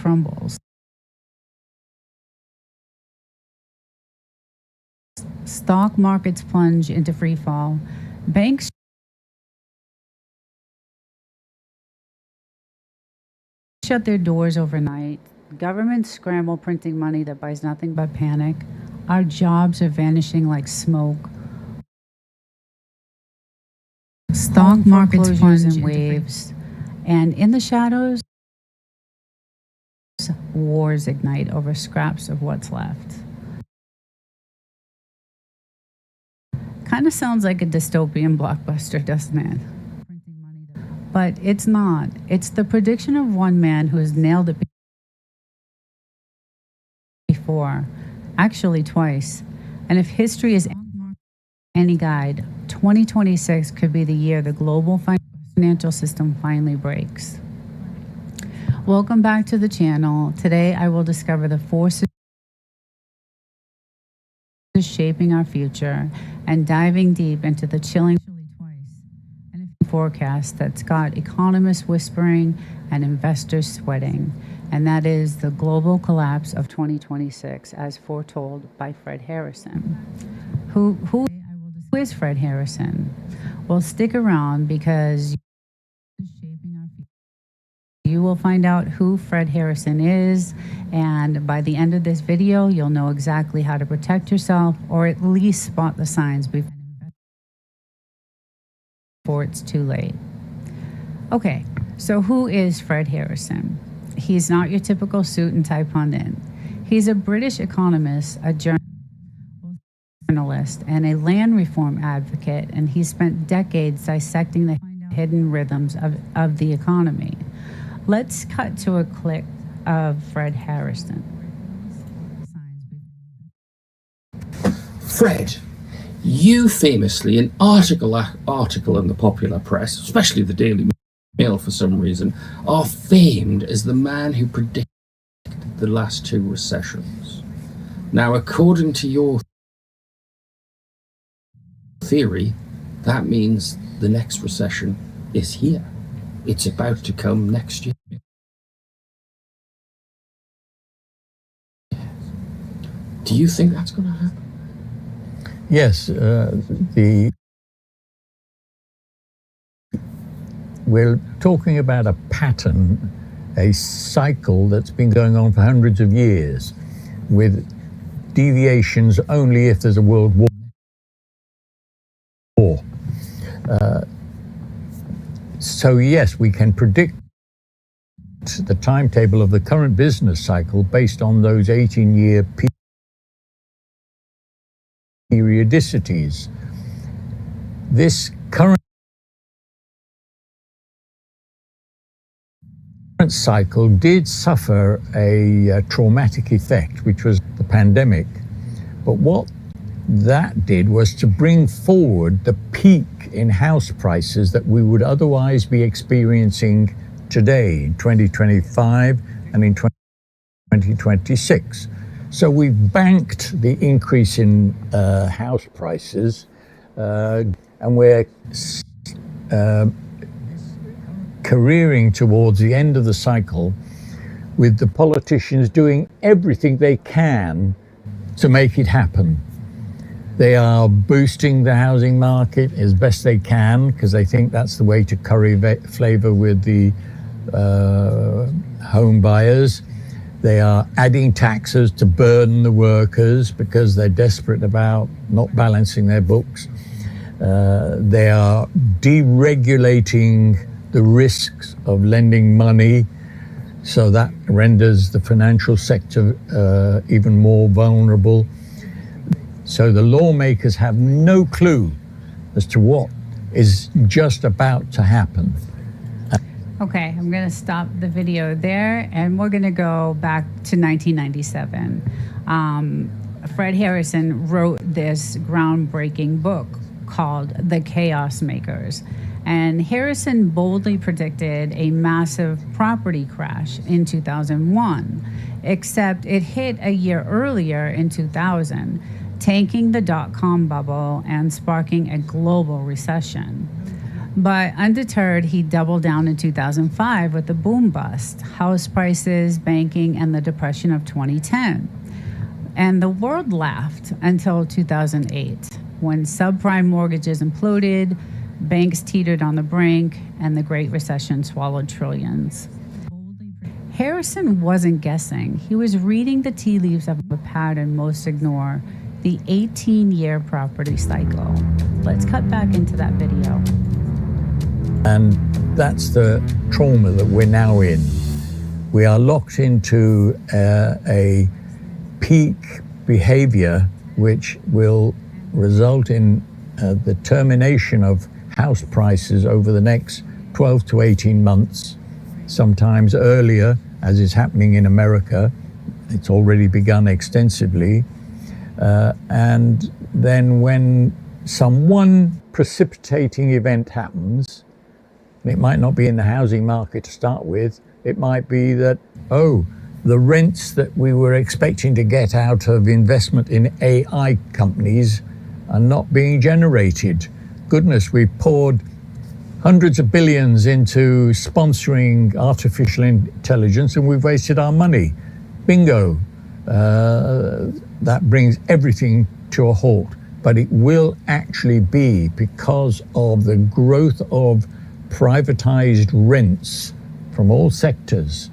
crumbles. Stock markets plunge into free fall. Banks shut their doors overnight. Governments scramble printing money that buys nothing but panic. Our jobs are vanishing like smoke. Stock markets plunge in waves. And in the shadows, wars ignite over scraps of what's left. Kind of sounds like a dystopian blockbuster, doesn't it? But it's not. It's the prediction of one man who has nailed it before, actually twice. And if history is any guide, 2026 could be the year the global financial system finally breaks. Welcome back to the channel. Today I will discover the forces shaping our future and diving deep into the chilling forecast that's got economists whispering and investors sweating, and that is the global collapse of 2026 as foretold by Fred Harrison. Who is Fred Harrison? Well, stick around because you will find out who Fred Harrison is, and by the end of this video you'll know exactly how to protect yourself, or at least spot the signs before it's too late. Okay, so who is Fred Harrison? He's not your typical suit and tie pundit. He's a British economist, a journalist, and a land reform advocate, and he spent decades dissecting the hidden rhythms of the economy. Let's cut to a clip of Fred Harrison. Fred, you famously, in article in the popular press, especially the Daily Mail for some reason, are famed as the man who predicted the last two recessions. Now, according to your theory, that means the next recession is here. It's about to come next year. Do you think that's going to happen? Yes, we're talking about a pattern, a cycle that's been going on for hundreds of years, with deviations only if there's a world war. So yes, we can predict the timetable of the current business cycle based on those 18-year periodicities. This current cycle did suffer a traumatic effect, which was the pandemic. But what that did was to bring forward the peak in house prices that we would otherwise be experiencing today in 2025 and in 2026. So we've banked the increase in house prices, and we're careering towards the end of the cycle with the politicians doing everything they can to make it happen. They are boosting the housing market as best they can because they think that's the way to curry favor with the home buyers. They are adding taxes to burden the workers because they're desperate about not balancing their books. They are deregulating the risks of lending money, so that renders the financial sector even more vulnerable. So the lawmakers have no clue as to what is just about to happen. Okay, I'm going to stop the video there, and we're going to go back to 1997. Fred Harrison wrote this groundbreaking book called The Chaos Makers. And Harrison boldly predicted a massive property crash in 2001, except it hit a year earlier in 2000, tanking the dot-com bubble and sparking a global recession. But undeterred, he doubled down in 2005 with the boom bust, house prices, banking, and the depression of 2010. And the world laughed until 2008, when subprime mortgages imploded, banks teetered on the brink, and the Great Recession swallowed trillions. Harrison wasn't guessing. He was reading the tea leaves of a pattern most ignore, the 18-year property cycle. Let's cut back into that video. And that's the trauma that we're now in. We are locked into a peak behavior which will result in the termination of house prices over the next 12 to 18 months, sometimes earlier, as is happening in America. It's already begun extensively. And then when one precipitating event happens, it might not be in the housing market to start with. It might be that, the rents that we were expecting to get out of investment in AI companies are not being generated. Goodness, we poured hundreds of billions into sponsoring artificial intelligence and we've wasted our money. Bingo. That brings everything to a halt. But it will actually be because of the growth of privatized rents from all sectors,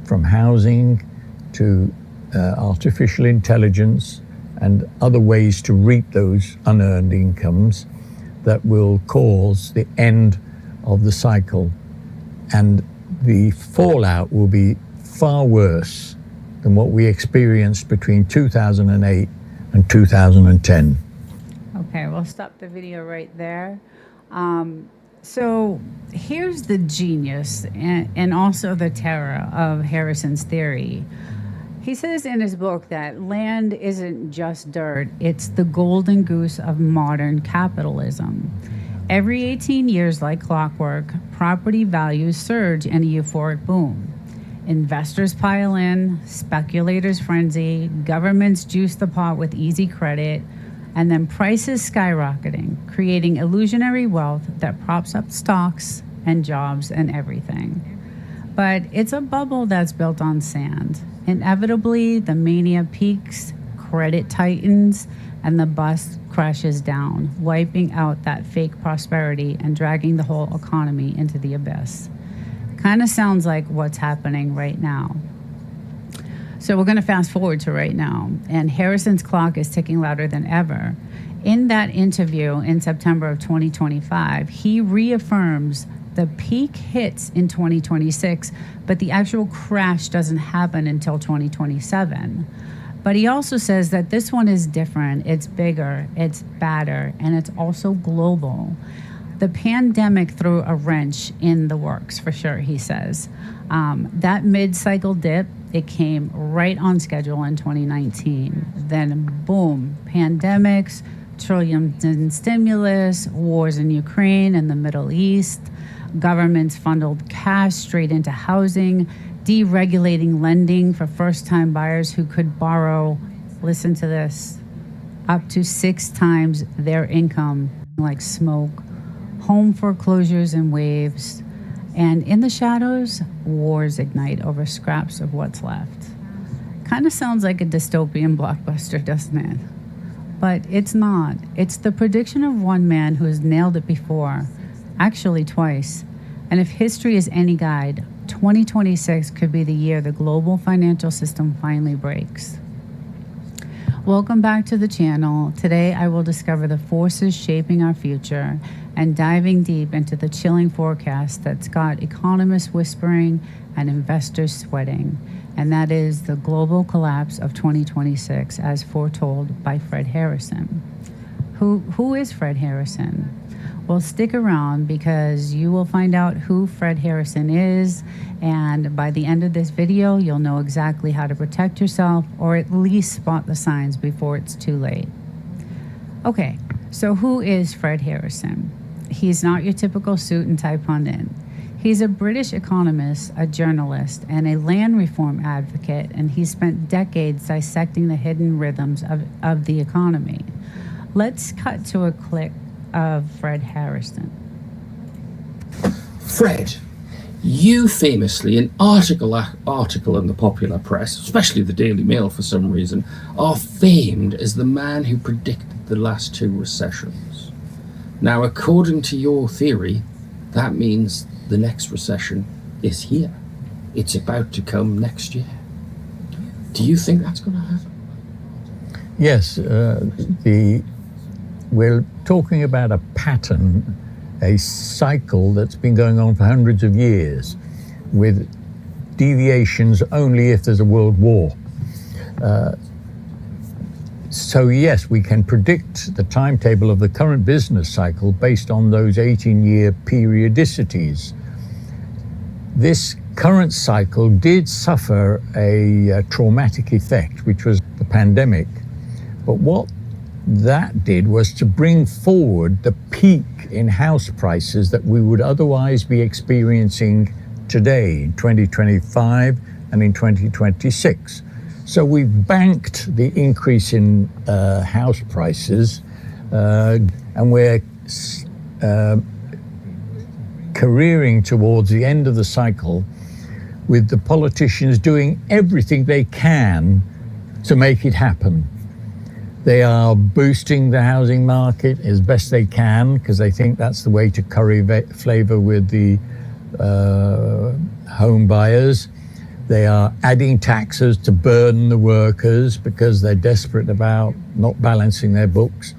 from housing to artificial intelligence and other ways to reap those unearned incomes, that will cause the end of the cycle. And the fallout will be far worse than what we experienced between 2008 and 2010. Okay, we'll stop the video right there. So here's the genius and also the terror of Harrison's theory. He says in his book that land isn't just dirt, it's the golden goose of modern capitalism. Every 18 years, like clockwork, property values surge in a euphoric boom. Investors pile in, speculators frenzy, governments juice the pot with easy credit, and then prices skyrocketing, creating illusionary wealth that props up stocks and jobs and everything. But it's a bubble that's built on sand. Inevitably, the mania peaks, credit tightens, and the bust crashes down, wiping out that fake prosperity and dragging the whole economy into the abyss. Kind of sounds like what's happening right now. So we're going to fast forward to right now, and Harrison's clock is ticking louder than ever. In that interview in September of 2025, he reaffirms the peak hits in 2026, but the actual crash doesn't happen until 2027. But he also says that this one is different, it's bigger, it's badder, and it's also global. The pandemic threw a wrench in the works, for sure, he says. That mid-cycle dip, it came right on schedule in 2019. Then, boom, pandemics, trillions in stimulus, wars in Ukraine and the Middle East, governments funneled cash straight into housing, deregulating lending for first-time buyers who could borrow, listen to this, up to 6 times their income, like smoke, home foreclosures in waves, and in the shadows, wars ignite over scraps of what's left. Kind of sounds like a dystopian blockbuster, doesn't it? But it's not. It's the prediction of one man who has nailed it before, actually twice. And if history is any guide, 2026 could be the year the global financial system finally breaks. Welcome back to the channel. Today I will discover the forces shaping our future and diving deep into the chilling forecast that's got economists whispering and investors sweating. And that is the global collapse of 2026 as foretold by Fred Harrison. Who is Fred Harrison? Well, stick around because you will find out who Fred Harrison is, and by the end of this video, you'll know exactly how to protect yourself or at least spot the signs before it's too late. Okay, so who is Fred Harrison? He's not your typical suit and tie pundit. He's a British economist, a journalist, and a land reform advocate, and he spent decades dissecting the hidden rhythms of the economy. Let's cut to a clip of Fred Harrison. Fred, you famously, in article in the popular press, especially the Daily Mail for some reason, are famed as the man who predicted the last two recessions. Now, according to your theory, that means the next recession is here. It's about to come next year. Do you think that's going to happen? Yes, we're talking about a pattern, a cycle that's been going on for hundreds of years, with deviations only if there's a world war. So yes, we can predict the timetable of the current business cycle based on those 18-year periodicities. This current cycle did suffer a traumatic effect, which was the pandemic. But what that did was to bring forward the peak in house prices that we would otherwise be experiencing today in 2025 and in 2026. So we've banked the increase in house prices and we're careering towards the end of the cycle with the politicians doing everything they can to make it happen. They are boosting the housing market as best they can because they think that's the way to curry flavor with the home buyers. They are adding taxes to burden the workers because they're desperate about not balancing their books.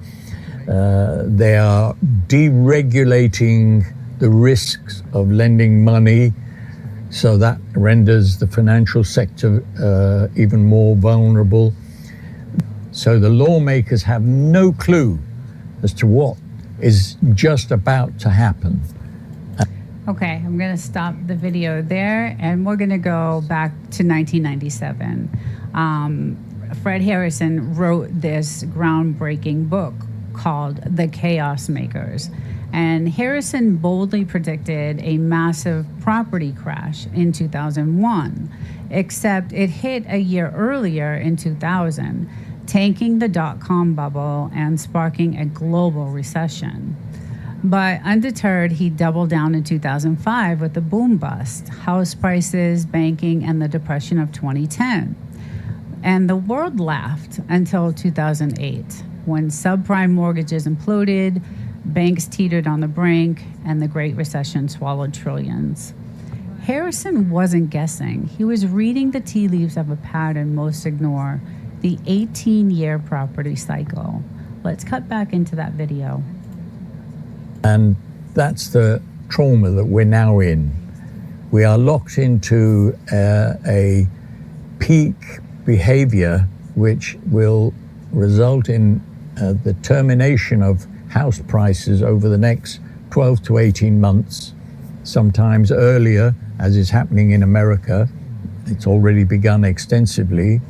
They are deregulating the risks of lending money, so that renders the financial sector even more vulnerable. So the lawmakers have no clue as to what is just about to happen. Okay, I'm going to stop the video there, and we're going to go back to 1997. Fred Harrison wrote this groundbreaking book called The Chaos Makers. And Harrison boldly predicted a massive property crash in 2001, except it hit a year earlier in 2000, tanking the dot-com bubble and sparking a global recession. But undeterred, he doubled down in 2005 with the boom bust, house prices, banking, and the depression of 2010. And the world laughed until 2008, when subprime mortgages imploded, banks teetered on the brink, and the Great Recession swallowed trillions. Harrison wasn't guessing. He was reading the tea leaves of a pattern most ignore, the 18-year property cycle. Let's cut back into that video. And that's the trauma that we're now in. We are locked into a peak behavior which will result in the termination of house prices over the next 12 to 18 months, sometimes earlier, as is happening in America. It's already begun extensively.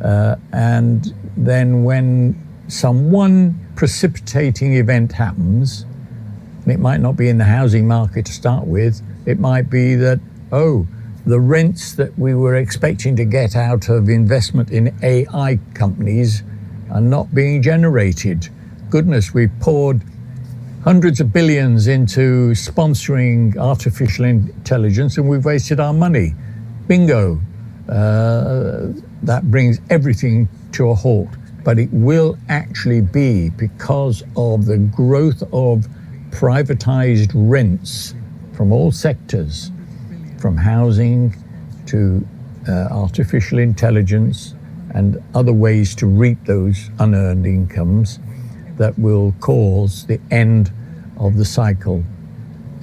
And then when one precipitating event happens, and it might not be in the housing market to start with, it might be that, the rents that we were expecting to get out of investment in AI companies are not being generated. Goodness, we poured hundreds of billions into sponsoring artificial intelligence and we've wasted our money. Bingo. That brings everything to a halt. But it will actually be because of the growth of privatized rents from all sectors, from housing to artificial intelligence and other ways to reap those unearned incomes, that will cause the end of the cycle.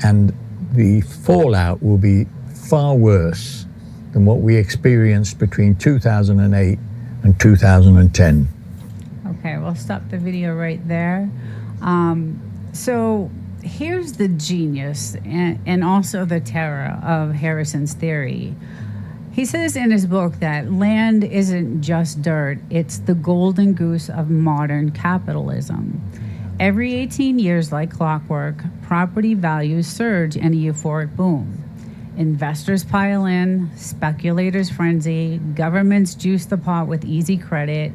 And the fallout will be far worse than what we experienced between 2008 and 2010. Okay, we'll stop the video right there. So here's the genius and also the terror of Harrison's theory. He says in his book that land isn't just dirt, it's the golden goose of modern capitalism. Every 18 years, like clockwork, property values surge in a euphoric boom. Investors pile in, speculators frenzy, governments juice the pot with easy credit,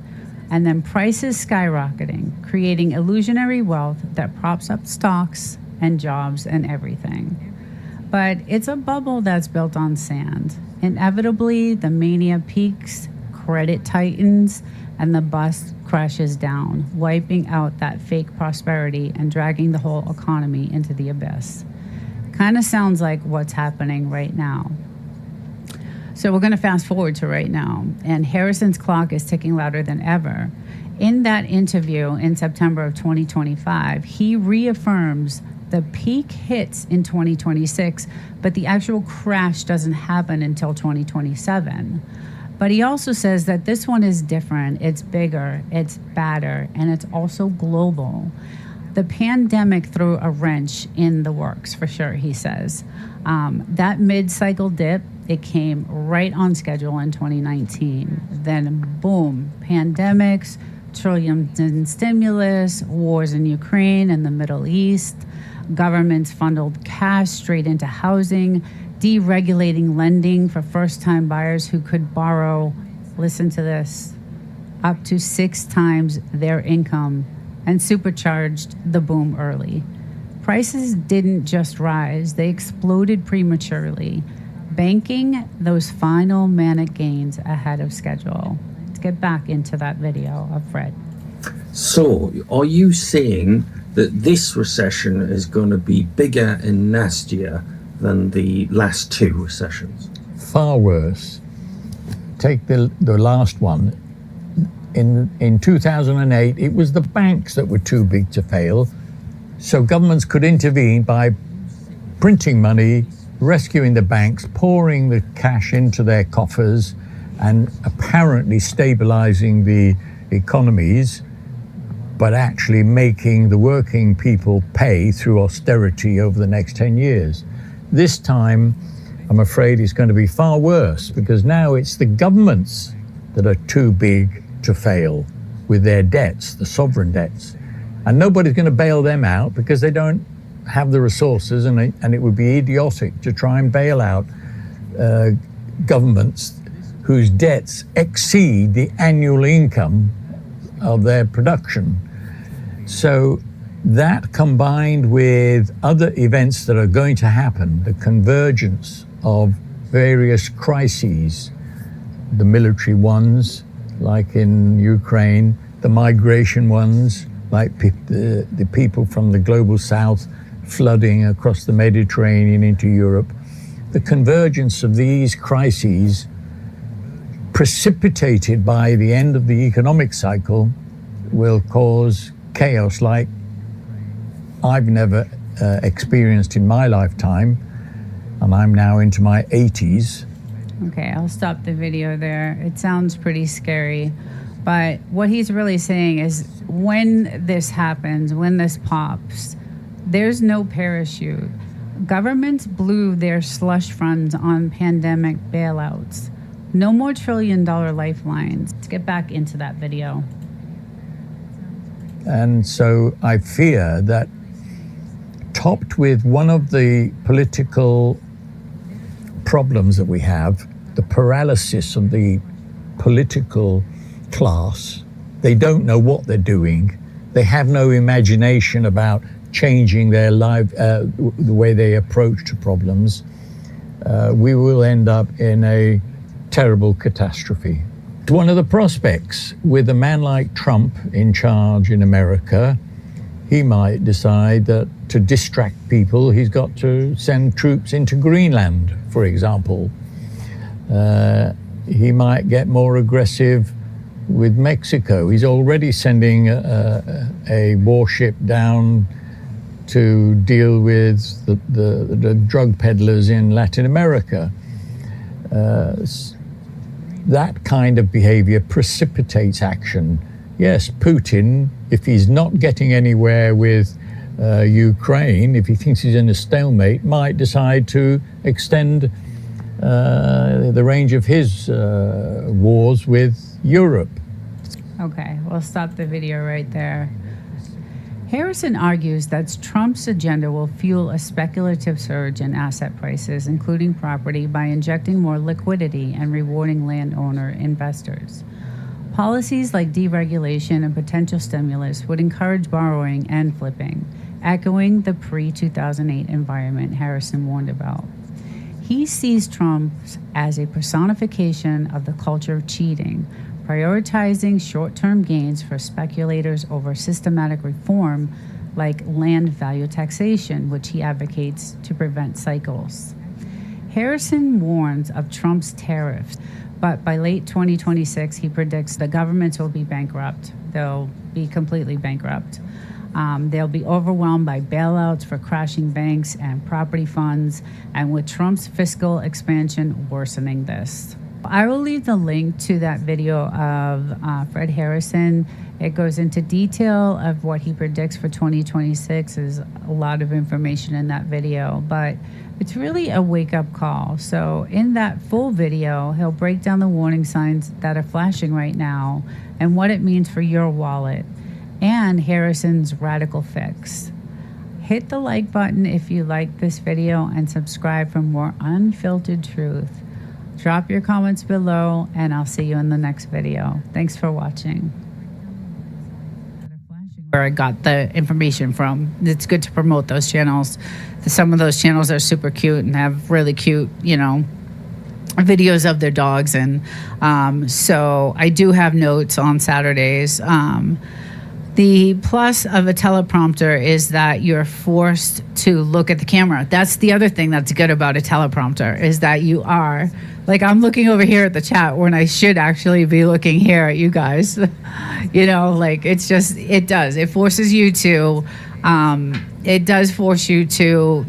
and then prices skyrocketing, creating illusionary wealth that props up stocks and jobs and everything. But it's a bubble that's built on sand. Inevitably, the mania peaks, credit tightens, and the bust crashes down, wiping out that fake prosperity and dragging the whole economy into the abyss. Kind of sounds like what's happening right now. So we're going to fast forward to right now, and Harrison's clock is ticking louder than ever. In that interview in September of 2025, he reaffirms the peak hits in 2026, but the actual crash doesn't happen until 2027. But he also says that this one is different, it's bigger, it's badder, and it's also global. The pandemic threw a wrench in the works, for sure, he says. That mid-cycle dip, it came right on schedule in 2019. Then, boom, pandemics, trillions in stimulus, wars in Ukraine and the Middle East, governments funneled cash straight into housing, deregulating lending for first-time buyers who could borrow, listen to this, up to 6 times their income, and supercharged the boom early. Prices didn't just rise, they exploded prematurely, banking those final manic gains ahead of schedule. Let's get back into that video of Fred. So, are you saying that this recession is going to be bigger and nastier than the last 2 recessions? Far worse. Take the last one. In 2008, it was the banks that were too big to fail, so governments could intervene by printing money, rescuing the banks, pouring the cash into their coffers, and apparently stabilizing the economies, but actually making the working people pay through austerity over the next 10 years. This time, I'm afraid it's going to be far worse, because now it's the governments that are too big to fail with their debts, the sovereign debts. And nobody's going to bail them out because they don't have the resources, and it would be idiotic to try and bail out governments whose debts exceed the annual income of their production. So that, combined with other events that are going to happen, the convergence of various crises, the military ones, like in Ukraine, the migration ones, like the people from the global south flooding across the Mediterranean into Europe, the convergence of these crises precipitated by the end of the economic cycle will cause chaos like I've never experienced in my lifetime, and I'm now into my 80s. Okay, I'll stop the video there. It sounds pretty scary, but what he's really saying is when this happens, when this pops, there's no parachute. Governments blew their slush funds on pandemic bailouts. No more trillion-dollar lifelines. Let's get back into that video. And so I fear that, topped with one of the political problems that we have, the paralysis of the political class. They don't know what they're doing. They have no imagination about changing their life, the way they approach to problems. We will end up in a terrible catastrophe. One of the prospects with a man like Trump in charge in America, he might decide that to distract people, he's got to send troops into Greenland, for example. He might get more aggressive with Mexico. He's already sending a warship down to deal with the drug peddlers in Latin America. That kind of behavior precipitates action. Yes, Putin, if he's not getting anywhere with Ukraine, if he thinks he's in a stalemate, might decide to extend the range of his wars with Europe. Okay, we'll stop the video right there. Harrison argues that Trump's agenda will fuel a speculative surge in asset prices, including property, by injecting more liquidity and rewarding landowner investors. Policies like deregulation and potential stimulus would encourage borrowing and flipping. echoing the pre-2008 environment Harrison warned about. He sees Trump as a personification of the culture of cheating, prioritizing short-term gains for speculators over systematic reform like land value taxation, which he advocates to prevent cycles. Harrison warns of Trump's tariffs, but by late 2026, he predicts the governments will be bankrupt. They'll be completely bankrupt. They'll be overwhelmed by bailouts for crashing banks and property funds, and with Trump's fiscal expansion worsening this. I will leave the link to that video of Fred Harrison. It goes into detail of what he predicts for 2026. There's a lot of information in that video, but it's really a wake-up call. So in that full video, he'll break down the warning signs that are flashing right now and what it means for your wallet and Harrison's radical fix. Hit the like button if you like this video and subscribe for more unfiltered truth. Drop your comments below and I'll see you in the next video. Thanks for watching. Where I got the information from. It's good to promote those channels. Some of those channels are super cute and have really cute, videos of their dogs. And so I do have notes on Saturdays. The plus of a teleprompter is that you're forced to look at the camera. That's the other thing that's good about a teleprompter is that you are, like I'm looking over here at the chat when I should actually be looking here at you guys. It forces you to, it does force you to,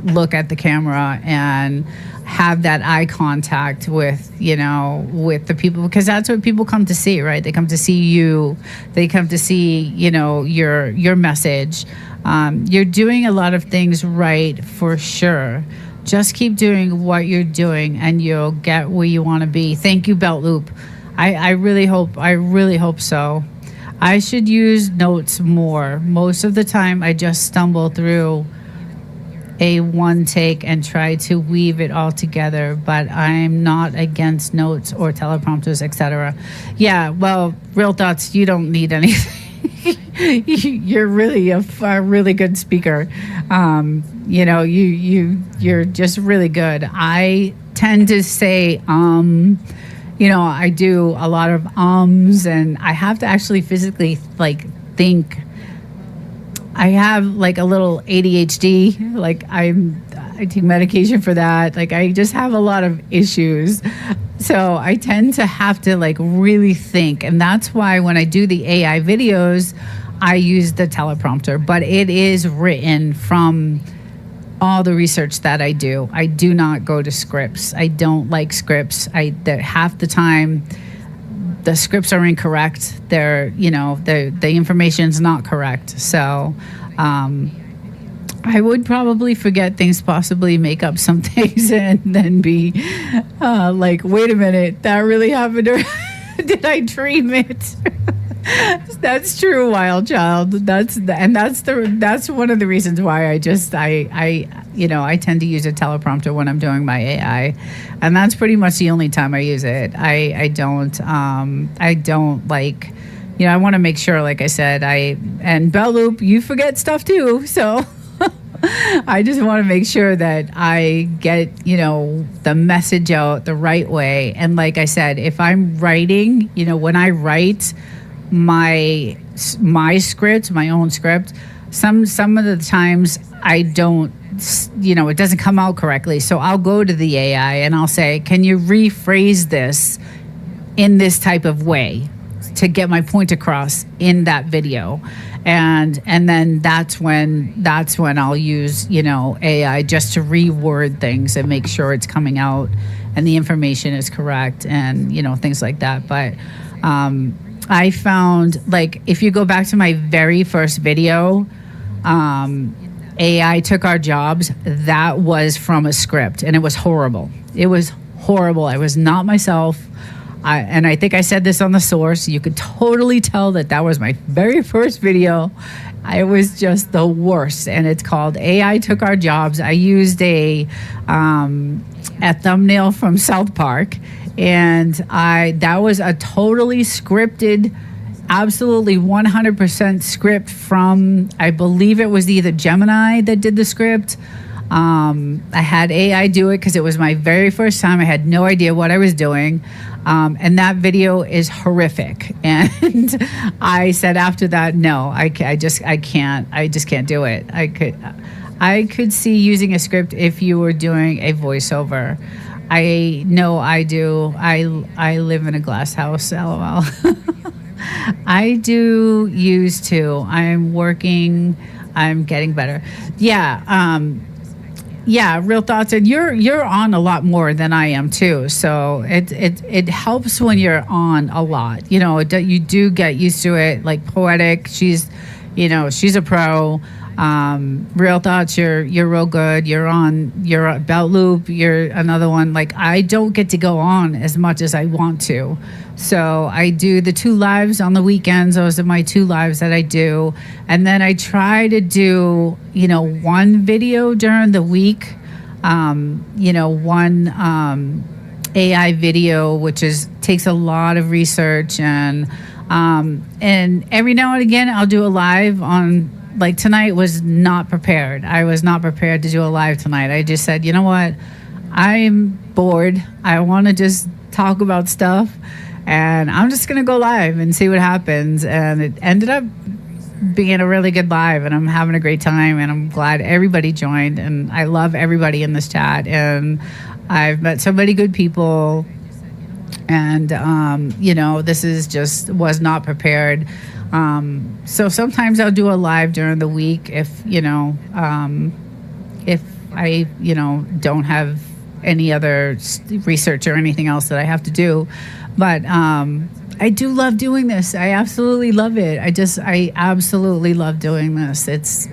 look at the camera and have that eye contact with the people, because that's what people come to see, right? They come to see you, they come to see your message. You're doing a lot of things right, for sure. Just keep doing what you're doing and you'll get where you want to be. Thank you, Belt Loop. I really hope so. I should use notes more. Most of the time I just stumble through a one take and try to weave it all together, but I'm not against notes or teleprompters, etc. Yeah, well, Real Thoughts, you don't need anything. You're really a really good speaker. You're just really good. I tend to say I do a lot of ums, and I have to actually physically think. I have a little ADHD. I take medication for that. I just have a lot of issues. So I tend to have to really think. And that's why when I do the AI videos, I use the teleprompter, but it is written from all the research that I do. I do not go to scripts. I don't like scripts. Half the time the scripts are incorrect. The information's not correct. So I would probably forget things, possibly make up some things, and then be wait a minute, that really happened, or did I dream it? That's true, Wild Child. That's one of the reasons why I tend to use a teleprompter when I'm doing my AI, and that's pretty much the only time I use it. I don't I want to make sure, like I said, and Bell Loop, you forget stuff too, so I just want to make sure that I get the message out the right way. And like I said, if I'm writing, when I write my script, my own script, some of the times I don't, it doesn't come out correctly. So I'll go to the AI and I'll say, can you rephrase this in this type of way to get my point across in that video? And then that's when I'll use AI just to reword things and make sure it's coming out and the information is correct, and things like that. But I found, if you go back to my very first video, AI took our jobs, that was from a script, and it was horrible. It was horrible. I was not myself. And I think I said this on the source. You could totally tell that was my very first video. I was just the worst. And it's called AI Took Our Jobs. I used a thumbnail from South Park. And that was a totally scripted absolutely 100% script from, I believe it was either Gemini that did the script. I had AI do it because it was my very first time. I had no idea what I was doing. And that video is horrific. And I said after that, no, I just can't do it. I could see using a script if you were doing a voiceover. I know I do. I live in a glass house, LOL. I do use to. I'm working. I'm getting better. Yeah, real thoughts. And you're on a lot more than I am too. So it helps when you're on a lot. You know, you do get used to it. Like Poetic, she's a pro. Real thoughts, you're real good. You're Belt Loop, you're another one. Like, I don't get to go on as much as I want to. So I do the 2 lives on the weekends. Those are my 2 lives that I do. And then I try to do, 1 video during the week. One AI video, which takes a lot of research, and every now and again I'll do a live on. Like tonight was not prepared. I was not prepared to do a live tonight. I just said, you know what? I'm bored. I want to just talk about stuff, and I'm just going to go live and see what happens. And it ended up being a really good live, and I'm having a great time, and I'm glad everybody joined, and I love everybody in this chat, and I've met so many good people, and this was not prepared. So sometimes I'll do a live during the week if I don't have any other research or anything else that I have to do. But I do love doing this. I absolutely love it. I absolutely love doing this. It's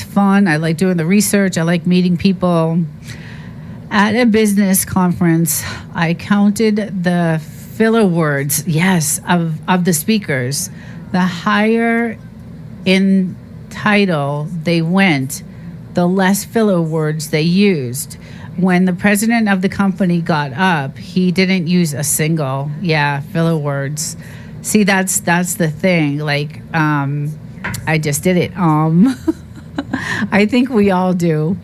fun. I like doing the research. I like meeting people. At a business conference, I counted the filler words, yes, of the speakers. The higher in title they went, the less filler words they used. When the president of the company got up, he didn't use a single, filler words. See, that's the thing. Like, I just did it. I think we all do.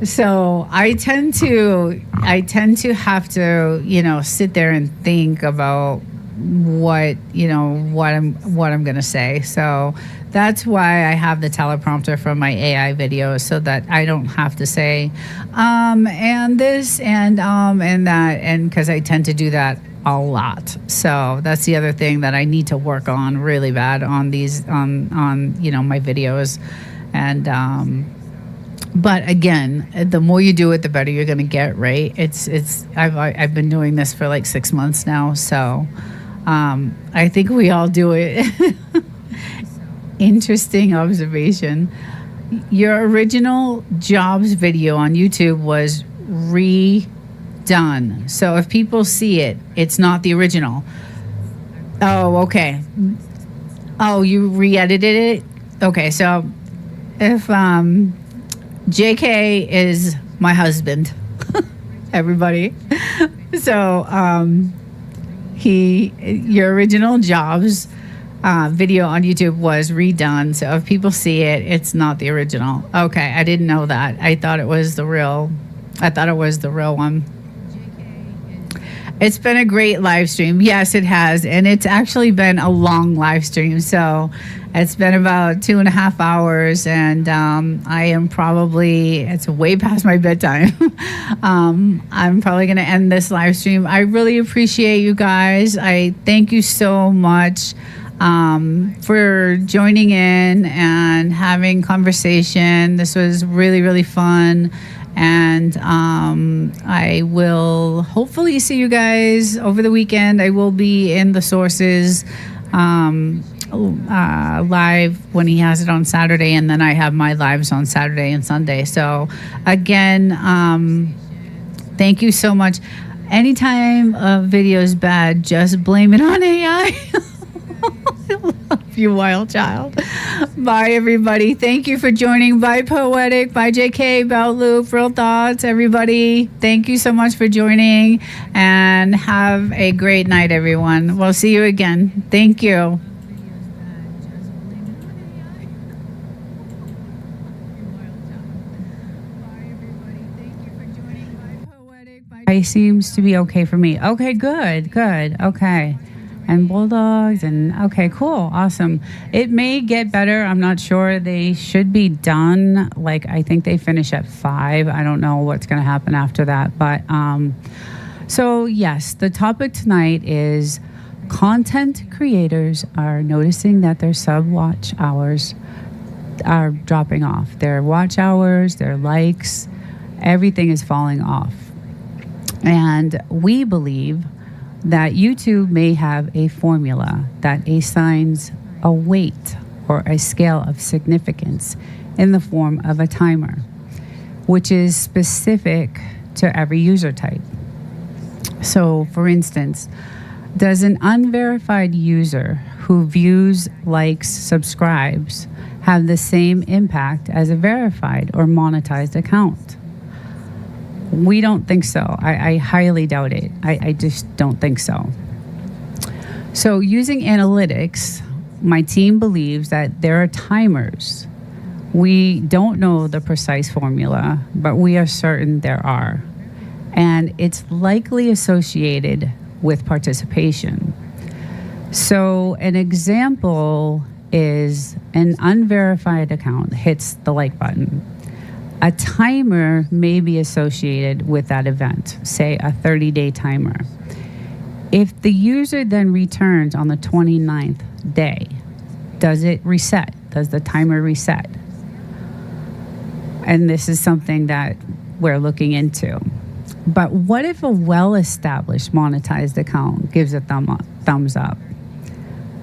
So I tend to have to, sit there and think about what I'm going to say. So that's why I have the teleprompter from my AI videos, so that I don't have to say, and this and that, and because I tend to do that a lot. So that's the other thing that I need to work on really bad on these, on my videos. And, but again, the more you do it, the better you're going to get, right? I've been doing this for like 6 months now. So, I think we all do it. Interesting observation. Your original jobs video on YouTube was redone. So if people see it, it's not the original. Oh, okay. Oh, you re-edited it? Okay, so if JK is my husband, everybody. So your original jobs video on YouTube was redone. So if people see it, it's not the original. Okay, I didn't know that. I thought it was the real one. It's been a great live stream. Yes, it has. And it's actually been a long live stream. So it's been about 2.5 hours, and it's way past my bedtime. I'm probably going to end this live stream. I really appreciate you guys. I thank you so much for joining in and having conversation. This was really, really fun. And I will hopefully see you guys over the weekend. I will be in the Sources live when he has it on Saturday, and then I have my lives on Saturday and Sunday. So again, thank you so much. Anytime a video is bad, just blame it on AI. I love You wild child. Bye, everybody. Thank you for joining. Bye, Poetic. Bye, JK, Bell Loop, Real Thoughts, everybody. Thank you so much for joining, and have a great night, everyone. We'll see you again. Thank you. It seems to be okay for me. Okay, good. Okay. And bulldogs and okay, cool, awesome. It may get better. I'm not sure. They should be done. Like, I think they finish at 5. I don't know what's going to happen after that. But so yes, the topic tonight is content creators are noticing that their sub watch hours are dropping off. Their watch hours, their likes, everything is falling off. And we believe that YouTube may have a formula that assigns a weight or a scale of significance in the form of a timer, which is specific to every user type. So, for instance, does an unverified user who views, likes, subscribes have the same impact as a verified or monetized account? We don't think so. I highly doubt it. I just don't think so. So using analytics, my team believes that there are timers. We don't know the precise formula, but we are certain there are. And it's likely associated with participation. So an example is an unverified account hits the like button. A timer may be associated with that event, say a 30-day timer. If the user then returns on the 29th day, does it reset? Does the timer reset? And this is something that we're looking into. But what if a well-established monetized account gives a thumbs up?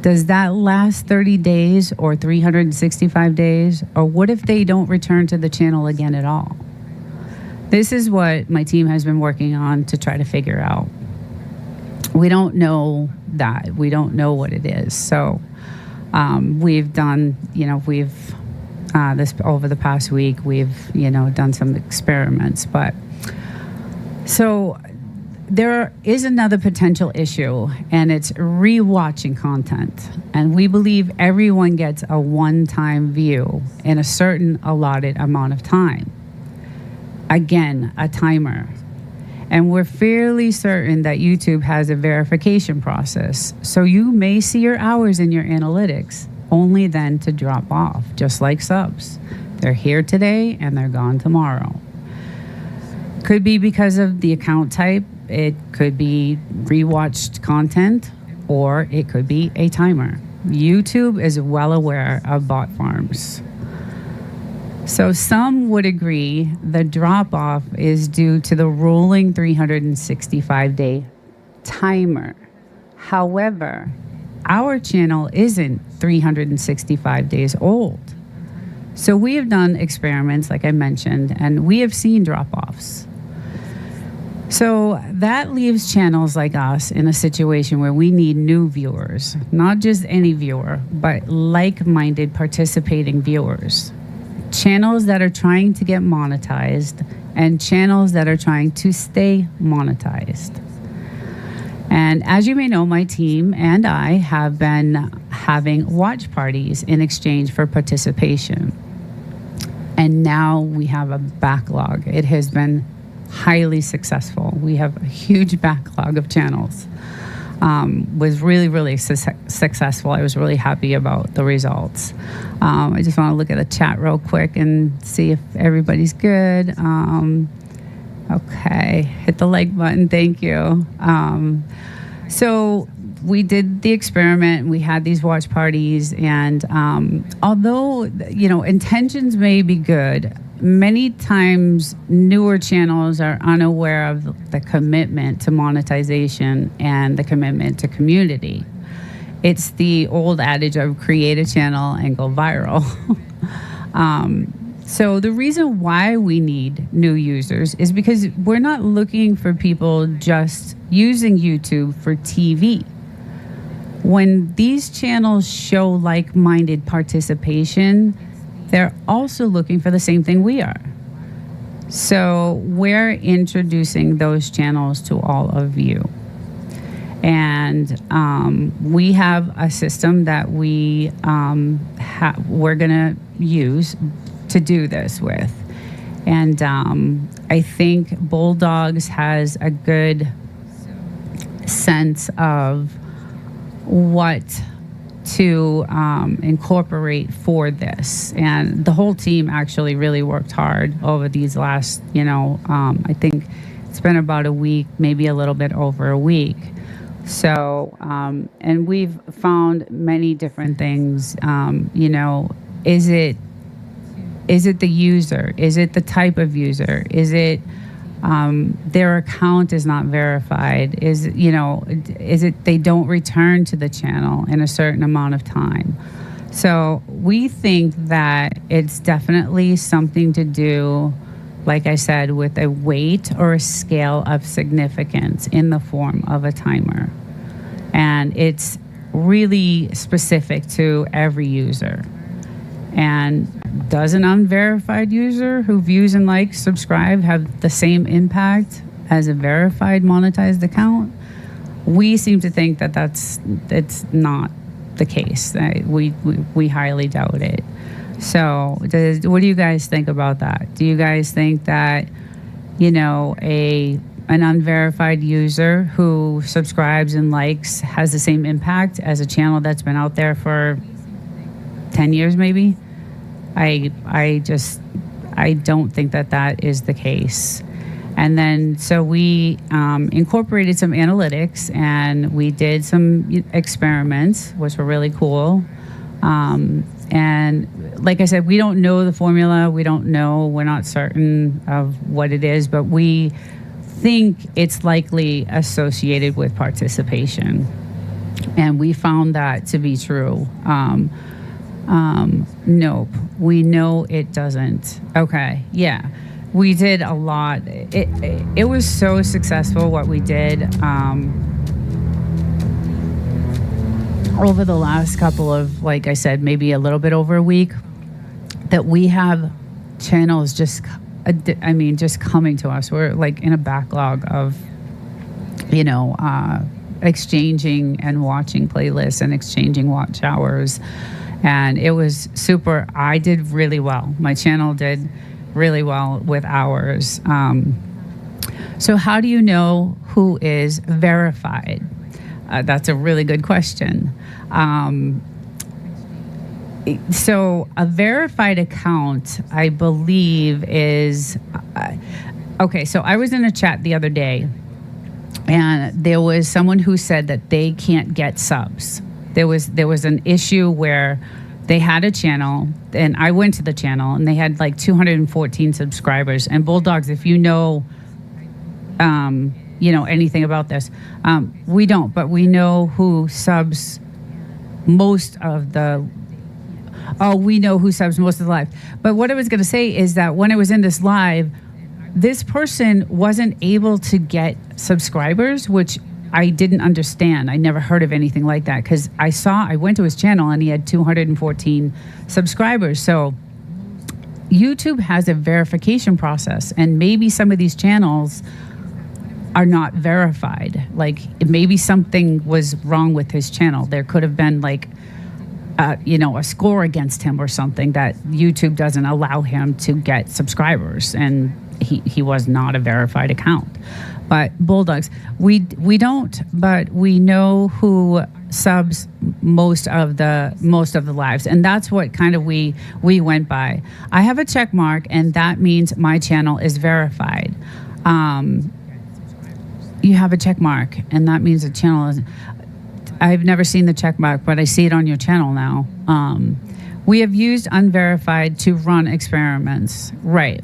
Does that last 30 days or 365 days? Or what if they don't return to the channel again at all? This is what my team has been working on to try to figure out. We don't know that. We don't know what it is. So we've done, this over the past week, we've, done some experiments. But so there is another potential issue, and it's rewatching content. And we believe everyone gets a one-time view in a certain allotted amount of time. Again, a timer. And we're fairly certain that YouTube has a verification process. So you may see your hours in your analytics, only then to drop off, just like subs. They're here today and they're gone tomorrow. Could be because of the account type. It could be rewatched content, or it could be a timer. YouTube is well aware of bot farms. So some would agree the drop-off is due to the rolling 365-day timer. However, our channel isn't 365 days old. So we have done experiments, like I mentioned, and we have seen drop-offs. So that leaves channels like us in a situation where we need new viewers, not just any viewer, but like-minded participating viewers. Channels that are trying to get monetized and channels that are trying to stay monetized. And as you may know, my team and I have been having watch parties in exchange for participation. And now we have a backlog. It has been highly successful. We have a huge backlog of channels. Was really, really successful. I was really happy about the results. I just want to look at the chat real quick and see if everybody's good. Okay, hit the like button, thank you. So we did the experiment, we had these watch parties, and although, intentions may be good, many times newer channels are unaware of the commitment to monetization and the commitment to community. It's the old adage of create a channel and go viral. So the reason why we need new users is because we're not looking for people just using YouTube for TV. When these channels show like-minded participation, they're also looking for the same thing we are. So we're introducing those channels to all of you. And we have a system that we're going to use to do this with. And I think Bulldogs has a good sense of what to incorporate for this. And the whole team actually really worked hard over these last, I think it's been about a week, maybe a little bit over a week. So, and we've found many different things. Is it the user? Is it the type of user? Is it their account is not verified? Is it they don't return to the channel in a certain amount of time? So we think that it's definitely something to do, like I said, with a weight or a scale of significance in the form of a timer. And it's really specific to every user. And does an unverified user who views and likes, subscribe have the same impact as a verified monetized account? We seem to think that it's not the case. We highly doubt it. So what do you guys think about that? Do you guys think that, an unverified user who subscribes and likes has the same impact as a channel that's been out there for 10 years maybe? I don't think that is the case. And then so we incorporated some analytics, and we did some experiments, which were really cool. And like I said, we don't know the formula. We're not certain of what it is, but we think it's likely associated with participation. And we found that to be true. Nope. We know it doesn't. Okay. Yeah. We did a lot. It was so successful what we did over the last couple of, like I said, maybe a little bit over a week, that we have channels just coming to us. We're like in a backlog of, exchanging and watching playlists and exchanging watch hours. And it was super. I did really well. My channel did really well with hours. So how do you know who is verified? That's a really good question. So a verified account, I believe, is... okay, so I was in a chat the other day, and there was someone who said that they can't get subs. There was an issue where they had a channel, and I went to the channel, and they had like 214 subscribers. And Bulldogs, if you know anything about this, we don't, but we know who subs most of the. Oh, we know who subs most of the live. But what I was going to say is that when I was in this live, this person wasn't able to get subscribers, which I didn't understand. I never heard of anything like that, because I went to his channel and he had 214 subscribers. So YouTube has a verification process, and maybe some of these channels are not verified. Like maybe something was wrong with his channel. There could have been like, a score against him or something that YouTube doesn't allow him to get subscribers, and he was not a verified account. But Bulldogs, we don't, but we know who subs most of the lives, and that's what kind of we went by. I have a check mark, and that means my channel is verified. You have a check mark, and that means the channel is. I've never seen the check mark, but I see it on your channel now. We have used unverified to run experiments, right?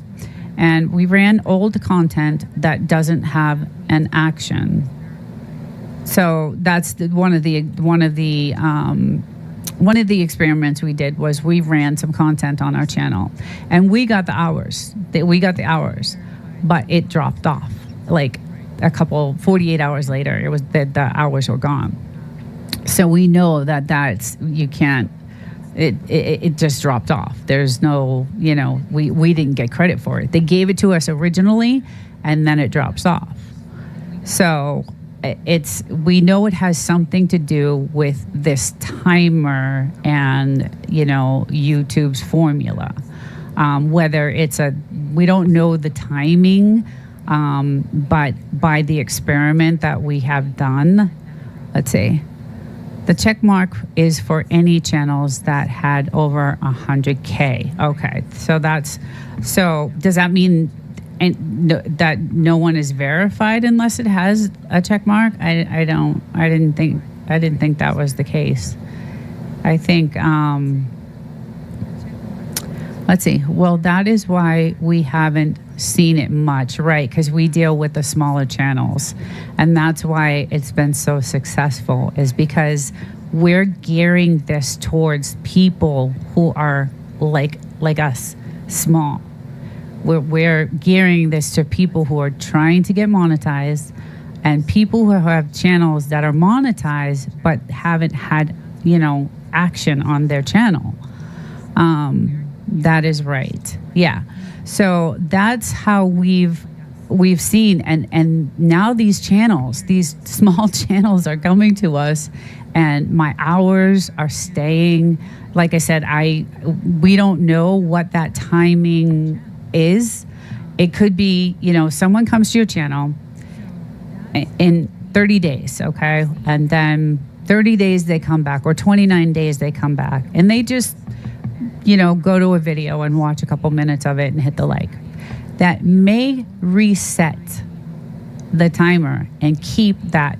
And we ran old content that doesn't have an action. So that's one of the experiments we did was we ran some content on our channel, and we got the hours. But it dropped off like 48 hours later. It was the hours were gone. So we know that that's, you can't, it just dropped off. There's no, we didn't get credit for it. They gave it to us originally, and then it drops off. So we know it has something to do with this timer and, YouTube's formula. Whether it's we don't know the timing, but by the experiment that we have done, let's see, the check mark is for any channels that had over 100K. Okay, so does that mean that no one is verified unless it has a check mark? I didn't think that was the case. I think, let's see. Well, that is why we haven't seen it much, right? Because we deal with the smaller channels. And that's why it's been so successful, is because we're gearing this towards people who are like us, small. We're gearing this to people who are trying to get monetized, and people who have channels that are monetized but haven't had, action on their channel. That is right. Yeah. So that's how we've seen, and now these small channels are coming to us, and my hours are staying. Like I said, we don't know what that timing is. It could be, someone comes to your channel in 30 days, okay? And then 30 days they come back, or 29 days they come back, and they just go to a video and watch a couple minutes of it and hit the like. That may reset the timer and keep that,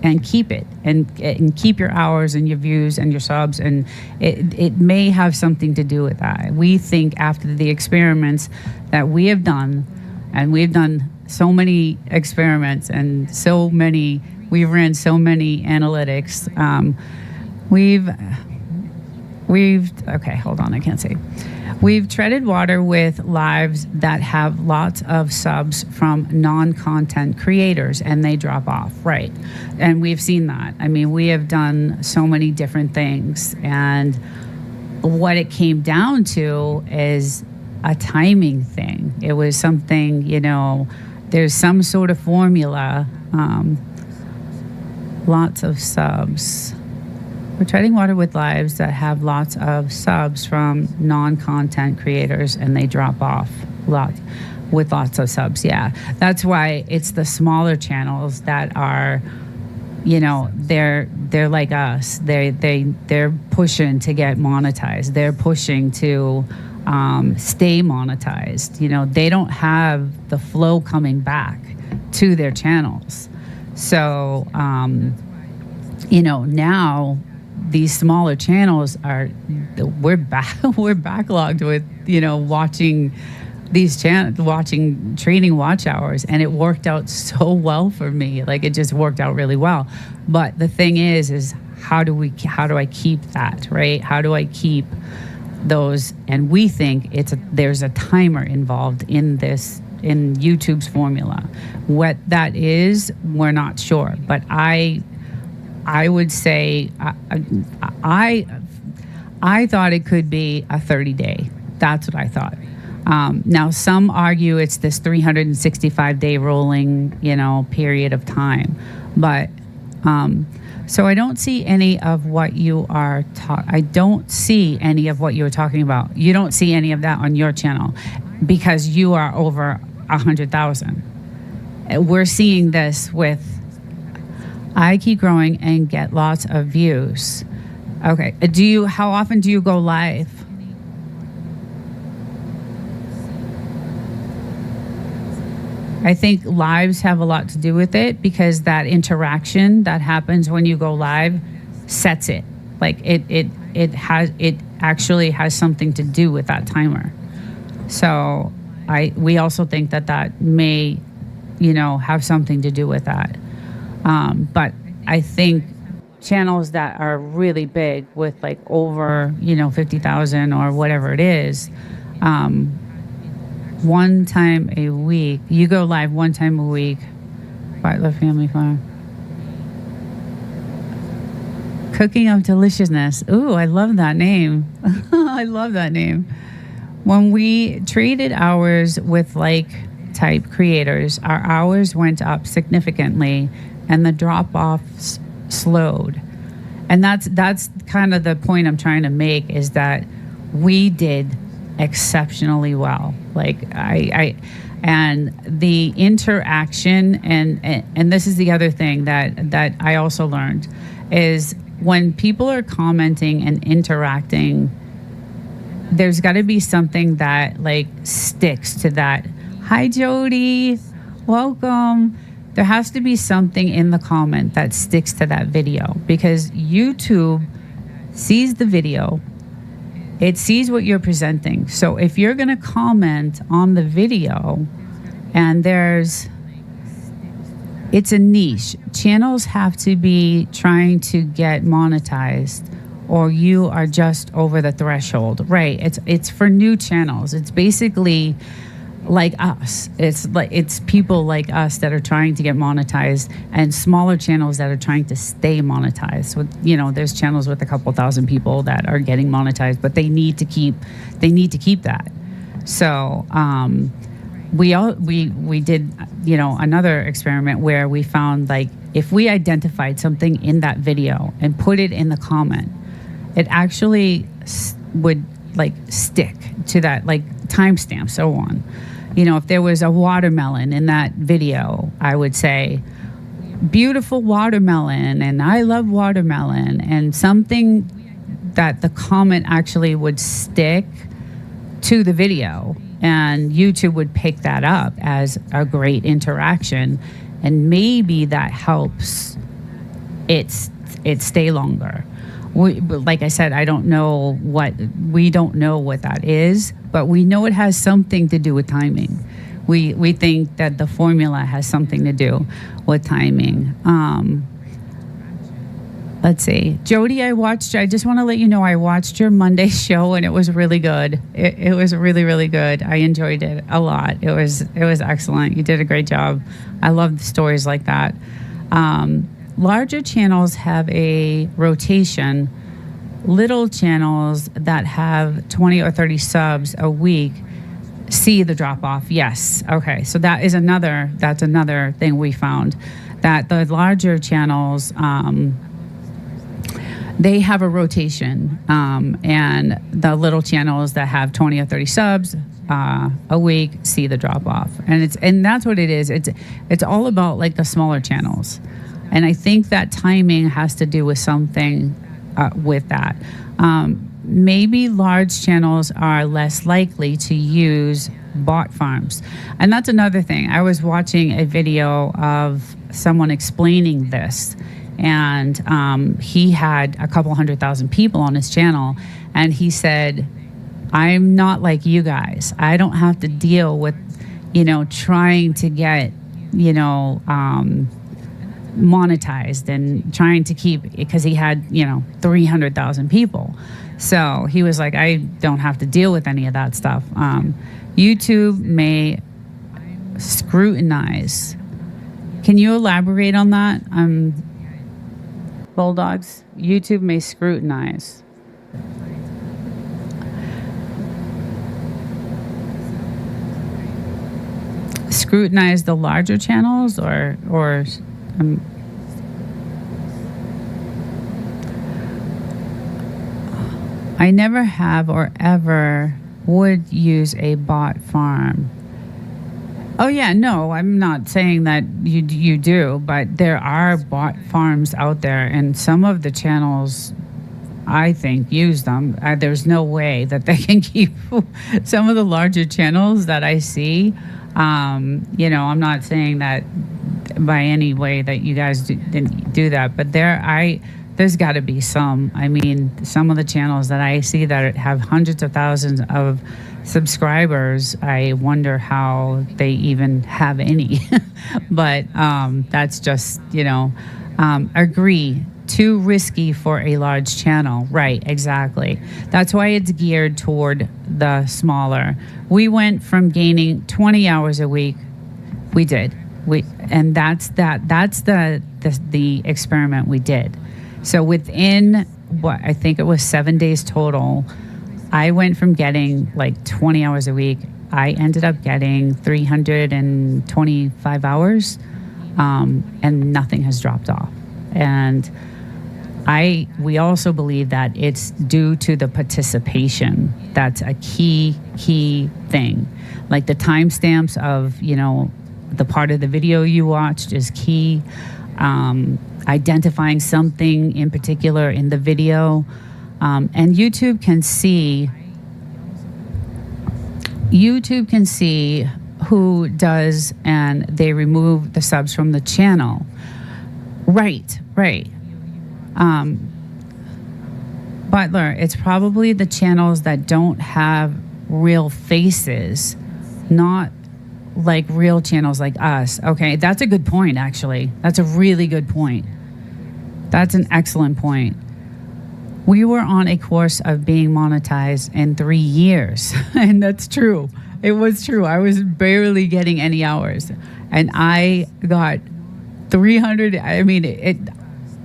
and keep it, and keep your hours and your views and your subs, and it may have something to do with that. We think after the experiments that we have done, and we've done so many experiments and we've ran so many analytics. Okay, hold on, I can't see. We've treaded water with lives that have lots of subs from non-content creators, and they drop off, right? And we've seen that. I mean, we have done so many different things, and what it came down to is a timing thing. It was something, there's some sort of formula. Lots of subs. We're treading water with lives that have lots of subs from non-content creators, and they drop off with lots of subs. Yeah, that's why it's the smaller channels that are, they're like us. They're pushing to get monetized. They're pushing to stay monetized. They don't have the flow coming back to their channels. So, now these smaller channels we're backlogged with, watching these watching training watch hours, and it worked out so well for me. Like, it just worked out really well. But the thing is how do I keep that, right? How do I keep those? And we think there's a timer involved in this, in YouTube's formula. What that is, we're not sure. But I would say I thought it could be a 30-day. That's what I thought. Now, some argue it's this 365-day rolling, period of time. But so I don't see any of what you are I don't see any of what you were talking about. You don't see any of that on your channel because you are over 100,000. We're seeing this with I keep growing and get lots of views. Okay. How often do you go live? I think lives have a lot to do with it, because that interaction that happens when you go live sets it. Like it actually has something to do with that timer. So we also think that may, have something to do with that. But I think channels that are really big with like over, 50,000 or whatever it is, one time a week, you go live one time a week, Bartlett Family Farm. Cooking of Deliciousness. Ooh, I love that name. I love that name. When we traded hours with like type creators, our hours went up significantly and the drop-offs slowed. And that's kind of the point I'm trying to make, is that we did exceptionally well. Like I and the interaction, and this is the other thing that I also learned, is when people are commenting and interacting, there's got to be something that like sticks to that. Hi, Jody. Welcome. There has to be something in the comment that sticks to that video, because YouTube sees the video. It sees what you're presenting. So if you're going to comment on the video and it's a niche, channels have to be trying to get monetized, or you are just over the threshold, right? It's for new channels. It's basically like us. It's people like us that are trying to get monetized, and smaller channels that are trying to stay monetized. So, you know, there's channels with a couple thousand people that are getting monetized, but they need to keep that. So, we did, you know, another experiment where we found, like, if we identified something in that video and put it in the comment, it actually would like stick to that, like timestamp, so on. You know, if there was a watermelon in that video, I would say, beautiful watermelon, and I love watermelon, and something that the comment actually would stick to the video, and YouTube would pick that up as a great interaction, and maybe that helps it stay longer. Like I said, we don't know what that is, but we know it has something to do with timing. We think that the formula has something to do with timing. Let's see, Jody, I just want to let you know, I watched your Monday show and it was really good. It was really, really good. I enjoyed it a lot. It was excellent. You did a great job. I love the stories like that. Larger channels have a rotation. Little channels that have 20 or 30 subs a week see the drop off. Yes. Okay. So that's another thing we found, that the larger channels, they have a rotation, and the little channels that have 20 or 30 subs a week see the drop off. And that's what it is. It's all about like the smaller channels. And I think that timing has to do with something with that. Maybe large channels are less likely to use bot farms. And that's another thing. I was watching a video of someone explaining this, and he had a couple 100,000 people on his channel, and he said, I'm not like you guys. I don't have to deal with, you know, trying to get, you know, monetized and trying to keep, because he had, you know, 300,000 people. So he was like, I don't have to deal with any of that stuff. YouTube may scrutinize. Can you elaborate on that? Bulldogs, YouTube may scrutinize. Scrutinize the larger channels, or I never have or ever would use a bot farm. Oh yeah, no, I'm not saying that you do, but there are bot farms out there, and some of the channels, I think, use them. There's no way that they can keep some of the larger channels that I see. You know, I'm not saying that by any way that you guys didn't do that, but there's got to be some. I mean, some of the channels that I see that have hundreds of thousands of subscribers, I wonder how they even have any. But that's just, you know, agree. Too risky for a large channel. Right, exactly. That's why it's geared toward the smaller. We went from gaining 20 hours a week. And that's the experiment we did. So within what I think it was 7 days total, I went from getting like 20 hours a week. I ended up getting 325 hours, and nothing has dropped off. And we also believe that it's due to the participation. That's a key thing. Like the timestamps of, the part of the video you watched is key. Identifying something in particular in the video. And YouTube can see who does, and they remove the subs from the channel. Right. Butler, it's probably the channels that don't have real faces, not like real channels like us. Okay, that's a good point, actually. That's a really good point. That's an excellent point. We were on a course of being monetized in 3 years, and that's true. It was true. I was barely getting any hours, and I got 300. I mean,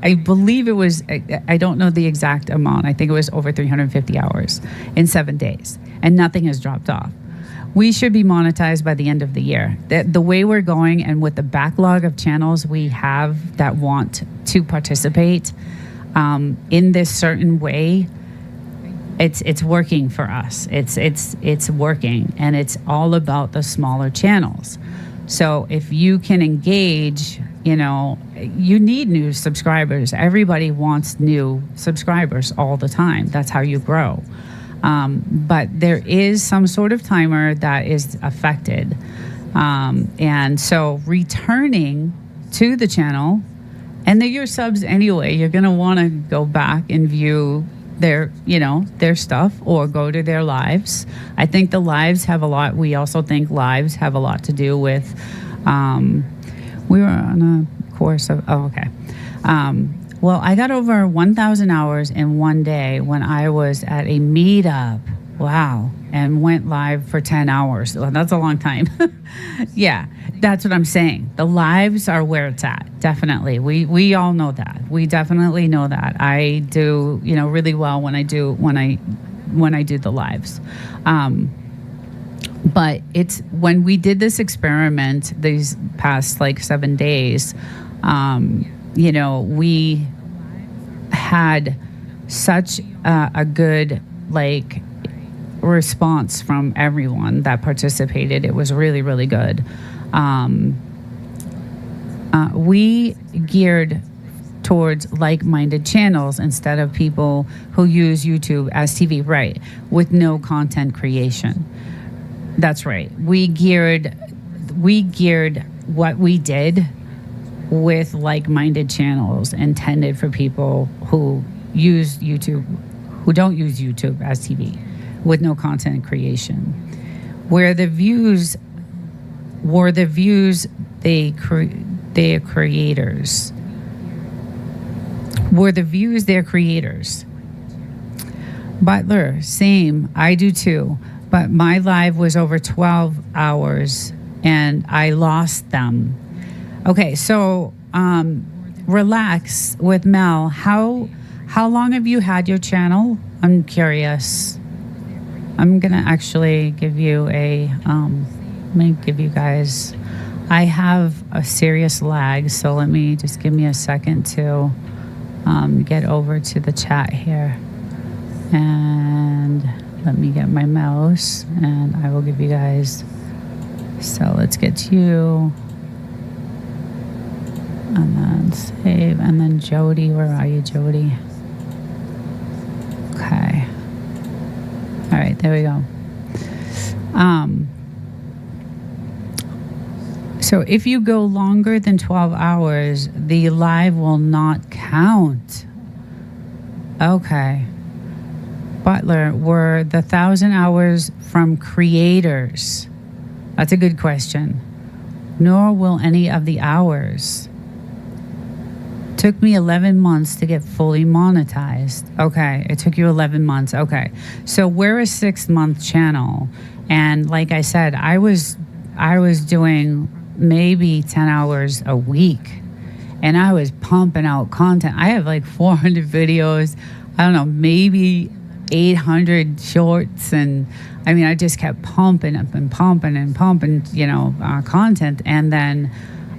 I believe it was, I don't know the exact amount. I think it was over 350 hours in 7 days, and nothing has dropped off. We should be monetized by the end of the year. The way we're going, and with the backlog of channels we have that want to participate in this certain way, it's working for us. It's working, and it's all about the smaller channels. So if you can engage, you need new subscribers. Everybody wants new subscribers all the time. That's how you grow. But there is some sort of timer that is affected. And so returning to the channel, and they're your subs anyway, you're going to want to go back and view their stuff, or go to their lives. I think the lives have a lot. We also think lives have a lot to do with, we were on a course of, well, I got over 1,000 hours in one day when I was at a meetup. Wow. And went live for 10 hours. Well, that's a long time. Yeah, that's what I'm saying. The lives are where it's at. Definitely. We all know that. We definitely know that. I do, really well when I do the lives. But it's when we did this experiment these past 7 days, we had such a good response from everyone that participated. It was really, really good. We geared towards like-minded channels instead of people who use YouTube as TV, right, with no content creation. That's right. We geared what we did with like-minded channels intended for people who use YouTube, who don't use YouTube as TV, with no content creation. Where the views were the views their creators. Were the views their creators. Butler, same, I do too. But my live was over 12 hours and I lost them. Okay, so relax with Mel. How long have you had your channel? I'm curious. I'm gonna actually give you let me give you guys, I have a serious lag, so let me just give me a second to get over to the chat here. And let me get my mouse and I will give you guys, so let's get to you. And then save, and then Jody, where are you, Jody? Okay. All right, there we go. So if you go longer than 12 hours, the live will not count. Okay. Butler, were the 1,000 hours from creators? That's a good question. Nor will any of the hours. Took me 11 months to get fully monetized. Okay, it took you 11 months. Okay, so we're a 6-month channel, and like I said, I was doing maybe 10 hours a week, and I was pumping out content. I have like 400 videos, I don't know, maybe 800 shorts, and I mean, I just kept pumping up and pumping and pumping, content. And then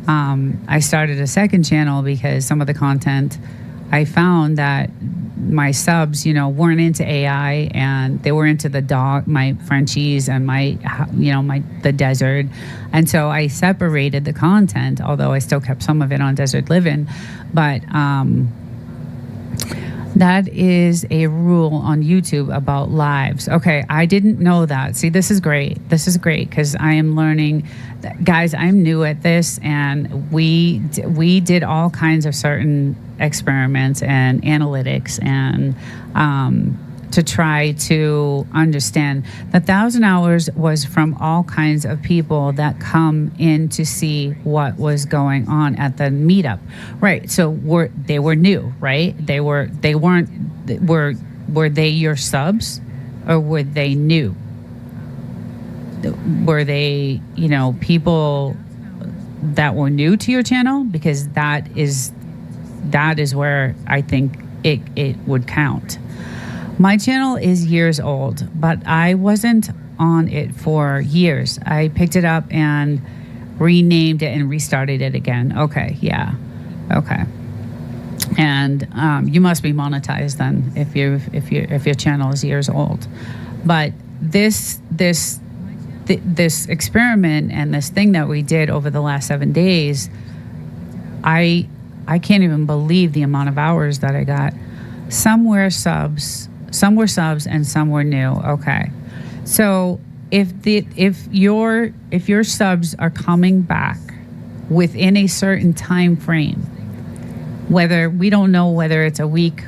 I started a second channel because some of the content, I found that my subs, weren't into AI, and they were into the dog, my Frenchies, and the desert. And so I separated the content, although I still kept some of it on Desert Livin'. But that is a rule on YouTube about lives. Okay, I didn't know that. See, this is great. This is great because I am learning. Guys, I'm new at this, and we did all kinds of certain experiments and analytics and to try to understand. The 1,000 hours was from all kinds of people that come in to see what was going on at the meetup, right? So they were new, right? Were they your subs, or were they new? Were they, people that were new to your channel? Because that is where I think it would count. My channel is years old, but I wasn't on it for years. I picked it up and renamed it and restarted it again. Okay, yeah, okay. And you must be monetized then if your channel is years old. But this experiment and this thing that we did over the last 7 days, I can't even believe the amount of hours that I got. Some were subs, and some were new. Okay, so if your subs are coming back within a certain time frame, whether we don't know whether it's a week,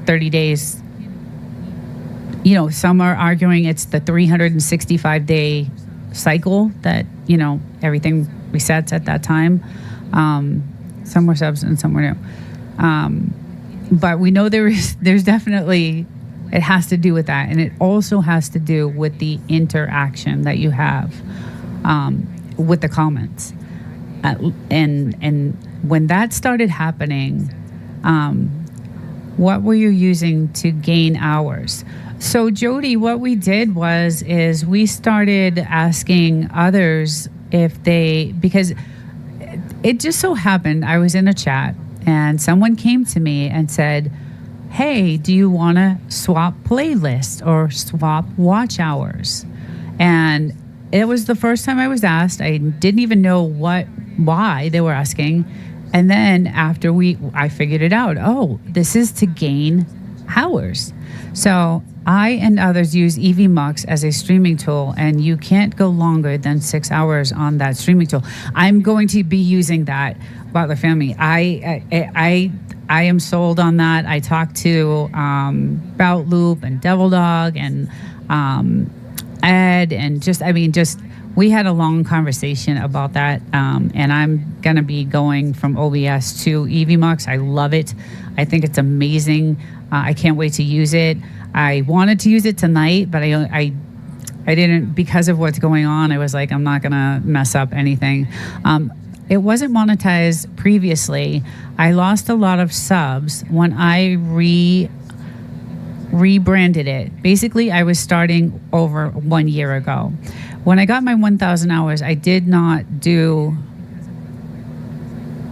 30 days, some are arguing it's the 365-day cycle that everything resets at that time. Some were subs and some were new. But we know there's definitely, it has to do with that. And it also has to do with the interaction that you have with the comments. And when that started happening, what were you using to gain hours? So Jody, what we did is we started asking others because it just so happened I was in a chat and someone came to me and said, hey, do you want to swap playlists or swap watch hours? And it was the first time I was asked. I didn't even know why they were asking. And then after I figured it out. Oh, this is to gain hours. So I and others use EVMux as a streaming tool, and you can't go longer than 6 hours on that streaming tool. I'm going to be using that, Butler family. I am sold on that. I talked to Bout Loop and Devil Dog and Ed, and we had a long conversation about that. And I'm going to be going from OBS to EVMux. I love it. I think it's amazing. I can't wait to use it. I wanted to use it tonight, but I didn't, because of what's going on. I was like, I'm not going to mess up anything. It wasn't monetized previously. I lost a lot of subs when I rebranded it. Basically, I was starting over 1 year ago. When I got my 1,000 hours, I did not do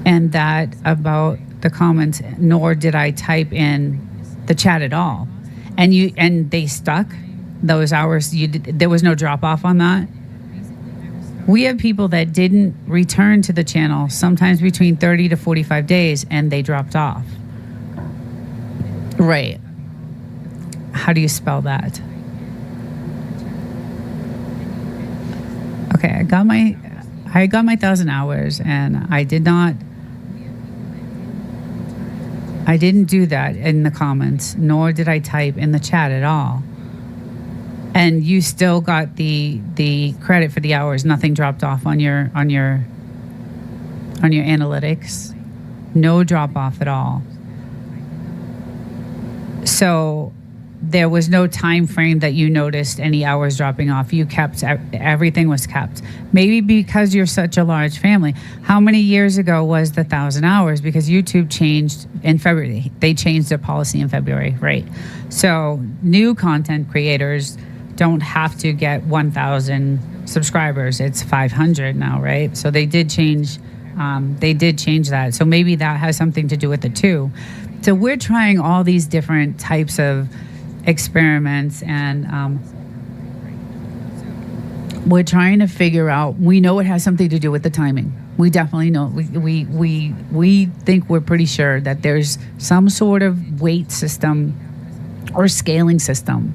and that about the comments, nor did I type in the chat at all. And they stuck those hours. There was no drop off on that. We have people that didn't return to the channel, sometimes between 30 to 45 days, and they dropped off. Right. How do you spell that? Okay, I got my 1,000 hours, and I didn't do that in the comments, nor did I type in the chat at all. And you still got the credit for the hours. Nothing dropped off on your analytics. No drop off at all. So there was no time frame that you noticed any hours dropping off. You kept, everything was kept. Maybe because you're such a large family. How many years ago was the 1,000 hours? Because YouTube changed in February. They changed their policy in February, right? So new content creators don't have to get 1,000 subscribers. It's 500 now, right? So they did change. They did change that. So maybe that has something to do with it too. So we're trying all these different types of experiments, and we're trying to figure out. We know it has something to do with the timing. We definitely know. We think we're pretty sure that there's some sort of weight system or scaling system,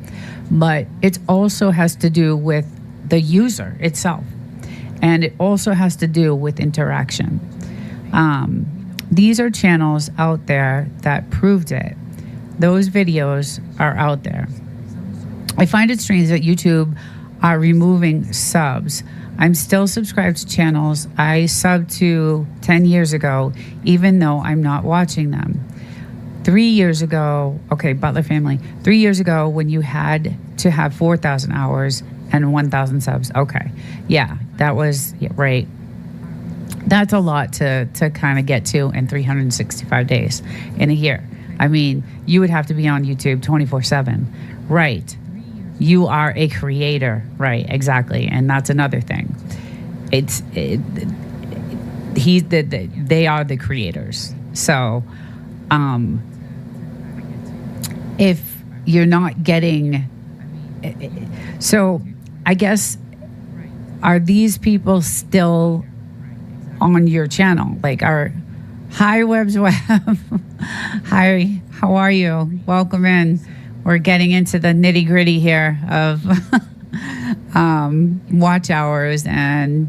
but it also has to do with the user itself, and it also has to do with interaction. These are channels out there that proved it. Those videos are out there. I find it strange that YouTube are removing subs. I'm still subscribed to channels I subbed to 10 years ago, even though I'm not watching them. 3 years ago, okay, Butler family, 3 years ago when you had to have 4,000 hours and 1,000 subs. Okay, yeah, that was, yeah, right. That's a lot to kind of get to in 365 days in a year. I mean, you would have to be on YouTube 24/7. Right. You are a creator. Right, exactly. And that's another thing. They are the creators. So if you're not getting, so I guess, are these people still on your channel? Like, hi Webs Web. Hi, how are you? Welcome in. We're getting into the nitty gritty here of watch hours and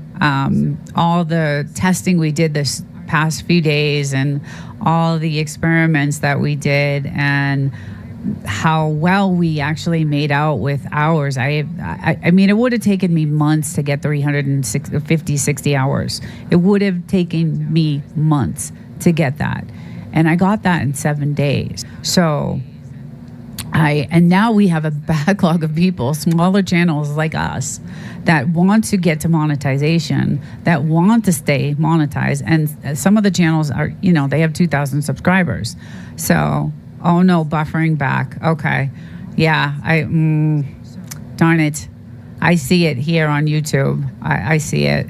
all the testing we did this past few days, and all the experiments that we did, and how well we actually made out with hours. I mean, it would have taken me months to get 350, 60 hours. It would have taken me months to get that. And I got that in 7 days. So and now we have a backlog of people, smaller channels like us, that want to get to monetization, that want to stay monetized. And some of the channels are, they have 2,000 subscribers. So, oh no, buffering back. Okay. Yeah, darn it. I see it here on YouTube. I see it.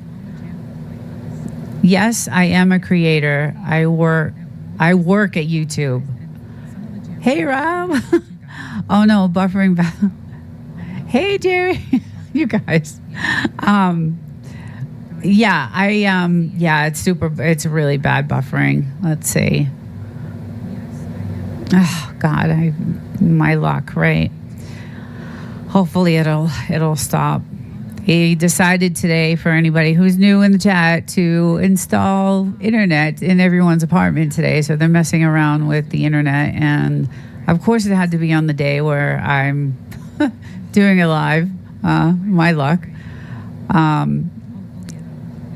Yes, I am a creator. I work at YouTube. Hey, Rob. Oh no, buffering back. Hey, Jerry. You guys. Yeah, it's really bad buffering. Let's see. Oh God, my luck, right? Hopefully it'll stop. He decided today, for anybody who's new in the chat, to install internet in everyone's apartment today. So they're messing around with the internet, and of course it had to be on the day where I'm doing it live. My luck.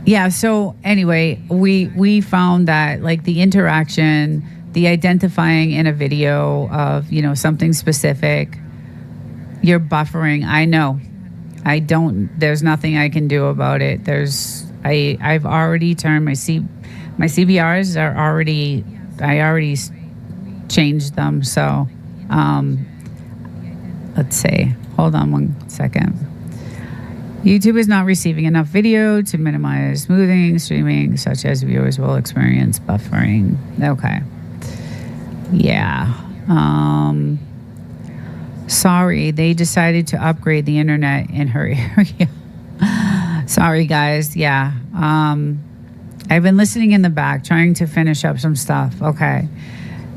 Yeah. So anyway, we found that, like, the interaction, the identifying in a video of, something specific, you're buffering. I know. There's nothing I can do about it. I've already turned my CBRs are already, I already changed them. So, let's see, hold on 1 second. YouTube is not receiving enough video to minimize smoothing, streaming, such as viewers will experience buffering. Okay. Yeah. Sorry, they decided to upgrade the internet in her area. Sorry, guys. Yeah. I've been listening in the back, trying to finish up some stuff. Okay.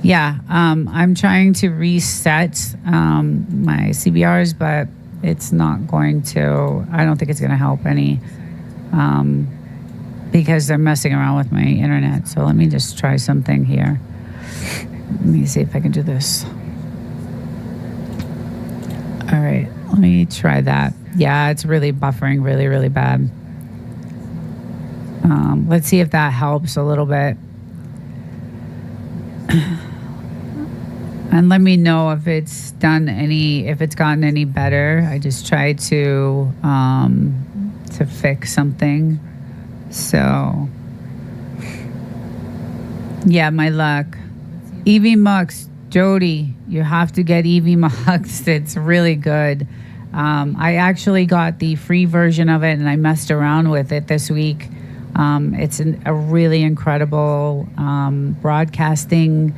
Yeah. I'm trying to reset my CBRs, but it's not going to, I don't think it's going to help any, because they're messing around with my internet. So let me just try something here. Let me see if I can do this. All right, let me try that. Yeah, it's really buffering really, really bad. Let's see if that helps a little bit. And let me know if it's gotten any better. I just tried to fix something. So, yeah, my luck. Evie Mux, Jody, you have to get Evie Mux. It's really good. I actually got the free version of it and I messed around with it this week. It's a really incredible broadcasting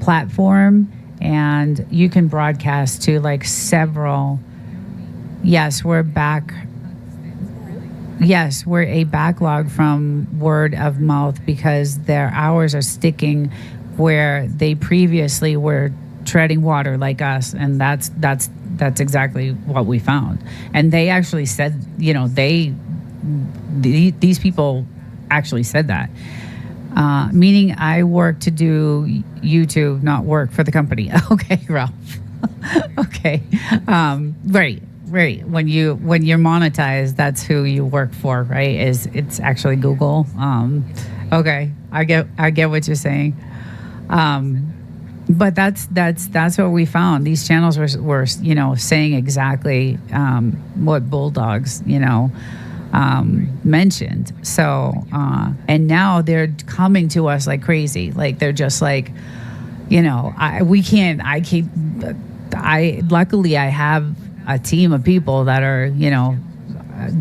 platform, and you can broadcast to like several. Yes, we're back. Yes, we're a backlog from word of mouth because their hours are sticking where they previously were treading water like us, and that's exactly what we found. And they actually said, these people actually said that, meaning I work to do YouTube, not work for the company. Okay, Ralph. Okay, right. When you're monetized, that's who you work for, right? It's actually Google. Okay, I get what you're saying. But that's what we found. These channels were saying exactly what Bulldogs mentioned. So and now they're coming to us like crazy. Like they're just like, luckily I have a team of people that are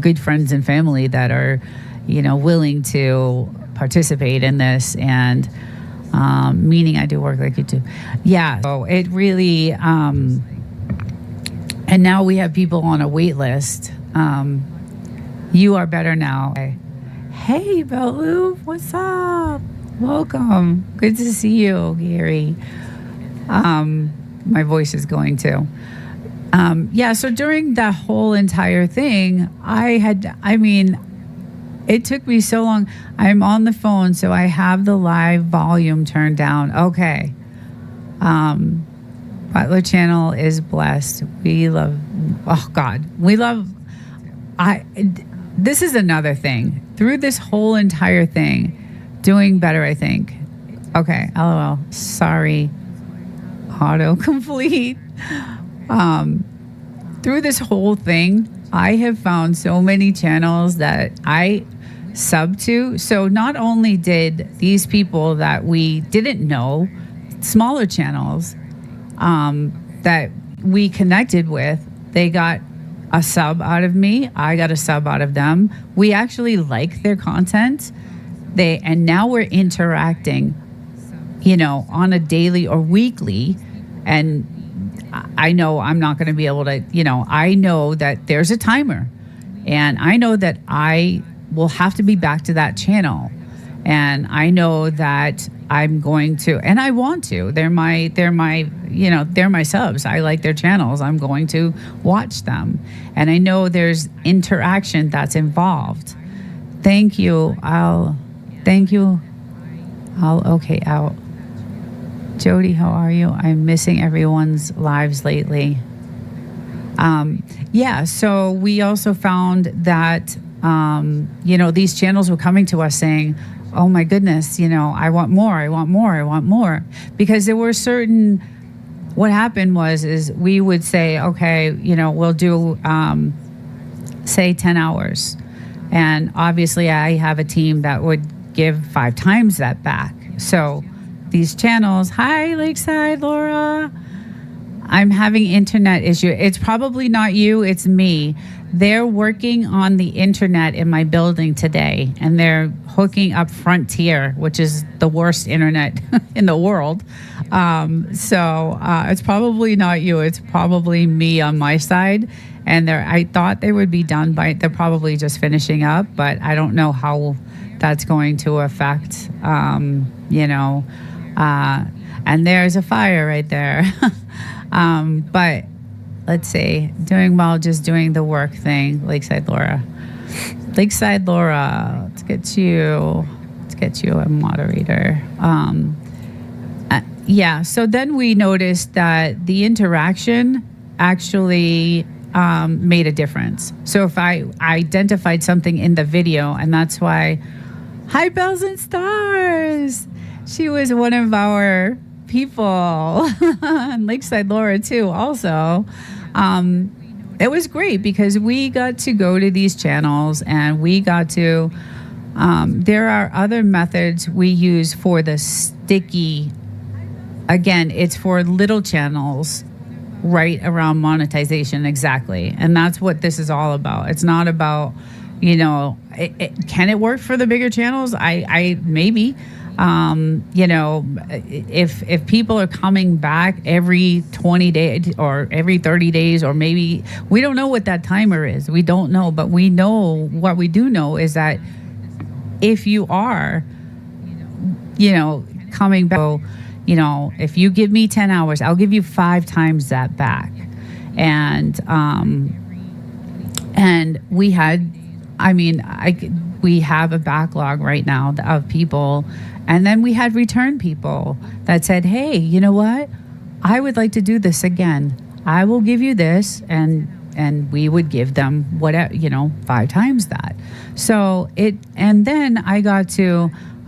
good friends and family that are willing to participate in this, and meaning I do work like you do. Yeah. So it really, and now we have people on a wait list. You are better now. Hey, Belu, what's up? Welcome. Good to see you, Gary. My voice is going too. Yeah, so during that whole entire thing, it took me so long. I'm on the phone, so I have the live volume turned down. Okay. Butler channel is blessed. We love, this is another thing. Through this whole entire thing, doing better, I think. Okay, LOL. Sorry. Autocomplete. Through this whole thing, I have found so many channels that I sub to. So not only did these people that we didn't know, smaller channels that we connected with, they got a sub out of me. I got a sub out of them. We actually like their content. And now we're interacting, on a daily or weekly. And I know I'm not going to be able to, I know that there's a timer, and I know that I will have to be back to that channel. And I know that I'm going to, and I want to, they're my subs. I like their channels. I'm going to watch them. And I know there's interaction that's involved. Thank you. Out. Jody, how are you? I'm missing everyone's lives lately. So we also found that, these channels were coming to us saying, oh my goodness, I want more. Because there were certain, what happened is we would say, okay, we'll do, say 10 hours. And obviously I have a team that would give 5 times that back. So these channels, hi Lakeside Laura, I'm having internet issue. It's probably not you, it's me. They're working on the internet in my building today, and they're hooking up Frontier, which is the worst internet in the world. So it's probably not you, it's probably me on my side. And I thought they would be done they're probably just finishing up, but I don't know how that's going to affect, and there's a fire right there. But let's see, doing well, just doing the work thing. Lakeside Laura, let's get you a moderator. So then we noticed that the interaction actually made a difference. So if I identified something in the video, and that's why, hi Bells and Stars, she was one of our people, and Lakeside Laura too. Also, it was great because we got to go to these channels and we got to. There are other methods we use for the sticky. Again, it's for little channels right around monetization, exactly. And that's what this is all about. It's not about, can it work for the bigger channels? I maybe, if people are coming back every 20 days or every 30 days, or maybe, we don't know what that timer is. We don't know, but we know what we do know is that if you are, coming back, if you give me 10 hours, I'll give you 5 times that back. And we had, we have a backlog right now of people. And then we had return people that said, hey, you know what? I would like to do this again. I will give you this. And we would give them whatever, 5 times that. So and then I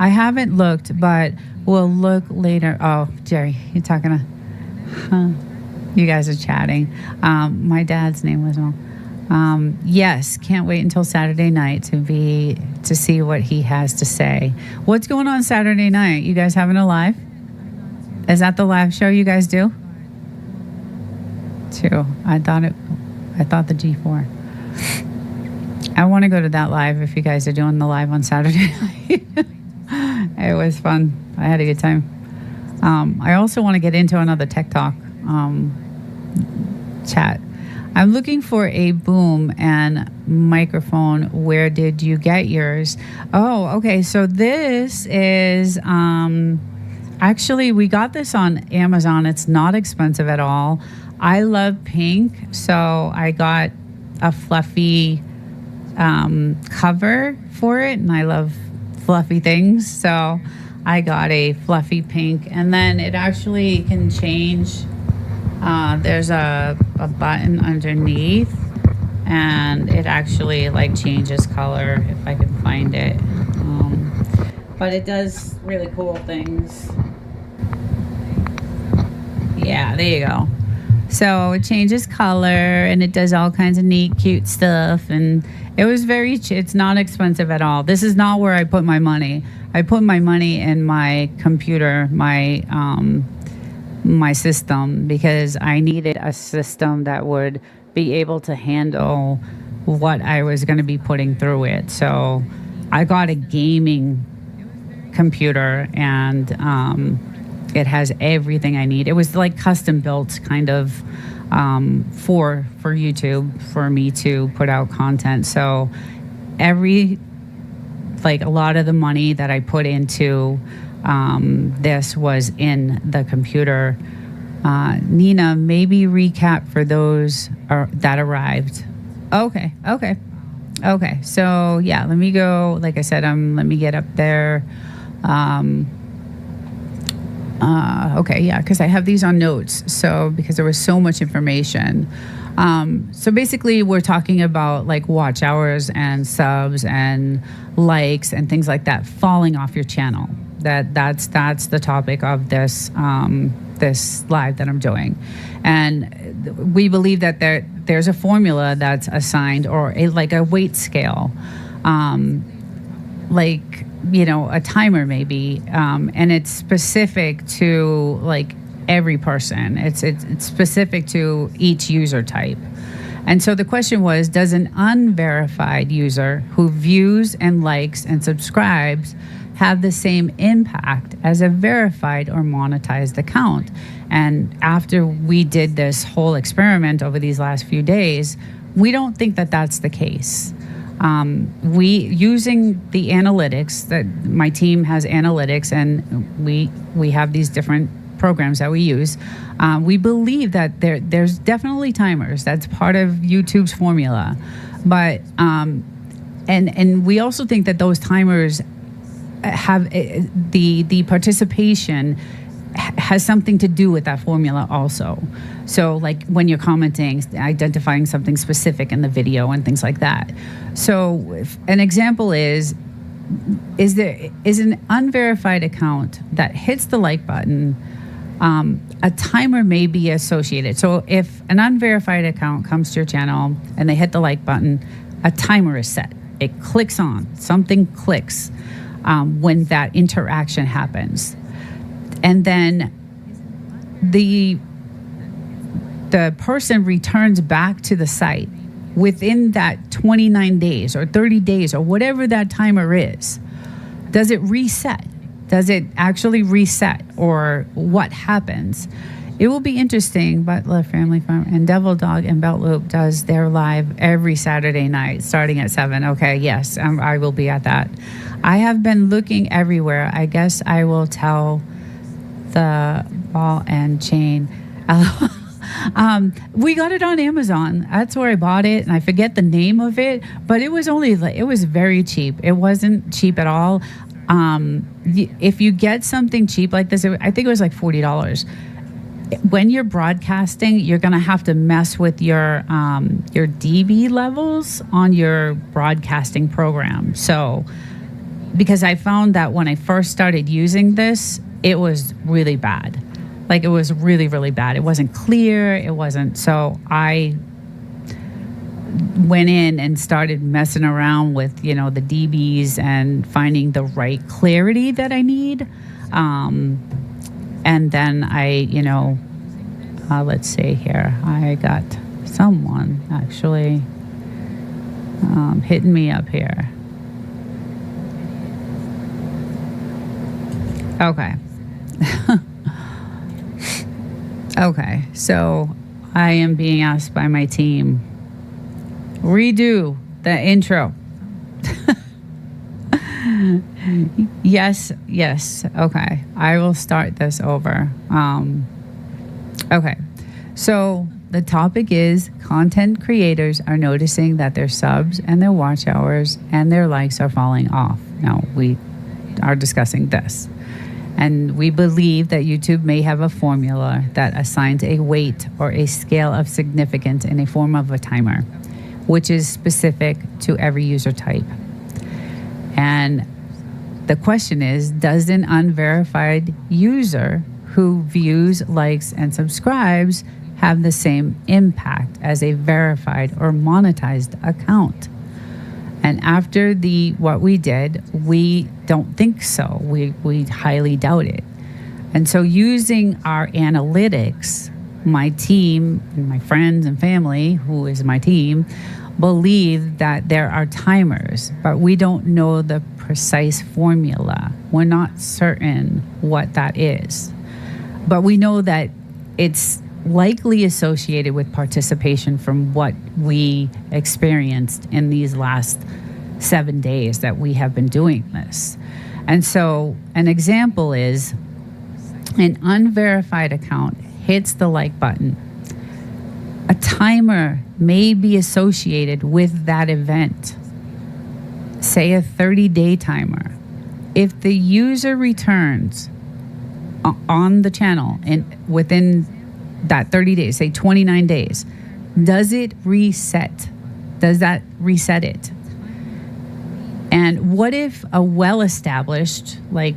haven't looked, but we'll look later. Oh, Jerry, you're talking to, you guys are chatting. My dad's name was wrong. Yes, can't wait until Saturday night to see what he has to say. What's going on Saturday night? You guys having a live? Is that the live show you guys do? Too. I thought the G4. I want to go to that live if you guys are doing the live on Saturday night. It was fun. I had a good time. I also want to get into another Tech Talk chat. I'm looking for a boom and microphone. Where did you get yours? Oh, okay. So this is actually, we got this on Amazon. It's not expensive at all. I love pink, so I got a fluffy cover for it, and I love fluffy things, so I got a fluffy pink. And then it actually can change. There's a button underneath, and it actually changes color if I can find it. But it does really cool things. Yeah, there you go. So it changes color and it does all kinds of neat, cute stuff. And it was it's not expensive at all. This is not where I put my money. I put my money in my computer, my system, because I needed a system that would be able to handle what I was going to be putting through it. So I got a gaming computer, and it has everything I need. It was custom built kind of for YouTube, for me to put out content. So a lot of the money that I put into this was in the computer. Nina, maybe recap for those that arrived. Okay. So yeah, let me go. Like I said, let me get up there. Okay, yeah, because I have these on notes. So because there was so much information. So basically, we're talking about watch hours and subs and likes and things like that falling off your channel. That's the topic of this this live that I'm doing, and we believe that there's a formula that's assigned, or a weight scale, a timer maybe, and it's specific to every person. It's specific to each user type. And so the question was, does an unverified user who views and likes and subscribes have the same impact as a verified or monetized account? And after we did this whole experiment over these last few days, we don't think that that's the case. We using the analytics, that my team has analytics, and we have these different programs that we use. We believe that there's definitely timers. That's part of YouTube's formula, but and we also think that those timers have the participation has something to do with that formula also. So when you're commenting, identifying something specific in the video and things like that. So if an example is an unverified account that hits the like button A timer may be associated. So if an unverified account comes to your channel and they hit the like button, a timer is set. It clicks on, something clicks when that interaction happens. And then the person returns back to the site within that 29 days or 30 days or whatever that timer is. Does it reset? Does it actually reset, or what happens? It will be interesting. Butler Family Farm and Devil Dog and Belt Loop does their live every Saturday night starting at 7. Okay, yes, I will be at that. I have been looking everywhere. I guess I will tell the ball and chain. We got it on Amazon. That's where I bought it, and I forget the name of it, but it was very cheap. It wasn't cheap at all. If you get something cheap like this, I think it was like $40. When you're broadcasting, you're going to have to mess with your dB levels on your broadcasting program. So, because I found that when I first started using this, it was really bad. Like, it was really, really bad. It wasn't clear. It wasn't. So I went in and started messing around with, the dBs and finding the right clarity that I need. And then I, let's see here. I got someone actually hitting me up here. Okay. Okay, so I am being asked by my team, redo the intro. Yes. Okay, I will start this over. Okay, so the topic is content creators are noticing that their subs and their watch hours and their likes are falling off. Now, we are discussing this. And we believe that YouTube may have a formula that assigns a weight or a scale of significance in a form of a timer, which is specific to every user type. And the question is, does an unverified user who views, likes, and subscribes have the same impact as a verified or monetized account? And after what we did, we don't think so. We highly doubt it. And so using our analytics, my team and my friends and family, who is my team, believe that there are timers, but we don't know the precise formula. We're not certain what that is. But we know that it's likely associated with participation from what we experienced in these last 7 days that we have been doing this. And so an example is an unverified account hits the like button. A timer may be associated with that event, say a 30-day timer. If the user returns on the channel and within that 30 days, say 29 days, does it reset? Does that reset it? And what if a well-established, like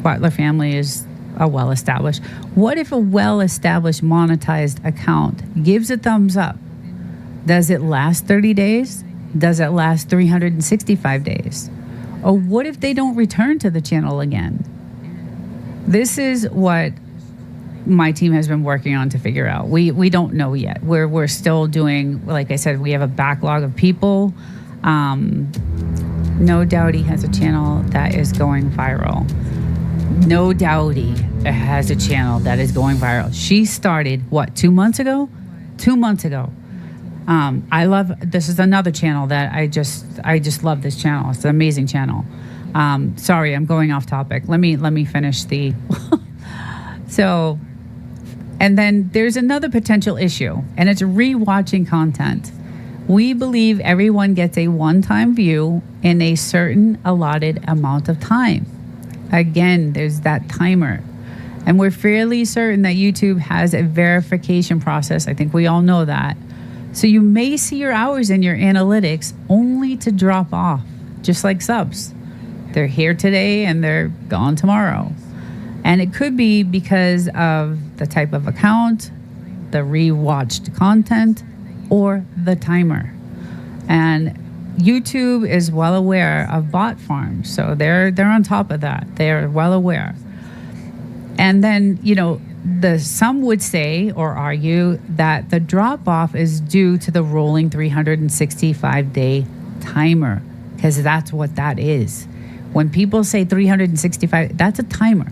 Butler Family is a well-established, what if a well-established monetized account gives a thumbs up? Does it last 30 days? Does it last 365 days? Or what if they don't return to the channel again? This is what my team has been working on to figure out. We don't know yet. We're still doing, like I said, we have a backlog of people. No doubt he has a channel that is going viral. No doubt he has a channel that is going viral. She started, 2 months ago? 2 months ago. This is another channel that I just love this channel. It's an amazing channel. Sorry, I'm going off topic. Let me finish the, so, and then there's another potential issue, and it's rewatching content. We believe everyone gets a one-time view in a certain allotted amount of time. Again, there's that timer. And we're fairly certain that YouTube has a verification process. I think we all know that. So you may see your hours in your analytics only to drop off, just like subs. They're here today and they're gone tomorrow. And it could be because of the type of account, the rewatched content, or the timer. And YouTube is well aware of bot farms, so they're on top of that. They're well aware. And then, some would say or argue that the drop off is due to the rolling 365-day timer, because that's what that is. When people say 365, that's a timer.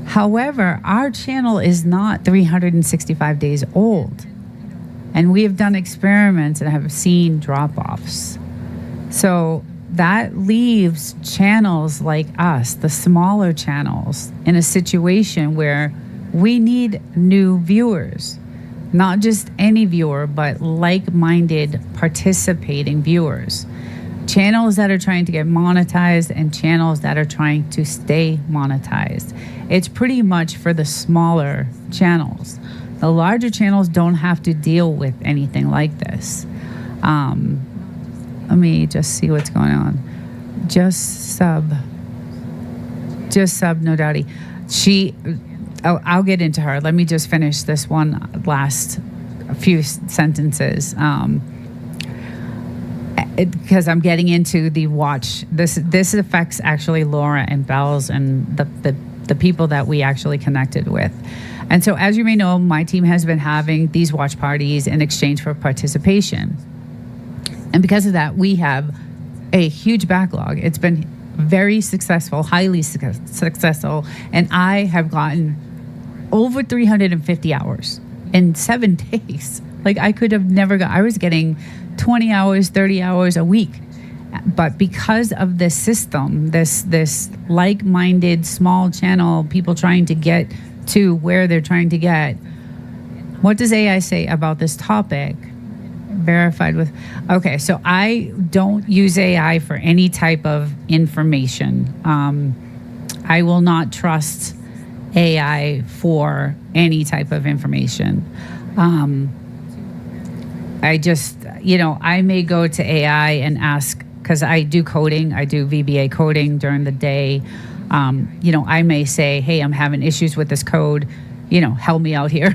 However, our channel is not 365 days old. And we have done experiments and have seen drop-offs. So that leaves channels like us, the smaller channels, in a situation where we need new viewers. Not just any viewer, but like-minded participating viewers. Channels that are trying to get monetized and channels that are trying to stay monetized. It's pretty much for the smaller channels. The larger channels don't have to deal with anything like this. Let me just see what's going on. Just sub, no doubty. I'll get into her. Let me just finish this one last few sentences. Because I'm getting into the watch. This affects actually Laura and Bells and the people that we actually connected with. And so, as you may know, my team has been having these watch parties in exchange for participation. And because of that, we have a huge backlog. It's been very successful, highly successful. And I have gotten over 350 hours in 7 days. Like, I could have never I was getting 20 hours, 30 hours a week. But because of this system, this like-minded small channel, people trying to get to where they're trying to get, what does AI say about this topic? Verified with, okay, so I don't use AI for any type of information. I will not trust AI for any type of information. I just, I may go to AI and ask, because I do coding, I do VBA coding during the day. I may say, hey, I'm having issues with this code, help me out here.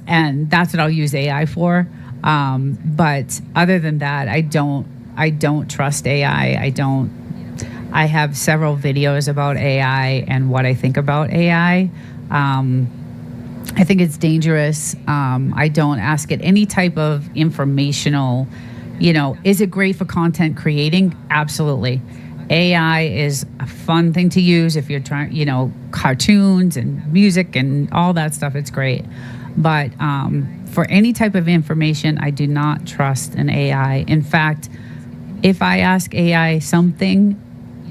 And that's what I'll use AI for. But other than that, I don't trust AI. I have several videos about AI and what I think about AI. I think it's dangerous. I don't ask it any type of informational, is it great for content creating? Absolutely. AI is a fun thing to use if you're trying, cartoons and music and all that stuff. It's great. But for any type of information, I do not trust an AI. In fact, if I ask AI something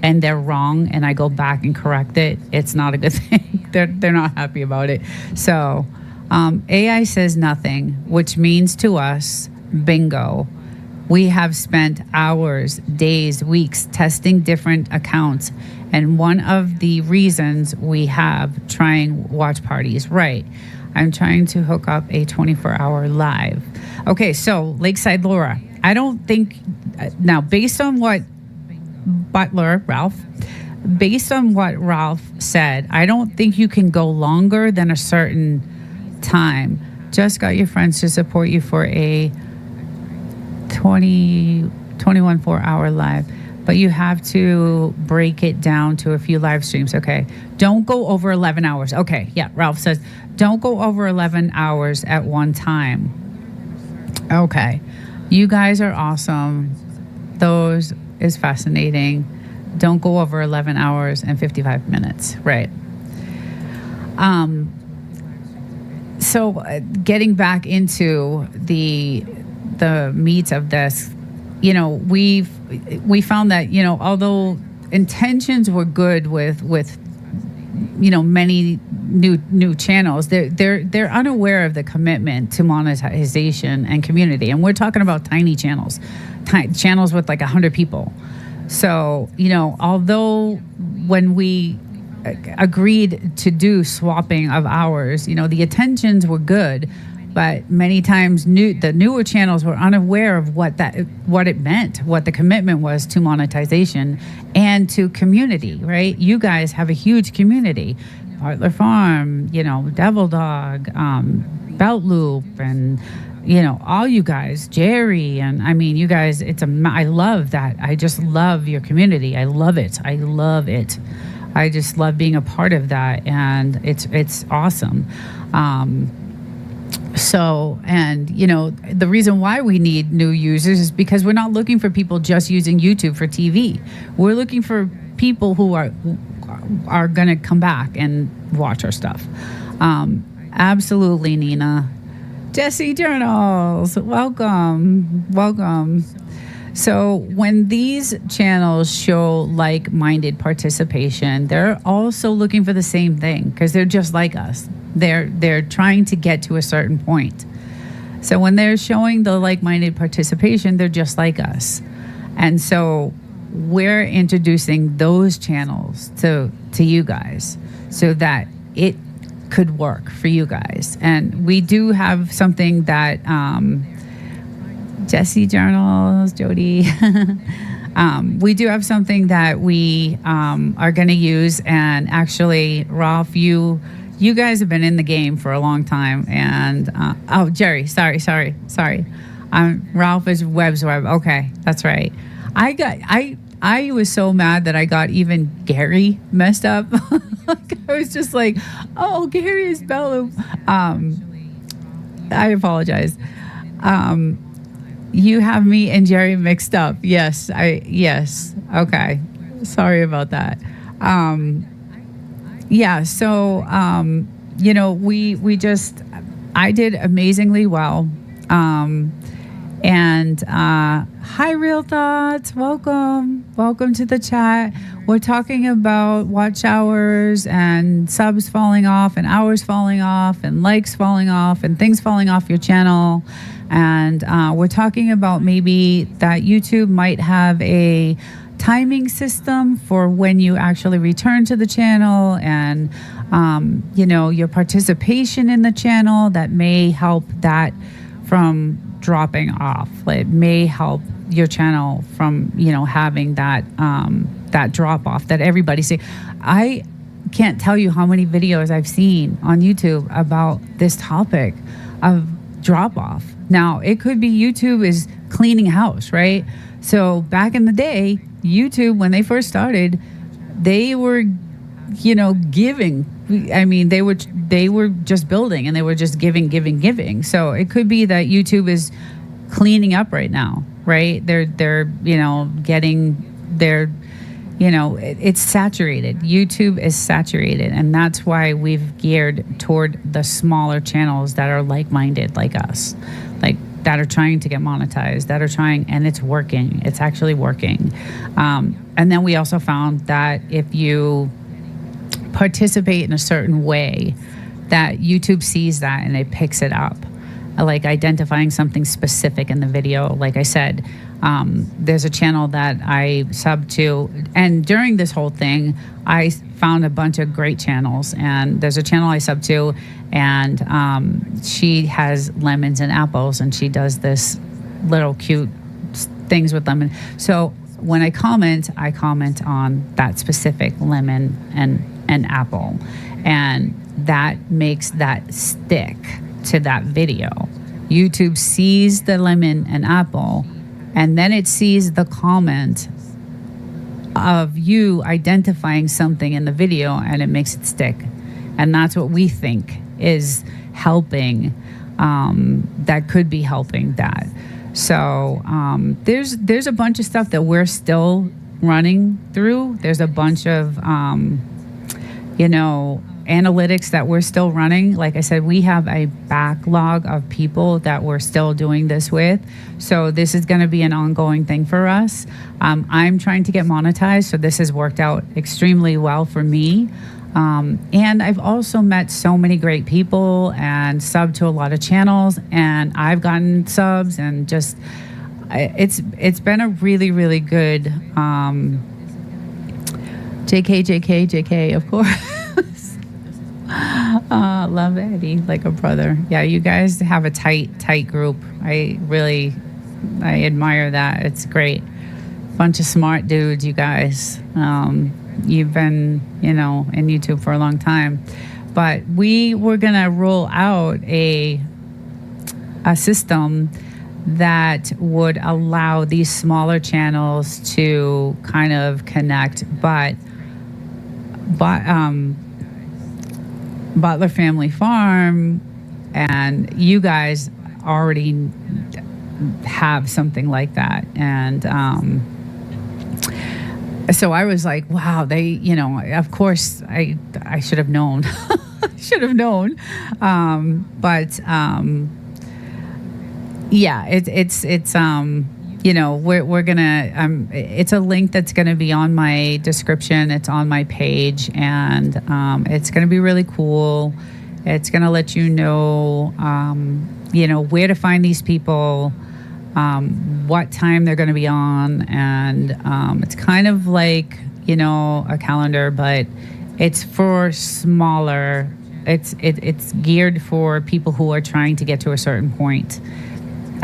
and they're wrong and I go back and correct it, it's not a good thing. They're not happy about it. So AI says nothing, which means to us, bingo. We have spent hours, days, weeks testing different accounts. And one of the reasons we have trying watch parties, right? I'm trying to hook up a 24-hour live. Okay, so Lakeside Laura, I don't think, now based on what Ralph said, I don't think you can go longer than a certain time. Just got your friends to support you for a 21 4-hour live, but you have to break it down to a few live streams. Okay, don't go over 11 hours. Okay, yeah, Ralph says don't go over 11 hours at one time. Okay, you guys are awesome. Those is fascinating. Don't go over 11 hours and 55 minutes. Right. So getting back into the meat of this, we found that, although intentions were good with many new channels, they're unaware of the commitment to monetization and community. And we're talking about tiny channels with like 100 people. So, although when we agreed to do swapping of hours, the intentions were good, but many times the newer channels were unaware of what it meant, what the commitment was to monetization and to community, right? You guys have a huge community. Artler Farm, Devil Dog, Belt Loop, and all you guys, Jerry, and I mean, you guys. I love that. I just love your community. I love it. I just love being a part of that, and it's awesome. The reason why we need new users is because we're not looking for people just using YouTube for TV. We're looking for people who are going to come back and watch our stuff. Absolutely, Nina. Jesse Journals, welcome. So when these channels show like-minded participation, they're also looking for the same thing because they're just like us. They're trying to get to a certain point. So when they're showing the like-minded participation, they're just like us. And so we're introducing those channels to you guys so that it could work for you guys. And we do have something that Jesse Journals, Jody. We do have something that we are going to use. And actually, Ralph, you guys have been in the game for a long time. And Jerry, sorry. Ralph is Web's Web. Okay, that's right. I was so mad that I got even Gary messed up. I was just like, oh, Gary is Bello. I apologize. You have me and Jerry mixed up. Yes. Okay. Sorry about that. I did amazingly well. Hi, Real Thoughts. Welcome to the chat. We're talking about watch hours and subs falling off and hours falling off and likes falling off and things falling off your channel. And we're talking about maybe that YouTube might have a timing system for when you actually return to the channel and, your participation in the channel that may help that from dropping off. It may help your channel from, having that drop off that everybody see. I can't tell you how many videos I've seen on YouTube about this topic of drop off. Now, it could be YouTube is cleaning house, right? So back in the day, YouTube, when they first started, they were, giving. I mean, they were just building and they were just giving. So it could be that YouTube is cleaning up right now, right? They're getting their, it's saturated. YouTube is saturated. And that's why we've geared toward the smaller channels that are like-minded like us, that are trying to get monetized, and it's working. It's actually working. And then we also found that if you participate in a certain way, that YouTube sees that and it picks it up, like identifying something specific in the video. Like I said, there's a channel that I sub to, and during this whole thing, I found a bunch of great channels, and there's a channel I sub to, and she has lemons and apples, and she does this little cute things with lemon. So when I comment on that specific lemon and apple, and that makes that stick to that video. YouTube sees the lemon and apple, and then it sees the comment of you identifying something in the video, and it makes it stick. And that's what we think is helping, that could be helping that. So there's a bunch of stuff that we're still running through. There's a bunch of analytics that we're still running. Like I said, we have a backlog of people that we're still doing this with. So this is going to be an ongoing thing for us. I'm trying to get monetized, so this has worked out extremely well for me. And I've also met so many great people and subbed to a lot of channels, and I've gotten subs, and just it's been a really, really good JK, of course. Love Eddie like a brother. Yeah, you guys have a tight group. I admire that. It's great. Bunch of smart dudes, you guys. you've been, in YouTube for a long time. But we were going to roll out a system that would allow these smaller channels to kind of connect, but Butler Family Farm and you guys already have something like that. And so I was like, wow, they, of course I should have known. Should have known. Yeah, it's we're gonna it's a link that's gonna be on my description. It's on my page, and it's gonna be really cool. It's gonna let you know where to find these people, what time they're gonna be on, and it's kind of like a calendar, but it's for smaller. It's geared for people who are trying to get to a certain point.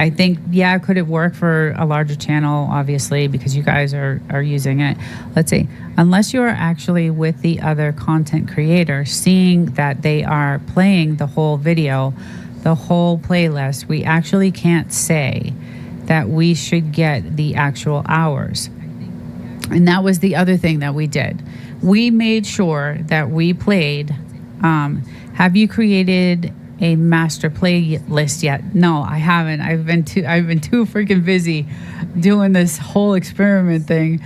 I think, could it work for a larger channel? Obviously, because you guys are using it. Let's see. Unless you are actually with the other content creator, seeing that they are playing the whole video, the whole playlist, we actually can't say that we should get the actual hours. And that was the other thing that we did. We made sure that we played. Have you created a master playlist yet? No, I haven't. I've been too freaking busy doing this whole experiment thing.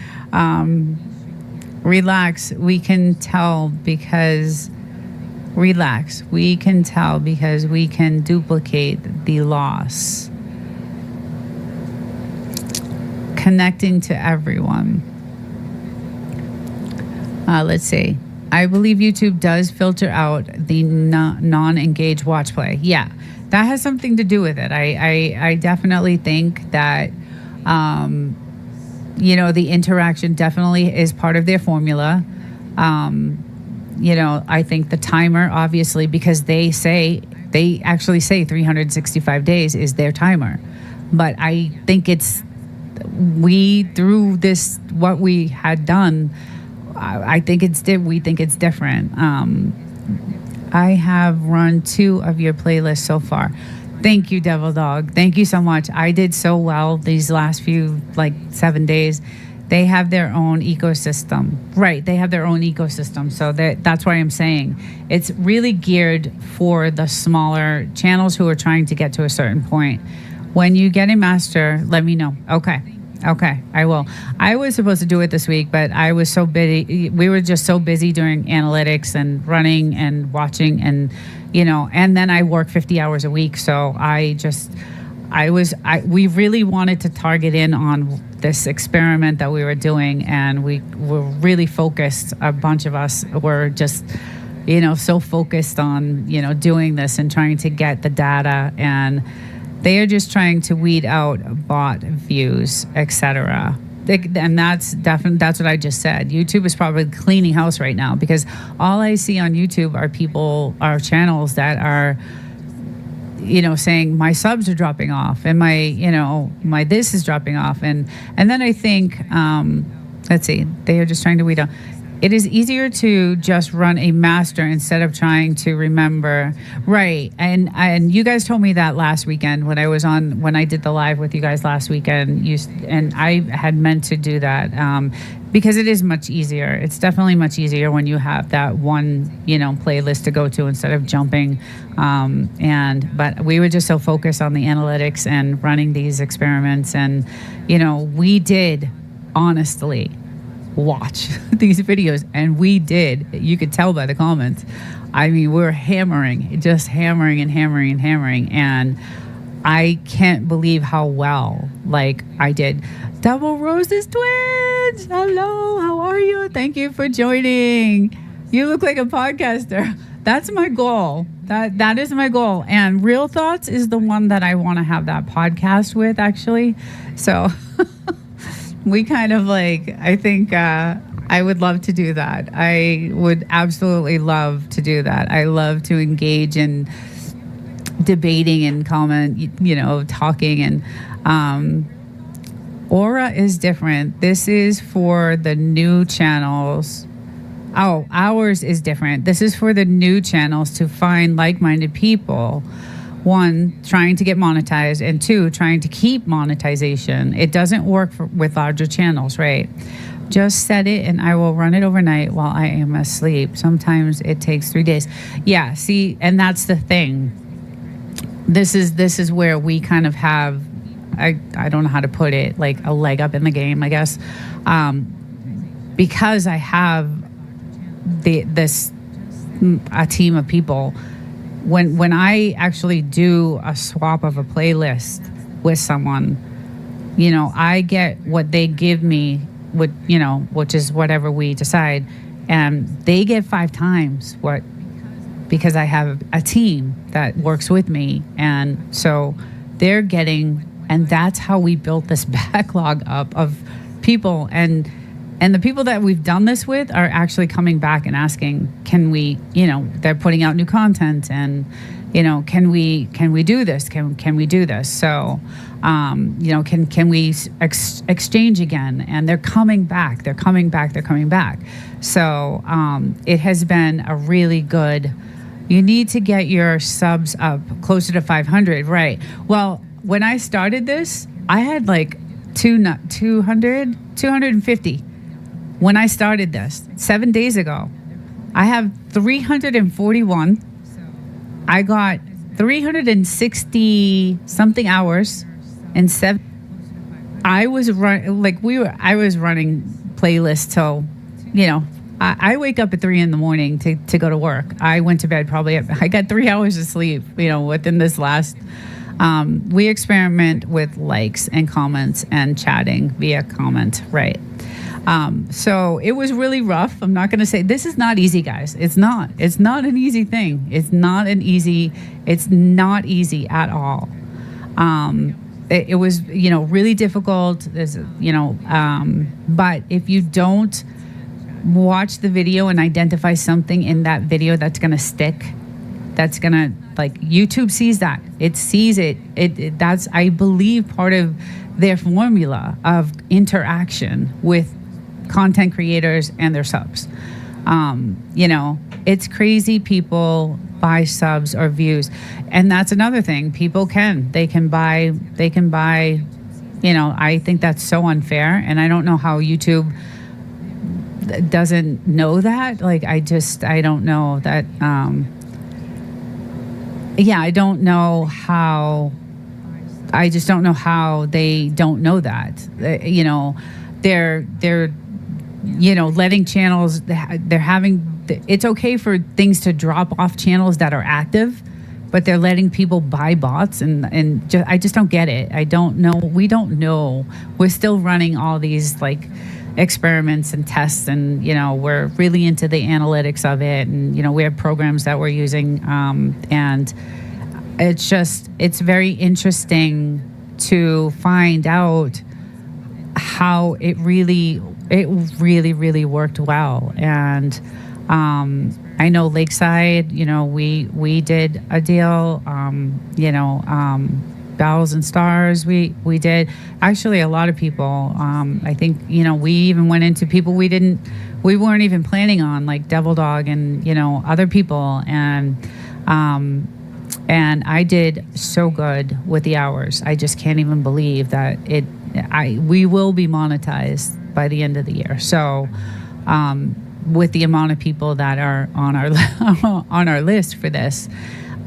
Relax. We can tell because we can duplicate the loss. Connecting to everyone. Let's see. I believe YouTube does filter out the non-engaged watch play. Yeah, that has something to do with it. I definitely think that, the interaction definitely is part of their formula. I think the timer, obviously, because they actually say 365 days is their timer. But I think through this, what we had done, we think it's different. I have run 2 of your playlists so far. Thank you, Devil Dog. Thank you so much. I did so well these last few 7 days. They have their own ecosystem. Right, they have their own ecosystem. So that's why I'm saying it's really geared for the smaller channels who are trying to get to a certain point. When you get a master, let me know. Okay, I will. I was supposed to do it this week, but I was so busy. We were just so busy doing analytics and running and watching and, and then I work 50 hours a week. So we really wanted to target in on this experiment that we were doing, and we were really focused. A bunch of us were just, so focused on, doing this and trying to get the data, and they are just trying to weed out bot views, etc. And that's what I just said. YouTube is probably cleaning house right now, because all I see on YouTube are channels that are, saying my subs are dropping off and my this is dropping off. And then I think, let's see, they are just trying to weed out. It is easier to just run a master instead of trying to remember. Right. And you guys told me that last weekend when I did the live with you guys last weekend, and I had meant to do that, because it is much easier. It's definitely much easier when you have that one, playlist to go to instead of jumping. But we were just so focused on the analytics and running these experiments. And, we did honestly watch these videos, and we did. You could tell by the comments. I mean, we're hammering, and I can't believe how well I did. Double Roses Twins, hello, how are you? Thank you for joining. You look like a podcaster. That's my goal. That is my goal. And Real Thoughts is the one that I want to have that podcast with, actually. So we kind of I think I would love to do that. I would absolutely love to do that. I love to engage in debating and talking. And Aura is different. This is for the new channels. Oh, ours is different. This is for the new channels to find like-minded people. One, trying to get monetized, and two, trying to keep monetization. It doesn't work with larger channels, right? Just set it and I will run it overnight while I am asleep. Sometimes it takes 3 days. Yeah, see, and that's the thing. This is where we kind of have, I don't know how to put it, like a leg up in the game, I guess. Because I have a team of people. When I actually do a swap of a playlist with someone, I get what they give me, which is whatever we decide, and they get 5 times what, because I have a team that works with me, and so they're getting, and that's how we built this backlog up of people. And the people that we've done this with are actually coming back and asking, can we, they're putting out new content, and, can we do this? Can we do this? So, can we exchange again? And they're coming back. They're coming back. So it has been a really good. You need to get your subs up closer to 500, right? Well, when I started this, I had like 250. When I started this 7 days ago, I have 341. I got 360 something hours and 7. I was running playlists till, I wake up at 3 a.m. to go to work. I went to bed I got 3 hours of sleep, within this last. We experiment with likes and comments and chatting via comment, right? So it was really rough. I'm not going to say this is not easy, guys. It's not an easy thing. It's not easy at all. It was, really difficult. But if you don't watch the video and identify something in that video that's going to stick, that's going to, YouTube sees that. It sees it. That's, I believe, part of their formula of interaction with content creators and their subs. It's crazy. People buy subs or views, and that's another thing. People can buy. I think that's so unfair, and I don't know how YouTube doesn't know that. I don't know that. I don't know how. I just don't know how they don't know that. They're letting channels, it's okay for things to drop off channels that are active, but they're letting people buy bots, and I just don't get it. I don't know. We don't know. We're still running all these experiments and tests, and we're really into the analytics of it, and we have programs that we're using, and it's very interesting to find out how it really worked well. And I know Lakeside, we did a deal, Bells and Stars, we did. Actually, a lot of people, I think, we even went into people we weren't even planning on, like Devil Dog and, other people. And I did so good with the hours. I just can't even believe that we will be monetized by the end of the year. So, with the amount of people that are on our on our list for this,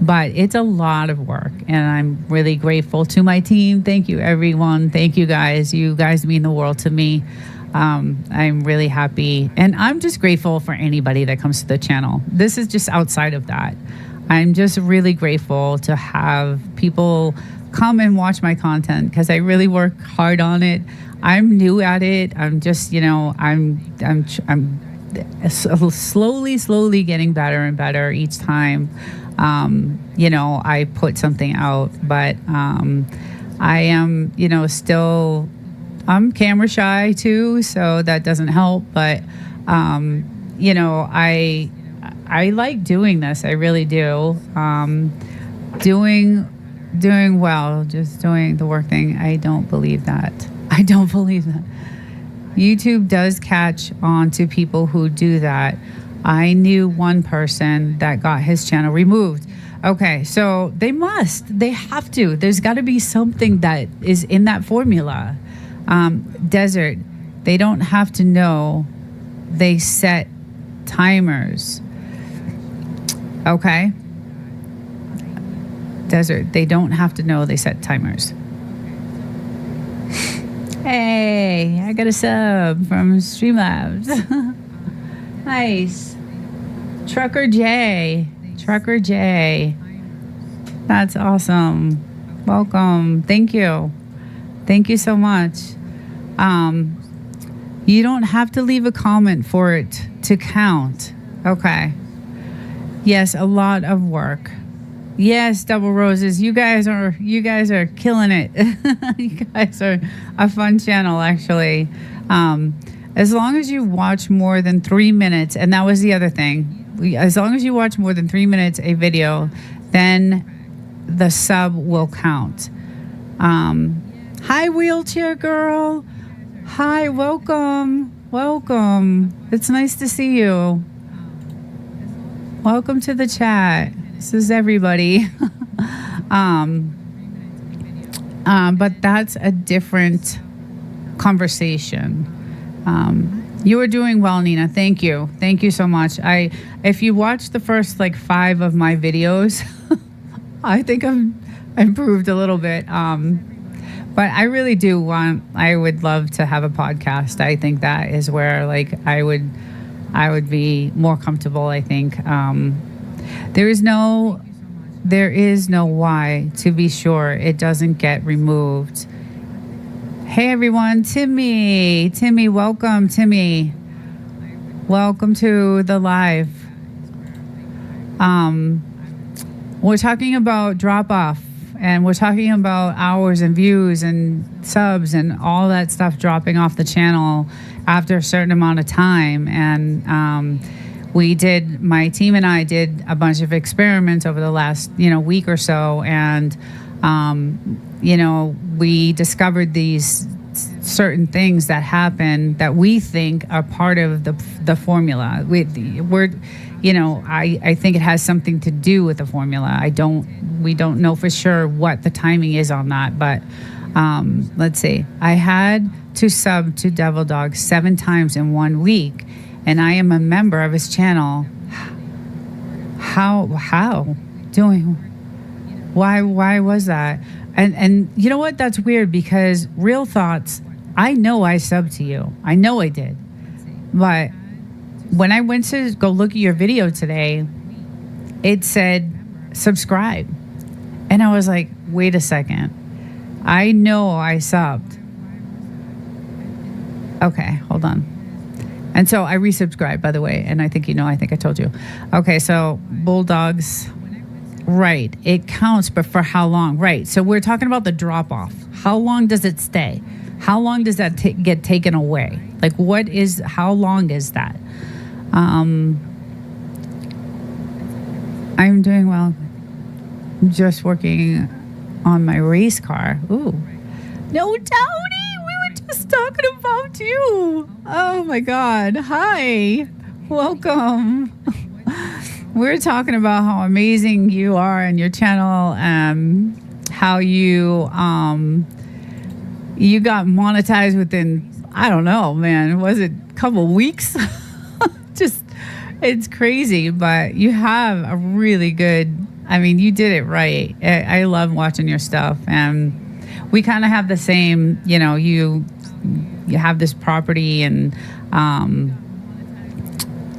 but it's a lot of work, and I'm really grateful to my team. Thank you, everyone. Thank you, guys. You guys mean the world to me. I'm really happy, and I'm just grateful for anybody that comes to the channel. This is just outside of that. I'm just really grateful to have people come and watch my content, because I really work hard on it. I'm new at it. I'm just, I'm slowly getting better and better each time. I put something out, but I am, still, I'm camera shy too, so that doesn't help. But I like doing this. I really do. Doing well, just doing the work thing. I don't believe that. YouTube does catch on to people who do that. I knew one person that got his channel removed. Okay, so they have to. There's got to be something that is in that formula. Desert, they don't have to know. They set timers. Okay. Desert, they don't have to know they set timers. Hey, I got a sub from Streamlabs. Nice. Trucker J. That's awesome. Welcome. Thank you. Thank you so much. You don't have to leave a comment for it to count. Okay. Yes, a lot of work. Yes, Double Roses. You guys are killing it. You guys are a fun channel, actually. As long as you watch more than 3 minutes, and that was the other thing. As long as you watch more than 3 minutes a video, then the sub will count. Hi, wheelchair girl. Hi, welcome. It's nice to see you. Welcome to the chat. This is everybody. But that's a different conversation. You are doing well, Nina. Thank you so much. If you watch the first 5 of my videos, I think I've improved a little bit. But I really I would love to have a podcast. I think that is where I would be more comfortable, I think. There is no why to be sure it doesn't get removed. Hey everyone, Timmy, welcome, Timmy. Welcome to the live. We're talking about drop off, and we're talking about hours and views and subs and all that stuff dropping off the channel after a certain amount of time. And my team and I did a bunch of experiments over the last, week or so. And, we discovered these certain things that happen that we think are part of the formula. I think it has something to do with the formula. We don't know for sure what the timing is on that, but let's see. I had to sub to Devil Dog 7 times in 1 week, and I am a member of his channel. How doing? Why was that? And you know what? That's weird, because Real Thoughts, I know I subbed to you. I know I did. But when I went to go look at your video today, it said subscribe. And I was like, wait a second. I know I subbed. Okay, hold on. And so I resubscribed, by the way. And I think I told you. Okay, so Bulldogs. Right. It counts, but for how long? Right. So we're talking about the drop off. How long does it stay? How long does that get taken away? How long is that? I'm doing well. I'm just working on my race car. Ooh. No, Tony, we were just talking about you. Oh my God. Hi. Welcome. We're talking about how amazing you are and your channel, how you got monetized within, I don't know, man, was it a couple weeks? Just, it's crazy, but you have a really good, you did it right. I love watching your stuff, and we kind of have the same, you have this property, and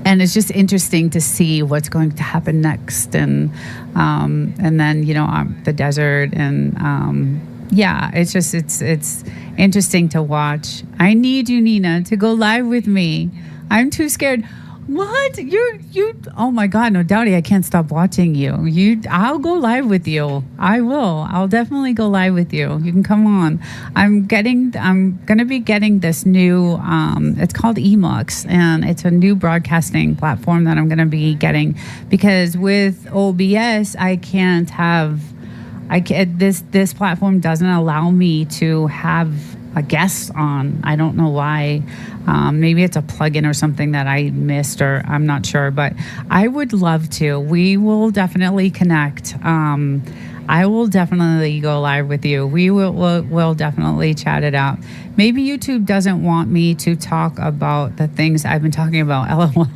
it's just interesting to see what's going to happen next, and then the desert, and it's interesting to watch. I need you, Nina, to go live with me. I'm too scared. What? You? Oh my God, no, Dowdy, I can't stop watching you. I'll go live with you. I will. I'll definitely go live with you. You can come on. I'm gonna be getting this new. It's called Emux, and it's a new broadcasting platform that I'm gonna be getting, because with OBS this platform doesn't allow me to have a guest on. I don't know why. Maybe it's a plugin or something that I missed, or I'm not sure, but I would love to. We will definitely connect. I will definitely go live with you. We'll definitely chat it out. Maybe YouTube doesn't want me to talk about the things I've been talking about. LOL.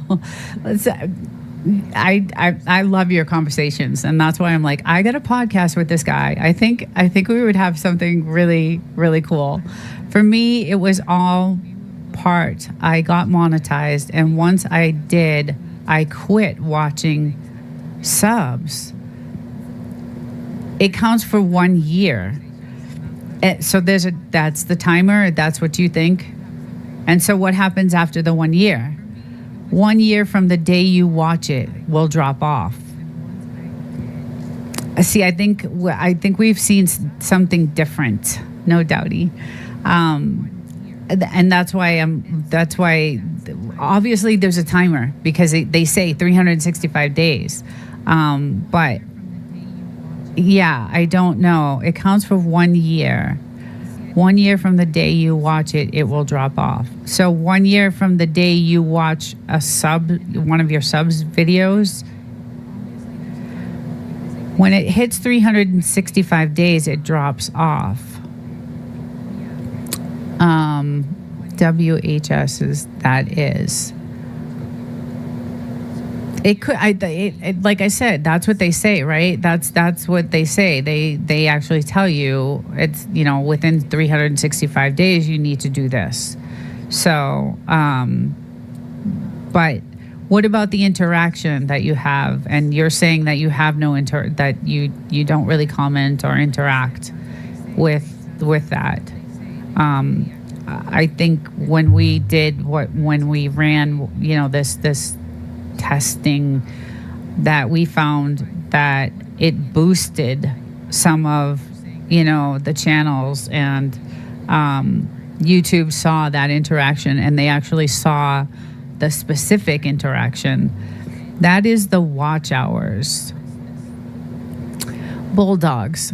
I love your conversations, and that's why I'm like, I got a podcast with this guy. I think we would have something really, really cool. For me, it was all part. I got monetized, and once I did, I quit watching subs. It counts for 1 year. So that's the timer. That's what you think. And so what happens after the 1 year? 1 year from the day you watch it will drop off. See, I think we've seen something different, no doubty, and that's why obviously there's a timer, because they say 365 days, but yeah, I don't know. It counts for 1 year. 1 year from the day you watch it, it will drop off. So 1 year from the day you watch one of your subs videos, when it hits 365 days, it drops off. WHS is. It could. Like I said, that's what they say, right? That's what they say. They actually tell you it's, within 365 days you need to do this. So, but what about the interaction that you have? And you're saying that you have no that you don't really comment or interact with that. I think when we ran, this testing, that we found that it boosted some of the channels, and YouTube saw that interaction, and they actually saw the specific interaction. That is the watch hours. Bulldogs,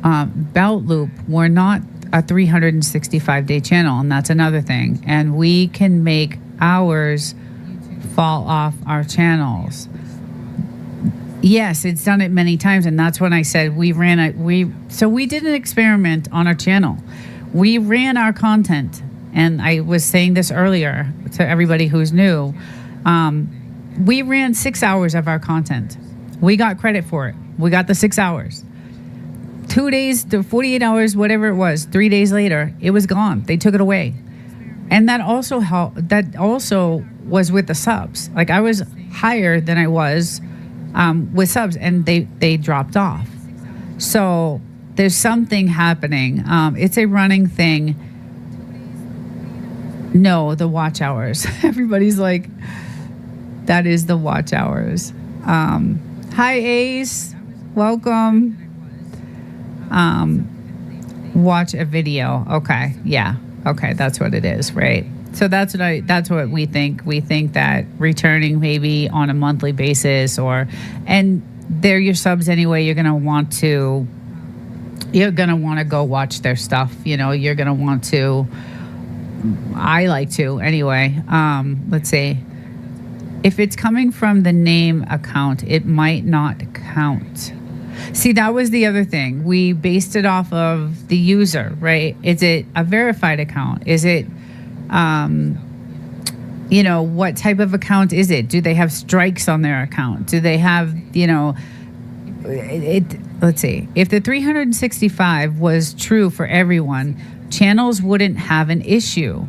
Belt Loop, we're not a 365-day channel, and that's another thing, and we can make hours fall off our channels. Yes, it's done it many times, and that's when I said we did an experiment on our channel. We ran our content, and I was saying this earlier to everybody who's new. We ran 6 hours of our content. We got credit for it. We got the 6 hours. 2 days to 48 hours, whatever it was, 3 days later, it was gone. They took it away. And that also helped. That also was with the subs. Like, I was higher than I was with subs, and they dropped off. So there's something happening. It's a running thing. No, the watch hours. Everybody's like, that is the watch hours. Hi, Ace. Welcome. Watch a video. Okay. Yeah. Okay. That's what it is. Right. So that's what we think. We think that returning maybe on a monthly basis, and they're your subs anyway. You're going to want to go watch their stuff. You're going to want to, I like to anyway. Let's see. If it's coming from the name account, it might not count. See, that was the other thing. We based it off of the user, right? Is it a verified account? Is it, what type of account is it? Do they have strikes on their account? Do they have, let's see. If the 365 was true for everyone, channels wouldn't have an issue.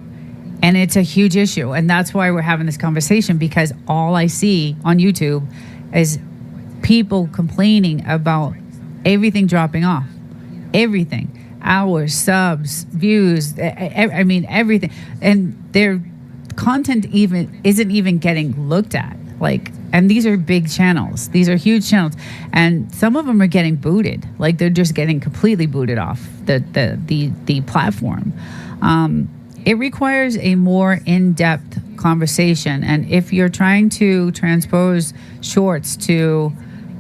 And it's a huge issue. And that's why we're having this conversation, because all I see on YouTube is people complaining about everything dropping off. Everything. Hours, subs, views, I mean, everything. And their content isn't even getting looked at. And these are big channels. These are huge channels. And some of them are getting booted. They're just getting completely booted off the platform. It requires a more in-depth conversation. And if you're trying to transpose shorts to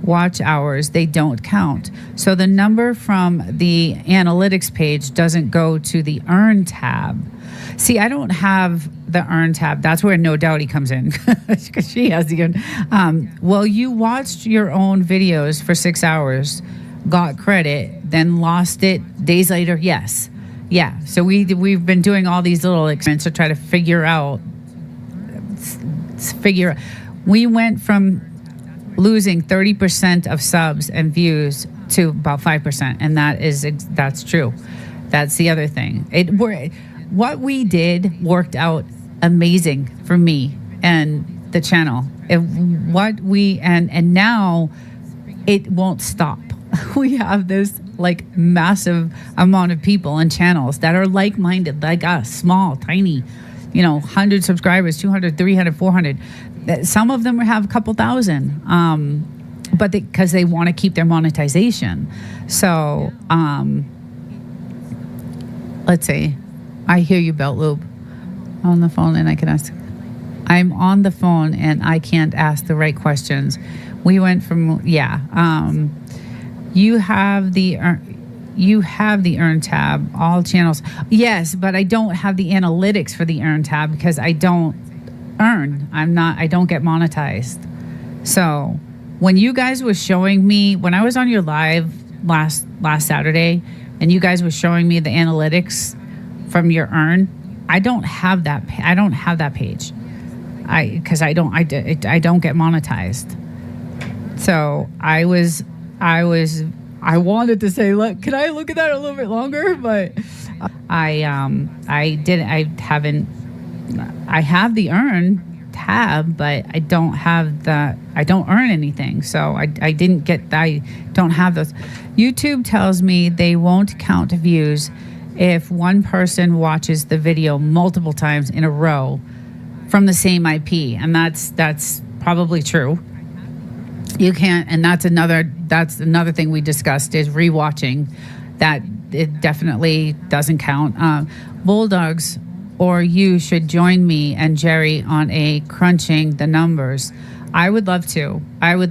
watch hours, they don't count. So the number from the analytics page doesn't go to the earn tab. See, I don't have the earn tab. That's where No Doubty comes in, because she has the well, you watched your own videos for 6 hours, got credit, then lost it days later. Yes. Yeah. So we've been doing all these little experiments to try to figure. We went from losing 30% of subs and views to about 5%, and that's true. That's the other thing. What we did worked out amazing for me and the channel. And now it won't stop. We have this like massive amount of people and channels that are like-minded, like us, small, tiny, 100 subscribers, 200, 300, 400. Some of them have a couple thousand, but because they want to keep their monetization. So let's see. I hear you, Belt Loop, on the phone, and I can ask. I'm on the phone and I can't ask the right questions. We went from you have the earn tab, all channels. Yes, but I don't have the analytics for the earn tab because I don't earn. I don't get monetized. So when you guys was showing me, when I was on your live last Saturday, and you guys was showing me the analytics from your earn, I don't have that. I don't have that page. Because I don't get monetized. So I wanted to say, look, can I look at that a little bit longer? But I have the earn tab, but I don't earn anything. So I don't have those. YouTube tells me they won't count views if one person watches the video multiple times in a row from the same IP, and that's probably true. You can't, and that's another thing we discussed is rewatching. That it definitely doesn't count. Bulldogs or you should join me and Jerry on a crunching the numbers. I would love to. I would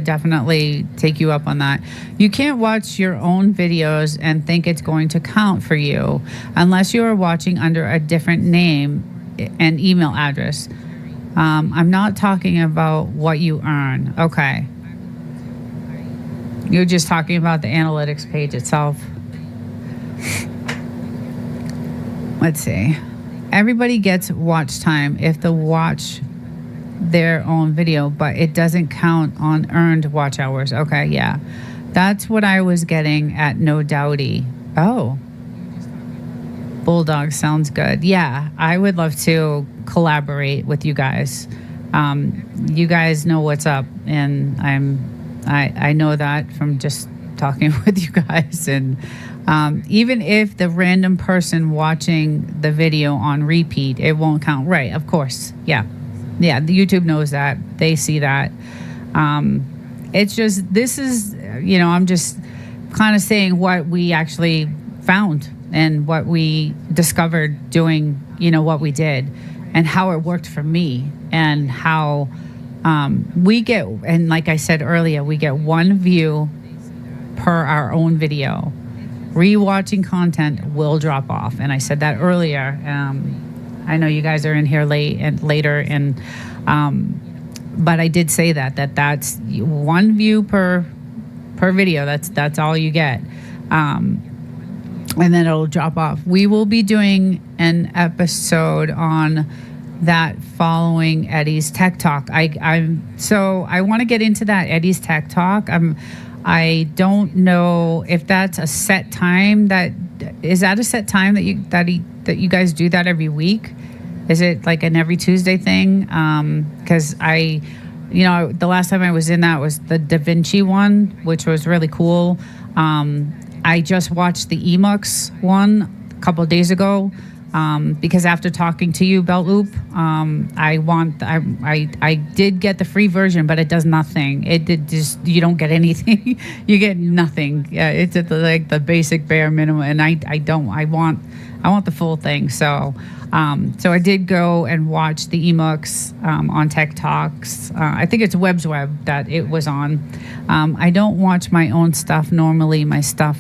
definitely take you up on that. You can't watch your own videos and think it's going to count for you unless you are watching under a different name and email address. I'm not talking about what you earn. Okay. You're just talking about the analytics page itself. Let's see. Everybody gets watch time if they watch their own video, but it doesn't count on earned watch hours. Okay, yeah. That's what I was getting at No Doubty. Oh. Bulldog sounds good. Yeah, I would love to collaborate with you guys. You guys know what's up, and I know that from just talking with you guys. And even if the random person watching the video on repeat, it won't count. Right, of course. Yeah, the YouTube knows that. They see that. It's just, this is, I'm just kind of saying what we actually found and what we discovered doing, what we did and how it worked for me, and how we get, and like I said earlier, we get one view per our own video. Rewatching content will drop off. And I said that earlier. I know you guys are in here later, but I did say that's one view per video. That's all you get. And then it'll drop off. We will be doing an episode on that following Eddie's Tech Talk. I want to get into that Eddie's Tech Talk. I don't know if that's a set time. Is that a set time that you guys do that every week? Is it like an every Tuesday thing? Because the last time I was in that was the Da Vinci one, which was really cool. I just watched the Emux one a couple of days ago, because after talking to you, Belt Loop, I did get the free version, but it does nothing. You don't get anything. You get nothing. Yeah, it's like the basic bare minimum, and I I want the full thing. So I did go and watch the emooks on Tech Talks. I think it's Web's Web that it was on. I don't watch my own stuff normally. My stuff.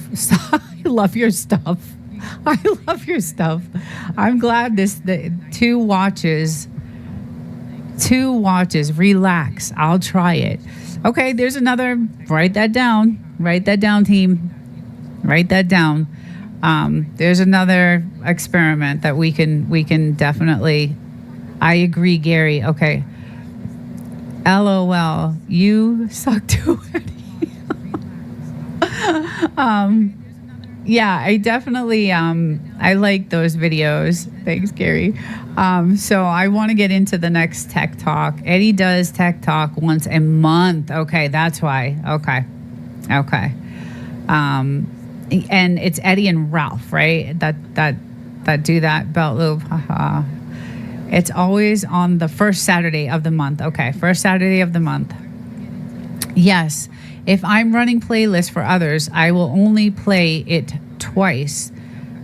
I love your stuff. I love your stuff. I'm glad the two watches. Relax. I'll try it. Okay, there's another. Write that down. Write that down, team. Write that down. There's another experiment that we can definitely. I agree, Gary. Okay. LOL. You suck too. Yeah, I definitely I like those videos. Thanks, Gary. So I want to get into the next Tech Talk. Eddie does Tech Talk once a month. Okay, that's why. Okay. And it's Eddie and Ralph, right? That do that belt loop. It's always on the first Saturday of the month. Okay, first Saturday of the month. Yes. If I'm running playlists for others, I will only play it twice,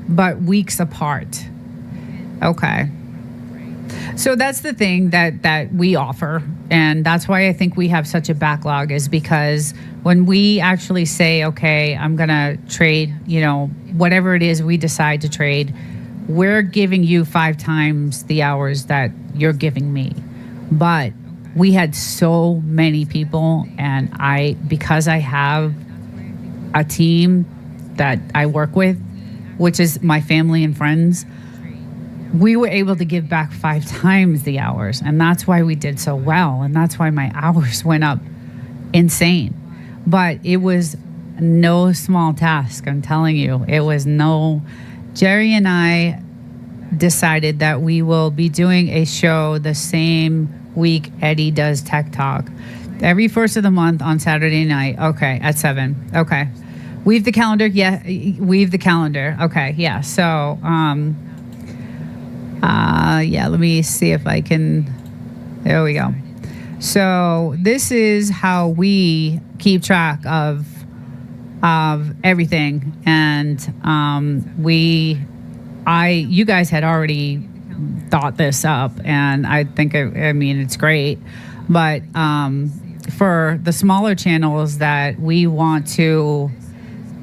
but weeks apart. Okay. So that's the thing that we offer. And that's why I think we have such a backlog, is because when we actually say, okay, I'm going to trade, whatever it is we decide to trade, we're giving you 5 times the hours that you're giving me. But we had so many people, and because I have a team that I work with, which is my family and friends, we were able to give back 5 times the hours. And that's why we did so well. And that's why my hours went up insane. But it was no small task. I'm telling you, Jerry and I decided that we will be doing a show the same week Eddie does Tech Talk. Every first of the month on Saturday night. Okay, at 7. Okay. Weave the calendar. Yeah, weave the calendar. Okay, yeah. So, let me see if I can. There we go. So this is how we keep track of everything, and you guys had already thought this up, and I think it's great. But for the smaller channels that we want to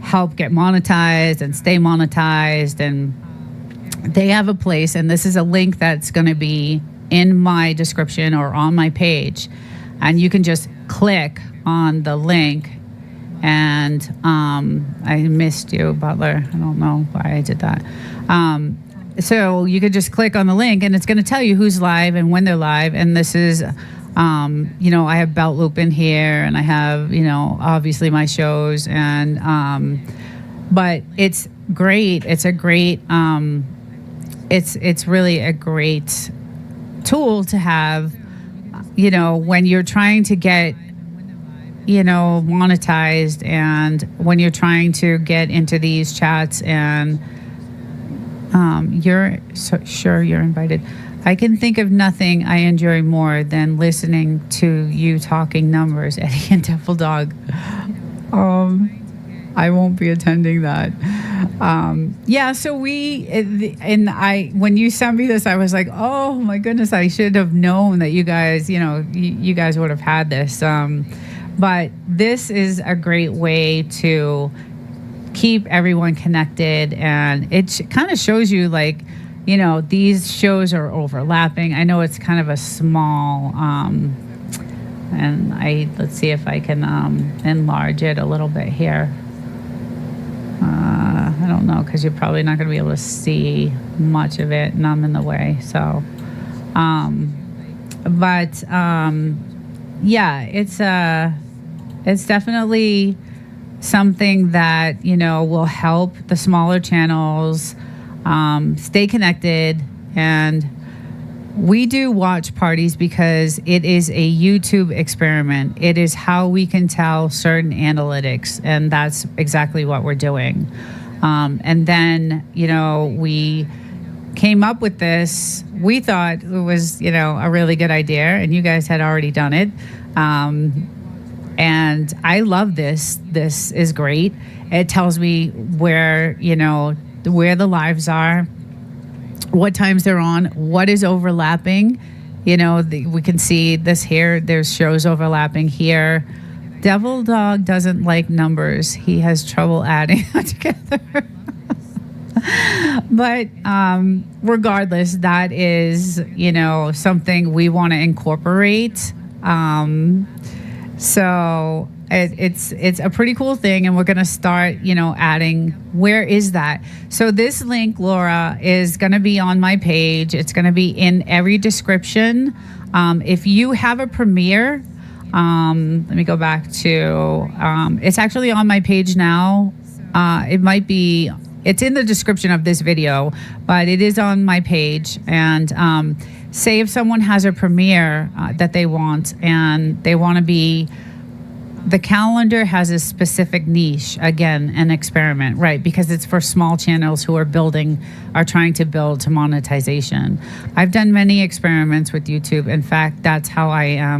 help get monetized and stay monetized, and they have a place, and this is a link that's going to be in my description or on my page, and you can just click on the link. And I missed you, Butler. I don't know why I did that. So you could just click on the link, and it's going to tell you who's live and when they're live. And this is, I have Belt Loop in here, and I have, obviously my shows. And but it's great. It's a great. It's really a great tool to have, when you're trying to get, monetized, and when you're trying to get into these chats, and you're invited. I can think of nothing I enjoy more than listening to you talking numbers, Eddie and Devil Dog. I won't be attending that. So when you sent me this, I was like, oh my goodness, I should have known that you guys, you guys would have had this. But this is a great way to keep everyone connected, and it kind of shows you, these shows are overlapping. I know it's kind of a small, and let's see if I can enlarge it a little bit here. I don't know, because you're probably not going to be able to see much of it, and I'm in the way. So, it's definitely something that, will help the smaller channels stay connected. And we do watch parties because it is a YouTube experiment. It is how we can tell certain analytics, and that's exactly what we're doing. And then, we came up with this. We thought it was, a really good idea, and you guys had already done it. And I love this. This is great. It tells me where the lives are. what times they're on, what is overlapping. We can see this here. There's shows overlapping here. Devil Dog doesn't like numbers. He has trouble adding together. But regardless, that is, something we want to incorporate. So it's a pretty cool thing, and we're going to start, adding. Where is that? So this link, Laura, is going to be on my page. It's going to be in every description. If you have a premiere, let me go back to, it's actually on my page now. It's in the description of this video, but it is on my page. And say if someone has a premiere that they want, and they want to be, the calendar has a specific niche, again, an experiment, right? Because it's for small channels who are trying to build to monetization. I've done many experiments with YouTube. In fact, that's how I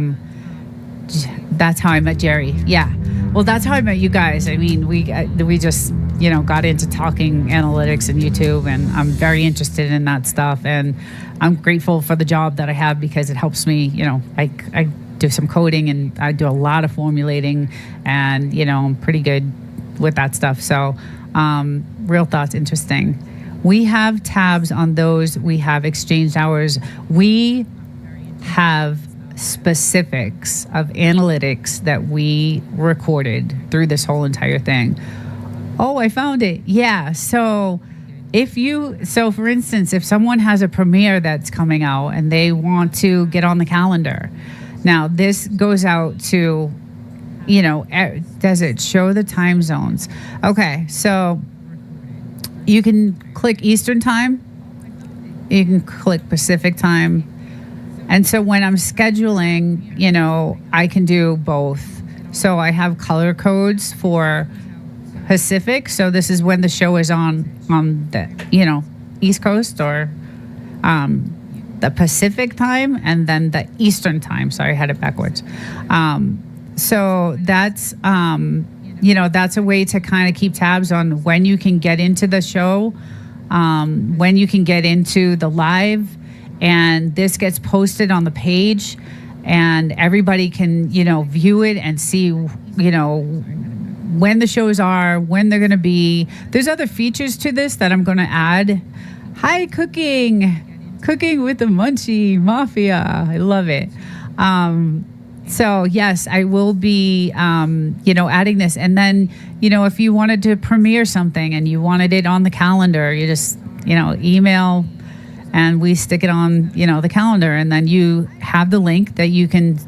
met Jerry. Yeah. Well, that's how I met you guys. I mean, we just, got into talking analytics and YouTube, and I'm very interested in that stuff. And I'm grateful for the job that I have, because it helps me, I do some coding, and I do a lot of formulating, and, I'm pretty good with that stuff. So, Real Thoughts, interesting. We have tabs on those. We have exchanged hours. We have specifics of analytics that we recorded through this whole entire thing. Oh, I found it. Yeah. So for instance, if someone has a premiere that's coming out and they want to get on the calendar, now this goes out to, does it show the time zones? Okay. So you can click Eastern time. You can click Pacific time. And so when I'm scheduling, I can do both. So I have color codes for Pacific. So this is when the show is on the, East Coast, or the Pacific time, and then the Eastern time. Sorry, I had it backwards. So that's, that's a way to kind of keep tabs on when you can get into the show, when you can get into the live. And this gets posted on the page, and everybody can, view it and see, when the shows are, when they're going to be. There's other features to this that I'm going to add. Hi, cooking with the Munchie Mafia. I love it. So yes, I will be, adding this. And then, if you wanted to premiere something and you wanted it on the calendar, you just, email, and we stick it on, the calendar, and then you have the link that you can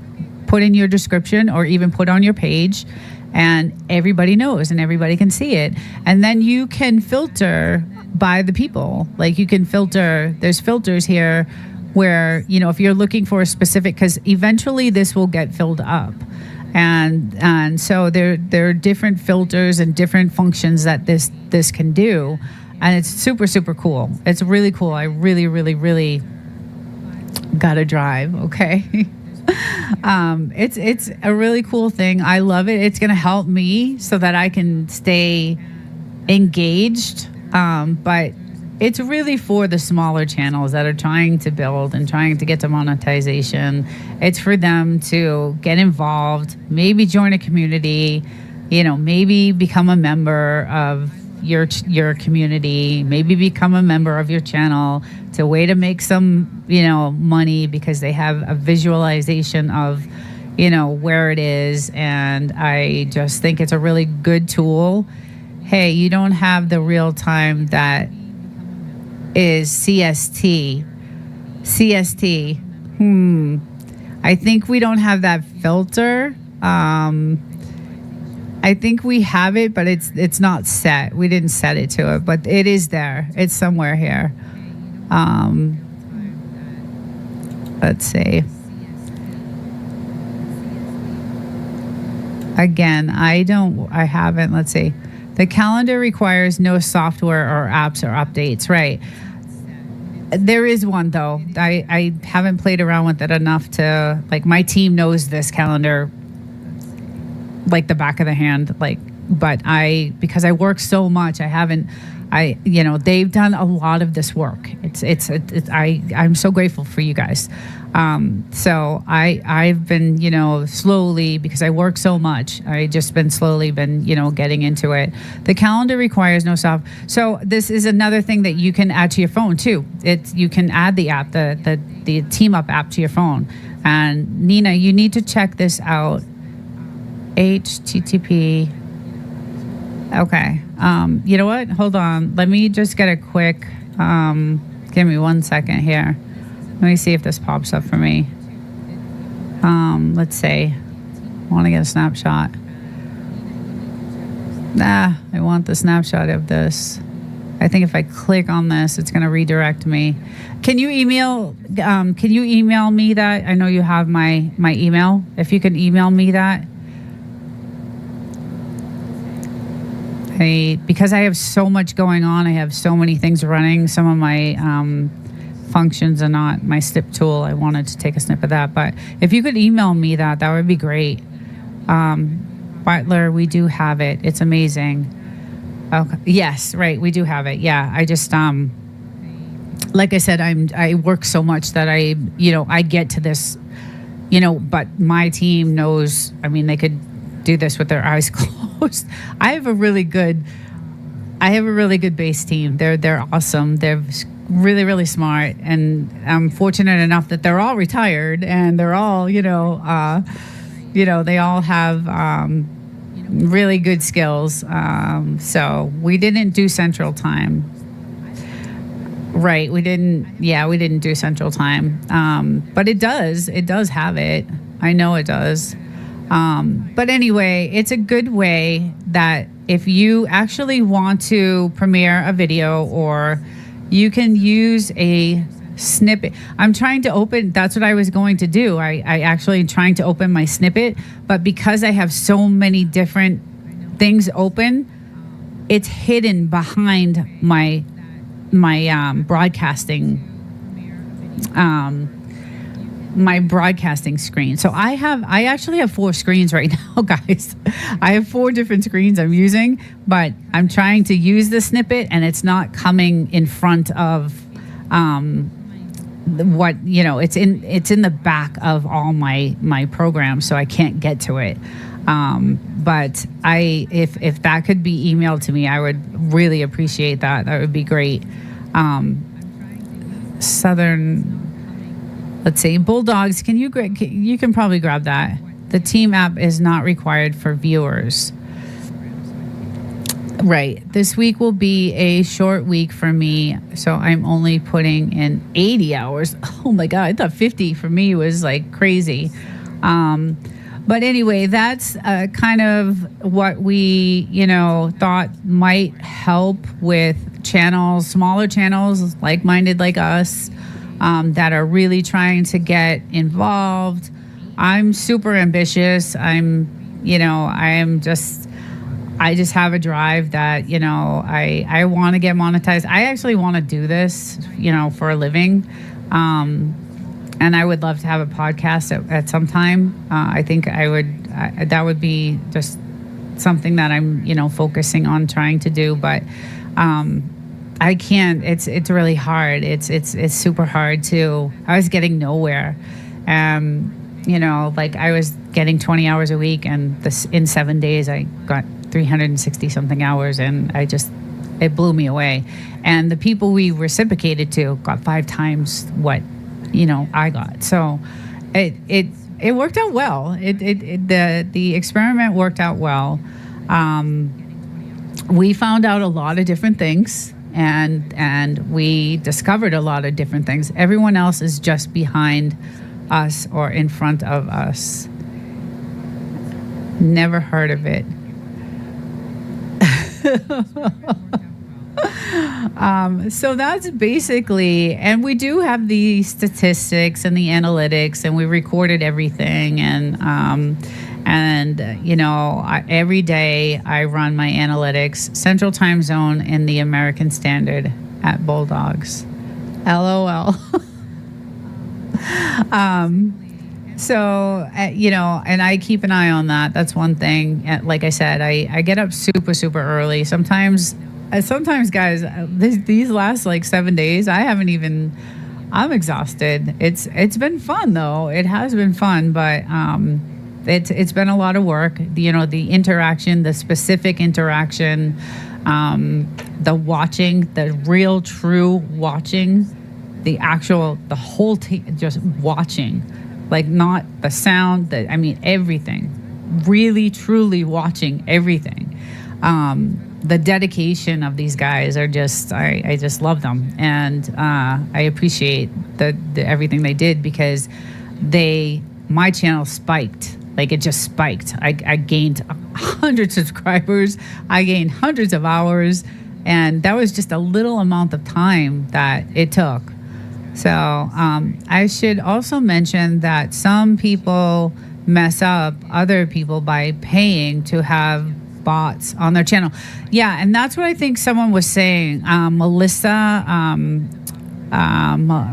put in your description or even put on your page, and everybody knows and everybody can see it. And then you can filter by the people. Like, you can filter, there's filters here where, if you're looking for a specific, because eventually this will get filled up. And so there are different filters and different functions that this can do. And it's super, super cool. It's really cool. I really, really, really got to drive. Okay. It's a really cool thing. I love it. It's going to help me so that I can stay engaged. But it's really for the smaller channels that are trying to build and trying to get to monetization. It's for them to get involved, maybe join a community, maybe become a member of your community, maybe become a member of your channel. It's a way to make some, money, because they have a visualization of, where it is. And I just think it's a really good tool. Hey, you don't have the real time that is CST. I think we don't have that filter. I think we have it, but it's not set. We didn't set it to it, but it is there. It's somewhere here. Let's see. Again, I haven't. Let's see. The calendar requires no software or apps or updates, right? There is one, though. I haven't played around with it enough to, my team knows this calendar like the back of the hand. but because I work so much, they've done a lot of this work. I'm so grateful for you guys. So I've been, slowly, because I work so much, I just been slowly getting into it. The calendar requires no soft. So this is another thing that you can add to your phone too. You can add the app, the Team Up app to your phone. And Nina, you need to check this out. HTTP. Okay. You know what? Hold on. Let me just get a quick, give me 1 second here. Let me see if this pops up for me. Let's see. I want to get a snapshot. I want the snapshot of this. I think if I click on this, it's going to redirect me. Can you email me that? I know you have my email. If you can email me that. Because I have so much going on, I have so many things running. Some of my functions are not my snip tool. I wanted to take a snip of that. But if you could email me that would be great. Butler, we do have it. It's amazing. Okay. Yes, right. We do have it. Yeah. I just, like I said, I work so much that I get to this, but my team knows, they could do this with their eyes closed. I have a really good base team. They're awesome. They're really, really smart. And I'm fortunate enough that they're all retired and they're all, they all have, really good skills. So we didn't do Central Time. Right. We didn't do Central Time. But it does have it. I know it does. But anyway, it's a good way that if you actually want to premiere a video, or you can use a snippet. I'm trying to open, that's what I was going to do. I actually trying to open my snippet, but because I have so many different things open, it's hidden behind my broadcasting my broadcasting screen. So I actually have 4 screens right now, guys. I have 4 different screens I'm using, but I'm trying to use the snippet and it's not coming in front of it's in the back of all my programs, so I can't get to it. But if that could be emailed to me, I would really appreciate that. That would be great. Let's see, Bulldogs, you can probably grab that. The Team app is not required for viewers. Right. This week will be a short week for me, so I'm only putting in 80 hours. Oh my God, I thought 50 for me was like crazy. But anyway, that's kind of what we, thought might help with channels, smaller channels, like-minded like us, that are really trying to get involved. I'm super ambitious. I just have a drive that, I want to get monetized. I actually want to do this, for a living. And I would love to have a podcast at some time. I think that would be just something that I'm, focusing on trying to do. But I can't, it's really hard. It's super hard too. I was getting nowhere. I was getting 20 hours a week, and in 7 days I got 360 something hours, and it blew me away. And the people we reciprocated to got 5 times what, I got. So it worked out well. The experiment worked out well. We found out a lot of different things, and we discovered a lot of different things. Everyone else is just behind us or in front of us. Never heard of it. So that's basically, and we do have the statistics and the analytics, and we recorded everything, and every day I run my analytics, Central Time Zone in the American Standard at Bulldogs. LOL. So, and I keep an eye on that. That's one thing. Like I said, I get up super, super early. Sometimes, guys, these last like 7 days, I'm exhausted. It's been fun though. It has been fun, but it's been a lot of work. The interaction, the specific interaction, the watching, the real, true watching, the whole just watching. Like not the sound, everything, really, truly watching everything. The dedication of these guys are just, I just love them. And I appreciate the everything they did because my channel spiked. Like it just spiked. I gained 100 subscribers. I gained hundreds of hours. And that was just a little amount of time that it took. So I should also mention that some people mess up other people by paying to have bots on their channel. Yeah, and that's what I think someone was saying. Melissa,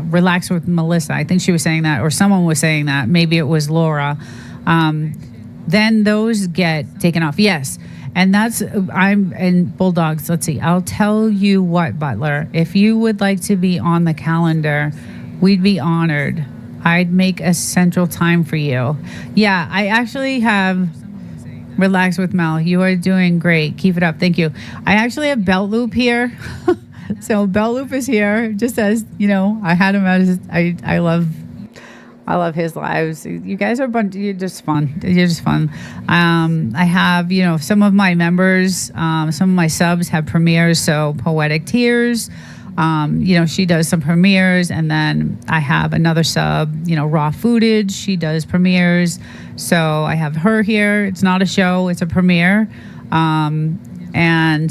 Relax with Melissa. I think she was saying that, or someone was saying that. Maybe it was Laura. Then those get taken off. Yes. And and Bulldogs, let's see. I'll tell you what, Butler, if you would like to be on the calendar, we'd be honored. I'd make a central time for you. Yeah, I actually have Relax with Mel. You are doing great. Keep it up. Thank you. I actually have Belt Loop here. So Belt Loop is here. Just as, I had him as, I love his lives. You guys are you're just fun. You're just fun. I have, some of my members, some of my subs have premieres. So Poetic Tears, she does some premieres. And then I have another sub, Raw Footage. She does premieres. So I have her here. It's not a show. It's a premiere. And,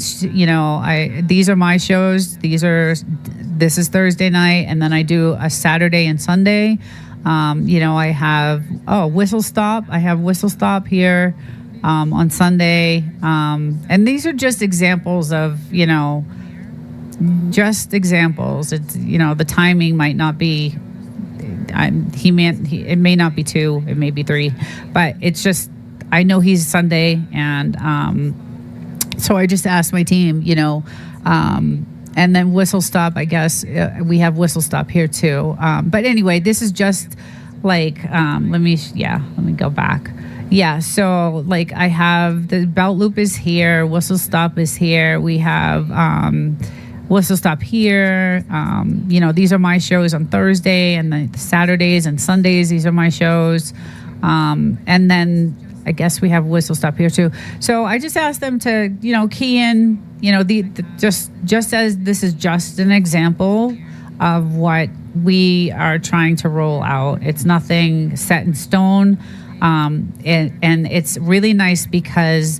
these are my shows. This is Thursday night. And then I do a Saturday and Sunday. I have Whistle Stop. I have Whistle Stop here on Sunday. And these are just examples of, just examples. It's, the timing might not be, it may not be 2, it may be 3, but it's just, I know he's Sunday. And so I just asked my team, and then Whistle Stop, I guess we have Whistle Stop here too. But anyway, this is just like, let me go back. Yeah, so like I have the Belt Loop is here, Whistle Stop is here. We have Whistle Stop here. These are my shows on Thursday and the Saturdays and Sundays. These are my shows. And then I guess we have Whistle Stop here too. So I just asked them to, key in, just as this is just an example of what we are trying to roll out. It's nothing set in stone. And it's really nice because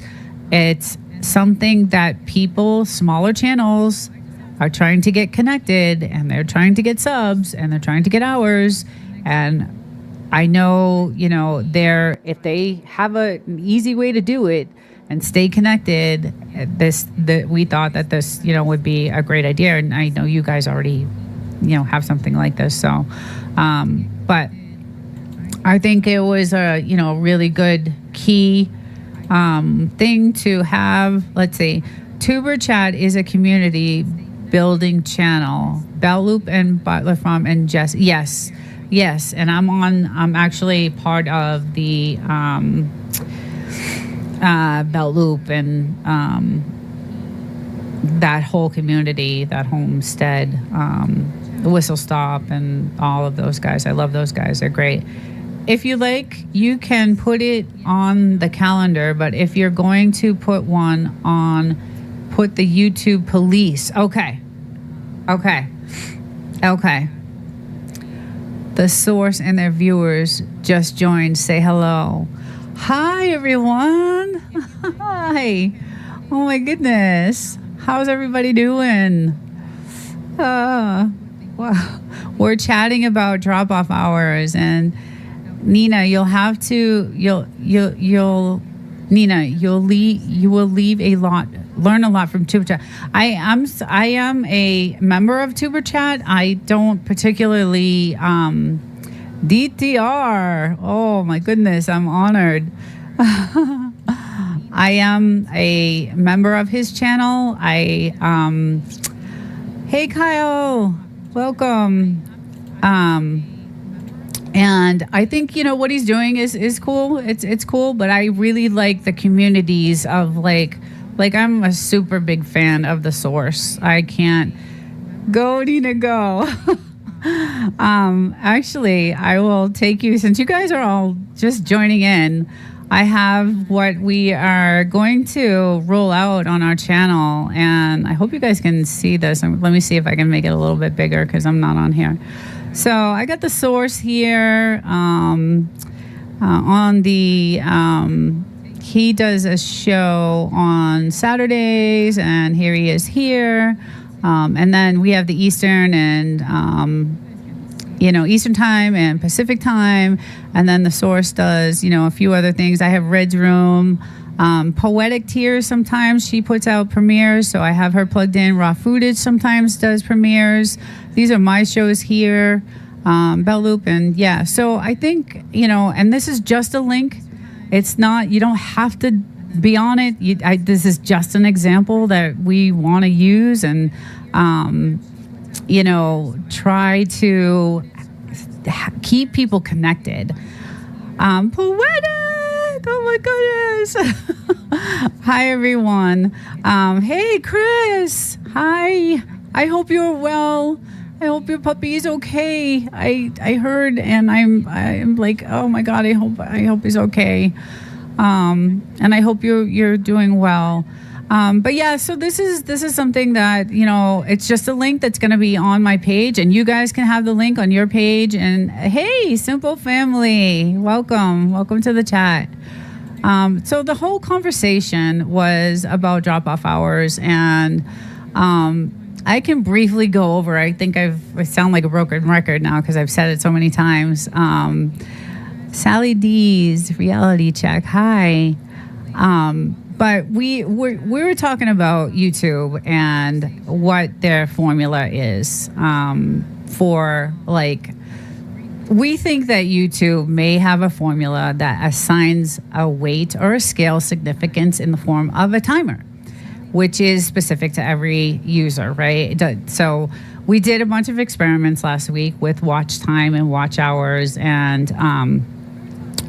it's something that people, smaller channels, are trying to get connected, and they're trying to get subs, and they're trying to get hours. And I know, if they have an easy way to do it and stay connected, we thought that this, would be a great idea. And I know you guys already, have something like this. So, but I think it was a, really good key thing to have. Let's see. Tuber Chat is a community building channel. Belt Loop and Butler from and Jess. Yes, and I'm actually part of the Belt Loop and that whole community, that homestead, the Whistle Stop, and all of those guys. I love those guys. They're great. If you like, you can put it on the calendar, but if you're going to put one on, put the YouTube police. Okay. The source and their viewers just joined. Say hello. Hi, everyone. Hi. Oh, my goodness. How's everybody doing? Well, we're chatting about drop-off hours, and Nina, you will learn a lot from Tuber Chat. I am a member of Tuber Chat. I don't particularly DTR. Oh my goodness, I'm honored. I am a member of his channel. Hey Kyle, welcome. And I think, what he's doing is cool. It's cool, but I really like the communities of like I'm a super big fan of the source. I can't go, Nina, go. Actually, I will take you, since you guys are all just joining in, I have what we are going to roll out on our channel, and I hope you guys can see this. Let me see if I can make it a little bit bigger because I'm not on here. So I got the source here on the, he does a show on Saturdays, and here he is here. And then we have the Eastern and, Eastern time and Pacific time. And then the source does, a few other things. I have Red's Room, Poetic Tears sometimes. She puts out premieres, so I have her plugged in. Raw Footage sometimes does premieres. These are my shows here, Bell Loop. And yeah, so I think, and this is just a link. It's not, you don't have to be on it. This is just an example that we want to use and, try to keep people connected. Poetic! Oh my goodness! Hi, everyone. Hey, Chris. Hi. I hope you're well. I hope your puppy is okay. I heard, and I'm like, oh my God. I hope he's okay. And I hope you're doing well. But yeah, so this is something that, it's just a link that's going to be on my page, and you guys can have the link on your page. And hey, Simple Family, welcome to the chat. So the whole conversation was about drop-off hours, and I can briefly go over. I think I sound like a broken record now because I've said it so many times. Sally D's reality check. Hi. But we were talking about YouTube and what their formula is for, like, we think that YouTube may have a formula that assigns a weight or a scale significance in the form of a timer, which is specific to every user, right? So we did a bunch of experiments last week with watch time and watch hours, and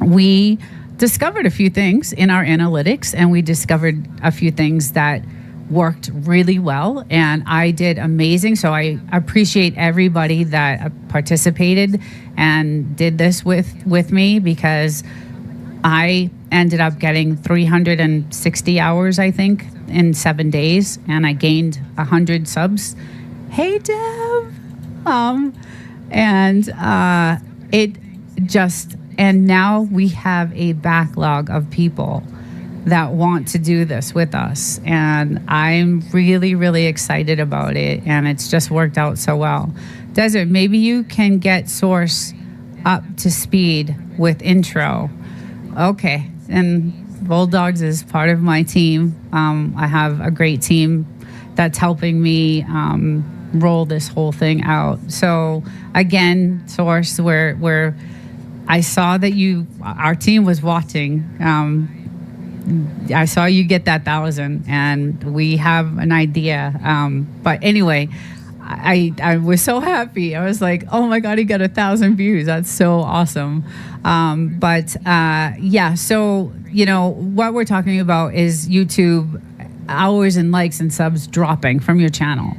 we discovered a few things in our analytics, and we discovered a few things that worked really well, and I did amazing. So I appreciate everybody that participated and did this with me, because I ended up getting 360 hours, I think, in 7 days, and I gained 100 subs. Hey, Deb. And now we have a backlog of people that want to do this with us. And I'm really, really excited about it. And it's just worked out so well. Desert, maybe you can get Source up to speed with intro. Okay. And Bulldogs is part of my team. I have a great team that's helping me roll this whole thing out. So again, Source, we're I saw that our team was watching. I saw you get that 1,000, and we have an idea. But anyway, I was so happy. I was like, oh my God, he got 1,000 views. That's so awesome. Yeah, so, what we're talking about is YouTube hours and likes and subs dropping from your channel.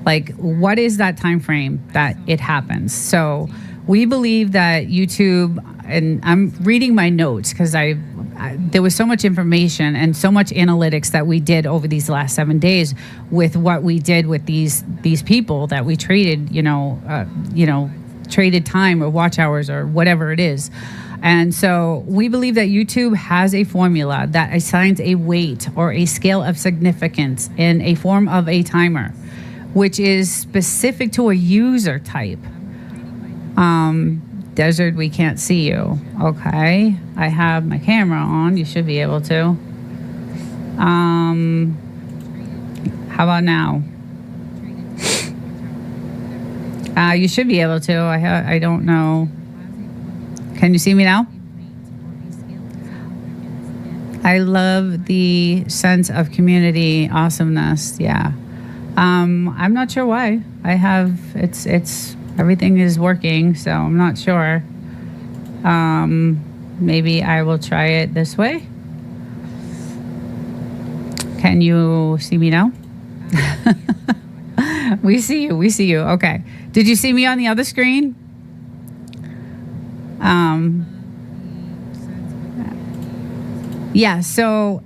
Like, what is that time frame that it happens? So we believe that YouTube, and I'm reading my notes because there was so much information and so much analytics that we did over these last 7 days with what we did with these people that we traded, traded time or watch hours or whatever it is. And so we believe that YouTube has a formula that assigns a weight or a scale of significance in a form of a timer, which is specific to a user type. Desert, we can't see you. Okay. I have my camera on. You should be able to. How about now? You should be able to. I don't know. Can you see me now? I love the sense of community awesomeness. Yeah. I'm not sure why. It's everything is working, so I'm not sure. Maybe I will try it this way. Can you see me now? We see you. Okay. Did you see me on the other screen? Yeah, so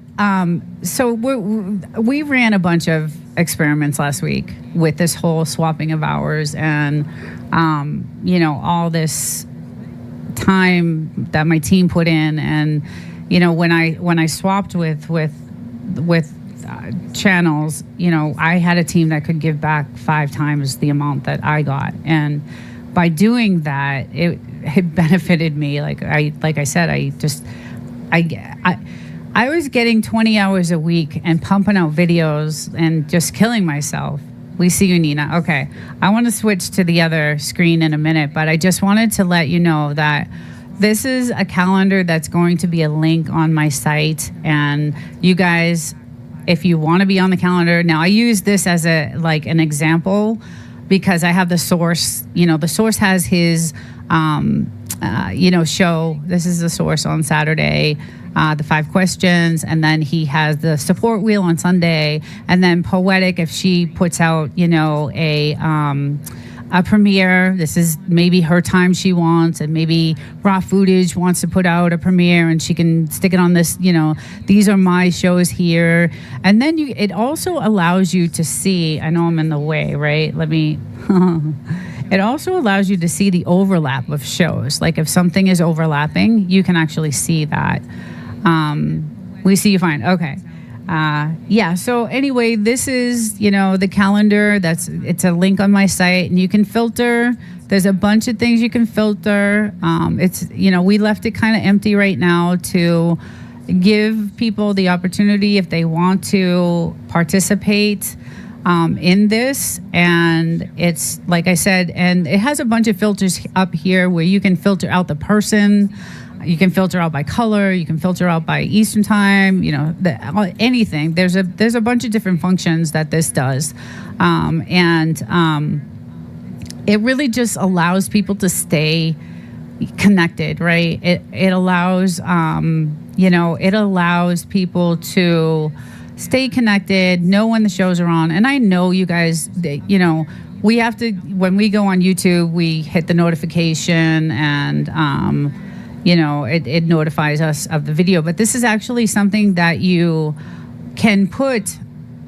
we ran a bunch of experiments last week with this whole swapping of hours and all this time that my team put in, and when I swapped with channels, I had a team that could give back 5 times the amount that I got, and by doing that, it benefited me. Like I said, I was getting 20 hours a week and pumping out videos and just killing myself. We see you, Nina. Okay. I want to switch to the other screen in a minute, but I just wanted to let you know that this is a calendar that's going to be a link on my site. And you guys, if you want to be on the calendar, now I use this as an example because I have the source. The source has his show. This is the source on Saturday, the 5 questions, and then he has the support wheel on Sunday, and then Poetic, if she puts out a premiere, this is maybe her time she wants, and maybe Raw Footage wants to put out a premiere and she can stick it on this, these are my shows here. And then it also allows you to see, I know I'm in the way, right? Let me it also allows you to see the overlap of shows. Like if something is overlapping, you can actually see that. We see you fine. Okay. So anyway, this is, the calendar. It's a link on my site, and you can filter. There's a bunch of things you can filter. We left it kind of empty right now to give people the opportunity if they want to participate in this. And it's, like I said, and it has a bunch of filters up here where you can filter out the person. You can filter out by color. You can filter out by Eastern time. Anything. There's a bunch of different functions that this does, it really just allows people to stay connected, right? It allows it allows people to stay connected, know when the shows are on. And I know you guys, we have to, when we go on YouTube, we hit the notification and it notifies us of the video. But this is actually something that you can put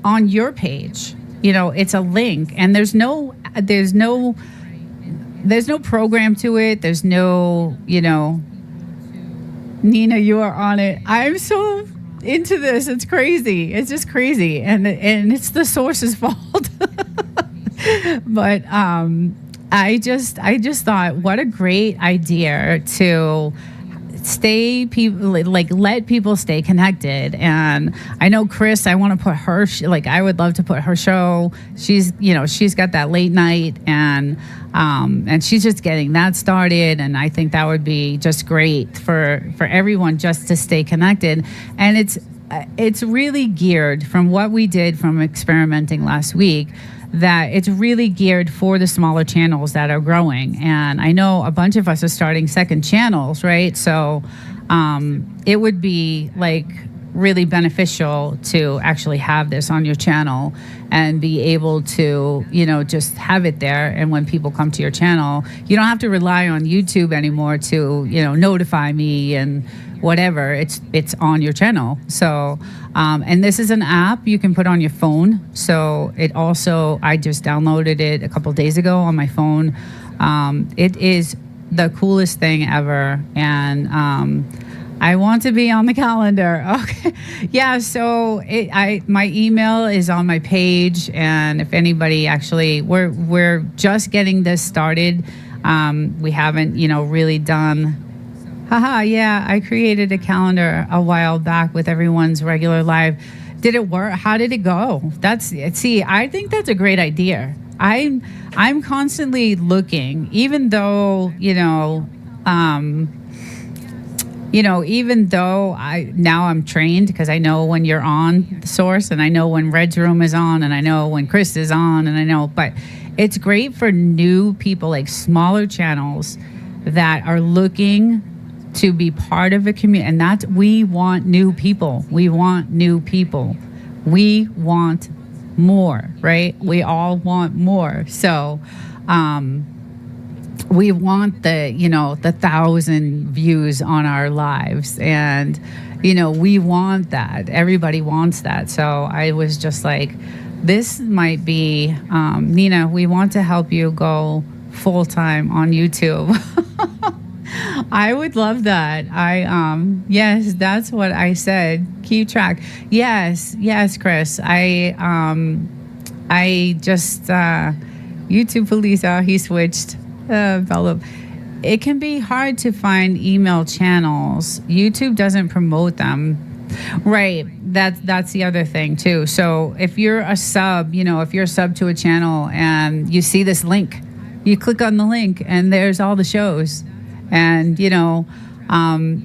on your page. It's a link, and there's no program to it. There's no, Nina, you are on it. I'm so into this. It's crazy. It's just crazy. And it's the source's fault. But I just thought, what a great idea to let people stay connected. And I know Chris, I want to put her, I would love to put her show. She's got that late night, and she's just getting that started. And I think that would be just great for everyone just to stay connected. And it's really geared from what we did from experimenting last week, that it's really geared for the smaller channels that are growing. And I know a bunch of us are starting second channels, right? So it would be really beneficial to actually have this on your channel and be able to, just have it there. And when people come to your channel, you don't have to rely on YouTube anymore to, notify me and whatever. It's on your channel. So, and this is an app you can put on your phone. So it also, I just downloaded it a couple days ago on my phone. It is the coolest thing ever. And I want to be on the calendar. Okay. Yeah. So my email is on my page. And if anybody actually, we're just getting this started. We haven't, really done. Yeah, I created a calendar a while back with everyone's regular live. Did it work? How did it go? I think that's a great idea. I'm constantly looking, even though, even though I'm trained because I know when you're on the source, and I know when Red's room is on, and I know when Chris is on, and I know, but it's great for new people, like smaller channels that are looking to be part of a community. And we want new people. We want new people. We want more, right? We all want more. So, we want the 1,000 views on our lives, and we want that. Everybody wants that. So I was just like, this might be Nina, we want to help you go full-time on YouTube. I would love that. Yes, that's what I said. Keep track. Yes, Chris. I just YouTube police. He switched. It can be hard to find email channels. YouTube doesn't promote them. Right. That's the other thing too. So if you're a sub, if you're a sub to a channel and you see this link, you click on the link and there's all the shows. And,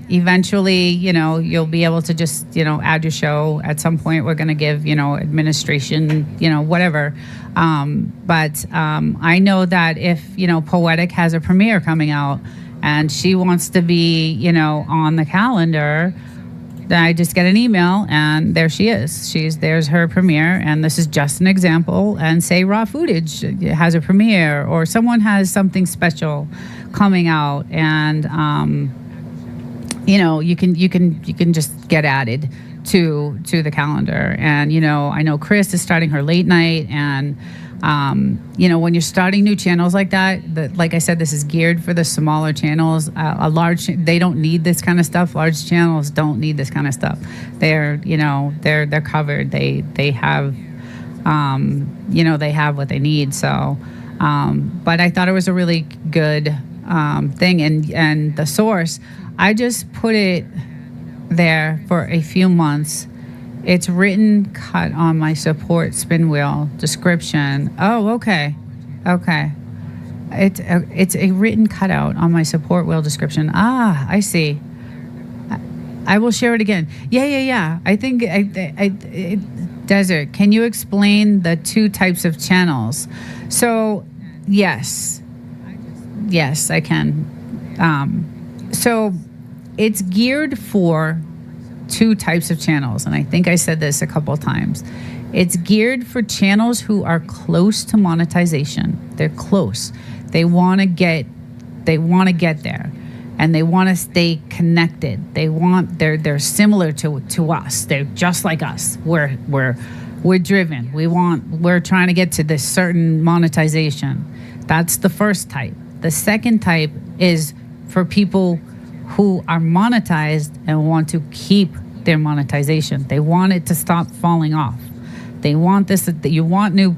eventually, you'll be able to just, add your show. At some point, we're going to give, administration, whatever. But I know that if, Poetic has a premiere coming out and she wants to be, on the calendar, then I just get an email and there she is. There's her premiere, and this is just an example. And say Raw Footage has a premiere, or someone has something special coming out, and you can just get added to the calendar. And I know Chris is starting her late night, and when you're starting new channels like that, like I said, this is geared for the smaller channels. They don't need this kind of stuff. Large channels don't need this kind of stuff. They're covered. They have they have what they need. So, but I thought it was a really good thing, and the source, I just put it there for a few months. It's written cut on my support spin wheel description. Oh, okay. It's a written cutout on my support wheel description. Ah, I see. I will share it again. Yeah. I think Desert, can you explain the two types of channels? So, yes, I can. So it's geared for two types of channels, and I think I said this a couple of times. It's geared for channels who are close to monetization. They're close. They want to get there, and they want to stay connected. They're similar to us. They're just like us. We're driven. We're trying to get to this certain monetization. That's the first type. The second type is for people who are monetized and want to keep their monetization. They want it to stop falling off. They want this. You want new.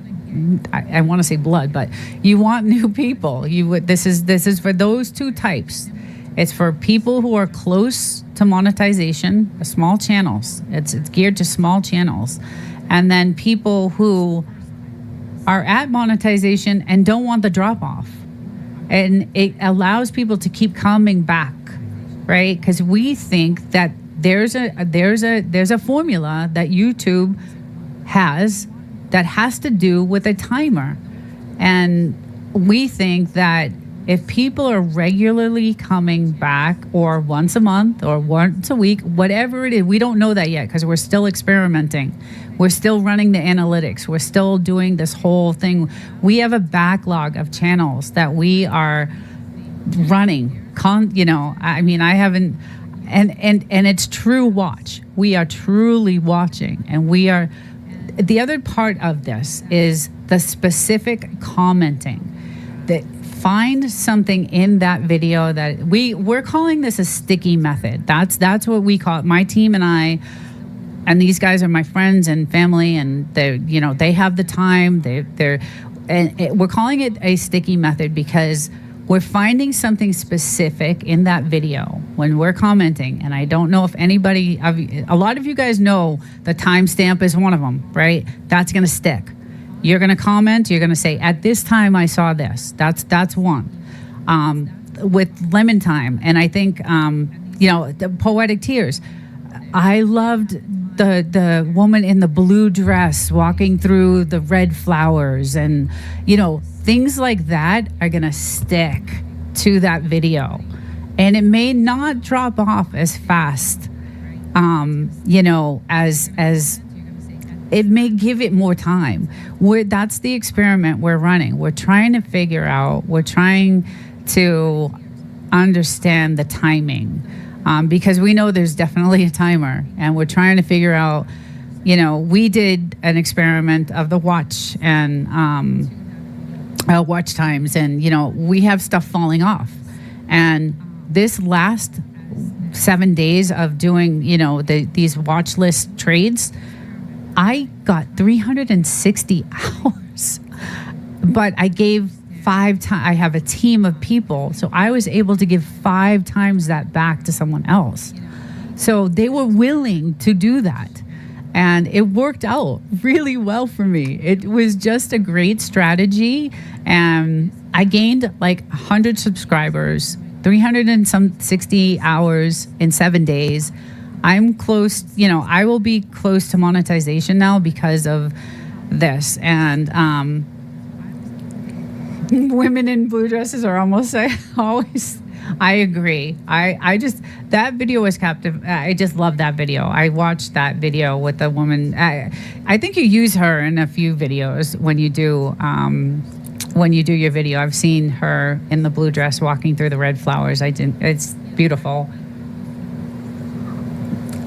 I want to say blood, but you want new people. This is for those two types. It's for people who are close to monetization, small channels. It's geared to small channels, and then people who are at monetization and don't want the drop off. And it allows people to keep coming back, right? Because we think that there's a formula that YouTube has that has to do with a timer. And we think that if people are regularly coming back, or once a month or once a week, whatever it is, we don't know that yet because we're still experimenting. We're still running the analytics. We're still doing this whole thing. We have a backlog of channels that we are running. I haven't, and it's true watch. We are truly watching, and we are. The other part of this is the specific commenting. That find something in that video that we're calling this a sticky method. That's what we call it. My team and I, and these guys are my friends and family, and they have the time. We're calling it a sticky method because we're finding something specific in that video when we're commenting. And I don't know if a lot of you guys know the timestamp is one of them, right? That's going to stick. You're going to comment. You're going to say, at this time, I saw this. That's one. With lemon time. And I think the poetic tears. I loved the woman in the blue dress walking through the red flowers, and things like that are gonna stick to that video, and it may not drop off as fast, as it may give it more time. That's the experiment we're running. We're trying to figure out. We're trying to understand the timing. Because we know there's definitely a timer, and we're trying to figure out, we did an experiment of the watch and watch times, and, we have stuff falling off. And this last 7 days of doing, these watch list trades, I got 360 hours, but I gave 5 times. I have a team of people, so I was able to give 5 times that back to someone else. So they were willing to do that, and it worked out really well for me. It was just a great strategy, and I gained like 100 subscribers, 360 hours in 7 days. I'm close. I will be close to monetization now because of this, and women in blue dresses are almost always. I agree. I just, that video was captive. I just love that video. I watched that video with the woman. I think you use her in a few videos when you do your video. I've seen her in the blue dress walking through the red flowers. It's beautiful.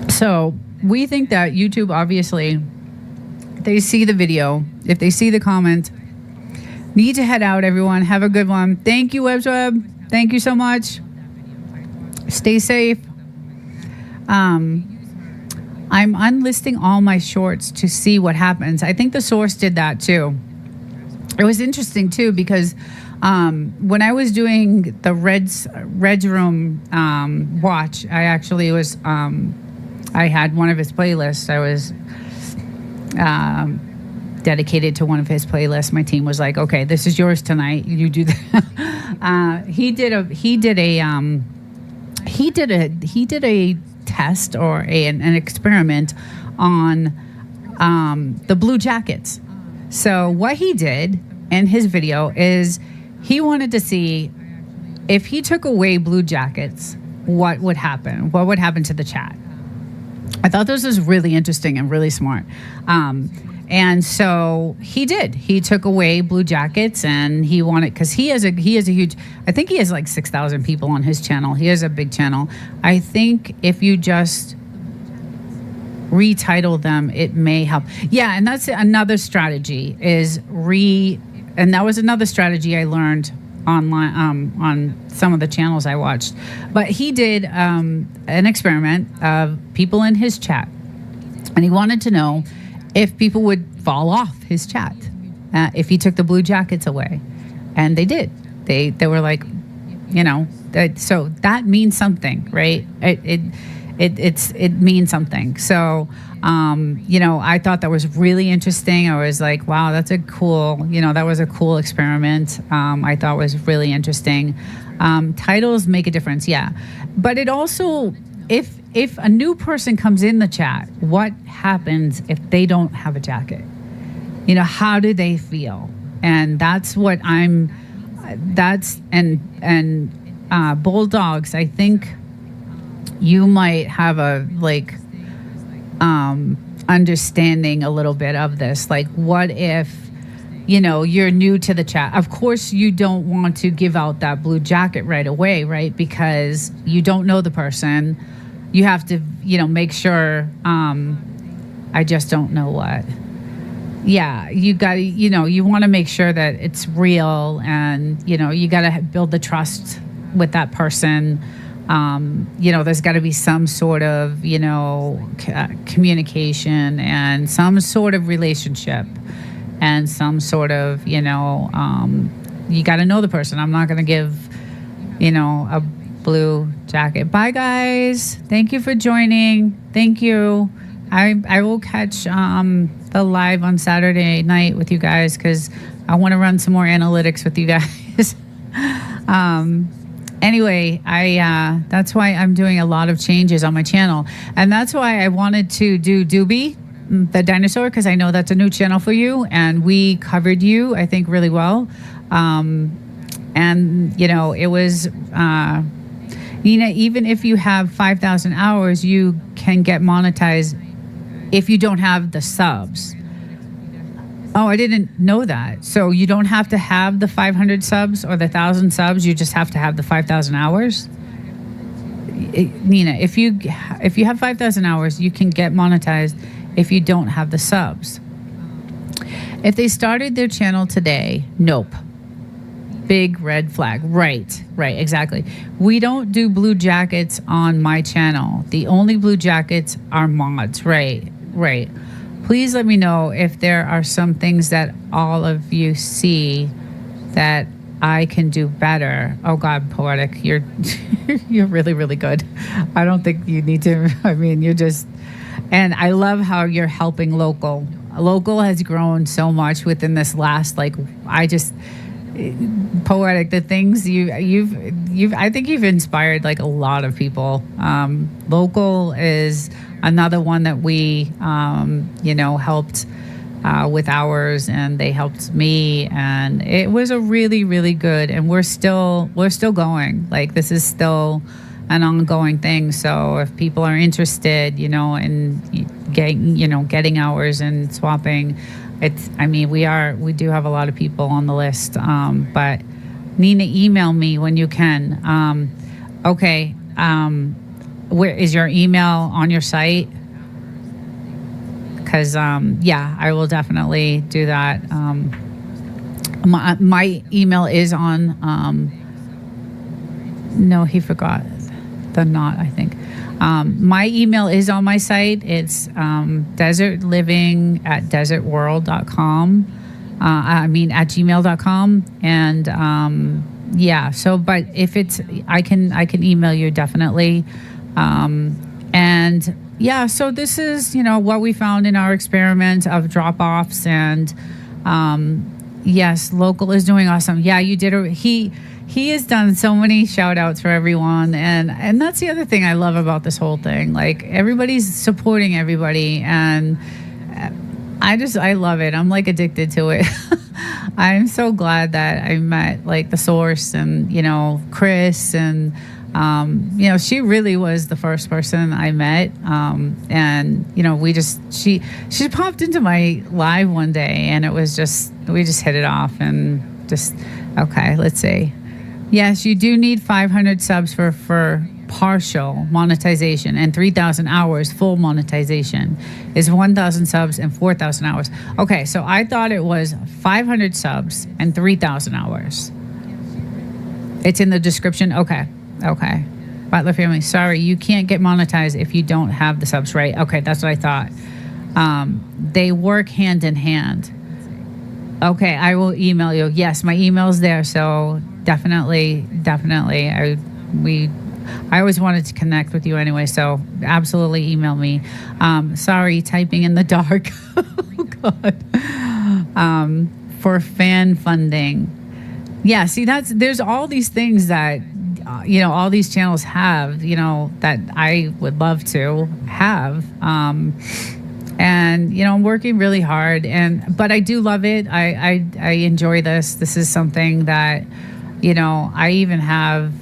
So we think that YouTube, obviously, they see the video. If they see the comment, need to head out, everyone. Have a good one. Thank you, WebSweb. Thank you so much. Stay safe. I'm unlisting all my shorts to see what happens. I think the source did that too. It was interesting too, because when I was doing the Red's Room watch, I actually was, I had one of his playlists. I was dedicated to one of his playlists. My team was like, okay, this is yours tonight. You do that. He did a test or an experiment on the blue jackets. So what he did in his video is he wanted to see if he took away blue jackets, what would happen? What would happen to the chat? I thought this was really interesting and really smart. And so he did. He took away blue jackets, and he wanted, because he has a huge, I think he has like 6,000 people on his channel. He has a big channel. I think if you just retitle them, it may help. Yeah, and that's another strategy and that was another strategy I learned online on some of the channels I watched. But he did an experiment of people in his chat, and he wanted to know if people would fall off his chat if he took the blue jackets away, and they did. They were like, so that means something, right? It means something. So I thought that was really interesting. I was like, wow, that's a cool, that was a cool experiment. I thought was really interesting. Titles make a difference, yeah, but it also, if a new person comes in the chat, what happens if they don't have a jacket? How do they feel? And that's what and Bulldogs, I think you might have a understanding a little bit of this. Like, what if, you're new to the chat? Of course, you don't want to give out that blue jacket right away, right? Because you don't know the person. You have to, make sure, I just don't know what. Yeah, you got to, you want to make sure that it's real, and, you got to build the trust with that person. There's got to be some sort of, communication and some sort of relationship and some sort of, you got to know the person. I'm not going to give, a blue jacket. Bye, guys. Thank you for joining. Thank you. I will catch the live on Saturday night with you guys, because I want to run some more analytics with you guys. anyway, I that's why I'm doing a lot of changes on my channel, and that's why I wanted to do Doobie, the dinosaur, because I know that's a new channel for you, and we covered you, I think, really well. And you know, it was Nina, even if you have 5,000 hours, you can get monetized if you don't have the subs. Oh, I didn't know that. So you don't have to have the 500 subs or the 1,000 subs. You just have to have the 5,000 hours. Nina, if you have 5,000 hours, you can get monetized if you don't have the subs. If they started their channel today, nope. Big red flag. Right, exactly. We don't do blue jackets on my channel. The only blue jackets are mods. Right. Please let me know if there are some things that all of you see that I can do better. Oh God, Poetic, you're you're really, really good. I don't think you need to. I mean, you're just, and I love how you're helping local. Local has grown so much within this last, like, Poetic, the things you've I think you've inspired like a lot of people. Local is another one that we helped with ours, and they helped me, and it was a really, really good, and we're still going. Like, this is still an ongoing thing. So if people are interested, in getting hours and swapping, we do have a lot of people on the list. But Nina, email me when you can. Okay. Where is your email on your site? Because I will definitely do that. My email is on. No, he forgot the not, I think. My email is on my site. It's desertliving@desertworld.com. At gmail.com. And but if it's, I can email you definitely. So this is, what we found in our experiment of drop-offs, and yes, Local is doing awesome. Yeah, you did. He has done so many shout outs for everyone. And that's the other thing I love about this whole thing. Like, everybody's supporting everybody. And I love it. I'm like addicted to it. I'm so glad that I met like the Source and, Chris, and, she really was the first person I met. She popped into my live one day, and it was we just hit it off, and okay, let's see. Yes, you do need 500 subs for partial monetization, and 3,000 hours full monetization is 1,000 subs and 4,000 hours. Okay, so I thought it was 500 subs and 3,000 hours. It's in the description. Okay. Butler family, sorry, you can't get monetized if you don't have the subs, right? Okay, that's what I thought. They work hand in hand. Okay, I will email you. Yes, my email's there, so definitely. I always wanted to connect with you anyway, so absolutely email me. Sorry, typing in the dark. Oh God. For fan funding. Yeah, see, there's all these things that all these channels have, that I would love to have. And I'm working really hard, but I do love it. I enjoy this. This is something that, I even have,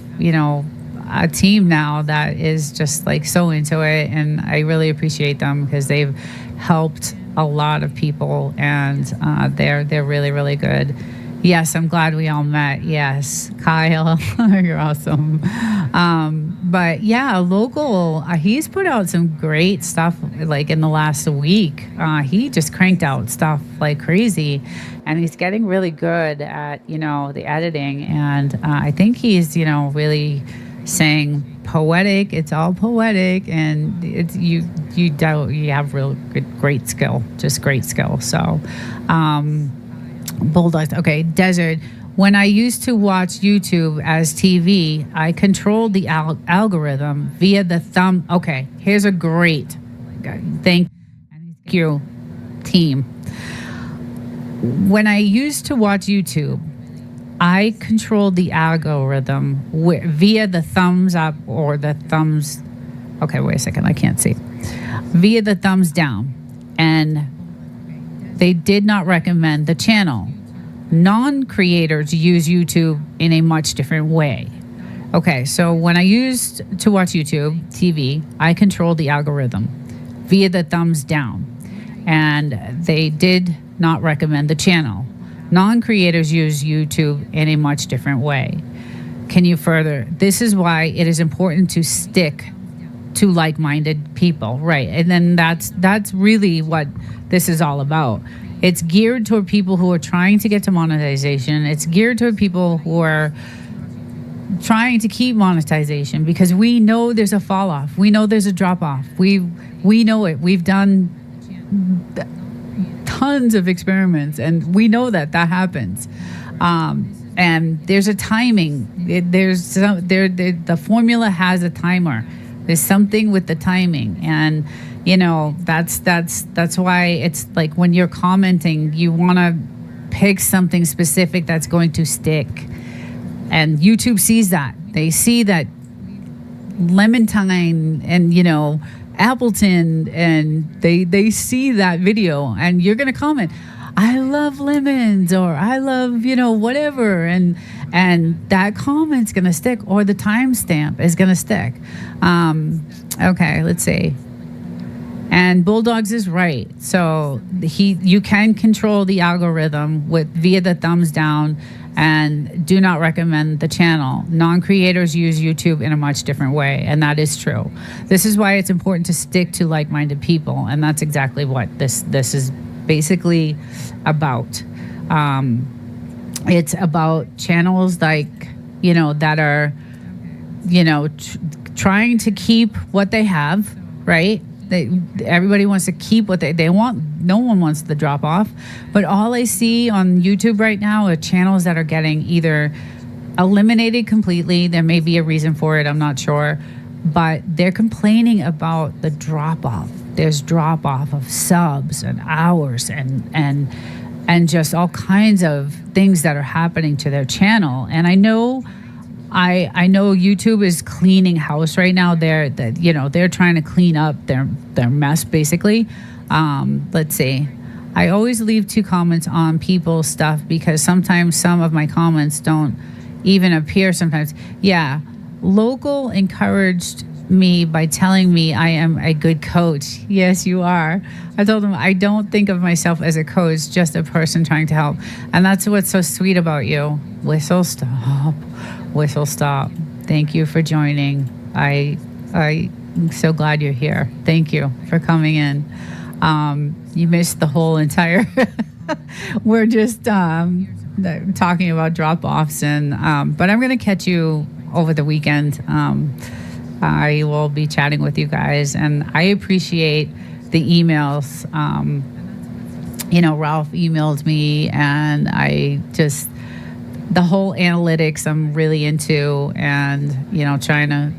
a team now that is just like so into it, and I really appreciate them because they've helped a lot of people, and they're really, really good. Yes, I'm glad we all met. Yes, Kyle, you're awesome. But yeah, Local, he's put out some great stuff like in the last week. He just cranked out stuff like crazy, and he's getting really good at, the editing. And I think he's, really saying poetic. It's all poetic, and it's you have real good, great skill, just great skill. So, Bulldog. Okay, Desert. When I used to watch YouTube as TV, I controlled the algorithm via the thumb. Okay, here's a great thank you, team. When I used to watch YouTube, I control the algorithm via the thumbs up or the thumbs. Okay, wait a second. I can't see. Via the thumbs down. And they did not recommend the channel. Non-creators use YouTube in a much different way. Okay, so when I used to watch YouTube TV, I controlled the algorithm via the thumbs down. And they did not recommend the channel. Non-creators use YouTube in a much different way. Can you further? This is why it is important to stick to like-minded people, right? And then that's really what this is all about. It's geared toward people who are trying to get to monetization. It's geared toward people who are trying to keep monetization, because we know there's a fall off. We know there's a drop off. We know it. We've done tons of experiments, and we know that happens. And there's a timing. The formula has a timer. There's something with the timing, and that's why it's like when you're commenting, you want to pick something specific that's going to stick. And YouTube sees that. They see that Lemantine and Appleton, and they see that video, and you're gonna comment, I love lemons, or I love whatever, and that comment's gonna stick, or the timestamp is gonna stick. Okay, let's see. And Bulldogs is right. So you can control the algorithm via the thumbs down, and do not recommend the channel. Non-creators use YouTube in a much different way, and that is true. This is why it's important to stick to like-minded people, and that's exactly what this is basically about. It's about channels like that are trying to keep what they have, right? Everybody wants to keep what they want. No one wants the drop off. But all I see on YouTube right now are channels that are getting either eliminated completely. There may be a reason for it, I'm not sure. But they're complaining about the drop off. There's drop off of subs and hours and just all kinds of things that are happening to their channel. And I know YouTube is cleaning house right now. They're trying to clean up their mess, basically. Let's see. I always leave 2 comments on people's stuff because sometimes some of my comments don't even appear sometimes. Yeah. Local encouraged me by telling me I am a good coach. Yes, you are. I told him I don't think of myself as a coach, just a person trying to help. And that's what's so sweet about you. Whistle stop. Whistle stop. Thank you for joining. I'm so glad you're here. Thank you for coming in. You missed the whole entire we're just talking about drop-offs, and but I'm going to catch you over the weekend. I will be chatting with you guys, and I appreciate the emails. Ralph emailed me, and I just, the whole analytics I'm really into, and trying to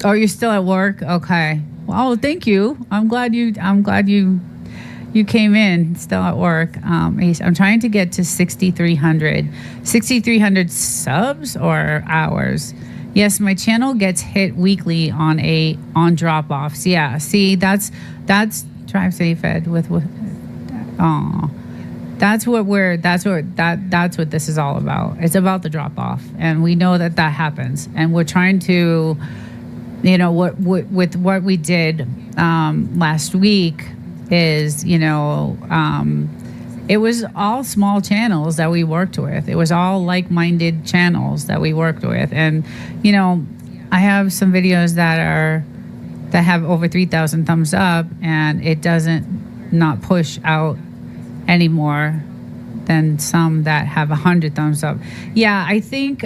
oh, you're still at work? Okay. Well, thank you. I'm glad you came in, still at work. I'm trying to get to 6,300 subs or hours. Yes, my channel gets hit weekly on drop-offs. Yeah, see, that's Drive Safe Ed with that's what this is all about. It's about the drop-off, and we know that happens, and we're trying to, with what we did last week is, it was all small channels that we worked with. It was all like-minded channels that we worked with. And, I have some videos that have over 3,000 thumbs up, and it doesn't not push out any more than some that have 100 thumbs up. Yeah, I think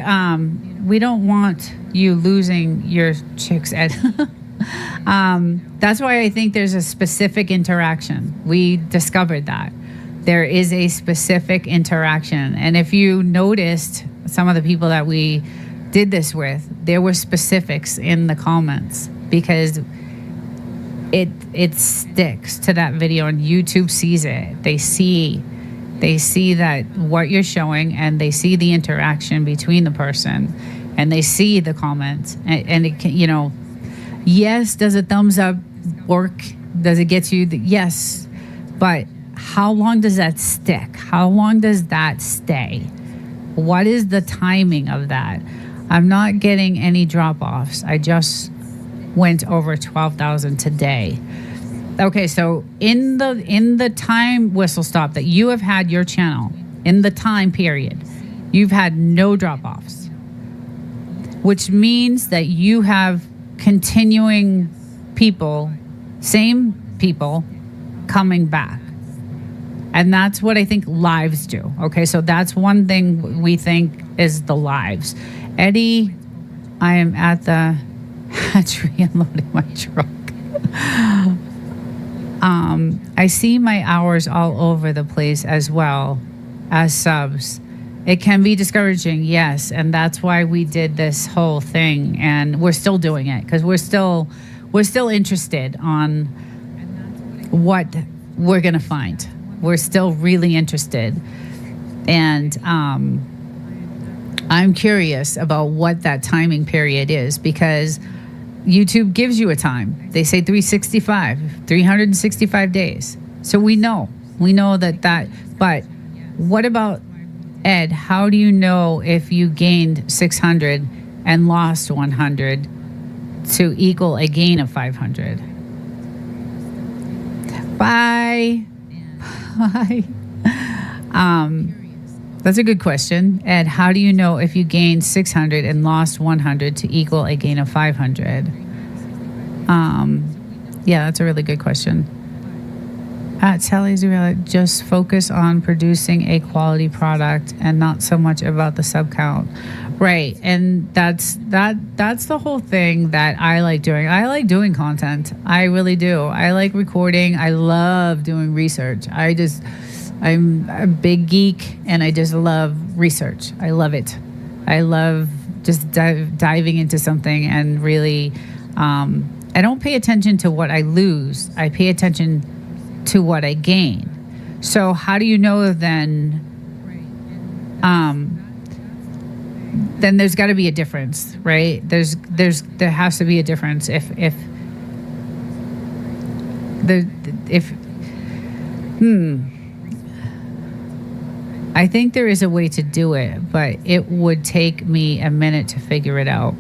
we don't want you losing your chicks, Ed. That's why I think there's a specific interaction. We discovered that. There is a specific interaction. And if you noticed some of the people that we did this with, there were specifics in the comments because it sticks to that video, and YouTube sees it. They see They see that what you're showing, and they see the interaction between the person, and they see the comments, and it can, yes, does a thumbs up work? Does it get you? Yes, but how long does that stick? How long does that stay? What is the timing of that? I'm not getting any drop-offs. I just went over 12,000 today. Okay, so in the time whistle stop that you have had your channel, in the time period, you've had no drop-offs, which means that you have continuing people, same people, coming back. And that's what I think lives do. Okay, so that's one thing we think is the lives. Eddie, I am at the hatchery unloading my truck. I see my hours all over the place as well as subs. It can be discouraging, yes, and that's why we did this whole thing, and we're still doing it because we're still interested on what we're gonna find. We're still really interested, and I'm curious about what that timing period is, because YouTube gives you a time. They say 365 days. So we know that, but what about, Ed, how do you know if you gained 600 and lost 100 to equal a gain of 500? Bye. Bye. That's a good question. Ed, how do you know if you gained 600 and lost 100 to equal a gain of 500? Yeah, that's a really good question. At Sally's, just focus on producing a quality product and not so much about the sub count. Right, and that's the whole thing that I like doing. I like doing content. I really do. I like recording. I love doing research. I'm a big geek, and I just love research. I love it. I love just diving into something and really, I don't pay attention to what I lose. I pay attention to what I gain. So how do you know then there's got to be a difference, right? There has to be a difference if I think there is a way to do it, but it would take me a minute to figure it out.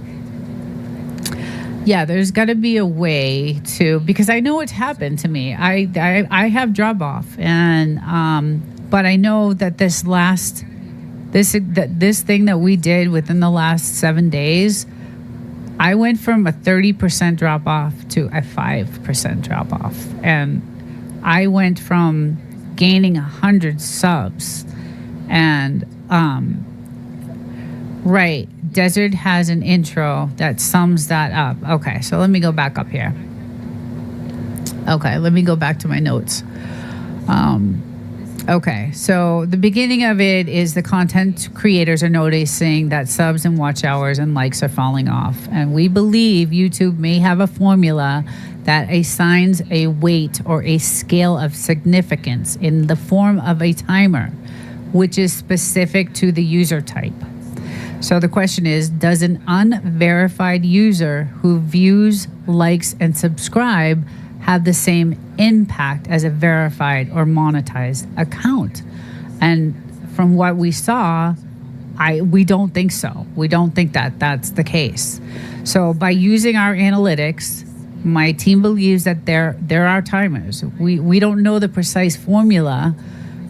Yeah, there's got to be a way to, because I know it's happened to me. I have drop off, and but I know that this thing that we did within the last 7 days, I went from a 30% drop off to a 5% drop off, and I went from gaining 100 subs, and right. Desert has an intro that sums that up. Okay, so let me go back up here. Okay, let me go back to my notes. Okay, so the beginning of it is the content creators are noticing that subs and watch hours and likes are falling off. And we believe YouTube may have a formula that assigns a weight or a scale of significance in the form of a timer, which is specific to the user type. So the question is, does an unverified user who views, likes, and subscribe have the same impact as a verified or monetized account? And from what we saw, we don't think so. We don't think that that's the case. So by using our analytics, my team believes that there are timers. We don't know the precise formula,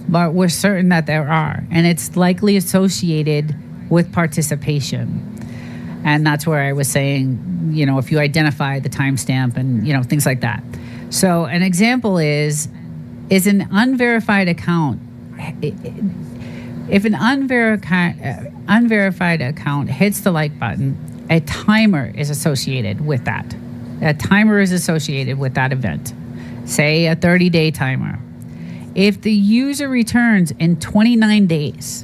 but we're certain that there are. And it's likely associated with participation. And that's where I was saying, if you identify the timestamp and, things like that. So an example is an unverified account. If an unverified account hits the like button, a timer is associated with that. A timer is associated with that event. Say a 30-day timer. If the user returns in 29 days,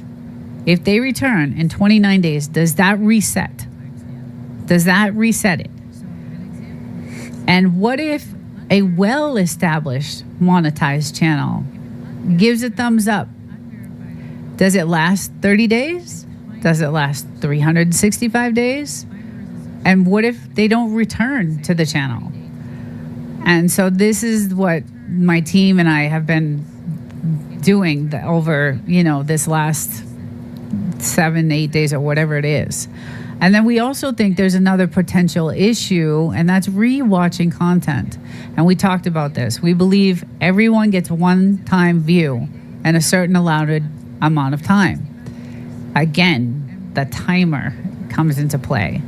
if they return in 29 days, does that reset? Does that reset it? And what if a well-established monetized channel gives a thumbs up Does it last 30 days? Does it last 365 days? And what if they don't return to the channel? And so this is what my team and I have been doing over, this last 7-8 days or whatever it is. And then we also think there's another potential issue, and that's rewatching content. And we talked about this. We believe everyone gets one-time view and a certain allowed amount of time. Again, the timer comes into play.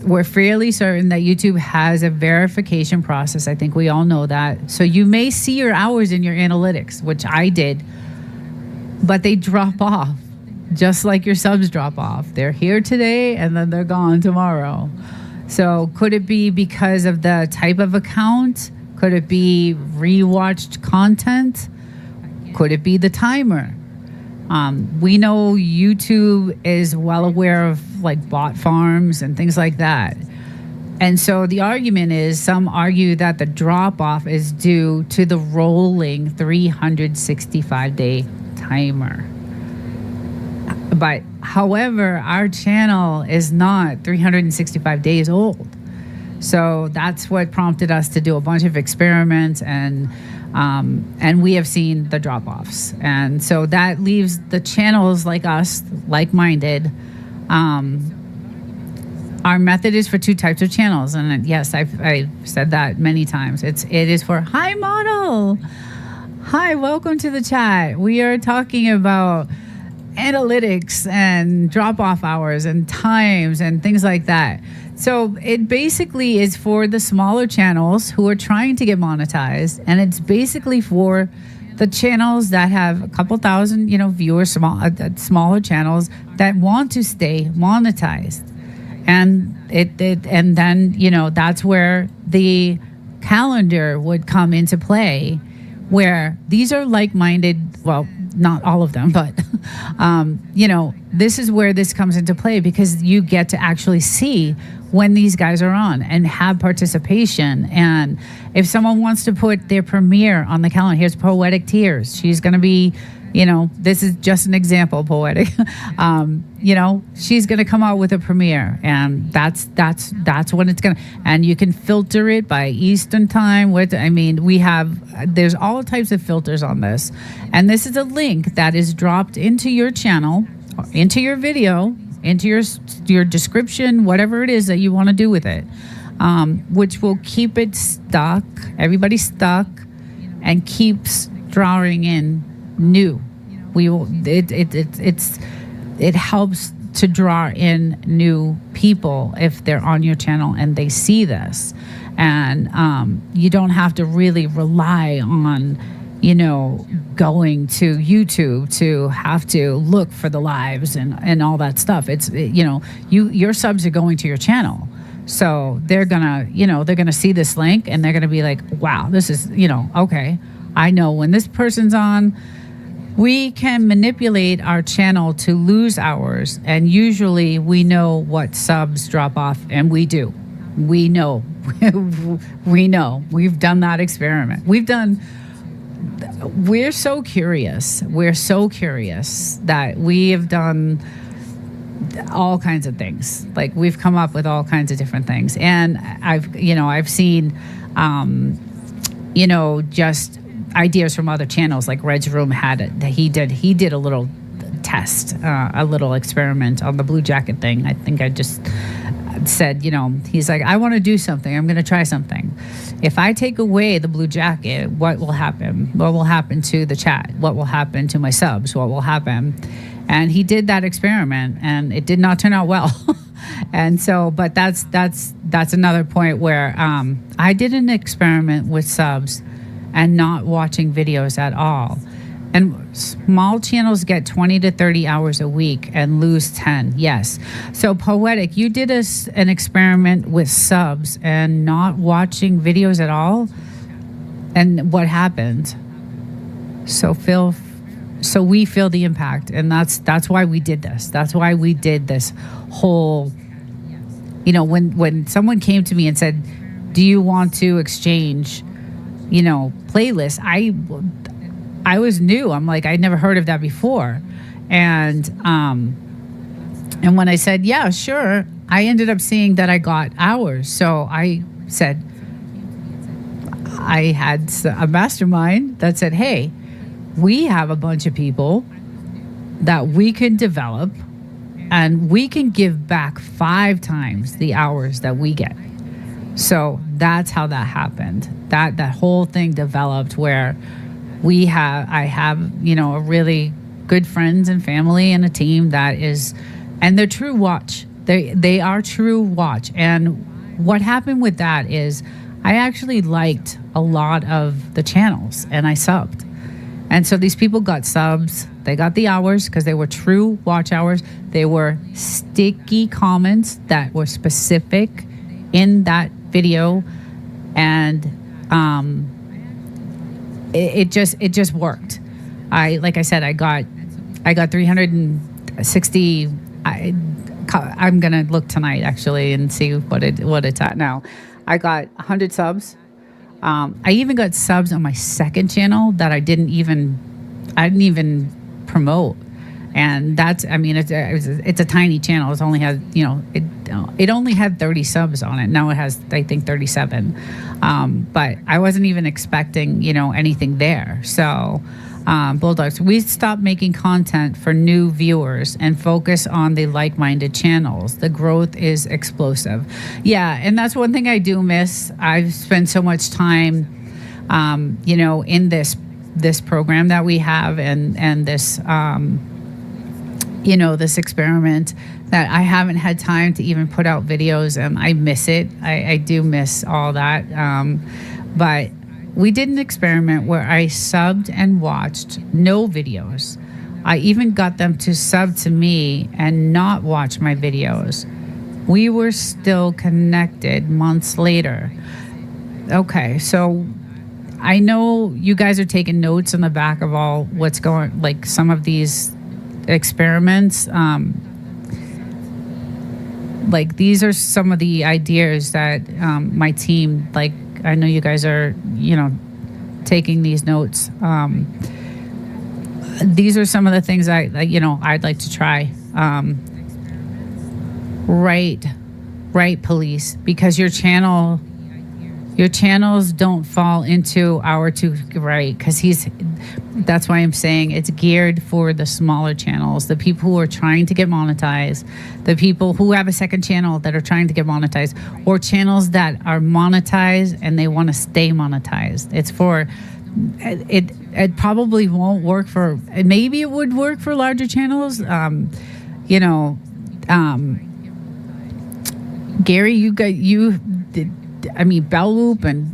We're fairly certain that YouTube has a verification process. I think we all know that. So you may see your hours in your analytics, which I did, but they drop off, just like your subs drop off. They're here today and then they're gone tomorrow. So could it be because of the type of account? Could it be rewatched content? Could it be the timer? We know YouTube is well aware of like bot farms and things like that. And so the argument is, some argue that the drop off is due to the rolling 365-day timer. But however, our channel is not 365 days old. So that's what prompted us to do a bunch of experiments, and we have seen the drop-offs. And so that leaves the channels like us, like-minded. Our method is for two types of channels. And yes, I've said that many times. It is for, hi, model. Hi, welcome to the chat. We are talking about analytics and drop-off hours and times and things like that. So it basically is for the smaller channels who are trying to get monetized, and it's basically for the channels that have a couple thousand, viewers, smaller channels that want to stay monetized. And and then that's where the calendar would come into play, where these are like-minded. Well, not all of them, but this is where this comes into play, because you get to actually see when these guys are on and have participation. And if someone wants to put their premiere on the calendar, here's Poetic Tears. She's going to be, this is just an example, Poetic. She's going to come out with a premiere, and that's when it's going to, and you can filter it by Eastern time. There's all types of filters on this. And this is a link that is dropped into your channel, into your video, into your description, whatever it is that you want to do with it, which will keep it stuck, everybody stuck, and keeps drawing in new. It helps to draw in new people if they're on your channel and they see this, and you don't have to really rely on going to YouTube to have to look for the lives and all that stuff. It's your subs are going to your channel, so they're gonna see this link and they're gonna be like, wow, this is okay, I know when this person's on. We can manipulate our channel to lose hours, and usually we know what subs drop off, and we do. We know. We know. We've done that experiment. We're so curious. We're so curious that we have done all kinds of things. Like, we've come up with all kinds of different things. And I've seen, just ideas from other channels. Like Red's Room he did a little test, a little experiment on the blue jacket thing. I think I just said, he's like, I want to do something. I'm going to try something. If I take away the blue jacket, what will happen? What will happen to the chat? What will happen to my subs? What will happen? And he did that experiment, and it did not turn out well. And so, but that's another point where I did an experiment with subs and not watching videos at all. And small channels get 20 to 30 hours a week and lose 10. Yes. So Poetic, you did an experiment with subs and not watching videos at all. And what happened? So we feel the impact, and that's why we did this. That's why we did this whole, when someone came to me and said, do you want to exchange, playlists? I was new. I'm like, I'd never heard of that before. And when I said, yeah, sure, I ended up seeing that I got hours. So I said, I had a mastermind that said, hey, we have a bunch of people that we can develop and we can give back 5 times the hours that we get. So that's how that happened. That whole thing developed where I have, a really good friends and family and a team that is, and they're true watch. They are true watch. And what happened with that is I actually liked a lot of the channels and I subbed. And so these people got subs. They got the hours because they were true watch hours. They were sticky comments that were specific in that video. And it just worked. Like I said, I got 360. I'm gonna look tonight actually and see what it's at now. I got 100 subs. I even got subs on my second channel that I didn't even promote, and that's, it's a tiny channel. It only has, it only had 30 subs on it. Now it has, I think, 37. But I wasn't even expecting, anything there. So, Bulldogs, we stopped making content for new viewers and focus on the like-minded channels. The growth is explosive. Yeah, and that's one thing I do miss. I've spent so much time, in this program that we have and this, this experiment that I haven't had time to even put out videos, and I miss it. I do miss all that. But we did an experiment where I subbed and watched no videos. I even got them to sub to me and not watch my videos. We were still connected months later. Okay, so I know you guys are taking notes on the back of all what's going, like some of these experiments. Like these are some of the ideas that my team, like, I know you guys are, taking these notes. These are some of the things I'd like to try. Right, police, because your channels don't fall into our to right, because that's why I'm saying it's geared for the smaller channels, the people who are trying to get monetized, the people who have a second channel that are trying to get monetized, or channels that are monetized and they want to stay monetized. It's for it probably won't work for, maybe it would work for larger channels. Gary, Bell Loop and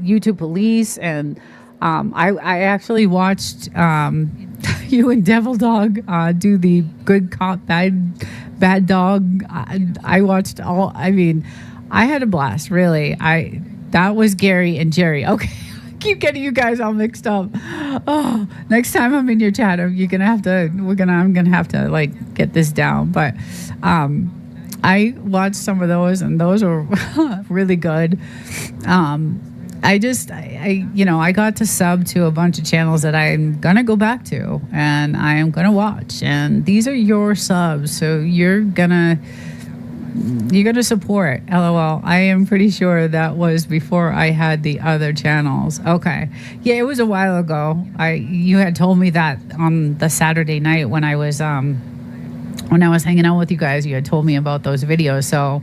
YouTube Police, and I actually watched you and Devil Dog do the good cop, bad dog. I watched all. I had a blast. Really, that was Gary and Jerry. Okay, I keep getting you guys all mixed up. Oh, next time I'm in your chat, I'm gonna have to like get this down. But I watched some of those, and those were really good. I got to sub to a bunch of channels that I'm gonna go back to and I am gonna watch, and these are your subs, so you're gonna support. LOL. I am pretty sure that was before I had the other channels. Okay, yeah, it was a while ago. You had told me that on the Saturday night when I was hanging out with you guys. You had told me about those videos. So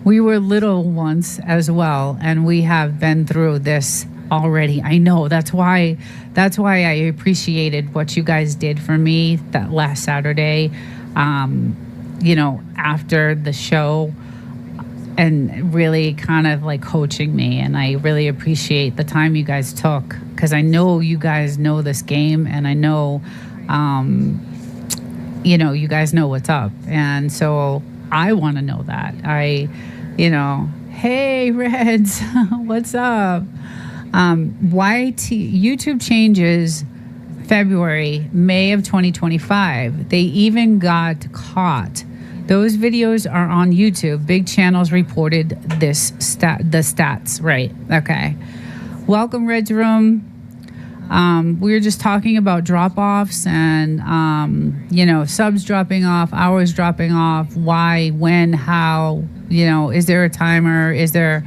we were little once as well, and we have been through this already. I know. That's why I appreciated what you guys did for me that last Saturday, after the show, and really kind of like coaching me. And I really appreciate the time you guys took, because I know you guys know this game, and I know you guys know what's up. And so I want to know that. Hey, Reds, what's up? YouTube changes May of 2025. They even got caught. Those videos are on YouTube. Big channels reported the stats, right? Okay. Welcome, Red's Room. we were just talking about drop-offs and, subs dropping off, hours dropping off, why, when, how, is there a timer? Is there,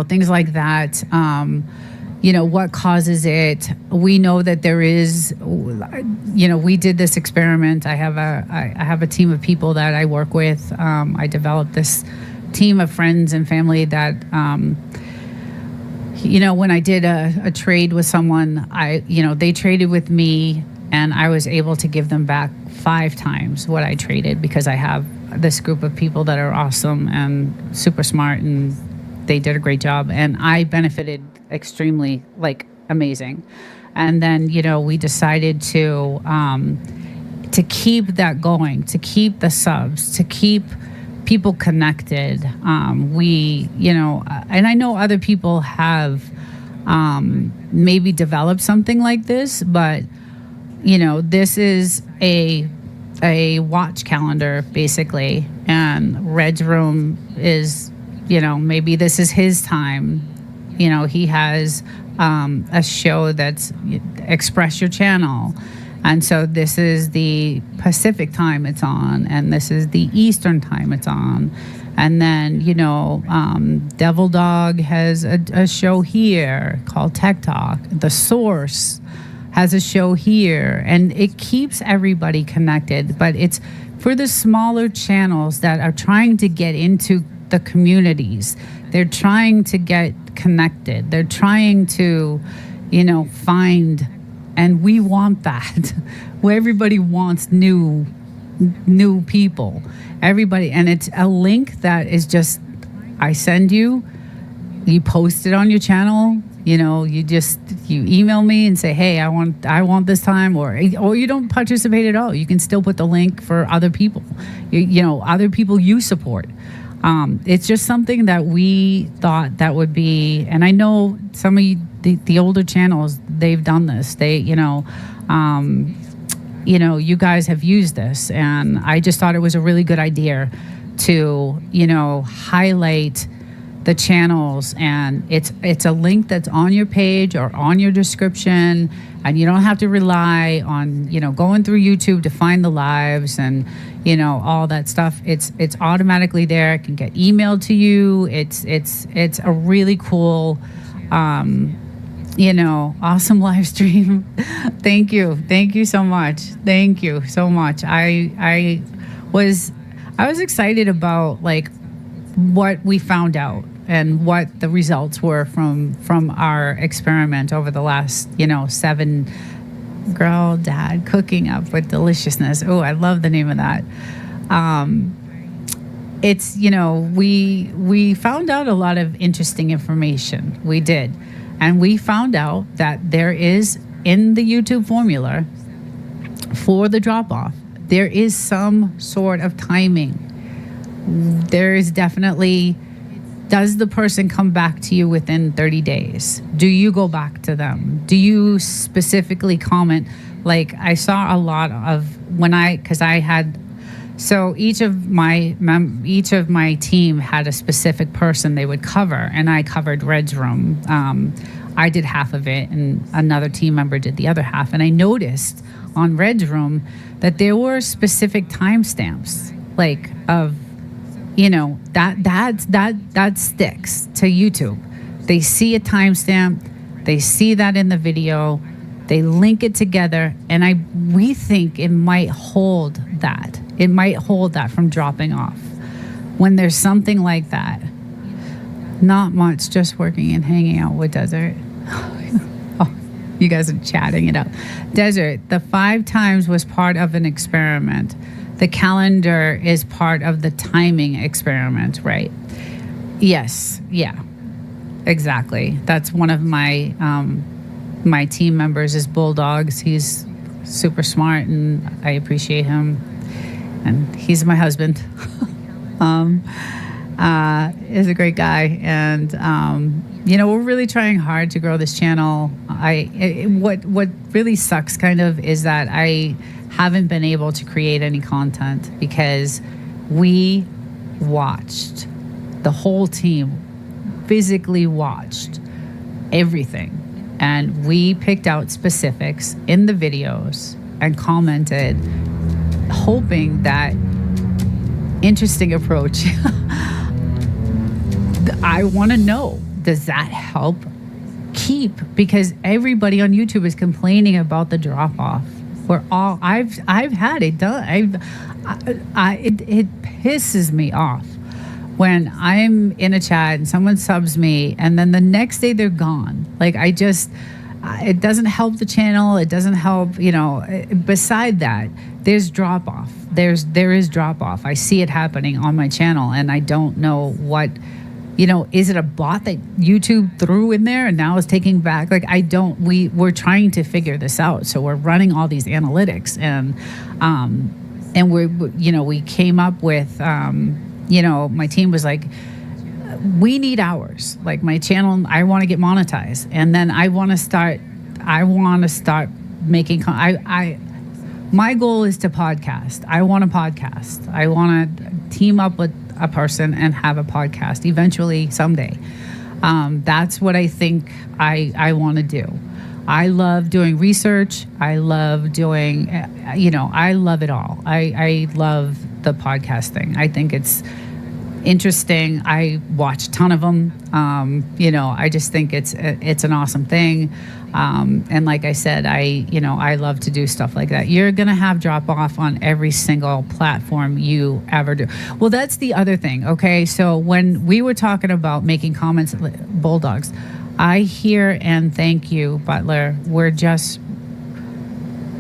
things like that. What causes it? We know that there is, we did this experiment. I have a team of people that I work with. I developed this team of friends and family that, when I did a trade with someone, they traded with me and I was able to give them back 5 times what I traded because I have this group of people that are awesome and super smart and they did a great job and I benefited extremely, amazing. And then, we decided to keep that going, to keep the subs, to keep people connected. And I know other people have maybe developed something like this, but this is a watch calendar basically, and Red's room is, maybe this is his time. He has a show that's Express Your Channel. And so this is the Pacific time it's on, and this is the Eastern time it's on. And then, Devil Dog has a show here called Tech Talk. The Source has a show here, and it keeps everybody connected. But it's for the smaller channels that are trying to get into the communities. They're trying to get connected. They're trying to, find, and we want that. Where everybody wants new people. Everybody, and it's a link that is just, I send you post it on your channel. You email me and say, hey, I want this time, or you don't participate at all. You can still put the link for other people, other people you support. It's just something that we thought that would be, and I know some of the older channels, they've done this. They, you guys have used this, and I just thought it was a really good idea to, highlight the channels, and it's a link that's on your page or on your description, and you don't have to rely on going through YouTube to find the lives and all that stuff. It's automatically there. It can get emailed to you. It's a really cool awesome live stream. Thank you so much. I was excited about what we found out and what the results were from our experiment over the last 7 Girl Dad Cooking Up with Deliciousness. Oh, I love the name of that. It's we found out a lot of interesting information. We did, and we found out that there is, in the YouTube formula for the drop off, there is some sort of timing. There is definitely, does the person come back to you within 30 days? Do you go back to them? Do you specifically comment? I saw a lot of so each of my team had a specific person they would cover, and I covered Red's room. I did half of it, and another team member did the other half. And I noticed on Red's room that there were specific timestamps, of that sticks to YouTube. They see a timestamp, they see that in the video, they link it together, and we think it might hold that. It might hold that from dropping off. When there's something like that, not much, just working and hanging out with Desert. Oh, you guys are chatting it up. Desert, the 5 times was part of an experiment. The calendar is part of the timing experiment, right? Yes, yeah, exactly. That's one of my my team members is Bulldogs. He's super smart, and I appreciate him. And he's my husband. Is a great guy, and we're really trying hard to grow this channel. What really sucks kind of is that I haven't been able to create any content because we watched, the whole team physically watched everything. and we picked out specifics in the videos and commented, hoping that interesting approach. I want to know, does that help keep? Because everybody on YouTube is complaining about the drop off. I've had it done. It pisses me off when I'm in a chat and someone subs me and then the next day they're gone. Like, it doesn't help the channel. It doesn't help, beside that, there's drop off. There is drop off. I see it happening on my channel and I don't know what, is it a bot that YouTube threw in there and now is taking back? Like, we're trying to figure this out. So we're running all these analytics and we came up with, my team was like, we need hours. Like, my channel, I want to get monetized, and then I want to start making. My goal is to podcast. I want to podcast. I want to team up with a person and have a podcast eventually someday. That's what I think I want to do. I love doing research. I love doing, I love it all. I love the podcasting. I think it's interesting. I watch a ton of them. I just think it's an awesome thing. And like I said, I love to do stuff like that. You're going to have drop off on every single platform you ever do. Well, that's the other thing. Okay. So when we were talking about making comments, Bulldogs, I hear and thank you, Butler. We're just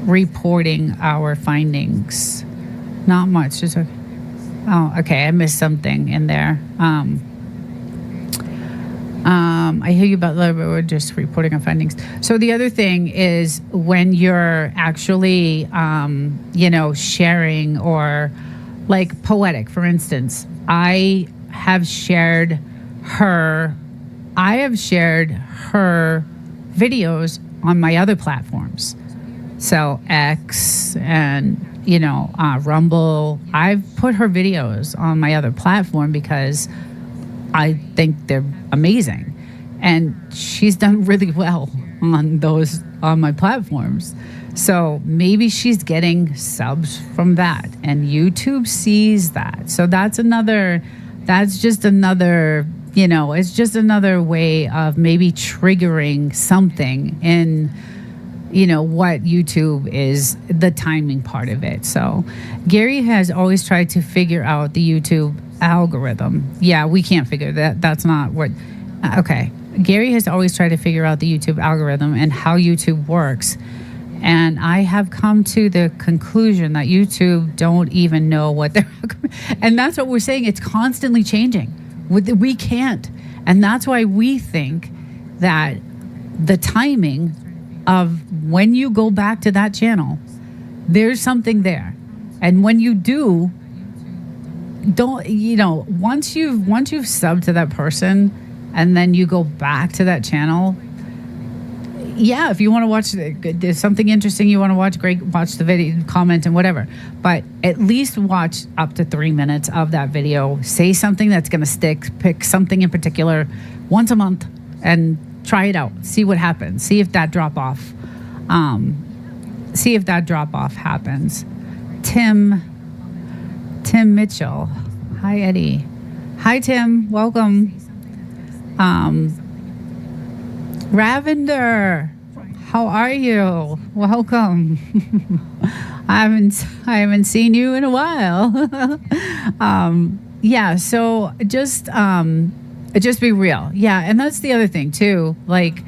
reporting our findings. Not much. Just okay. Oh, okay. I missed something in there. I hear you, Butler, but we're just reporting our findings. So the other thing is when you're actually, sharing, or like Poetic, for instance, I have shared her videos on my other platforms. So X and, Rumble. I've put her videos on my other platform because I think they're amazing. And she's done really well on my platforms. So maybe she's getting subs from that, and YouTube sees that. So that's just another, it's just another way of maybe triggering something in, what YouTube is, the timing part of it. So Gary has always tried to figure out the YouTube algorithm. Yeah, we can't figure that. That's not what, okay. Gary has always tried to figure out the YouTube algorithm and how YouTube works. And I have come to the conclusion that YouTube don't even know what they're, and that's what we're saying. It's constantly changing. We can't. And that's why we think that the timing of when you go back to that channel, there's something there. And when you do, once you've subbed to that person and then you go back to that channel, yeah, if you want to watch, there's something interesting you want to watch, great, watch the video, comment and whatever. But at least watch up to 3 minutes of that video. Say something that's going to stick. Pick something in particular once a month and try it out. See what happens. See if that drop off. Happens. Tim Mitchell. Hi, Eddie. Hi, Tim. Welcome. Ravinder, how are you? Welcome. I haven't seen you in a while. Yeah, so just be real. Yeah, and that's the other thing too. Like,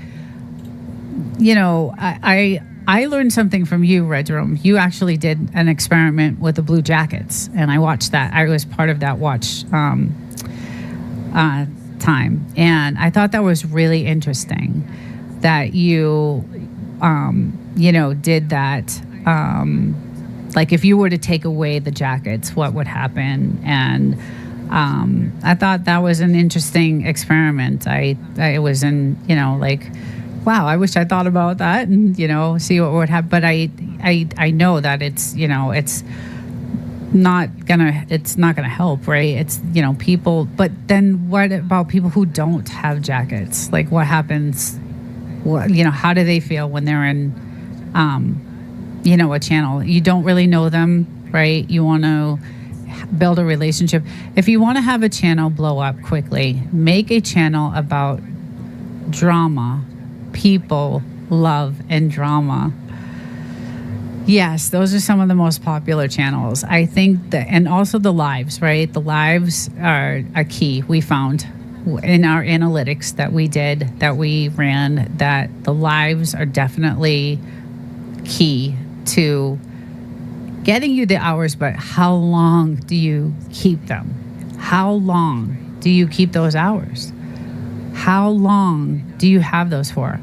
I learned something from you, Redrum. You actually did an experiment with the Blue Jackets, and I watched that. I was part of that watch time, and I thought that was really interesting that you did that. Like, if you were to take away the jackets, what would happen? And I thought that was an interesting experiment. I was in, wow, I wish I thought about that and, see what would happen. But I know that it's not gonna help, right? It's, people, but then what about people who don't have jackets? Like, what happens how do they feel when they're in, a channel? You don't really know them, right? You want to build a relationship. If you want to have a channel blow up quickly, make a channel about drama, people, love, and drama. Yes, those are some of the most popular channels. I think that, and also the lives, right? The lives are a key. We found in our analytics that we ran, that the lives are definitely key to getting you the hours, but how long do you keep them? How long do you keep those hours? How long do you have those for?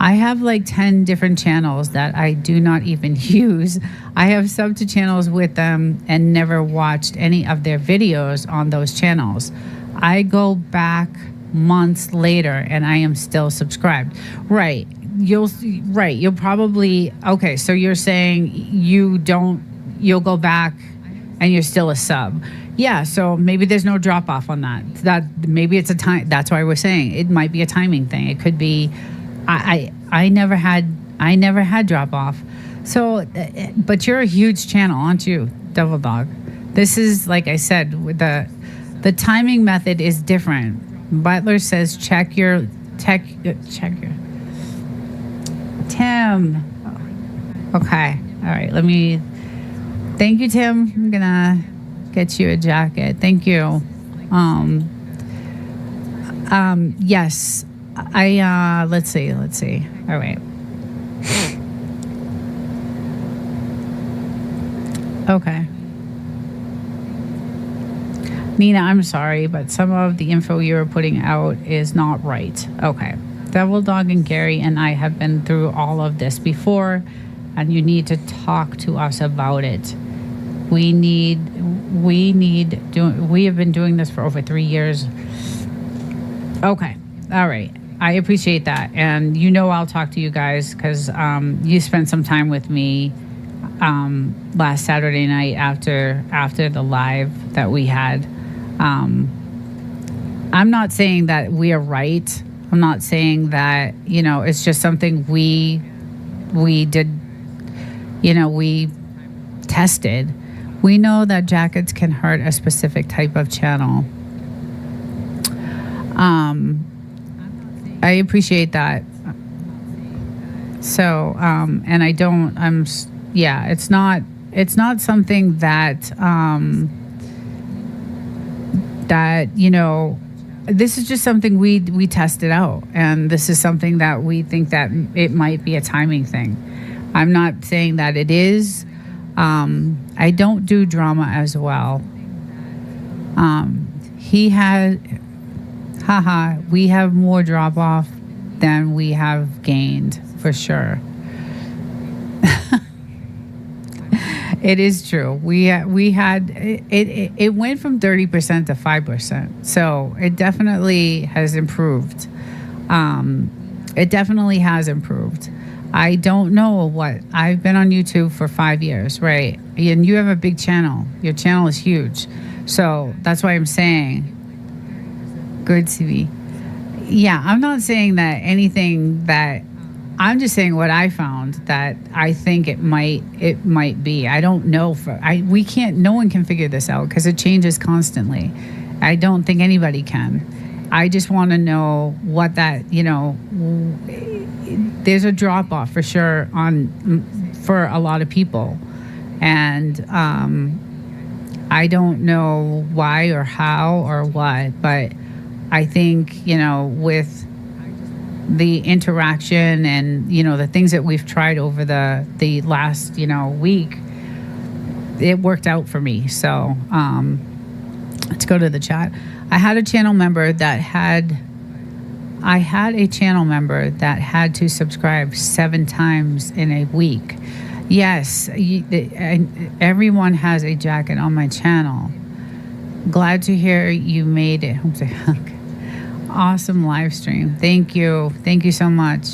I have like 10 different channels that I do not even use. I have subbed to channels with them and never watched any of their videos on those channels. I go back months later and I am still subscribed. Right. You'll probably, okay, so you're saying you'll go back and you're still a sub. Yeah, so maybe there's no drop off on that. Maybe it's a time. That's why we're saying it might be a timing thing. It could be. I never had drop off. So, but you're a huge channel, aren't you, Devil Dog? This is, like I said, with the timing method is different. Butler says check your Tim. Okay. All right. Thank you, Tim. I'm gonna get you a jacket. Thank you. Yes. Let's see. All right. Okay. Nina, I'm sorry, but some of the info you were putting out is not right. Okay. Devil Dog and Gary and I have been through all of this before, and you need to talk to us about it. We have been doing this for over 3 years. Okay. All right. I appreciate that. And I'll talk to you guys because you spent some time with me last Saturday night after the live that we had. I'm not saying that we are right. I'm not saying that, it's just something we did, we tested. We know that jackets can hurt a specific type of channel. I appreciate that. So, and I don't, it's not something that, this is just something we tested out. And this is something that we think that it might be a timing thing. I'm not saying that it is. I don't do drama as well. We have more drop off than we have gained, for sure. It is true. We had it went from 30% to 5%. So it definitely has improved. It definitely has improved. I don't know what. I've been on YouTube for 5 years, right? And you have a big channel. Your channel is huge. So that's why I'm saying, good CV. Yeah, I'm not saying that anything that, I'm just saying what I found that I think it might be. I don't know no one can figure this out because it changes constantly. I don't think anybody can. I just want to know what that, there's a drop off for sure for a lot of people. And I don't know why or how or what, but I think, with the interaction and, the things that we've tried over the last, week, it worked out for me. So let's go to the chat. I had a channel member that had to subscribe 7 times in a week. Yes, everyone has a jacket on my channel. Glad to hear you made it. Awesome live stream. Thank you so much.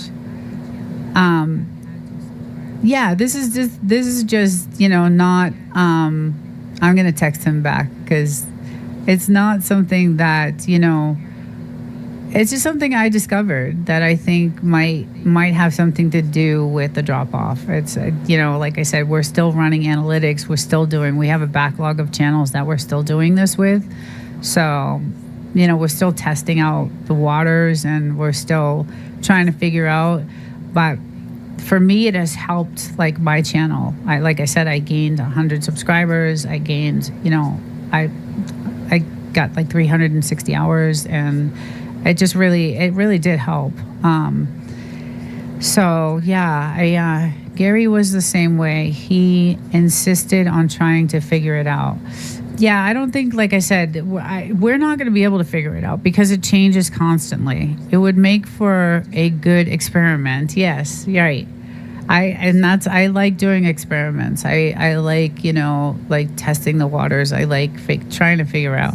Yeah, this is just not. I'm gonna text him back because it's not something that It's just something I discovered that I think might have something to do with the drop off. It's like I said, we're still running analytics. We have a backlog of channels that we're still doing this with. So, we're still testing out the waters, and we're still trying to figure out. But for me, it has helped, like, my channel. Like I said, I gained 100 subscribers. I gained, I got like 360 hours, and it really did help. So yeah, Gary was the same way. He insisted on trying to figure it out. Yeah, I don't think, like I said, we're not going to be able to figure it out because it changes constantly. It would make for a good experiment. Yes, you're right. I like doing experiments. I like, like testing the waters. I like trying to figure out.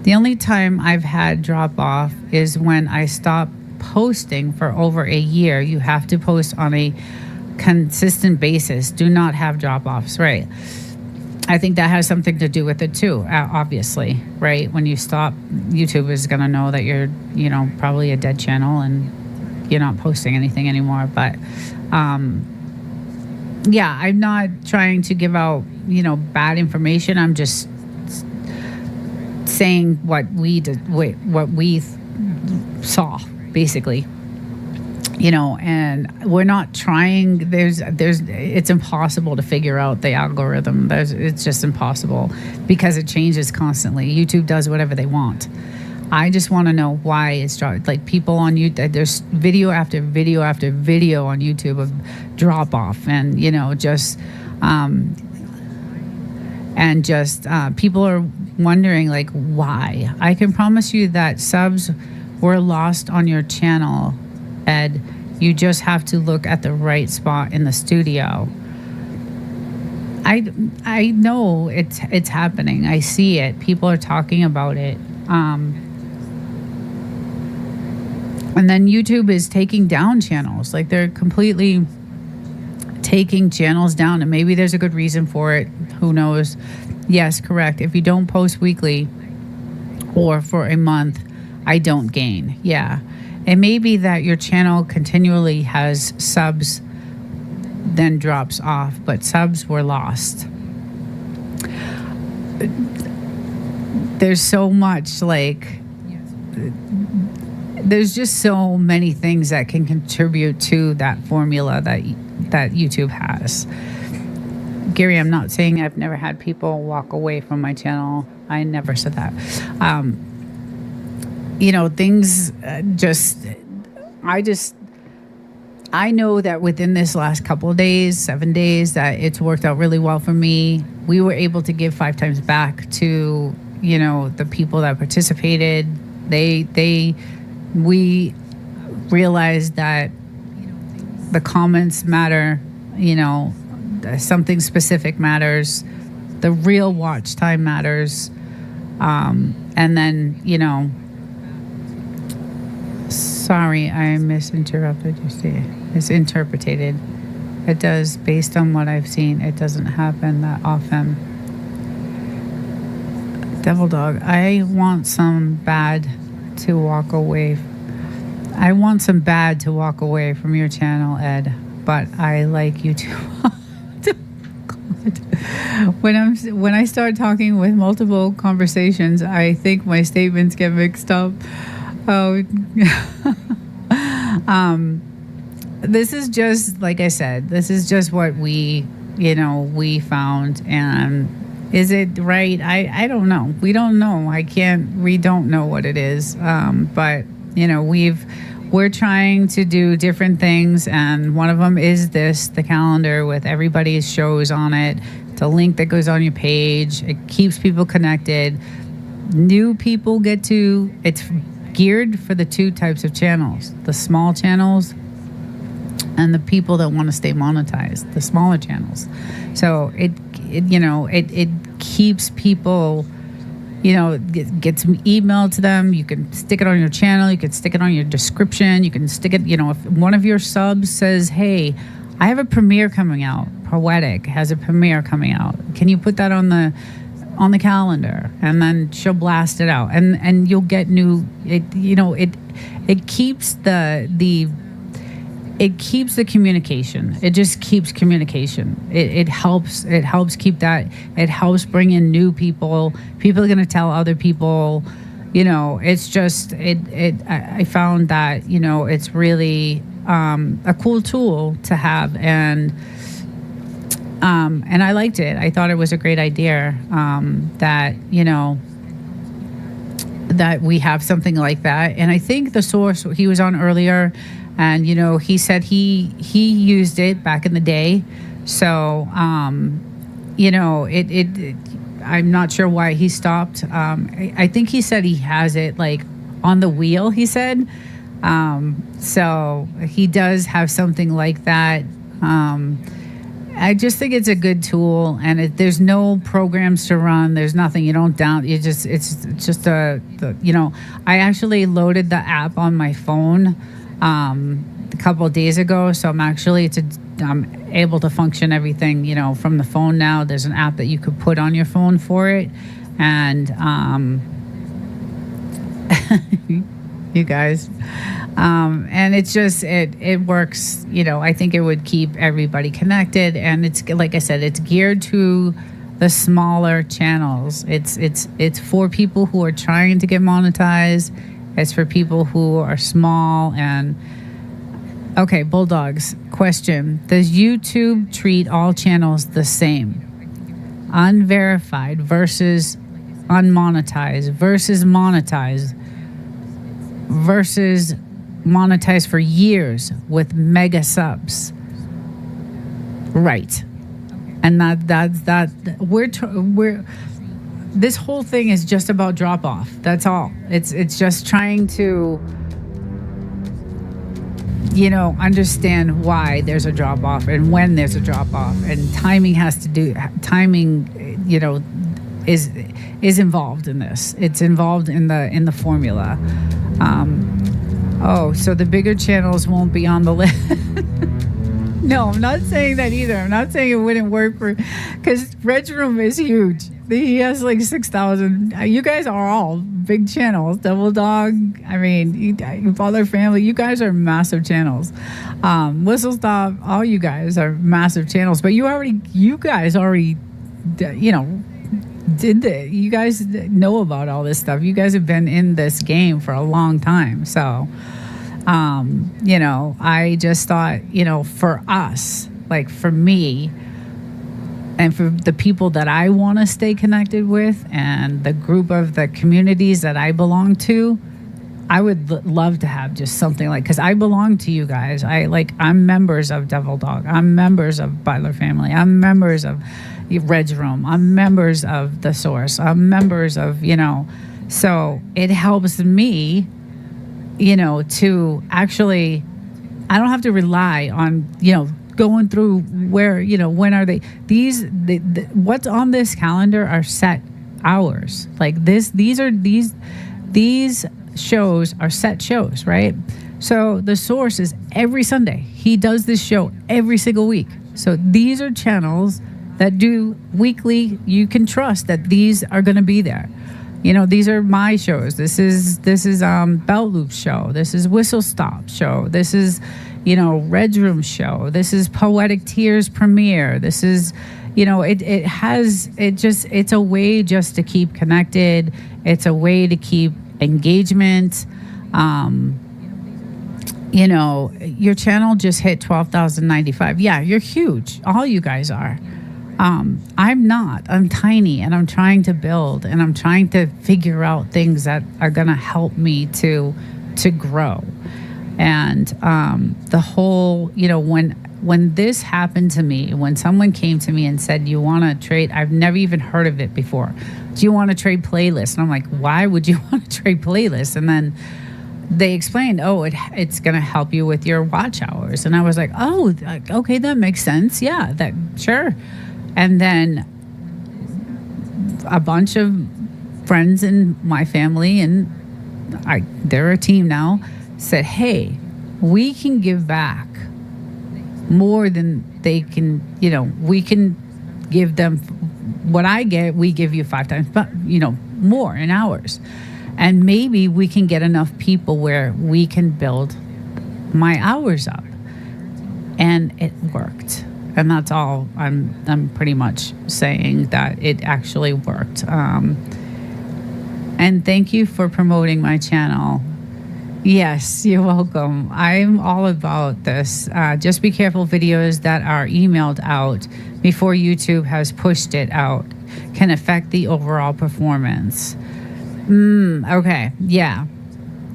The only time I've had drop off is when I stopped posting for over a year. You have to post on a consistent basis. Do not have drop offs, right? I think that has something to do with it too, obviously, right? When you stop, YouTube is going to know that you're, probably a dead channel and you're not posting anything anymore. But yeah, I'm not trying to give out, bad information. I'm just saying what we did, what we saw, basically. And we're not trying. It's impossible to figure out the algorithm. It's just impossible because it changes constantly. YouTube does whatever they want. I just want to know why it's dropped. Like, people on YouTube, there's video after video after video on YouTube of drop off, and people are wondering, like, why. I can promise you that subs were lost on your channel, Ed. You just have to look at the right spot in the studio. I know it's happening. I see it. People are talking about it. And then YouTube is taking down channels. Like, they're completely taking channels down, and maybe there's a good reason for it. Who knows? Yes, correct. If you don't post weekly or for a month, I don't gain. Yeah. It may be that your channel continually has subs, then drops off, but subs were lost. There's so much, like, there's just so many things that can contribute to that formula that YouTube has. Gary, I'm not saying I've never had people walk away from my channel. I never said that. Things I know that within this last couple of days, 7 days, that it's worked out really well for me. We were able to give 5 times back to, the people that participated. We realized that the comments matter, something specific matters, the real watch time matters, and then, sorry, I misinterrupted you. See, it's interpreted. It does, based on what I've seen. It doesn't happen that often. Devil Dog, I want some bad to walk away. I want some bad to walk away from your channel, Ed, but I like you too. When I start talking with multiple conversations, I think my statements get mixed up. Oh, this is just, like I said, this is just what we found. And is it right? I don't know. We don't know. We don't know what it is. But we're trying to do different things. And one of them is the calendar with everybody's shows on it. It's a link that goes on your page. It keeps people connected. New people it's geared for the 2 types of channels, the small channels and the people that want to stay monetized, the smaller channels. So it keeps people, gets emailed to them. You can stick it on your channel. You can stick it on your description. You can stick it, if one of your subs says, hey, I have a premiere coming out, Poetic has a premiere coming out. Can you put that on on the calendar, and then she'll blast it out, and you'll get new. It keeps it keeps the communication. It just keeps communication. It helps keep that. It helps bring in new people. People are going to tell other people. It's just I found that it's really a cool tool to have, and I liked it. I thought it was a great idea that that we have something like that. And I think the source he was on earlier, and he said he used it back in the day. So I'm not sure why he stopped. I think he said he has it like on the wheel, he said. So he does have something like that. I just think it's a good tool, and there's no programs to run. There's nothing. You don't it's just I actually loaded the app on my phone a couple of days ago. So I'm able to function everything, from the phone now. There's an app that you could put on your phone for it. And you guys, and it's just, it works, I think it would keep everybody connected. And it's, like I said, it's geared to the smaller channels. It's for people who are trying to get monetized. It's for people who are small. And okay, Bulldogs, question. Does YouTube treat all channels the same? Unverified versus unmonetized versus monetized versus monetized for years with mega subs. Right. And that we're this whole thing is just about drop off. That's all. It's just trying to understand why there's a drop off and when there's a drop off, and timing is involved in this. It's involved in the formula. So the bigger channels won't be on the list. No, I'm not saying that either. I'm not saying it wouldn't work because Red's Room is huge. He has like 6,000. You guys are all big channels. Double Dog. I mean, Father Family. You guys are massive channels. Whistle Stop. All you guys are massive channels. But you guys already, did the. You guys know about all this stuff. You guys have been in this game for a long time. So, I just thought, for us, like for me, and for the people that I want to stay connected with, and the group of the communities that I belong to, I would love to have just something like, because I belong to you guys. I'm members of Devil Dog. I'm members of Butler Family. I'm members of Red's Room. I'm members of The Source. I'm members of, so it helps me, to actually, I don't have to rely on, going through where, when are they, what's on this calendar are set hours. Like these shows are set shows, right? So The Source is every Sunday. He does this show every single week. So these are channels that do weekly. You can trust that these are going to be there. These are my shows. This is Belt Loop show. This is Whistle Stop show. This is, Red's Room show. This is Poetic Tears premiere. This is, it's a way just to keep connected. It's a way to keep engagement. Your channel just hit 12,095. Yeah, you're huge. All you guys are. I'm not. I'm tiny, and I'm trying to build, and I'm trying to figure out things that are going to help me to grow. And the whole, when this happened to me, when someone came to me and said, you want to trade, I've never even heard of it before. Do you want to trade playlists? And I'm like, why would you want to trade playlists? And then they explained, it's going to help you with your watch hours. And I was like, okay, that makes sense. Yeah, sure. And then a bunch of friends in my family, and they're a team now, said, hey, we can give back more than they can, we can give them what I get, we give you 5 times, but more in hours. And maybe we can get enough people where we can build my hours up. And it worked. And that's all I'm pretty much saying, that it actually worked. And thank you for promoting my channel. Yes, you're welcome. I'm all about this. Just be careful, videos that are emailed out before YouTube has pushed it out can affect the overall performance. Okay, yeah,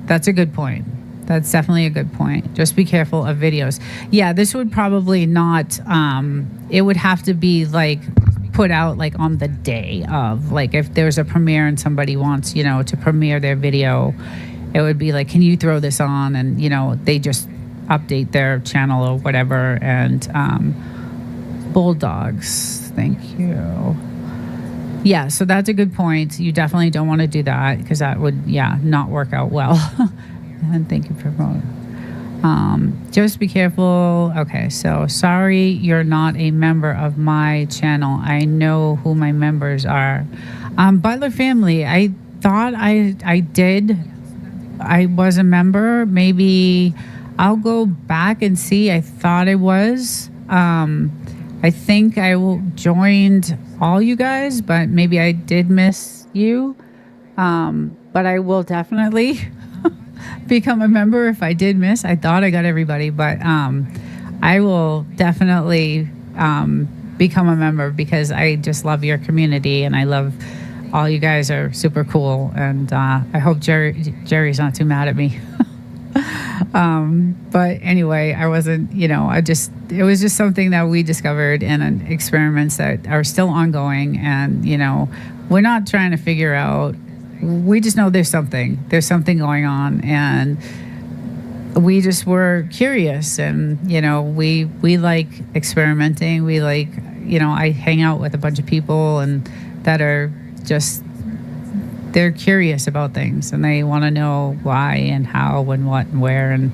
that's a good point. That's definitely a good point. Just be careful of videos. Yeah, this would probably not, it would have to be like put out like on the day of, like if there's a premiere and somebody wants, to premiere their video, it would be like, can you throw this on? And, they just update their channel or whatever. And Bulldogs, thank you. Yeah, so that's a good point. You definitely don't want to do that, because that would, not work out well. And thank you for voting. Just be careful. Okay, so sorry you're not a member of my channel. I know who my members are. Butler family, I thought I did. I was a member. Maybe I'll go back and see. I thought I was. I think I joined all you guys, but maybe I did miss you. But I will definitely become a member if I did miss. I thought I got everybody, but I will definitely become a member, because I just love your community, and I love all you guys are super cool. And I hope Jerry's not too mad at me. But anyway, I wasn't, it was just something that we discovered, and experiments that are still ongoing. And, we're not trying to figure out, we just know there's something going on, and we just were curious. And, we like experimenting. We like, I hang out with a bunch of people and that are just, they're curious about things, and they want to know why and how and what and where. And,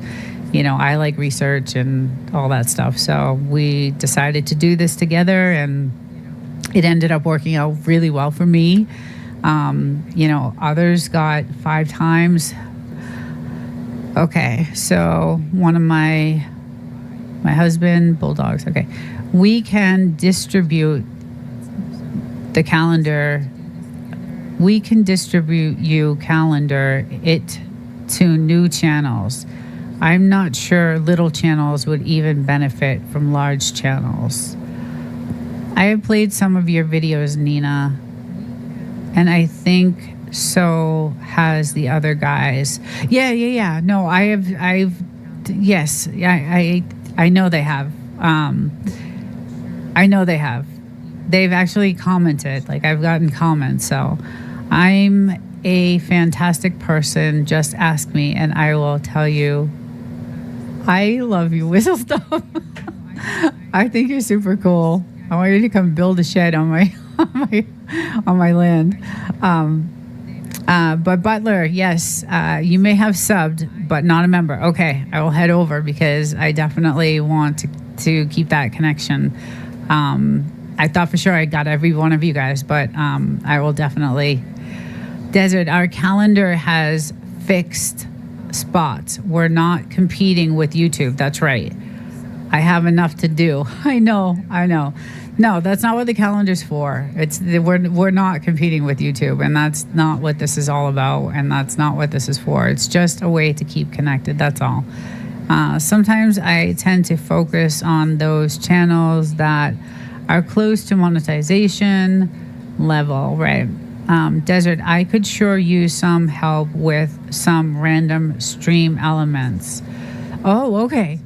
I like research and all that stuff. So we decided to do this together, and it ended up working out really well for me. Others got 5 times. Okay, so one of my husband, Bulldogs. Okay, we can distribute the calendar. We can distribute it to new channels. I'm not sure little channels would even benefit from large channels. I have played some of your videos, Nina, and I think so has the other guys. Yeah. No, yes, I know they have. I know they have. They've actually commented, like I've gotten comments. So I'm a fantastic person. Just ask me and I will tell you. I love you, Whistle Stop. I think you're super cool. I want you to come build a shed on my land. But Butler, yes, you may have subbed, but not a member. Okay, I will head over, because I definitely want to keep that connection. I thought for sure I got every one of you guys, but I will definitely. Desert, our calendar has fixed spots. We're not competing with YouTube. That's right. I have enough to do. I know. No, that's not what the calendar's for. We're not competing with YouTube, and that's not what this is all about, and that's not what this is for. It's just a way to keep connected. That's all. Sometimes I tend to focus on those channels that are close to monetization level, right? Desert, I could sure use some help with some random stream elements. Oh, okay.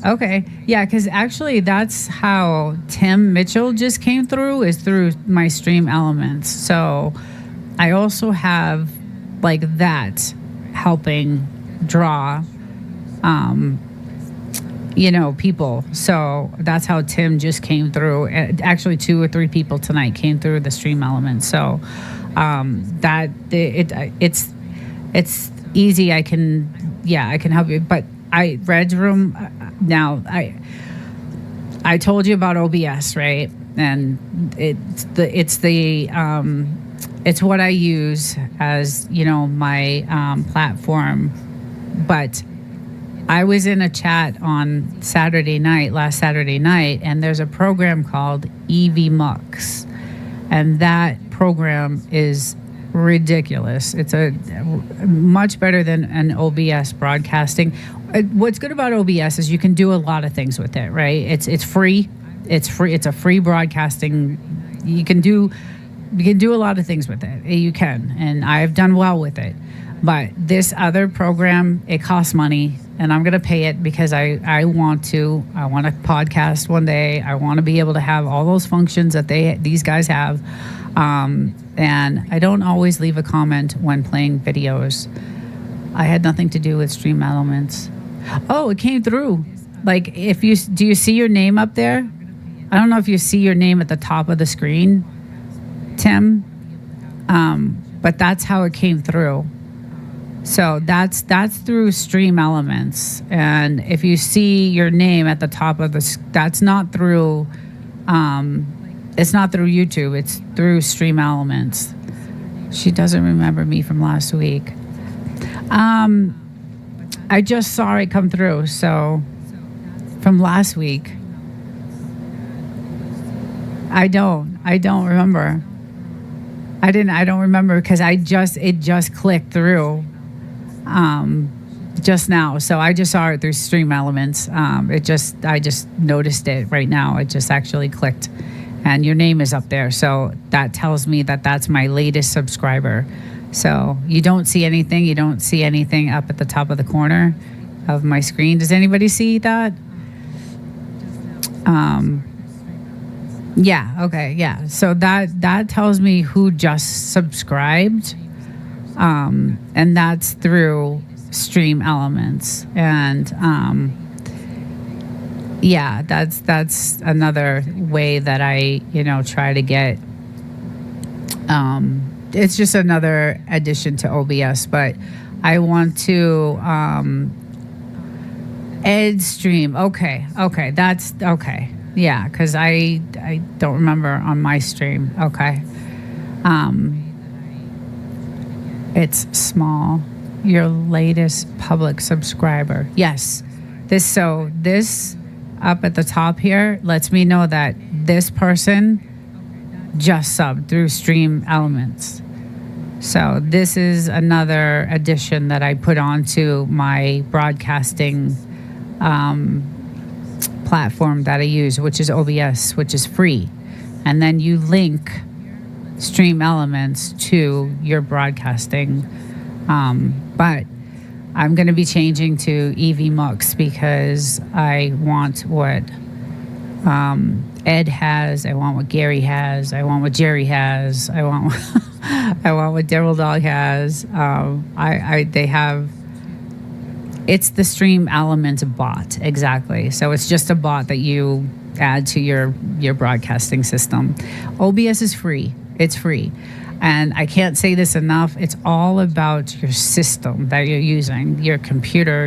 Okay. Yeah, because actually that's how Tim Mitchell just came through, is through my stream elements. So I also have like that helping draw, people. So that's how Tim just came through. Actually, 2 or 3 people tonight came through the stream elements. So it's easy. I can help you. But Red's room, now I told you about OBS, right? and it's what I use as, my platform. But I was in a chat on last Saturday night, and there's a program called EV Mux, and that program is ridiculous. It's a much better than an OBS broadcasting. What's good about OBS is you can do a lot of things with it, right? It's free. It's free. It's a free broadcasting. You can do a lot of things with it. You can, and I've done well with it. But this other program, it costs money, and I'm going to pay it because I want to podcast one day. I want to be able to have all those functions that these guys have. And I don't always leave a comment when playing videos. I had nothing to do with Stream Elements. Oh, it came through. Like, do you see your name up there? I don't know if you see your name at the top of the screen, Tim. But that's how it came through. So that's through Stream Elements. And if you see your name at the top of that's not through, it's not through YouTube, it's through Stream Elements. She doesn't remember me from last week. I just saw it come through, so from last week. I don't remember. I don't remember because it just clicked through just now. So I just saw it through Stream Elements. I just noticed it right now. It just actually clicked, and your name is up there. So that tells me that that's my latest subscriber. So you don't see anything. You don't see anything up at the top of the corner of my screen. Does anybody see that? Yeah. Okay. Yeah. So that tells me who just subscribed. And that's through Stream Elements. And, yeah, that's another way that I, try to get, it's just another addition to OBS, but I want to, Ed Stream. Okay. That's okay. Yeah. 'Cause I don't remember on my stream. Okay. It's small. Your latest public subscriber. Yes. This up at the top here lets me know that this person just subbed through Stream Elements. So this is another addition that I put onto my broadcasting platform that I use, which is OBS, which is free. And then you link Stream Elements to your broadcasting. But I'm going to be changing to EV Mux because I want what Ed has. I want what Gary has. I want what Jerry has. I want what Daryl Dog has. They have. It's the Stream Elements bot, exactly. So it's just a bot that you add to your broadcasting system. OBS is free. It's free. And I can't say this enough. It's all about your system that you're using, your computer,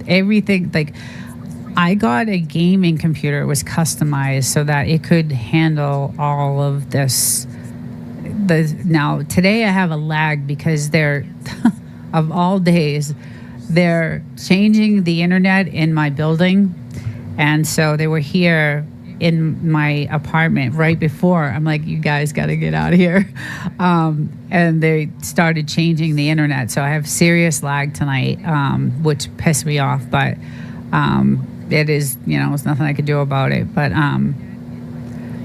everything. Like, I got a gaming computer. It was customized so that it could handle all of this. Now, today I have a lag because they're, of all days, they're changing the internet in my building. And so they were here in my apartment right before. I'm like, you guys got to get out of here. And they started changing the internet. So I have serious lag tonight, which pissed me off. But it is, it's nothing I could do about it. But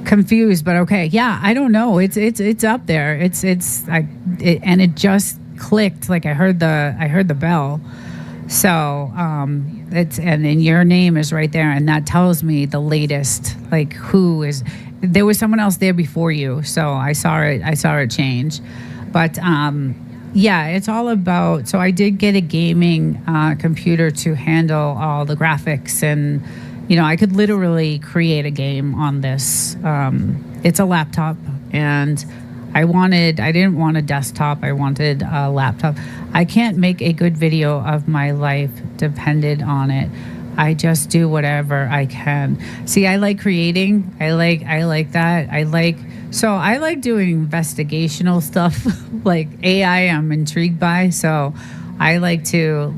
confused, but okay. Yeah, I don't know. It's up there. And it just clicked. Like I heard the bell. So and then your name is right there, and that tells me the latest, like who is. There was someone else there before you, so I saw it change. But yeah, it's all about. So I did get a gaming computer to handle all the graphics, and I could literally create a game on this. It's a laptop, and I didn't want a desktop. I wanted a laptop. I can't make a good video of my life depended on it. I just do whatever I can. See, I like creating. I like that. I like doing investigational stuff like AI I'm intrigued by. So I like to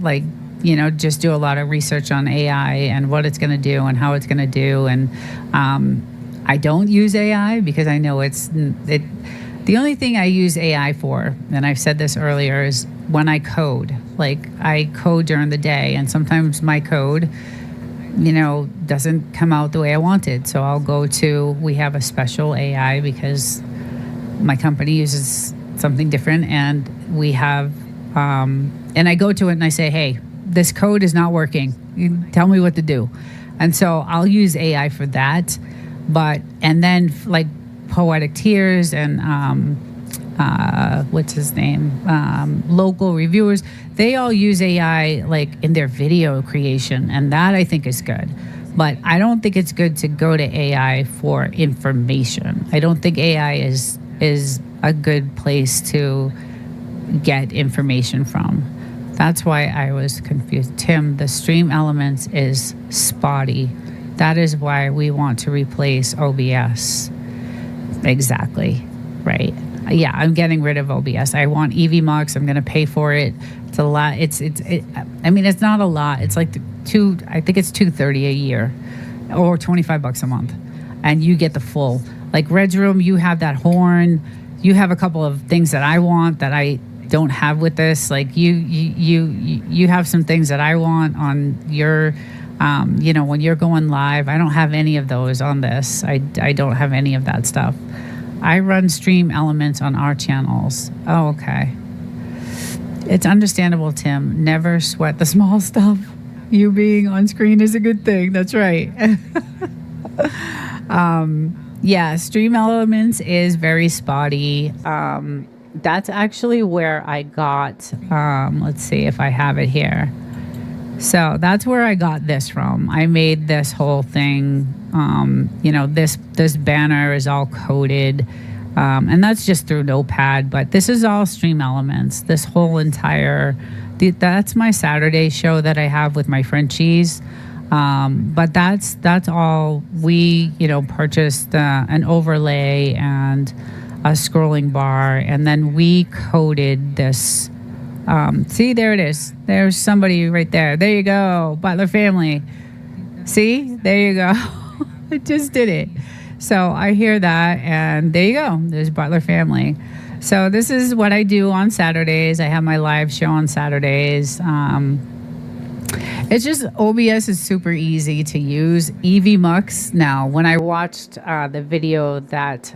just do a lot of research on AI and what it's going to do and how it's going to do. And I don't use AI because I know the only thing I use AI for, and I've said this earlier, is when I code. Like I code during the day, and sometimes my code, doesn't come out the way I wanted. So I'll go to, we have a special AI because my company uses something different, and we have, and I go to it and I say, hey, this code is not working. You tell me what to do. And so I'll use AI for that. And then like Poetic Tears and what's his name? Local reviewers, they all use AI like in their video creation, and that I think is good. But I don't think it's good to go to AI for information. I don't think AI is a good place to get information from. That's why I was confused. Tim, the stream elements is spotty. That is why we want to replace OBS. Exactly. Right. Yeah, I'm getting rid of OBS. I want EVMux. I'm going to pay for it. It's a lot. I mean, it's not a lot. It's like I think it's $230 a year or $25 a month. And you get the full, like Red's Room, you have that horn. You have a couple of things that I want that I don't have with this. Like you have some things that I want on your, when you're going live. I don't have any of those on this. I don't have any of that stuff. I run stream elements on our channels. Oh, okay. It's understandable, Tim. Never sweat the small stuff. You being on screen is a good thing. That's right. Yeah, stream elements is very spotty. That's actually where I got, let's see if I have it here. So that's where I got this from. I made this whole thing, this banner is all coded, and that's just through Notepad, but this is all stream elements. This whole entire, that's my Saturday show that I have with my Frenchies. But that's all. We, purchased an overlay and a scrolling bar, and then we coded this. See, there it is. There's somebody right there. There you go, Butler family. See, there you go. I just did it. So I hear that, and there you go. There's Butler family. So this is what I do on Saturdays. I have my live show on Saturdays. It's just OBS is super easy to use. EVMux. Now, when I watched the video that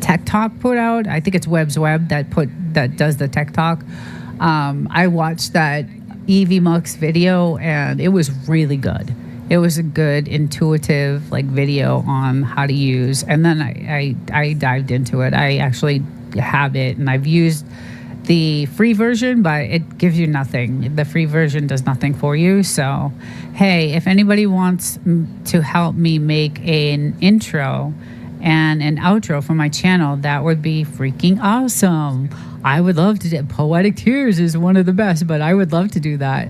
Tech Talk put out, I think it's Web's Web that does the Tech Talk. I watched that EVMux video, and it was really good. It was a good, intuitive video on how to use. And then I dived into it. I actually have it, and I've used the free version, but it gives you nothing. The free version does nothing for you. So, hey, if anybody wants to help me make an intro and an outro for my channel, that would be freaking awesome. I would love to do. Poetic Tears is one of the best, but I would love to do that.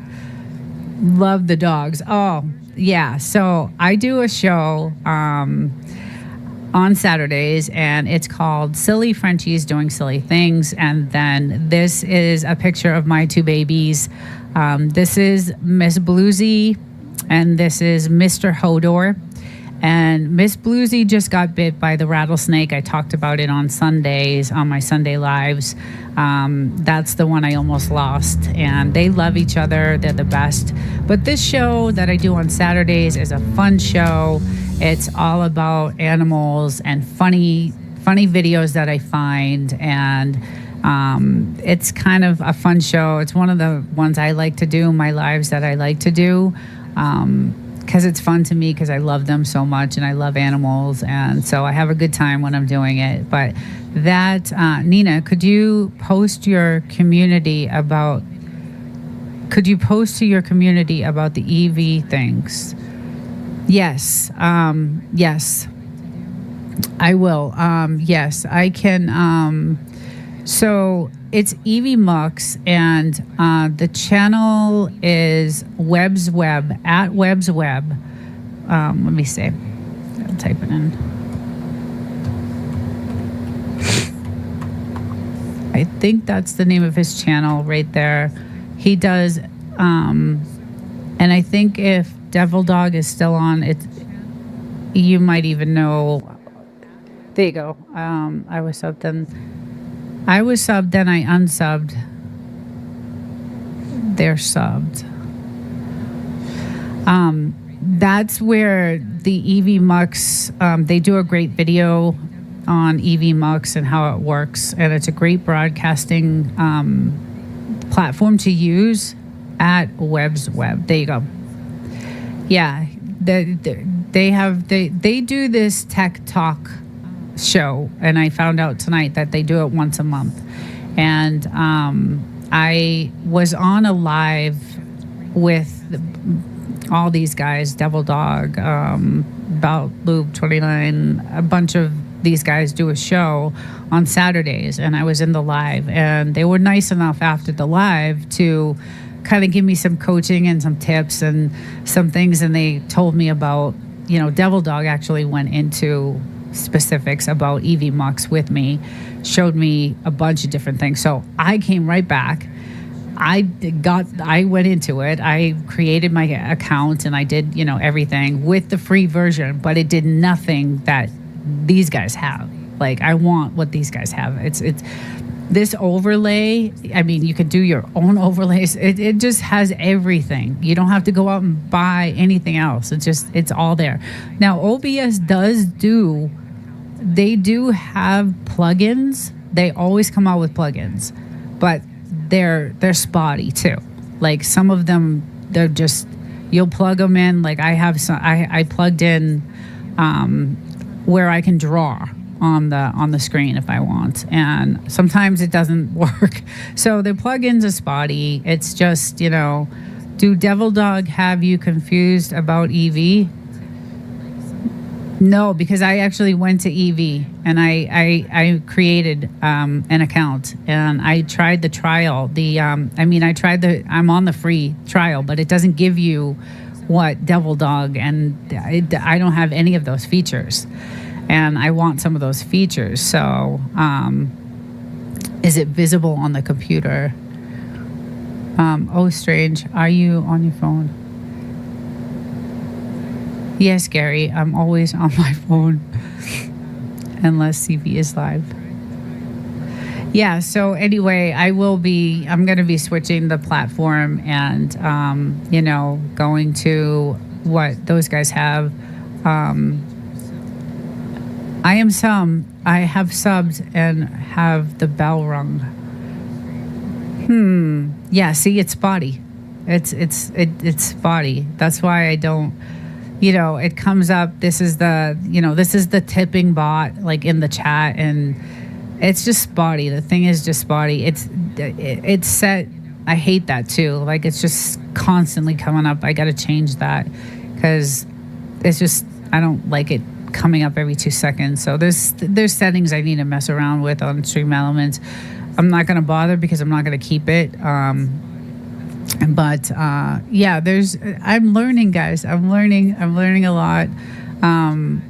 Love the dogs. Oh, yeah. So I do a show on Saturdays, and it's called Silly Frenchies Doing Silly Things. And then this is a picture of my two babies. This is Miss Bluesy, and this is Mr. Hodor. And Miss Bluesy just got bit by the rattlesnake. I talked about it on Sundays, on my Sunday lives. That's the one I almost lost. And they love each other. They're the best. But this show that I do on Saturdays is a fun show. It's all about animals and funny videos that I find. And it's kind of a fun show. It's one of the ones I like to do, my lives that I like to do. Because it's fun to me, because I love them so much and I love animals, and so I have a good time when I'm doing it. But that, Nina, could you post to your community about the EV things? Yes, yes, I will. Yes, I can. So it's Evie Mux, and the channel is Webb's Web, at Webb's Web. Let me see. I'll type it in. I think that's the name of his channel right there. He does, and I think if Devil Dog is still on, you might even know. There you go. I was subbed, then I unsubbed. They're subbed. That's where the Evie Mux, they do a great video on Evie Mux and how it works, and it's a great broadcasting platform to use at Webb's Web. There you go. Yeah, they do this tech talk show, and I found out tonight that they do it once a month. And I was on a live with all these guys, Devil Dog, About Lube 29, a bunch of these guys do a show on Saturdays, and I was in the live, and they were nice enough after the live to kind of give me some coaching and some tips and some things, and they told me about, Devil Dog actually went into specifics about Evie Mux with me, showed me a bunch of different things. So I came right back. I went into it. I created my account, and I did, everything with the free version, but it did nothing that these guys have. Like, I want what these guys have. It's this overlay. I mean, you could do your own overlays. It just has everything. You don't have to go out and buy anything else. It's all there. Now, OBS they do have plugins. They always come out with plugins, but they're spotty too. Like, some of them, they're just, you'll plug them in. Like, I have some, I plugged in where I can draw on the screen if I want, and sometimes it doesn't work. So the plugins are spotty. It's just, do Devil Dog have you confused about Evie? No, because I actually went to Evie, and I created an account, and I tried the trial. I'm on the free trial, but it doesn't give you what Devil Dog, and I don't have any of those features, and I want some of those features. So is it visible on the computer? Strange, are you on your phone? Yes, Gary, I'm always on my phone unless CV is live. Yeah, so anyway, I'm going to be switching the platform and, going to what those guys have. I have subbed and have the bell rung. Yeah, see, it's spotty. It's spotty. That's why I don't, it comes up, this is the tipping bot, like, in the chat, and it's just spotty. The thing is just spotty. It's set. I hate that too. Like, it's just constantly coming up. I got to change that because it's just, I don't like it coming up every 2 seconds. So there's settings I need to mess around with on Stream Elements. I'm not going to bother because I'm not going to keep it. But I'm learning, guys. I'm learning a lot. I'm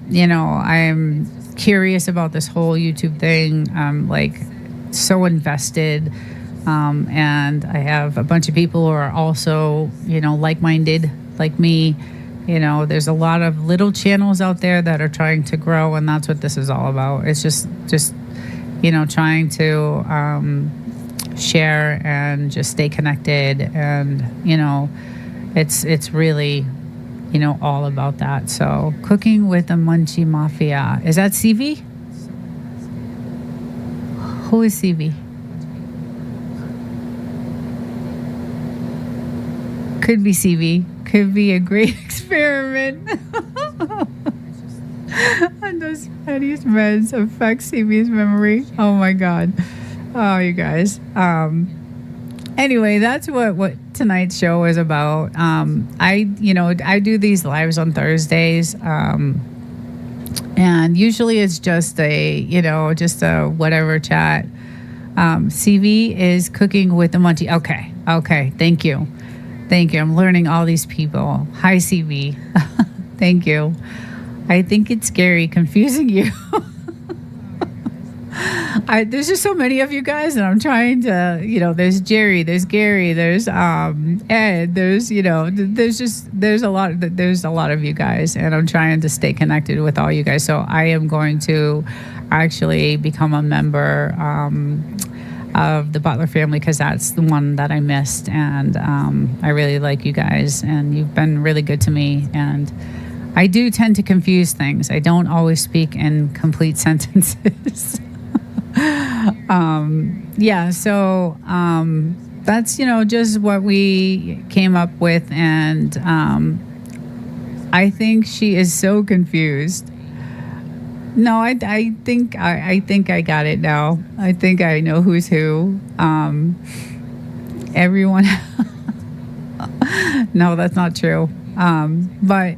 curious about this whole YouTube thing. I'm like so invested. And I have a bunch of people who are also, like-minded like me. There's a lot of little channels out there that are trying to grow, and that's what this is all about. It's just trying to share and just stay connected, and it's really all about that. So, cooking with the Munchie Mafia, is that CV? Who is CV? Could be CV, could be a great experiment. And those pettiest meds affect CV's memory. Oh my god. Oh, you guys. Anyway, that's what tonight's show is about. I do these lives on Thursdays, and usually it's just a whatever chat. CV is cooking with the Monty. Okay. Thank you. I'm learning all these people. Hi, CV. Thank you. I think it's scary confusing you. There's just so many of you guys, and I'm trying to, there's Jerry, there's Gary, there's Ed, there's there's a lot of you guys, and I'm trying to stay connected with all you guys. So I am going to actually become a member of the Butler family, because that's the one that I missed, and I really like you guys, and you've been really good to me. And I do tend to confuse things. I don't always speak in complete sentences. So that's just what we came up with, and I think she is so confused. No, I think I got it now. I think I know who's who. Everyone. No, that's not true. But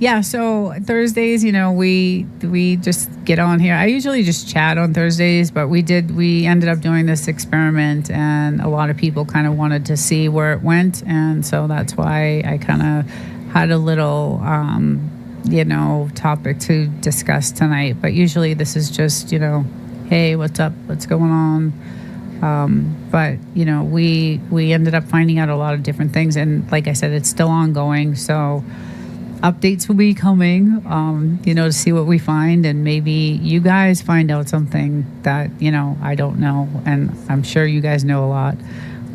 yeah, so Thursdays, we just get on here. I usually just chat on Thursdays, but we ended up doing this experiment, and a lot of people kind of wanted to see where it went, and so that's why I kind of had a little topic to discuss tonight. But usually this is just, hey, what's up? What's going on? But we ended up finding out a lot of different things, and like I said, it's still ongoing. So updates will be coming, to see what we find, and maybe you guys find out something that, I don't know, and I'm sure you guys know a lot.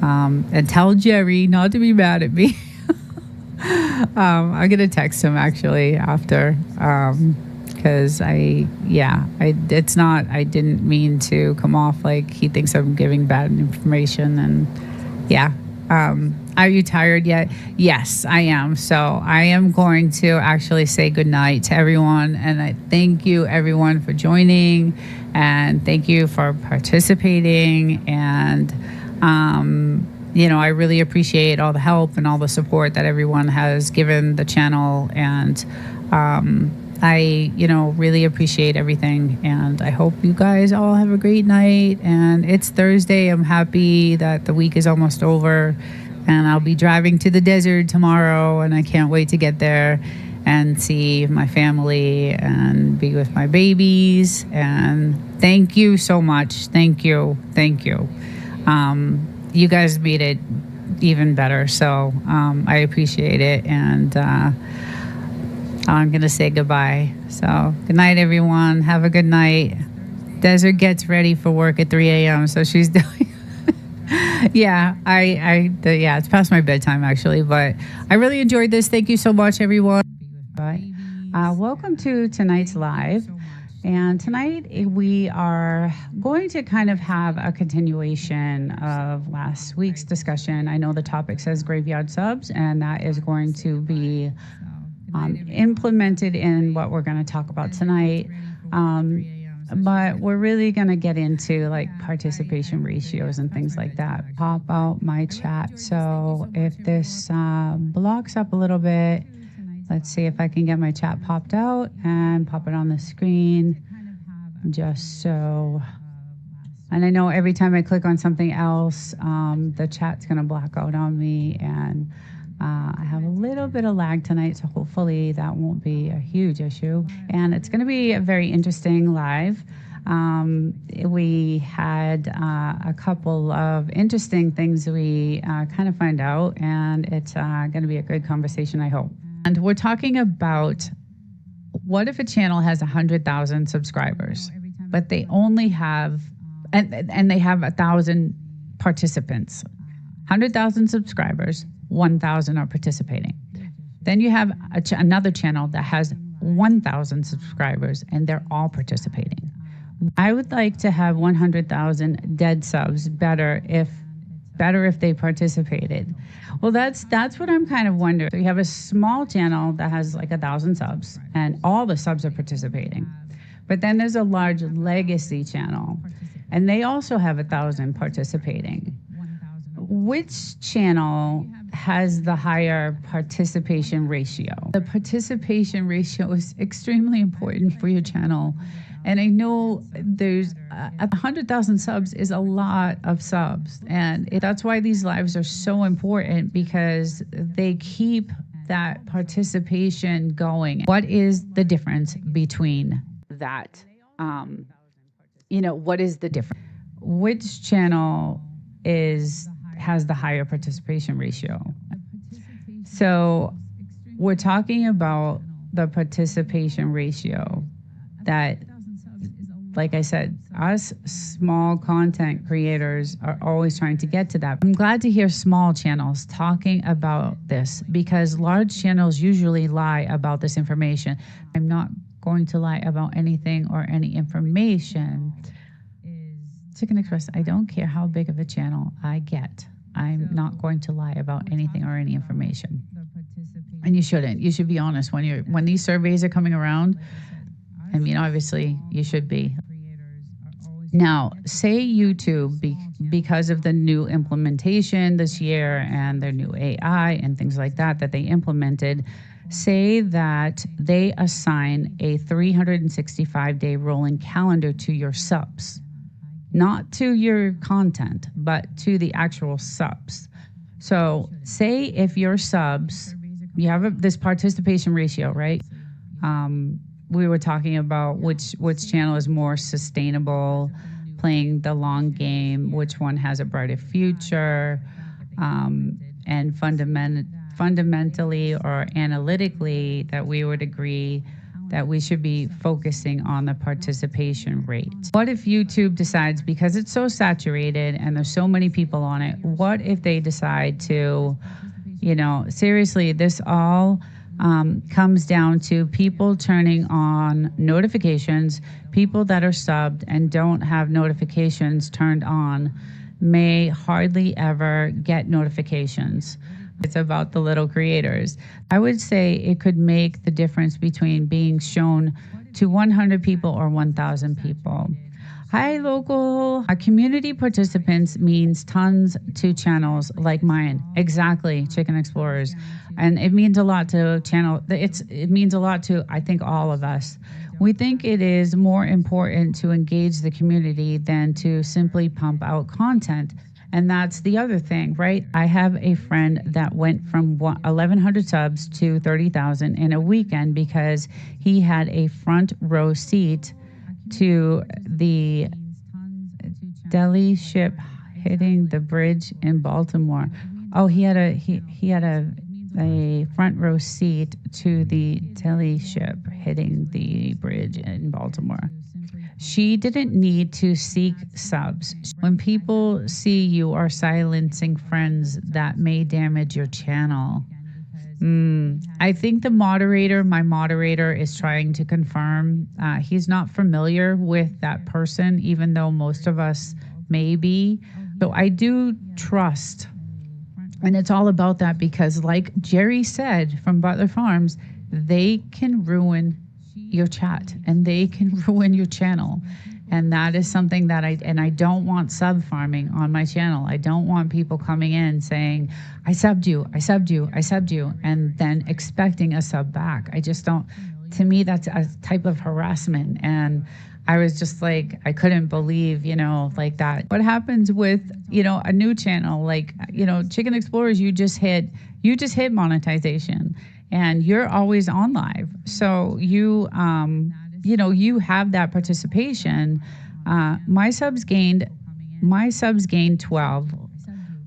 And tell Jerry not to be mad at me. I'm gonna text him actually after, because I didn't mean to come off like he thinks I'm giving bad information, and are you tired yet? Yes, I am. So I am going to actually say goodnight to everyone, and I thank you everyone for joining, and thank you for participating, and I really appreciate all the help and all the support that everyone has given the channel, and I really appreciate everything, and I hope you guys all have a great night. And it's Thursday. I'm happy that the week is almost over, and I'll be driving to the desert tomorrow, and I can't wait to get there and see my family and be with my babies. And thank you so much. Thank you. You guys made it even better, so I appreciate it, and I'm going to say goodbye. So good night, everyone. Have a good night. Desert gets ready for work at 3 a.m., so she's doing... it's past my bedtime, actually, but I really enjoyed this. Thank you so much, everyone. Welcome to tonight's live. And tonight we are going to kind of have a continuation of last week's discussion. I know the topic says graveyard subs, and that is going to be implemented in what we're going to talk about tonight. But we're really going to get into like participation ratios and things like that. Pop out my chat. So if this blocks up a little bit, let's see if I can get my chat popped out and pop it on the screen, just so. And I know every time I click on something else, the chat's going to black out on me, and I have a little bit of lag tonight, so hopefully that won't be a huge issue. And it's going to be a very interesting live. We had a couple of interesting things we kind of find out, and it's going to be a good conversation, I hope. And we're talking about, what if a channel has 100,000 subscribers, but they only have, and they have 1,000 participants, 100,000 subscribers, 1,000 are participating. Then you have another channel that has 1,000 subscribers, and they're all participating. I would like to have 100,000 dead subs. Better if they participated. Well, that's what I'm kind of wondering. So you have a small channel that has like 1,000 subs, and all the subs are participating. But then there's a large legacy channel, and they also have 1,000 participating. which channel has the higher participation ratio? The participation ratio is extremely important for your channel. And I know there's 100,000 subs is a lot of subs. And that's why these lives are so important, because they keep that participation going. What is the difference between that? What is the difference? Which channel has the higher participation ratio? So we're talking about the participation ratio that, like I said, us small content creators are always trying to get to that. I'm glad to hear small channels talking about this, because large channels usually lie about this information. I'm not going to lie about anything or any information. Chicken Express, I don't care how big of a channel I get. I'm not going to lie about anything or any information. And you shouldn't. You should be honest when these surveys are coming around. I mean, obviously, you should be. Now, say YouTube, because of the new implementation this year and their new AI and things like that they implemented, say that they assign a 365-day rolling calendar to your subs. Not to your content, but to the actual subs. So say if your subs, you have this participation ratio, right? We were talking about which channel is more sustainable, playing the long game, which one has a brighter future, and fundamentally or analytically that we would agree that we should be focusing on the participation rate. What if YouTube decides, because it's so saturated and there's so many people on it, what if they decide to, seriously, this all comes down to people turning on notifications. People that are subbed and don't have notifications turned on may hardly ever get notifications. It's about the little creators. I would say it could make the difference between being shown to 100 people or 1,000 people. Hi, local. Community participants means tons to channels like mine. Exactly, Chicken Explorers. And it means a lot to it means a lot to, I think, all of us. We think it is more important to engage the community than to simply pump out content. And that's the other thing, right? I have a friend that went from 1,100 subs to 30,000 in a weekend because he had a front row seat to the deli ship hitting the bridge in Baltimore. Oh, he had a front row seat to the deli ship hitting the bridge in Baltimore. She didn't need to seek subs. When people see you are silencing friends, that may damage your channel. I think my moderator is trying to confirm. He's not familiar with that person, even though most of us may be. So I do trust. And it's all about that because, like Jerry said from Butler Farms, they can ruin your chat and they can ruin your channel. And that is something that I don't want sub farming on my channel. I don't want people coming in saying, I subbed you, and then expecting a sub back. I just don't, to me, that's a type of harassment. And I was just like, I couldn't believe, like that. What happens with, a new channel, like, Chicken Explorers, you just hit monetization and you're always on live. So you have that participation. My subs gained 12.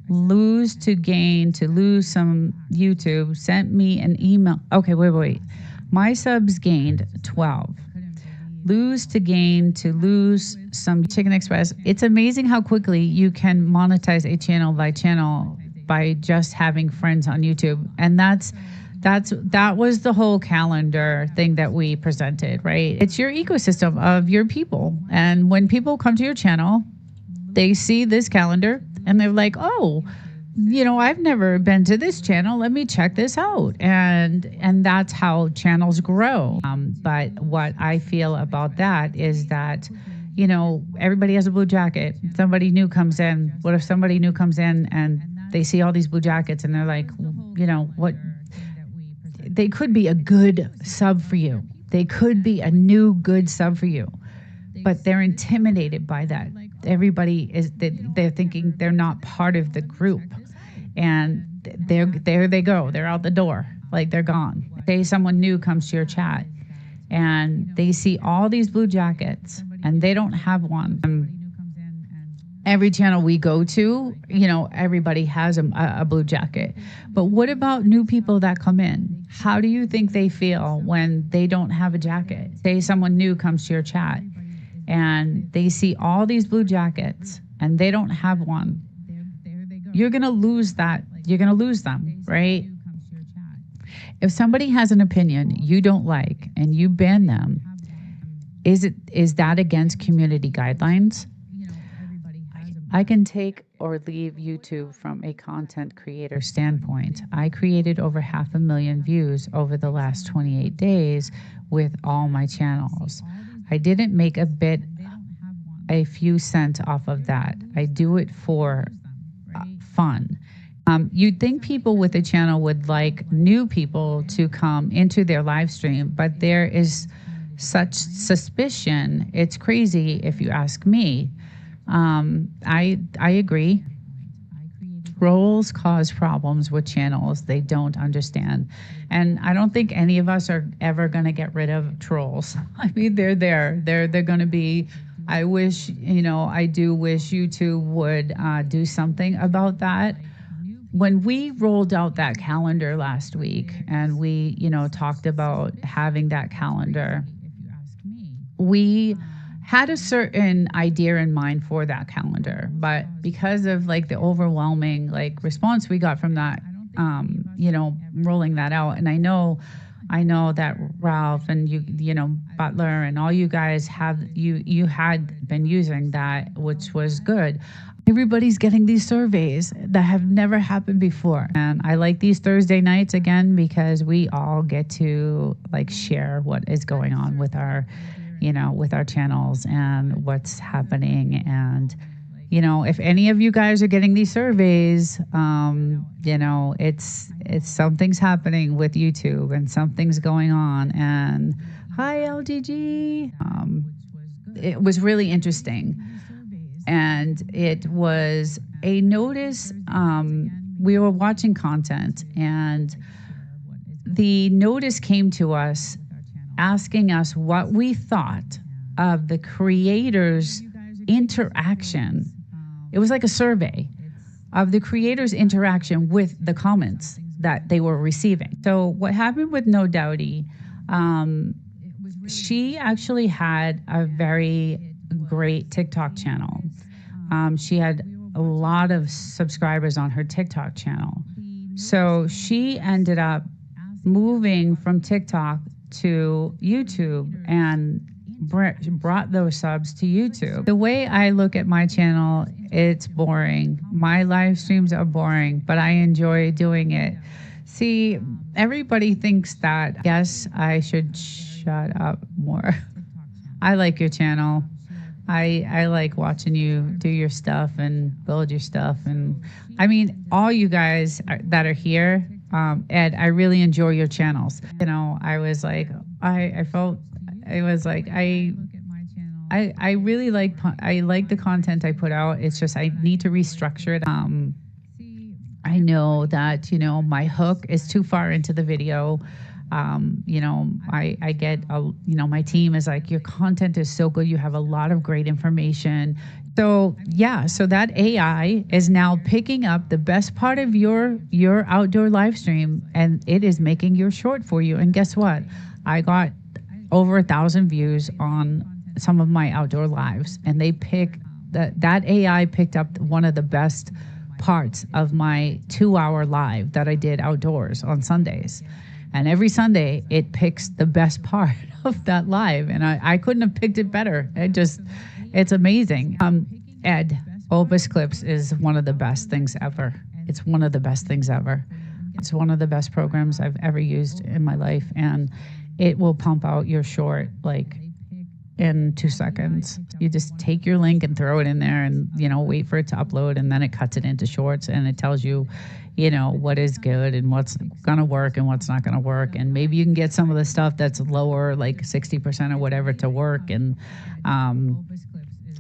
Lose some YouTube sent me an email. Okay, wait. My subs gained 12. Lose some Chicken Express. It's amazing how quickly you can monetize a channel by just having friends on YouTube. And that was the whole calendar thing that we presented, right? It's your ecosystem of your people. And when people come to your channel, they see this calendar and they're like, oh, I've never been to this channel. Let me check this out. And that's how channels grow. But what I feel about that is that, you know, everybody has a blue jacket. Somebody new comes in. What if somebody new comes in and they see all these blue jackets and they're like, you know, what? They could be a good sub for you. They could be a new good sub for you, but they're intimidated by that. Everybody is, they're thinking they're not part of the group, and there they go. They're out the door, like they're gone. Say someone new comes to your chat and they see all these blue jackets and they don't have one. Every channel we go to, you know, everybody has a blue jacket. But what about new people that come in? How do you think they feel when they don't have a jacket? Say someone new comes to your chat and they see all these blue jackets and they don't have one. You're going to lose that. You're going to lose them, right? If somebody has an opinion you don't like and you ban them, is that against community guidelines? I can take or leave YouTube from a content creator standpoint. I created over 500,000 views over the last 28 days with all my channels. I didn't make a few cents off of that. I do it for fun. You'd think people with a channel would like new people to come into their live stream, but there is such suspicion. It's crazy if you ask me. I agree. Trolls cause problems with channels they don't understand. And I don't think any of us are ever going to get rid of trolls. I mean, they're there. They're going to be. I wish, you know, I do wish YouTube would do something about that. When we rolled out that calendar last week and we, you know, talked about having that calendar, we had a certain idea in mind for that calendar, but because of like the overwhelming like response we got from that, you know, rolling that out, and I know that Ralph and you know, Butler and all you guys you had been using that, which was good. Everybody's getting these surveys that have never happened before. And I like these Thursday nights again because we all get to like share what is going on with our, you know, with our channels and what's happening. And, you know, if any of you guys are getting these surveys, you know, it's something's happening with YouTube and something's going on. And hi, LGG. It was really interesting. And it was a notice. We were watching content and the notice came to us asking us what we thought of the creators' interaction. It was like a survey of the creators' interaction with the comments that they were receiving. So what happened with No Doubty, she actually had a very great TikTok channel. She had a lot of subscribers on her TikTok channel. So she ended up moving from TikTok to YouTube and brought those subs to YouTube. The way I look at my channel, it's boring. My live streams are boring, but I enjoy doing it. See, everybody thinks that, yes, I should shut up more. I like your channel. I like watching you do your stuff and build your stuff. And I mean, all you guys that are here, Ed, I really enjoy your channels. You know, I was like, I felt, it was like, I really like the content I put out. It's just, I need to restructure it. I know that, you know, my hook is too far into the video. You know, I get, you know, my team is like, your content is so good. You have a lot of great information. So yeah, so that AI is now picking up the best part of your outdoor live stream and it is making your short for you. And guess what? I got over 1,000 views on some of my outdoor lives and they that AI picked up one of the best parts of my 2-hour live that I did outdoors on Sundays. And every Sunday, it picks the best part of that live. And I couldn't have picked it better. It's amazing. Ed, Opus Clips is one of the best things ever. It's one of the best things ever. It's one of the best programs I've ever used in my life. And it will pump out your short, like in 2 seconds. You just take your link and throw it in there and, wait for it to upload, and then it cuts it into shorts and it tells you, what is good and what's going to work and what's not going to work. And maybe you can get some of the stuff that's lower, like 60% or whatever, to work. And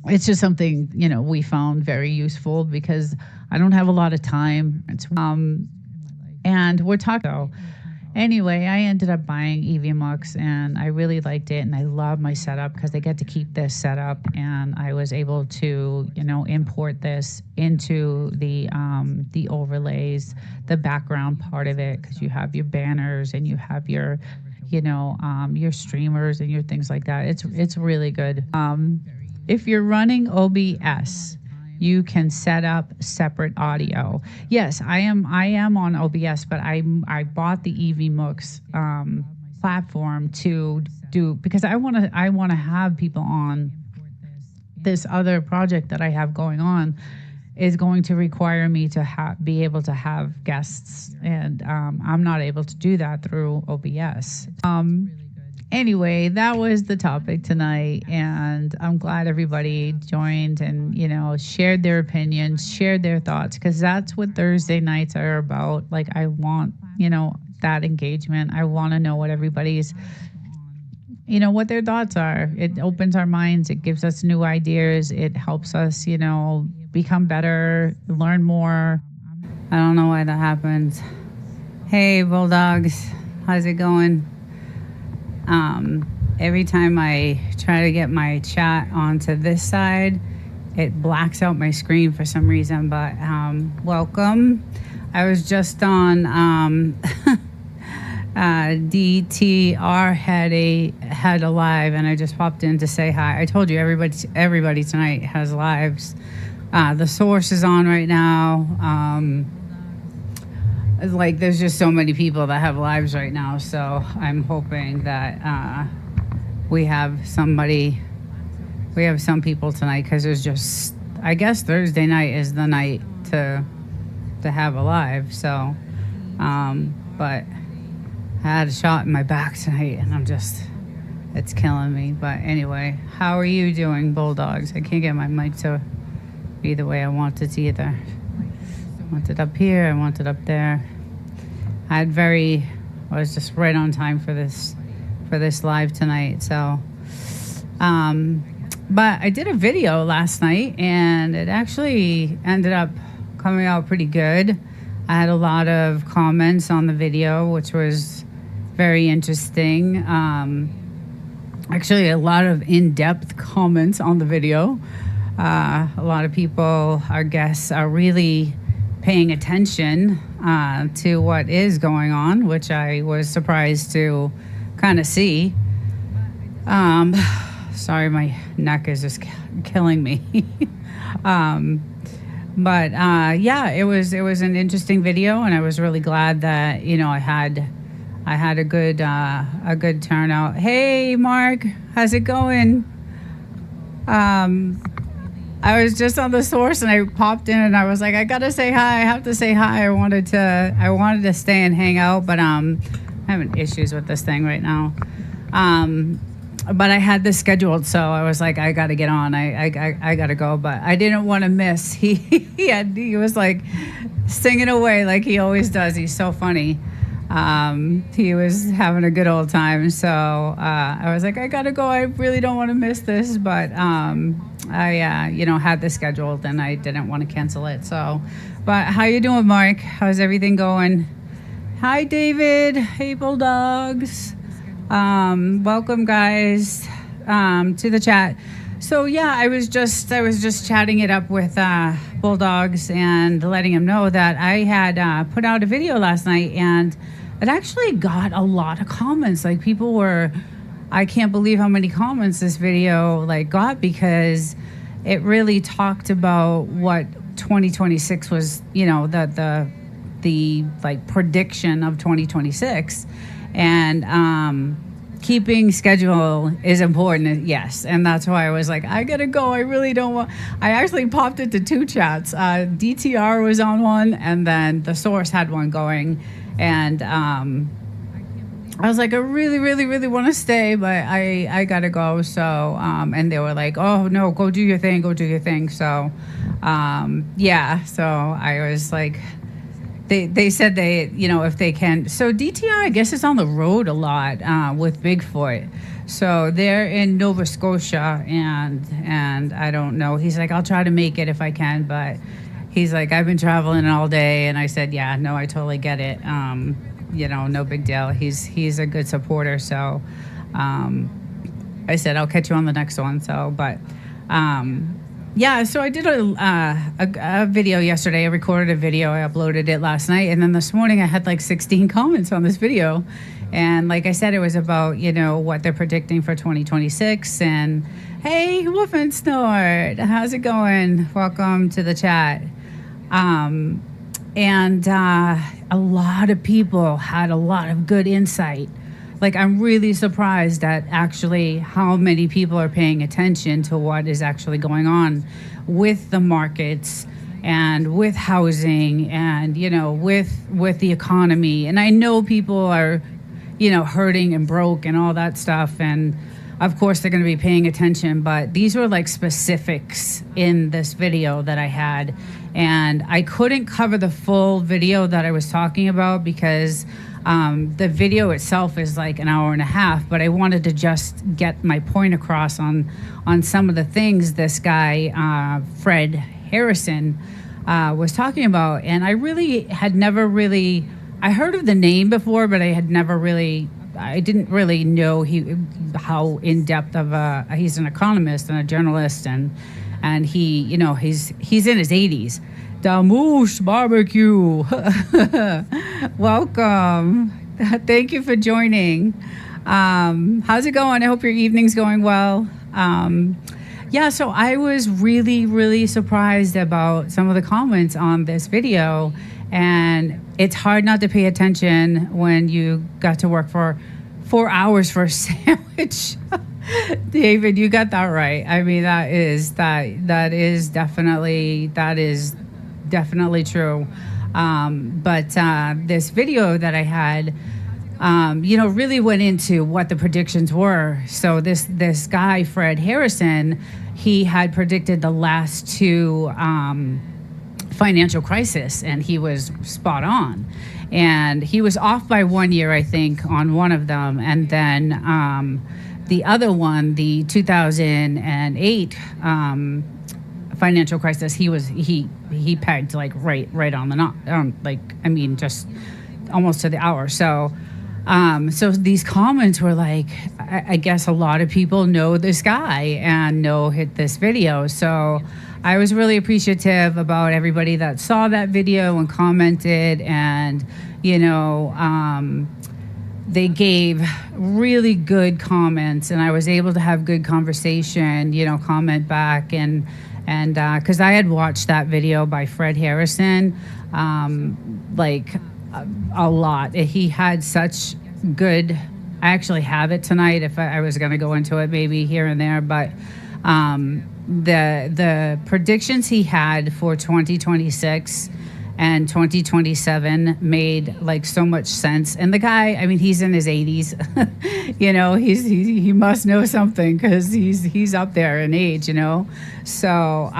it's just something, we found very useful because I don't have a lot of time. And we're talking. So anyway, I ended up buying EVMux and I really liked it, and I love my setup because I get to keep this setup, and I was able to, import this into the overlays, the background part of it, because you have your banners and you have your streamers and your things like that. It's really good. If you're running OBS, you can set up separate audio. Yes, I am on OBS, but I bought the EVMux platform to do, because I want to have people on. This other project that I have going on is going to require me to be able to have guests, and I'm not able to do that through OBS. Anyway, that was the topic tonight, and I'm glad everybody joined and, shared their opinions, shared their thoughts, because that's what Thursday nights are about. Like, I want, that engagement. I want to know what everybody's, what their thoughts are. It opens our minds. It gives us new ideas. It helps us, become better, learn more. I don't know why that happens. Hey, Bulldogs, how's it going? Every time I try to get my chat onto this side, it blacks out my screen for some reason, but welcome. I was just on DTR had a live, and I just popped in to say hi. I told you everybody tonight has lives. The Source is on right now. Like, there's just so many people that have lives right now, so I'm hoping that we have some people tonight, because there's just, I guess Thursday night is the night to have a live. So but I had a shot in my back tonight, and it's killing me. But anyway, how are you doing, Bulldogs? I can't get my mic to be the way I want it either. I want it up here, I want it up there. I was just right on time for this live tonight. So but I did a video last night, and it actually ended up coming out pretty good. I had a lot of comments on the video, which was very interesting. Actually, a lot of in-depth comments on the video. A lot of people, our guests, are really paying attention to what is going on, which I was surprised to kind of see. Sorry, my neck is just killing me. But yeah, it was an interesting video, and I was really glad that I had a good turnout. Hey, Mark, how's it going? I was just on the Source, and I popped in, and I was like, I gotta say hi. I have to say hi. I wanted to stay and hang out, but I'm having issues with this thing right now. But I had this scheduled, so I was like, I gotta get on. I gotta go, but I didn't want to miss. He was like singing away like he always does. He's so funny. He was having a good old time, so I was like, I gotta go. I really don't want to miss this, but I had this scheduled, and I didn't want to cancel it. So, but how you doing, Mark? How's everything going? Hi, David. Hey, Bulldogs. Welcome, guys, to the chat. So yeah, I was just chatting it up with Bulldogs and letting him know that I had put out a video last night, and it actually got a lot of comments. Like, people were, I can't believe how many comments this video got, because it really talked about what 2026 was, the prediction of 2026. And keeping schedule is important, yes. And that's why I was like, I gotta go. I really don't want. I actually popped into two chats. DTR was on one, and then the Source had one going. And I was like, I really, really, really want to stay, but I gotta go. So, and they were like, oh no, go do your thing, go do your thing. So, yeah. So I was like, they said they, if they can. So DTR, I guess, is on the road a lot with Bigfoot. So they're in Nova Scotia, and I don't know. He's like, I'll try to make it if I can, but he's like, I've been traveling all day, and I said, yeah, no, I totally get it. No big deal. He's a good supporter. So I said, I'll catch you on the next one. So, but yeah, so I did a video yesterday. I recorded a video. I uploaded it last night. And then this morning I had like 16 comments on this video. And like I said, it was about, what they're predicting for 2026. And hey, Wolf and Snort, how's it going? Welcome to the chat. And a lot of people had a lot of good insight. Like, I'm really surprised at actually how many people are paying attention to what is actually going on with the markets and with housing and, with the economy. And I know people are, hurting and broke and all that stuff. And of course they're going to be paying attention, but these were like specifics in this video that I had. And I couldn't cover the full video that I was talking about because the video itself is like an hour and a half, but I wanted to just get my point across on some of the things this guy, Fred Harrison, was talking about. And I really had never really, I heard of the name before, but I didn't really know how in depth of he's an economist and a journalist, and he, he's in his 80s. Damoosh Barbecue. Welcome. Thank you for joining. How's it going? I hope your evening's going well. Yeah, so I was really, really surprised about some of the comments on this video, and it's hard not to pay attention when you got to work for 4 hours for a sandwich. David, you got that right. I mean, that is definitely true. But this video that I had, really went into what the predictions were. So this guy, Fred Harrison, he had predicted the last two financial crisis, and he was spot on. And he was off by 1 year, I think, on one of them. And then the other one, the 2008 financial crisis, he pegged like right on the knot, just almost to the hour. So so these comments were like, I guess a lot of people know this guy and hit this video. So I was really appreciative about everybody that saw that video and commented, and they gave really good comments, and I was able to have good conversation, comment back, and because I had watched that video by Fred Harrison, a lot. He had such good. I actually have it tonight. If I was going to go into it, maybe here and there, but the predictions he had for 2026 and 2027 made like so much sense. And the guy, I mean, he's in his 80s. He must know something because he's up there in age. So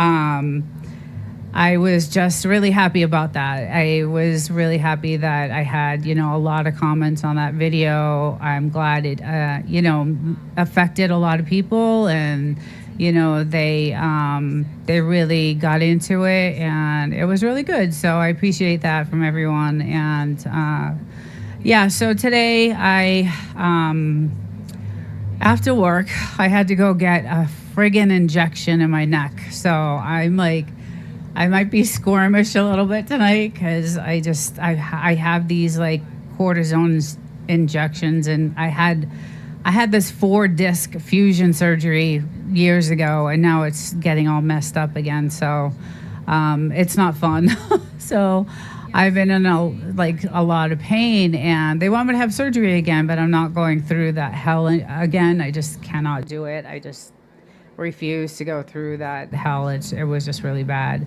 I was just really happy about that. I was really happy that I had a lot of comments on that video. I'm glad it affected a lot of people, and they really got into it, and it was really good. So I appreciate that from everyone. And so today after work, I had to go get a friggin' injection in my neck. So I'm like, I might be squirmish a little bit tonight because I have these like cortisone injections, and I had this 4-disc fusion surgery years ago, and now it's getting all messed up again. So it's not fun. So I've been in a lot of pain, and they want me to have surgery again, but I'm not going through that hell again. I just cannot do it. I just refuse to go through that hell. It was just really bad.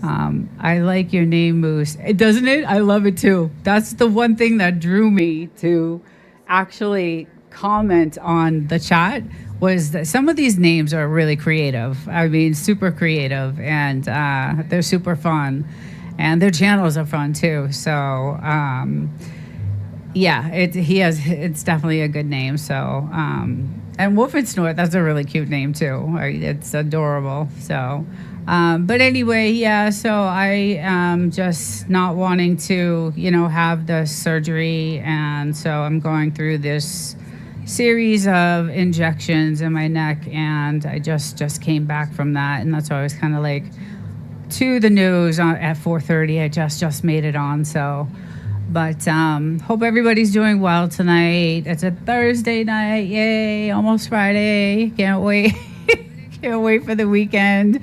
I like your name, Moose. Doesn't it? I love it too. That's the one thing that drew me to actually comment on the chat was that some of these names are really creative. I mean, super creative, and they're super fun, and their channels are fun too. So yeah, it's definitely a good name. So and Wolf and Snort, that's a really cute name too. It's adorable. So. But anyway, yeah, so I am just not wanting to, have the surgery. And so I'm going through this series of injections in my neck. And I just came back from that. And that's why I was kind of like to the news at 4:30. I just made it on. So, but hope everybody's doing well tonight. It's a Thursday night. Yay, almost Friday. Can't wait. Can't wait for the weekend.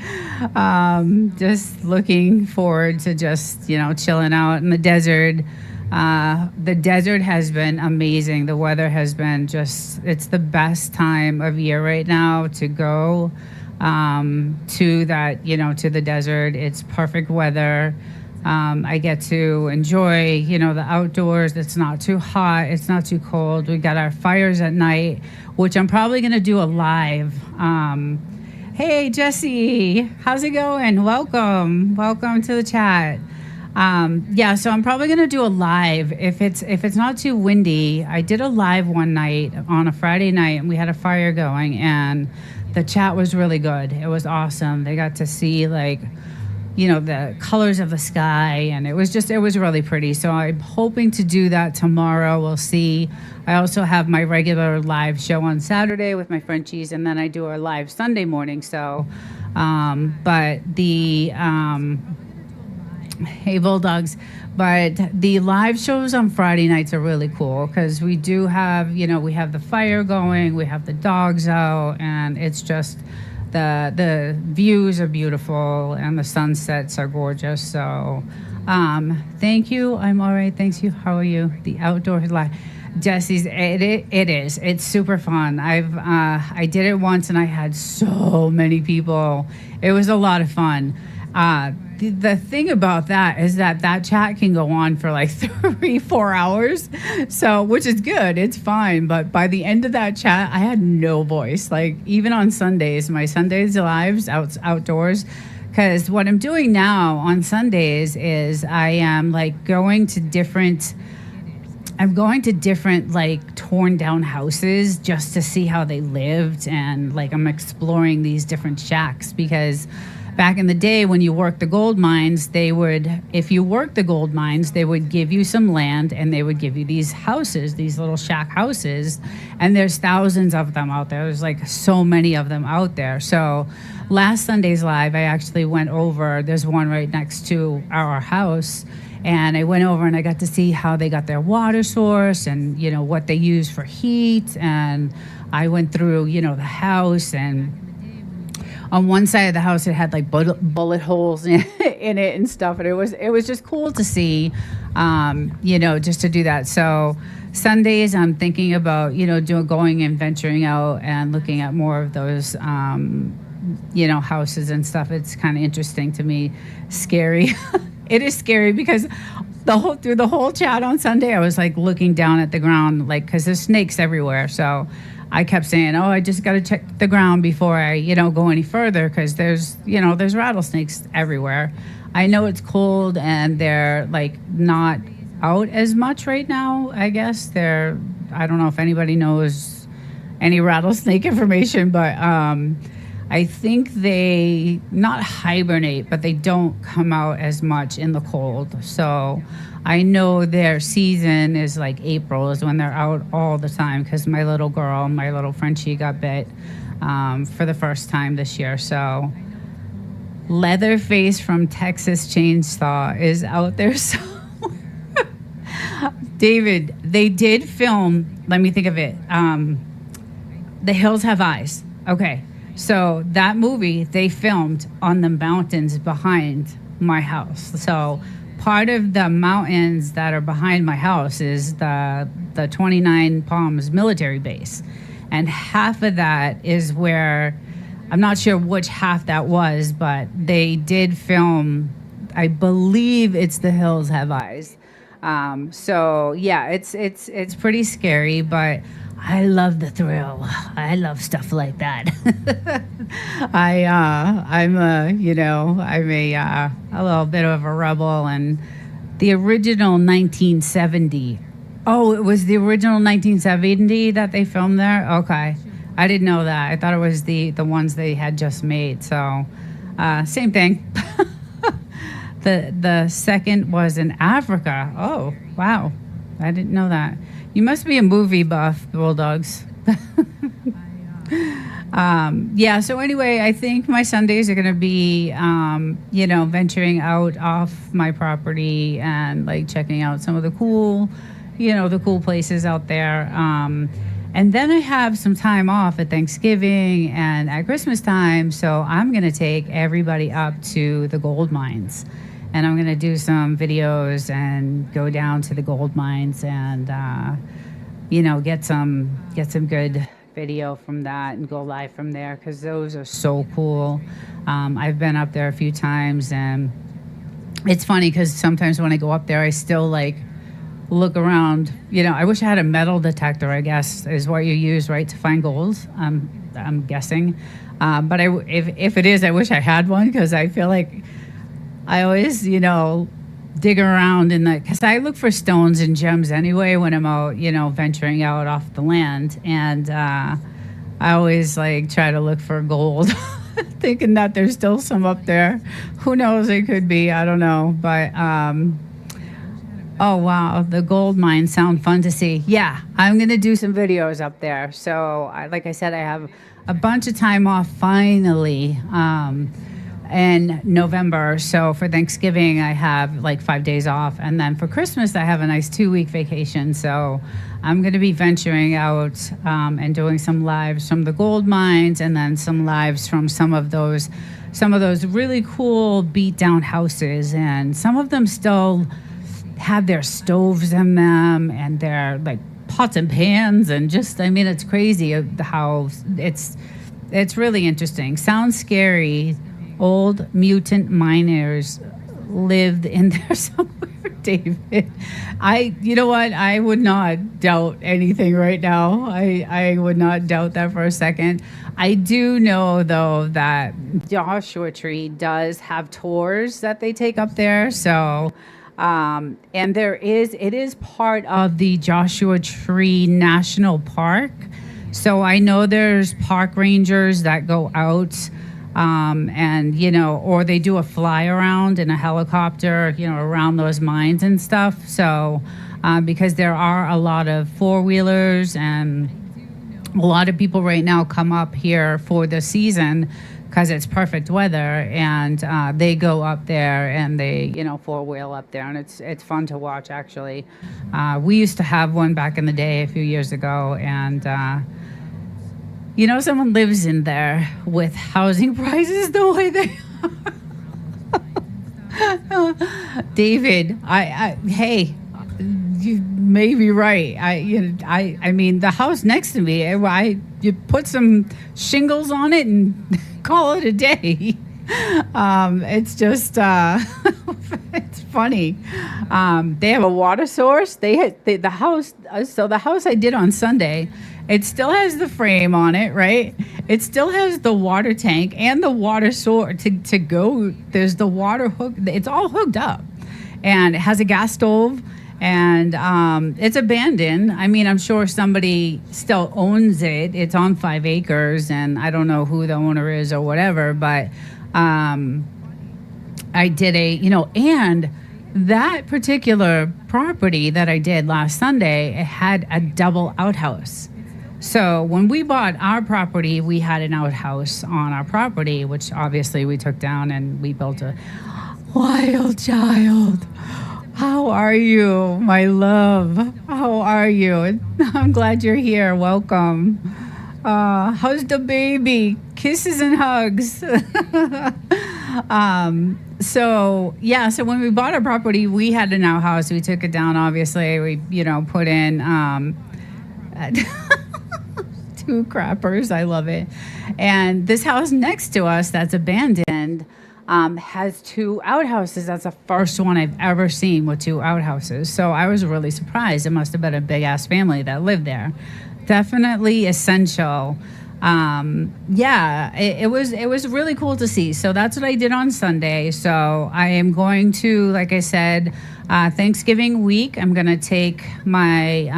Just looking forward to just, chilling out in the desert. The desert has been amazing. The weather has been it's the best time of year right now to go to that, to the desert. It's perfect weather. I get to enjoy, the outdoors. It's not too hot. It's not too cold. We got our fires at night, which I'm probably going to do a live. Hey, Jesse, how's it going? Welcome to the chat. Yeah, so I'm probably gonna do a live if it's not too windy. I did a live one night on a Friday night, and we had a fire going, and the chat was really good. It was awesome. They got to see the colors of the sky, and it was really pretty. So I'm hoping to do that tomorrow. We'll see. I also have my regular live show on Saturday with my Frenchies, and then I do a live Sunday morning. So, but the hey Bulldogs, but the live shows on Friday nights are really cool because we do have, we have the fire going, we have the dogs out, and it's just the views are beautiful and the sunsets are gorgeous. So, thank you. I'm all right. Thanks you. How are you? The outdoors live. Jesse's, it is. It's super fun. I did it once and I had so many people. It was a lot of fun. The thing about that is that chat can go on for like 3-4 hours. So, which is good. It's fine. But by the end of that chat, I had no voice. Like even on Sundays, my Sundays lives outdoors. Because what I'm doing now on Sundays is I am like going to different like torn down houses just to see how they lived, and like I'm exploring these different shacks because back in the day when you worked the gold mines, if you worked the gold mines, they would give you some land and they would give you these houses, these little shack houses, and there's thousands of them out there. There's like so many of them out there. So last Sunday's live, I actually went over, there's one right next to our house, and I went over and I got to see how they got their water source and, what they use for heat. And I went through, the house, and on one side of the house, it had like bullet holes in it and stuff. And it was just cool to see, just to do that. So Sundays, I'm thinking about, going and venturing out and looking at more of those, houses and stuff. It's kind of interesting to me. Scary. It is scary because through the whole chat on Sunday, I was like looking down at the ground, like, because there's snakes everywhere. So I kept saying, oh, I just got to check the ground before I, go any further because there's rattlesnakes everywhere. I know it's cold and they're like not out as much right now, I guess. I don't know if anybody knows any rattlesnake information, but I think they not hibernate, but they don't come out as much in the cold. So I know their season is like April is when they're out all the time because my little Frenchie got bit for the first time this year. So Leatherface from Texas Chainsaw is out there. So David, they did film, let me think of it. The Hills Have Eyes. Okay. So that movie they filmed on the mountains behind my house. So part of the mountains that are behind my house is the 29 Palms military base. And half of that is where, I'm not sure which half that was, but they did film, I believe it's The Hills Have Eyes. So yeah, it's pretty scary, but I love the thrill. I love stuff like that. I'm a little bit of a rebel, and the original 1970. Oh, it was the original 1970 that they filmed there. Okay, I didn't know that. I thought it was the ones they had just made. So, same thing. The second was in Africa. Oh, wow. I didn't know that. You must be a movie buff, Bulldogs. Yeah, so anyway, I think my Sundays are going to be, venturing out off my property and like checking out some of the cool places out there. And then I have some time off at Thanksgiving and at Christmas time. So I'm going to take everybody up to the gold mines. And I'm going to do some videos and go down to the gold mines and, get some good video from that and go live from there, because those are so cool. I've been up there a few times, and it's funny because sometimes when I go up there, I still like look around. I wish I had a metal detector, I guess, is what you use, right, to find gold. I'm guessing. But if it is, I wish I had one, because I feel like I always, dig around because I look for stones and gems anyway when I'm out, venturing out off the land. And I always like try to look for gold, thinking that there's still some up there. Who knows? It could be. I don't know. But, oh, wow. The gold mines sound fun to see. Yeah, I'm going to do some videos up there. So, like I said, I have a bunch of time off finally. In November. So for Thanksgiving, I have like 5 days off. And then for Christmas, I have a nice 2-week vacation. So I'm going to be venturing out and doing some lives from the gold mines, and then some lives from some of those really cool beat down houses. And some of them still have their stoves in them and their like pots and pans, and just, it's crazy how it's really interesting. Sounds scary. Old mutant miners lived in there somewhere, David. You know what? I would not doubt anything right now. I would not doubt that for a second. I do know, though, that Joshua Tree does have tours that they take up there. So, and it is part of the Joshua Tree National Park. So I know there's park rangers that go out. Or they do a fly around in a helicopter, around those mines and stuff. So, because there are a lot of four-wheelers, and a lot of people right now come up here for the season because it's perfect weather, and they go up there and they, four-wheel up there, and it's fun to watch, actually. We used to have one back in the day a few years ago, and someone lives in there with housing prices the way they are. David, hey, you may be right. The house next to me, you put some shingles on it and call it a day. It's just, it's funny. They have a water source. The house. So the house I did on Sunday, it still has the frame on it, right? It still has the water tank and the water source to go. There's the water hook. It's all hooked up, and it has a gas stove, and it's abandoned. I'm sure somebody still owns it. It's on 5 acres, and I don't know who the owner is or whatever, but I did and that particular property that I did last Sunday, it had a double outhouse. So when we bought our property, we had an outhouse on our property, which obviously we took down, and we built a wild child. How are you, my love? How are you? I'm glad you're here. Welcome. How's the baby? Kisses and hugs. So when we bought our property, we had an outhouse. We took it down, obviously. We, put in two crappers. I love it. And this house next to us that's abandoned, has 2 outhouses. That's the first one I've ever seen with 2 outhouses. So I was really surprised. It must have been a big ass family that lived there. Definitely essential. It was really cool to see. So that's what I did on Sunday. So I am going to, like I said, Thanksgiving week, I'm going to take my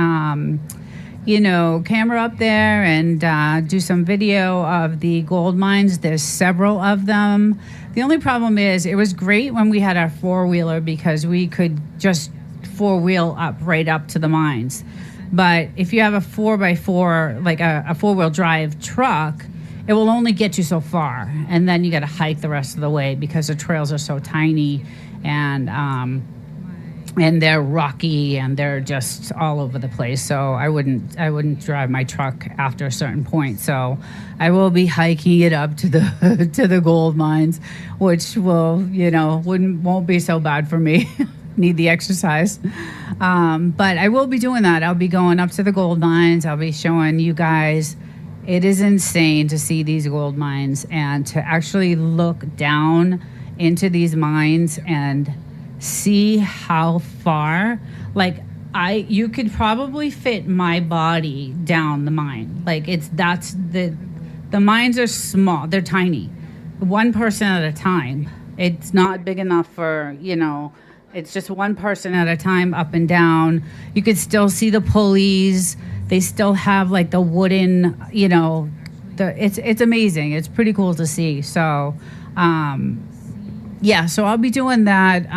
camera up there and do some video of the gold mines. There's several of them. The only problem is it was great when we had our 4-wheeler because we could just 4-wheel up right up to the mines. But if you have a 4x4, like a 4-wheel drive truck, it will only get you so far. And then you got to hike the rest of the way because the trails are so tiny and they're rocky and they're just all over the place. So I wouldn't drive my truck after a certain point. So I will be hiking it up to the to the gold mines, which won't be so bad for me. Need the exercise. But I will be doing that. I'll be going up to the gold mines. I'll be showing you guys. It is insane to see these gold mines and to actually look down into these mines and see how far, you could probably fit my body down the mine. The mines are small, they're tiny. 1 person at a time. It's not big enough for, it's just 1 person at a time up and down. You could still see the pulleys. They still have the wooden, it's amazing. It's pretty cool to see. So, so I'll be doing that,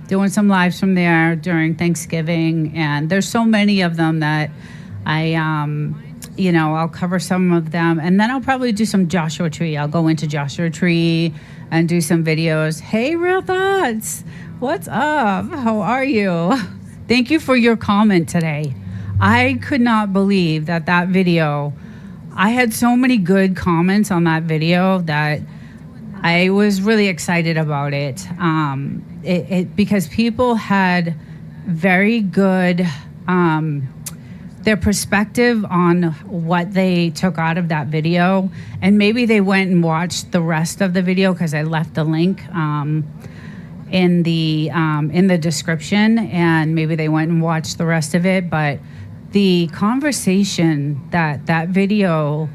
doing some lives from there during Thanksgiving. And there's so many of them that I'll cover some of them. And then I'll probably do some Joshua Tree. I'll go into Joshua Tree and do some videos. Hey, Real Thoughts. What's up? How are you? Thank you for your comment today. I could not believe that video, I had so many good comments on that video that I was really excited about it. Because people had very good, their perspective on what they took out of that video. And maybe they went and watched the rest of the video because I left the link in the description, and maybe they went and watched the rest of it. But the conversation that video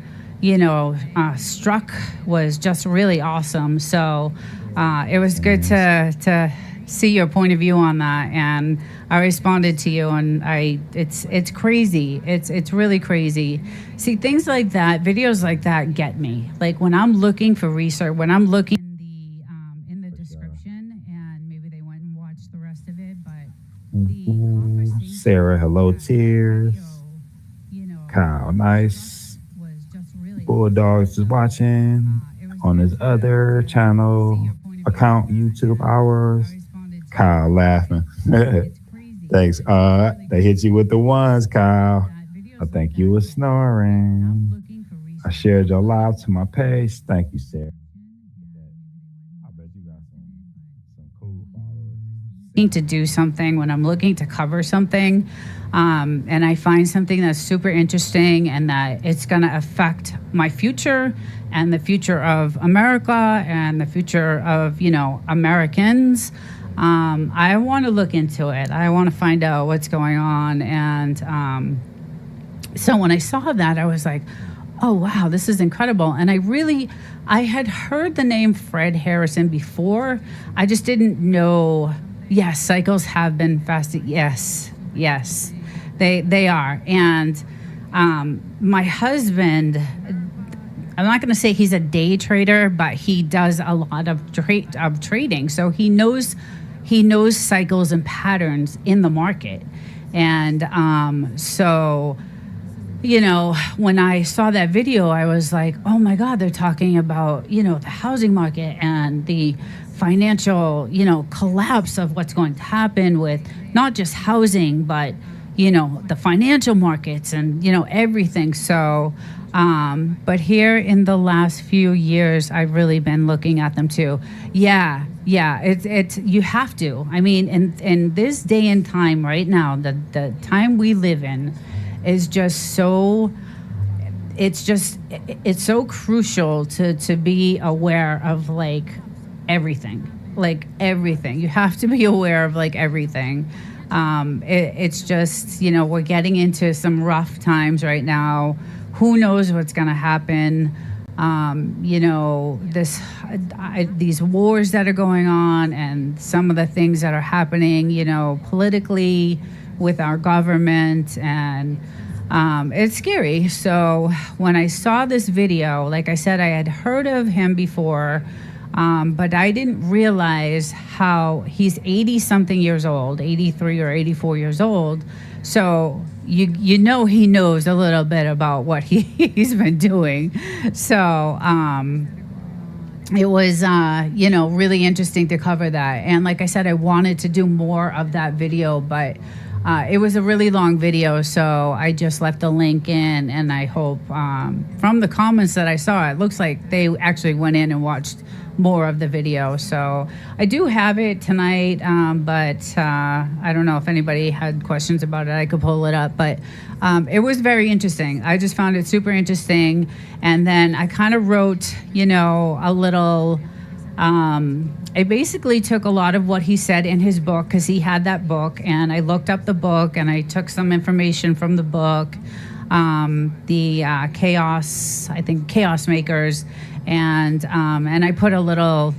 struck was just really awesome. So it was good to see your point of view on that, and I responded to you, and it's crazy. It's really crazy. See, things like that, videos like that get me. Like when I'm looking for research, when I'm looking in the description, and maybe they went and watched the rest of it, but the conversation Sarah, hello, tears. Kyle, nice. Bulldogs is watching on his other channel account, YouTube hours. Kyle laughing. Thanks. They hit you with the ones, Kyle. I think you were snoring. I shared your live to my page. Thank you, Sarah. I bet you got some cool followers. To do something, when I'm looking to cover something, and I find something that's super interesting and that it's going to affect my future and the future of America and the future of, Americans, I want to look into it. I want to find out what's going on. And so when I saw that, I was like, oh, wow, this is incredible. And I had heard the name Fred Harrison before. I just didn't know. Yes, cycles have been fasted. Yes, they are. And my husband, I'm not going to say he's a day trader, but he does a lot of trading. So he knows cycles and patterns in the market. And so, when I saw that video, I was like, oh my God, they're talking about, the housing market and the financial, collapse of what's going to happen with not just housing, but, the financial markets and, everything. So, but here in the last few years, I've really been looking at them too. Yeah, it's you have to. I mean, in this day and time right now, the time we live in is just so, it's so crucial to be aware of everything, like everything. You have to be aware of like everything. It's just, we're getting into some rough times right now. Who knows what's going to happen? These wars that are going on and some of the things that are happening, politically with our government, and it's scary. So when I saw this video, like I said, I had heard of him before, but I didn't realize how he's 80 something years old, 83 or 84 years old. So he knows a little bit about what he's been doing. So it was really interesting to cover that. And like I said, I wanted to do more of that video, but it was a really long video, so I just left the link in, and I hope from the comments that I saw, it looks like they actually went in and watched more of the video. So I do have it tonight, but I don't know if anybody had questions about it. I could pull it up, but it was very interesting. I just found it super interesting. And then I kind of wrote, a little, I basically took a lot of what he said in his book, because he had that book, and I looked up the book and I took some information from the book, the Chaos Makers, and I put a little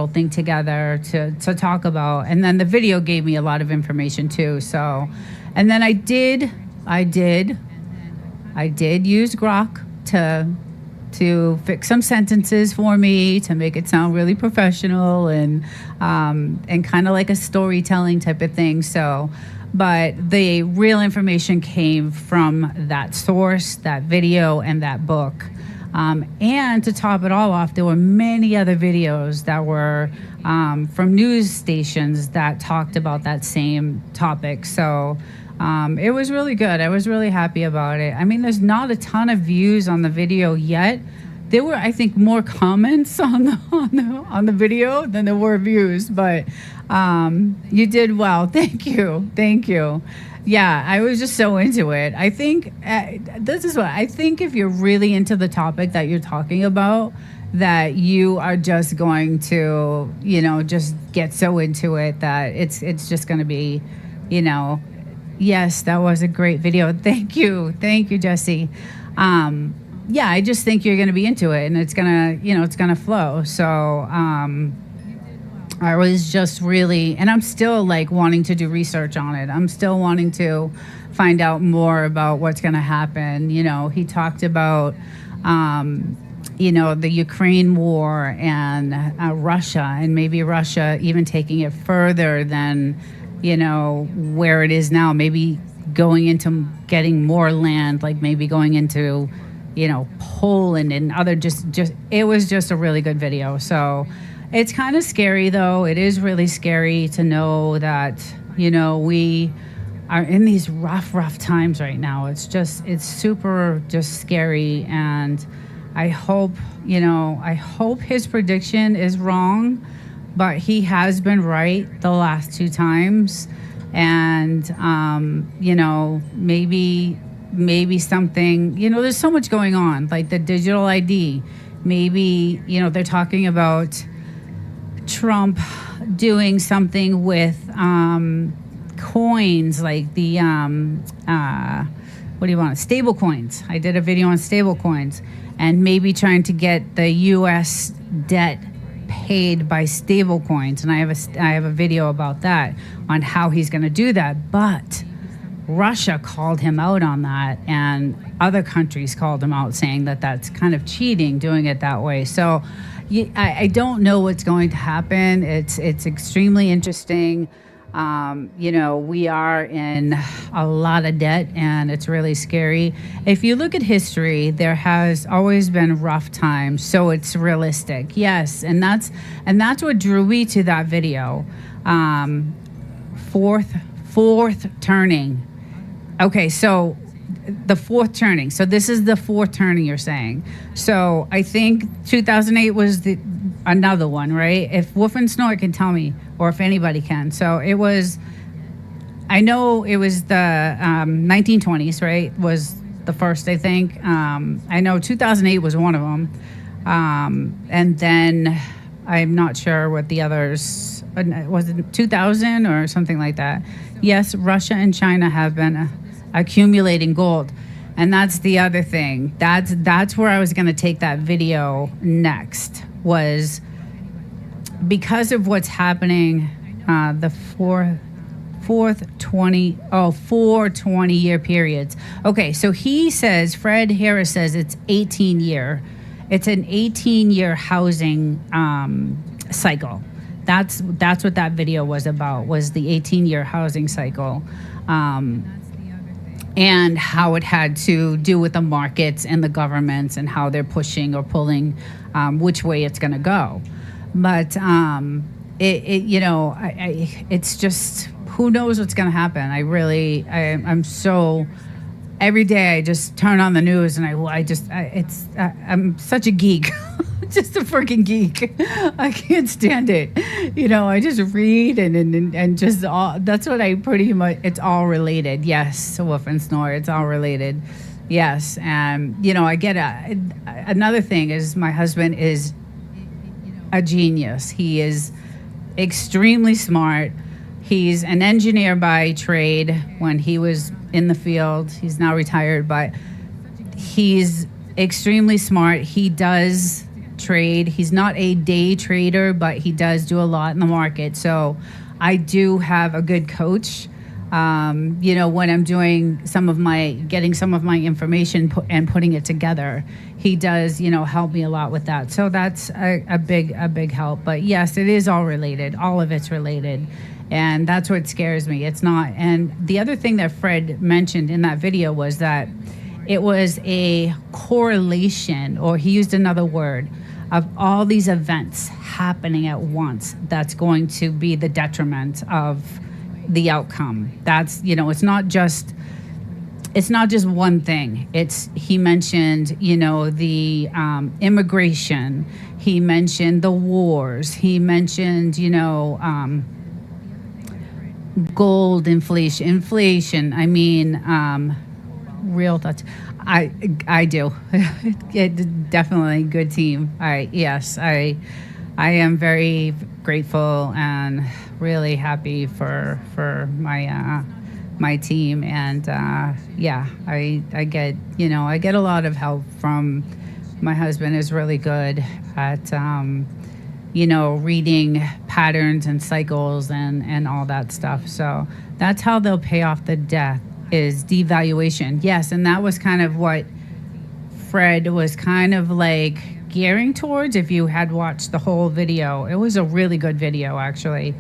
thing together to talk about, and then the video gave me a lot of information too. So, and then I did use Grok to fix some sentences for me to make it sound really professional and kind of like a storytelling type of thing. So, but the real information came from that source, that video, and that book. And to top it all off, there were many other videos that were from news stations that talked about that same topic. So it was really good. I was really happy about it. I mean, there's not a ton of views on the video yet. There were, I think, more comments on the video than there were views. But you did well. Thank you. Yeah, I was just so into it. I think I think if you're really into the topic that you're talking about, that you are just going to, just get so into it that it's just going to be, yes, that was a great video. Thank you, Jesse. Yeah, I just think you're going to be into it, and it's going to flow. So, I was just really, and I'm still like wanting to do research on it. I'm still wanting to find out more about what's going to happen. He talked about, the Ukraine war and Russia, and maybe Russia even taking it further than, where it is now, maybe going into getting more land, like maybe going into, Poland and other just it was just a really good video. So it's kind of scary, though. It is really scary to know that, we are in these rough times right now. It's super just scary. And I hope his prediction is wrong, but he has been right the last 2 times. And, maybe something, there's so much going on, like the digital ID. Maybe, they're talking about Trump doing something with coins, like the stable coins. I did a video on stable coins, and maybe trying to get the U.S. debt paid by stable coins. And I have a video about that, on how he's going to do that. But Russia called him out on that, and other countries called him out, saying that that's kind of cheating, doing it that way. So I don't know what's going to happen. It's extremely interesting. We are in a lot of debt, and it's really scary. If you look at history, there has always been rough times, so it's realistic. Yes, and that's what drew me to that video. Fourth turning. Okay, so the fourth turning. So this is the fourth turning you're saying. So I think 2008 was another one, right? If Wolf and Snort can tell me, or if anybody can. So I know it was the 1920s, right? Was the first, I think. I know 2008 was one of them. And then I'm not sure what the others, was it 2000 or something like that? Yes, Russia and China have been accumulating gold. And that's the other thing. That's where I was going to take that video next, was because of what's happening, the four 20-year periods. Okay, so he says, Fred Harris says it's 18-year. It's an 18-year housing cycle. That's what that video was about, was the 18-year housing cycle. And how it had to do with the markets and the governments and how they're pushing or pulling which way it's going to go. But it's just, who knows what's going to happen. I'm so, every day I just turn on the news and I'm such a geek. Just a freaking geek. I can't stand it. I just read and just all, that's what I pretty much, it's all related. Yes, Wolf and Snore, it's all related. Yes. And, I get another thing is my husband is a genius. He is extremely smart. He's an engineer by trade. When he was in the field, he's now retired, but he's extremely smart. He does trade. He's not a day trader, but he does do a lot in the market. So I do have a good coach. When I'm doing getting some of my information and putting it together, he does, help me a lot with that. So that's a big help. But yes, it is all related. All of it's related. And that's what scares me. It's not. And the other thing that Fred mentioned in that video was that it was a correlation, or he used another word, of all these events happening at once that's going to be the detriment of the outcome. That's, it's not just one thing. He mentioned, the immigration. He mentioned the wars. He mentioned, gold inflation. I mean, real touch. I do. It definitely good team. I am very grateful and really happy for my team, and I get I get a lot of help from my husband. Is really good at reading patterns and cycles and all that stuff. So that's how they'll pay off the debt, is devaluation. Yes, and that was kind of what Fred was kind of like gearing towards. If you had watched the whole video, it was a really good video, actually.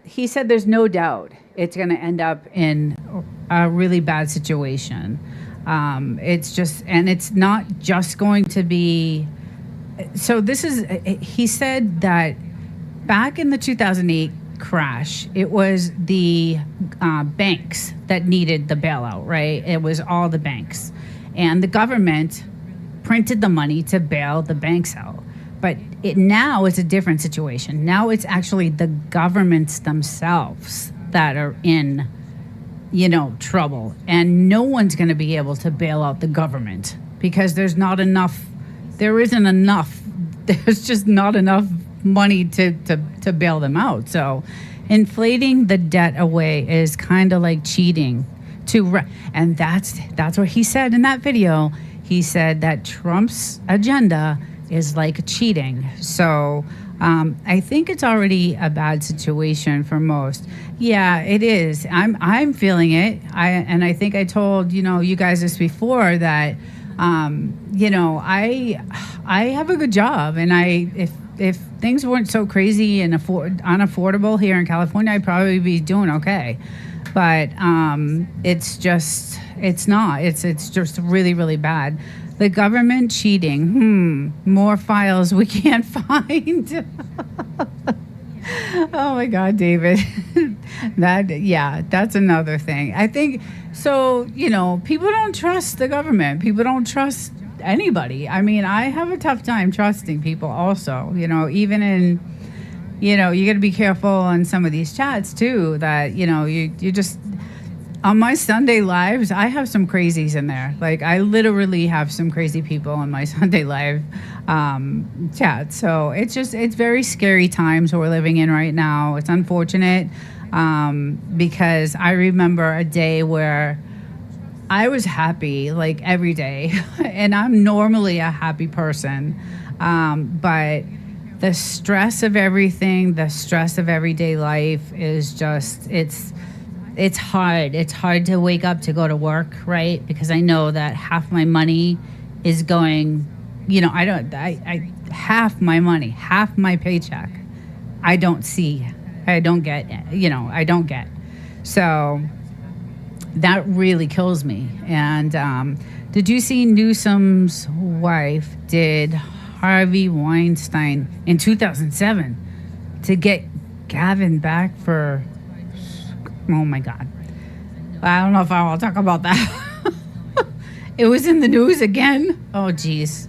He said there's no doubt it's going to end up in a really bad situation. It's not just going to be, he said that back in the 2008 crash, it was the banks that needed the bailout, right? It was all the banks. And the government printed the money to bail the banks out. But now it's a different situation. Now it's actually the governments themselves that are in, trouble. And no one's going to be able to bail out the government because there's not enough. There isn't enough. There's just not enough money to bail them out. So inflating the debt away is kind of like cheating. And that's what he said in that video. He said that Trump's agenda is like cheating. So I think it's already a bad situation for most. Yeah, it is. I'm feeling it. I think I told you guys this before that I have a good job, and if things weren't so crazy and unaffordable here in California, I'd probably be doing okay. But it's just really, really bad. The government cheating. More files we can't find. Oh my God, David. That's another thing. I think so. People don't trust the government. People don't trust anybody. I mean, I have a tough time trusting people. Also, even in, you got to be careful on some of these chats too. That you just. on my Sunday lives, I have some crazies in there. Like, I literally have some crazy people on my Sunday live chat. So it's very scary times we're living in right now. It's unfortunate because I remember a day where I was happy like every day, and I'm normally a happy person. But the stress of everything, the stress of everyday life is just, it's hard. It's hard to wake up to go to work, right? Because I know that half my money is going, I half my money, half my paycheck, I don't get. So that really kills me. And did you see Newsom's wife did Harvey Weinstein in 2007 to get Gavin back for, oh my God. I don't know if I want to talk about that. It was in the news again. Oh, geez.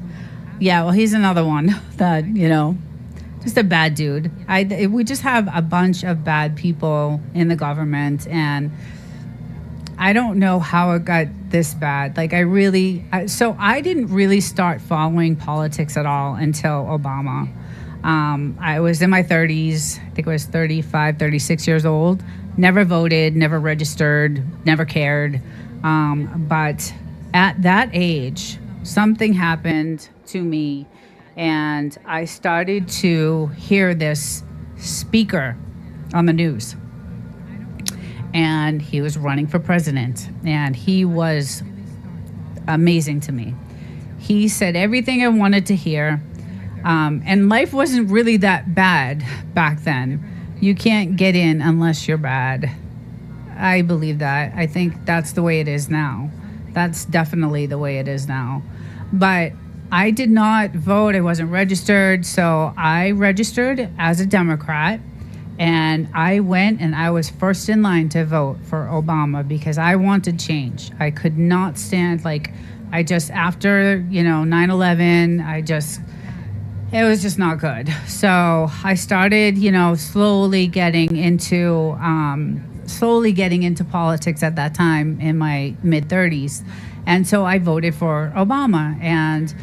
Yeah, well, he's another one that, just a bad dude. We just have a bunch of bad people in the government, and I don't know how it got this bad. Like, so I didn't really start following politics at all until Obama. I was in my 30s. I think I was 35, 36 years old. Never voted, never registered, never cared. But at that age, something happened to me, and I started to hear this speaker on the news. And he was running for president, and he was amazing to me. He said everything I wanted to hear, and life wasn't really that bad back then. You can't get in unless you're bad. I believe that. I think that's the way it is now. That's definitely the way it is now. But I did not vote. I wasn't registered, so I registered as a Democrat. And I went and I was first in line to vote for Obama because I wanted change. I could not stand, after, 9/11, it was just not good. So I started, slowly getting into politics at that time in my mid 30s. And so I voted for Obama. And,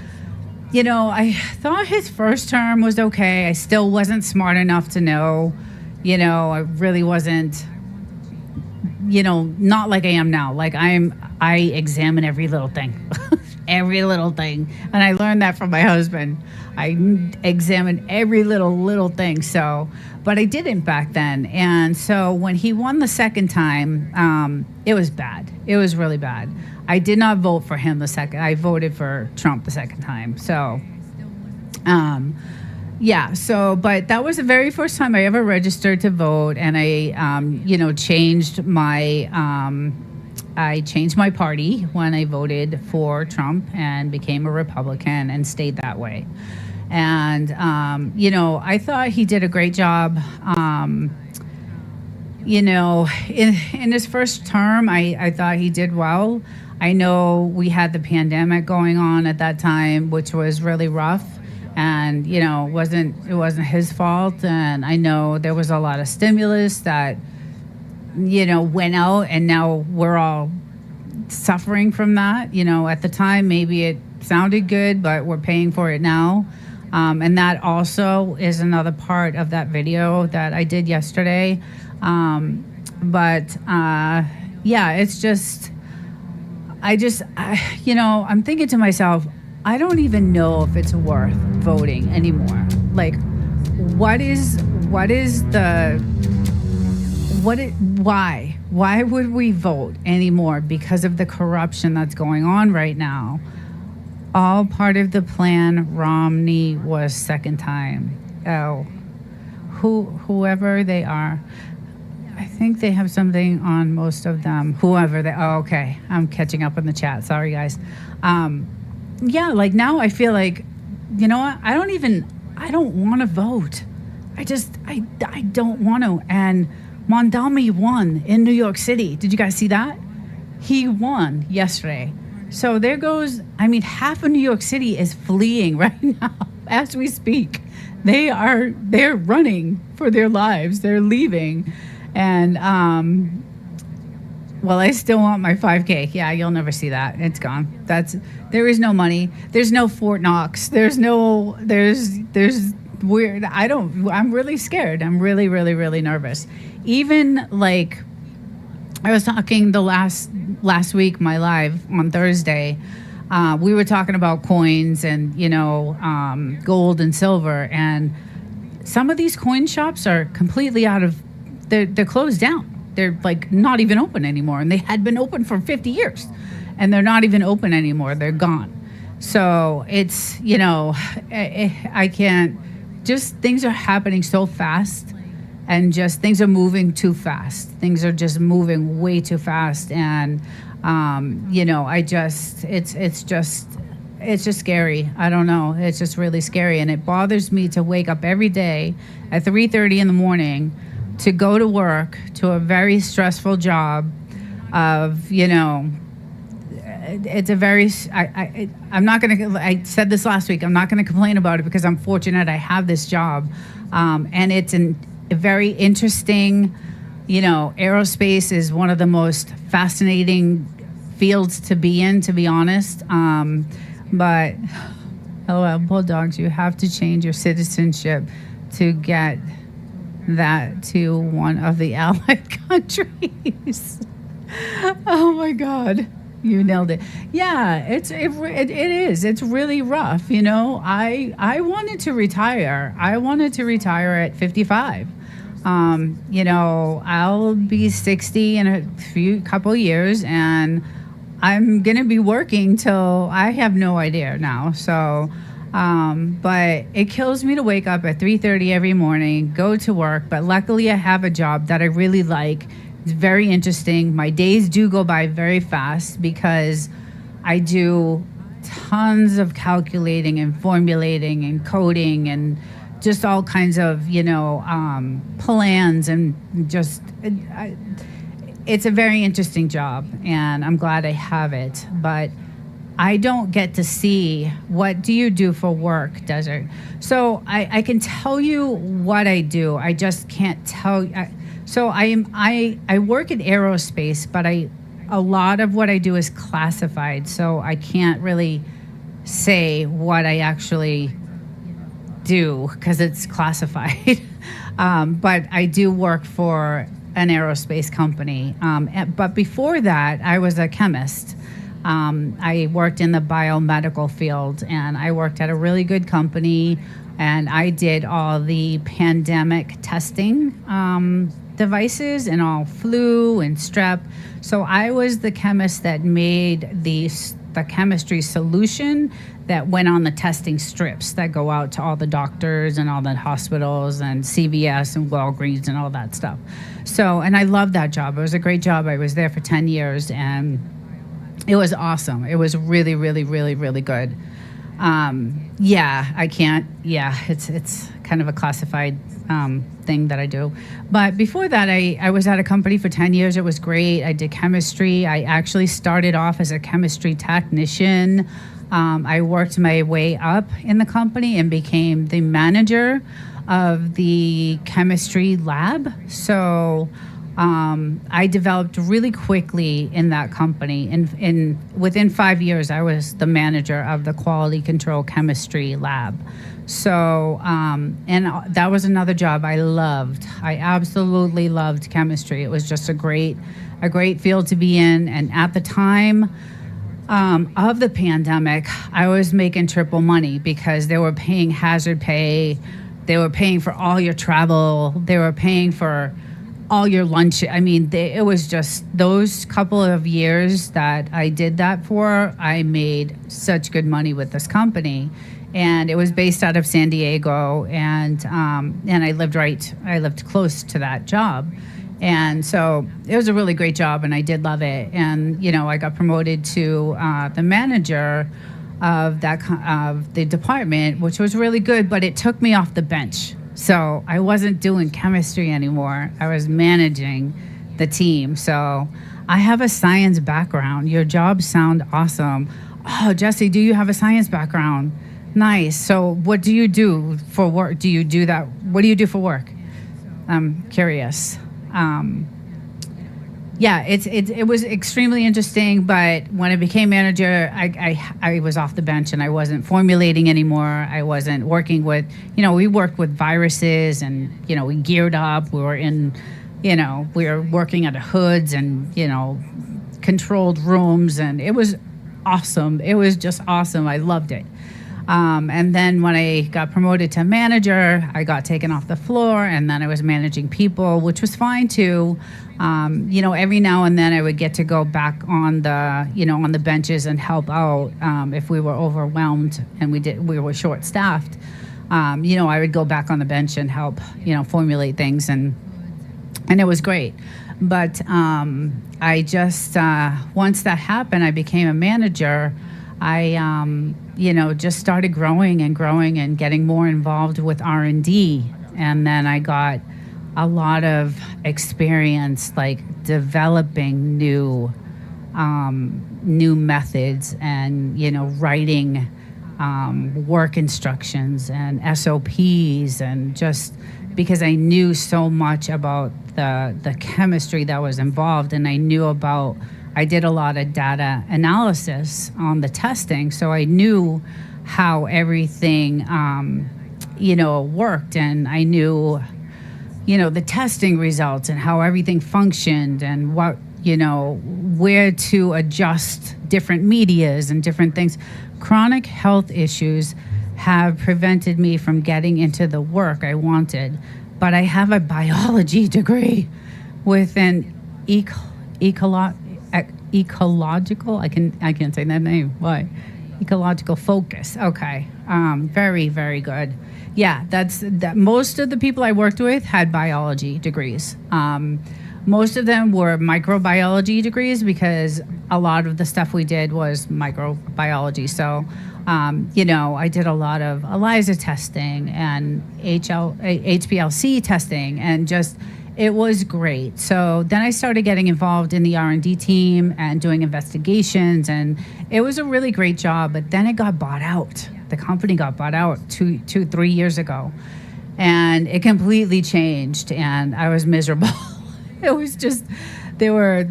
I thought his first term was okay. I still wasn't smart enough to know. I really wasn't, not like I am now. Like I examine every little thing, every little thing. And I learned that from my husband. I examined every little thing. So, but I didn't back then. And so when he won the second time, it was bad. It was really bad. I did not vote for him the second. I voted for Trump the second time. So, yeah, but that was the very first time I ever registered to vote, and I, changed my party when I voted for Trump and became a Republican and stayed that way. And, I thought he did a great job. In his first term, I thought he did well. I know we had the pandemic going on at that time, which was really rough. And, it wasn't his fault. And I know there was a lot of stimulus that, went out, and now we're all suffering from that. At the time, maybe it sounded good, but we're paying for it now. And that also is another part of that video that I did yesterday. It's just, I'm thinking to myself, I don't even know if it's worth voting anymore. Like, why would we vote anymore? Because of the corruption that's going on right now. All part of the plan. Romney was second time. Oh, whoever they are. I think they have something on most of them. Whoever they, oh, okay. I'm catching up in the chat. Sorry, guys. Yeah, like now I feel like, you know what? I don't want to vote. I don't want to. And Mondami won in New York City. Did you guys see that? He won yesterday. So there goes, half of New York City is fleeing right now as we speak. They're running for their lives. They're leaving. And Well, I still want my 5K. Yeah, you'll never see that. It's gone. There is no money. There's no Fort Knox. There's weird. I'm really scared. I'm really, really, really nervous. Even like I was talking the last week, my live on Thursday, we were talking about coins and, gold and silver. And some of these coin shops are completely they're closed down. They're like not even open anymore. And they had been open for 50 years and they're not even open anymore. They're gone. So it's, I can't, just things are happening so fast and just things are moving too fast. Things are just moving way too fast. And, it's just scary. I don't know. It's just really scary. And it bothers me to wake up every day at 3:30 in the morning to go to work, to a very stressful job of, it's a very, I'm not going to, I said this last week, I'm not going to complain about it because I'm fortunate I have this job. And it's a very interesting, aerospace is one of the most fascinating fields to be in, to be honest. But, Bulldogs, you have to change your citizenship to get that to one of the allied countries. Oh my God. You nailed it. Yeah, it is. It's really rough. I wanted to retire. I wanted to retire at 55. I'll be 60 in a couple years, and I'm gonna be working till I have no idea now. So, but it kills me to wake up at 3:30 every morning, go to work. But luckily, I have a job that I really like. It's very interesting. My days do go by very fast because I do tons of calculating and formulating and coding and just all kinds of, plans and just, it's a very interesting job and I'm glad I have it. But I don't get to see what do you do for work, Desert. So I can tell you what I do. I just can't tell you. So I work in aerospace, but a lot of what I do is classified. So I can't really say what I actually do because it's classified. But I do work for an aerospace company. But before that, I was a chemist. I worked in the biomedical field, and I worked at a really good company, and I did all the pandemic testing devices and all flu and strep. So I was the chemist that made the chemistry solution that went on the testing strips that go out to all the doctors and all the hospitals and CVS and Walgreens and all that stuff. So, and I loved that job. It was a great job. I was there for 10 years and it was awesome. It was really, really, really, really good. It's kind of a classified thing that I do. But before that, I was at a company for 10 years. It was great. I did chemistry. I actually started off as a chemistry technician. I worked my way up in the company and became the manager of the chemistry lab. So I developed really quickly in that company. And within 5 years, I was the manager of the quality control chemistry lab. So, and that was another job I loved. I absolutely loved chemistry. It was just a great field to be in. And at the time of the pandemic, I was making triple money because they were paying hazard pay. They were paying for all your travel. They were paying for all your lunch. I mean, it was just those couple of years that I did that for, I made such good money with this company. And it was based out of San Diego, and I lived close to that job. And so it was a really great job, and I did love it. And, I got promoted to the manager of the department, which was really good, but it took me off the bench. So I wasn't doing chemistry anymore. I was managing the team. So I have a science background. Your jobs sound awesome. Oh, Jesse, do you have a science background? Nice. So what do you do for work? Do you do that? What do you do for work? I'm curious. yeah, it was extremely interesting. But when I became manager, I was off the bench and I wasn't formulating anymore. I wasn't working with, we worked with viruses and, we geared up. We were in, we were working under hoods and, controlled rooms. And it was awesome. It was just awesome. I loved it. And then when I got promoted to manager, I got taken off the floor, and then I was managing people, which was fine too. Every now and then I would get to go back on the benches and help out if we were overwhelmed and we were short staffed. I would go back on the bench and help, formulate things, and it was great. But I just once that happened, I became a manager. I just started growing and getting more involved with R&D, and then I got a lot of experience like developing new methods and writing work instructions and SOPs, and just because I knew so much about the chemistry that was involved, and I did a lot of data analysis on the testing, so I knew how everything, worked, and I knew, the testing results and how everything functioned, and what, where to adjust different medias and different things. Chronic health issues have prevented me from getting into the work I wanted, but I have a biology degree with an ecological, I can't say that name. Why? Ecological focus. Okay. Very, very good. Yeah, that. Most of the people I worked with had biology degrees. Most of them were microbiology degrees because a lot of the stuff we did was microbiology. So, I did a lot of ELISA testing and HPLC testing, and just, it was great. So then I started getting involved in the R&D team and doing investigations, and it was a really great job. But then it got bought out. The company got bought out 3 years ago, and it completely changed, and I was miserable. It was just, there were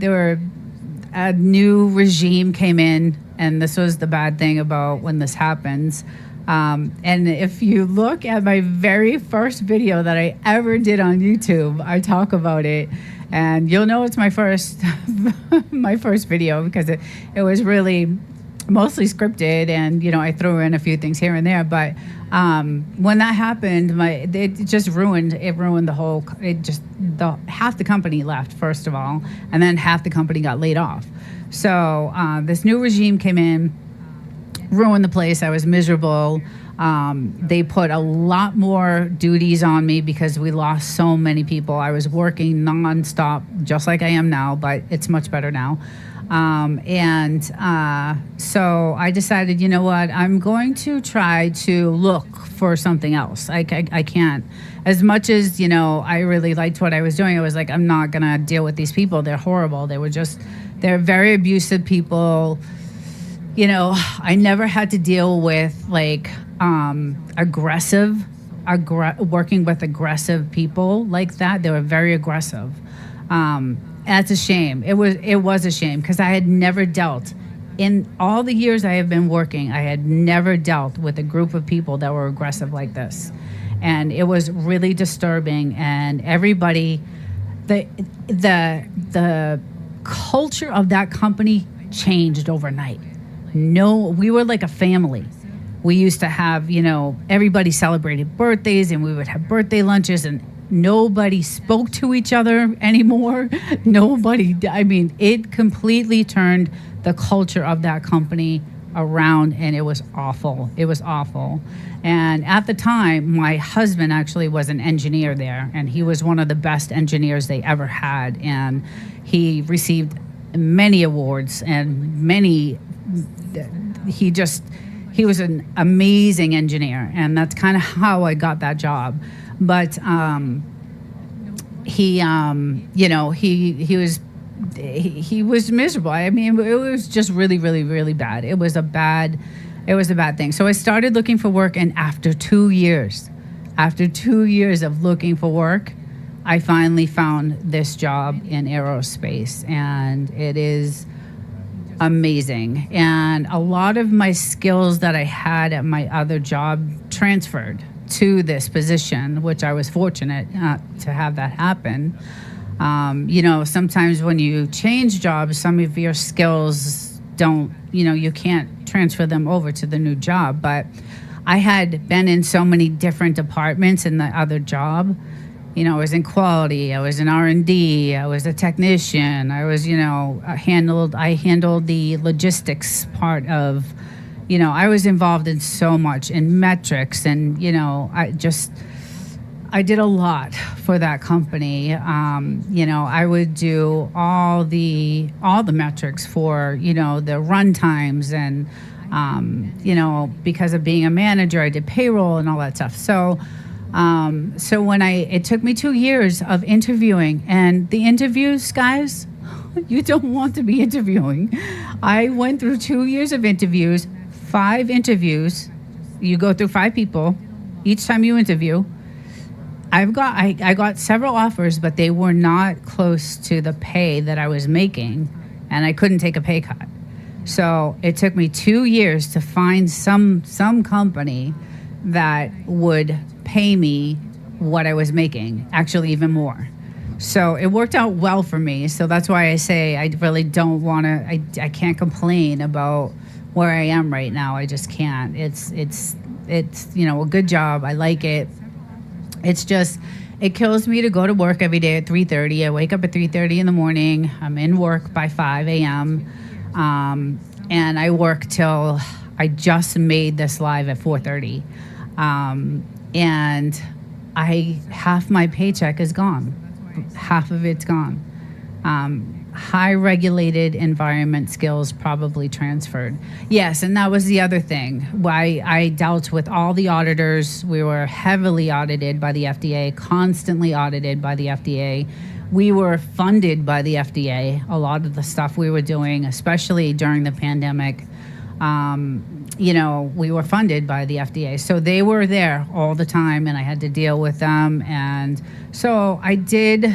a new regime came in, and this was the bad thing about when this happens. And if you look at my very first video that I ever did on YouTube, I talk about it, and you'll know it's my first my first video, because it was really mostly scripted, and I threw in a few things here and there. But when that happened, it just ruined the whole. Half the company left, first of all, and then half the company got laid off. So this new regime came in, ruined the place. I was miserable. They put a lot more duties on me because we lost so many people. I was working nonstop, just like I am now, but it's much better now. So I decided, you know what, I'm going to try to look for something else. I can't, as much as, I really liked what I was doing, I was like, I'm not gonna deal with these people. They're horrible. They're very abusive people. I never had to deal with like working with aggressive people like that. They were very aggressive. That's a shame. It was a shame, because I had never dealt, in all the years I have been working, I had never dealt with a group of people that were aggressive like this. And it was really disturbing, and everybody, the culture of that company changed overnight. We were like a family. We used to have, everybody celebrated birthdays, and we would have birthday lunches, and nobody spoke to each other anymore. It completely turned the culture of that company around, and it was awful. It was awful. And at the time, my husband actually was an engineer there, and he was one of the best engineers they ever had. And he received many awards and he was an amazing engineer, and that's kind of how I got that job. But he was miserable. It was just really, really, really bad. It was a bad thing. So I started looking for work, and after 2 years of looking for work, I finally found this job in aerospace, and it is amazing. And a lot of my skills that I had at my other job transferred to this position, which I was fortunate to have that happen. Sometimes when you change jobs, some of your skills don't, you can't transfer them over to the new job. But I had been in so many different departments in the other job. I was in quality, I was in R&D, I was a technician, I was, I handled the logistics part of, I was involved in so much, in metrics, and, I did a lot for that company. I would do all the metrics for, the run times, and, because of being a manager, I did payroll and all that stuff. So it took me 2 years of interviewing, and the interviews, guys, you don't want to be interviewing. I went through 2 years of interviews, 5 interviews. You go through 5 people each time you interview. I got several offers, but they were not close to the pay that I was making, and I couldn't take a pay cut. So it took me 2 years to find some company that would pay me what I was making, actually even more. So it worked out well for me. So that's why I say I really don't want to, I can't complain about where I am right now. I just can't. It's a good job. I like it. It's just, it kills me to go to work every day at 3:30. I wake up at 3:30 in the morning. I'm in work by 5 a.m. And I work till, I just made this live at 4:30. And half my paycheck is gone. Half of it's gone. High regulated environment skills probably transferred. Yes, and that was the other thing. Why I dealt with all the auditors. We were heavily audited by the FDA, constantly audited by the FDA. We were funded by the FDA. A lot of the stuff we were doing, especially during the pandemic, we were funded by the FDA. So they were there all the time, and I had to deal with them. And so I did,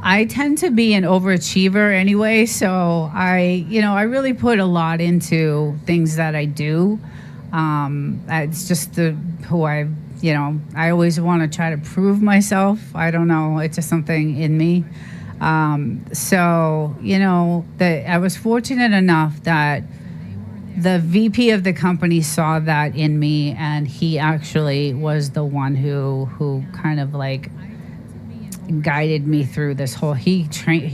I tend to be an overachiever anyway. So I really put a lot into things that I do. It's just who I always want to try to prove myself. I don't know. It's just something in me. I was fortunate enough that the VP of the company saw that in me, and he actually was the one who kind of like guided me through this whole, he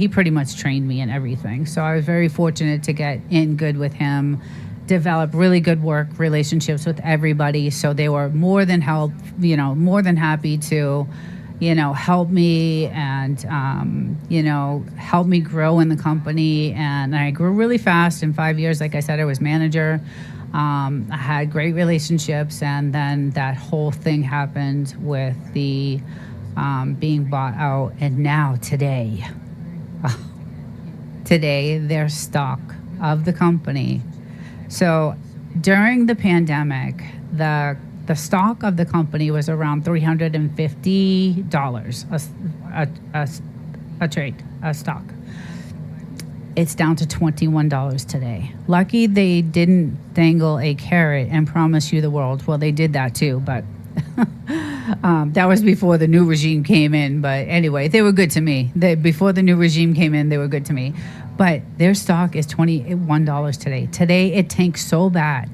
pretty much trained me in everything. So I was very fortunate to get in good with him, develop really good work relationships with everybody. So they were more than happy to, help me and, help me grow in the company. And I grew really fast. In 5 years, like I said, I was manager. I had great relationships. And then that whole thing happened with the being bought out. And now today, their stock of the company. So during the pandemic, the stock of the company was around $350 a stock. It's down to $21 today. Lucky they didn't dangle a carrot and promise you the world. Well, they did that too, but that was before the new regime came in. But anyway, they were good to me. Before the new regime came in, they were good to me. But their stock is $21 today. Today, it tanked so bad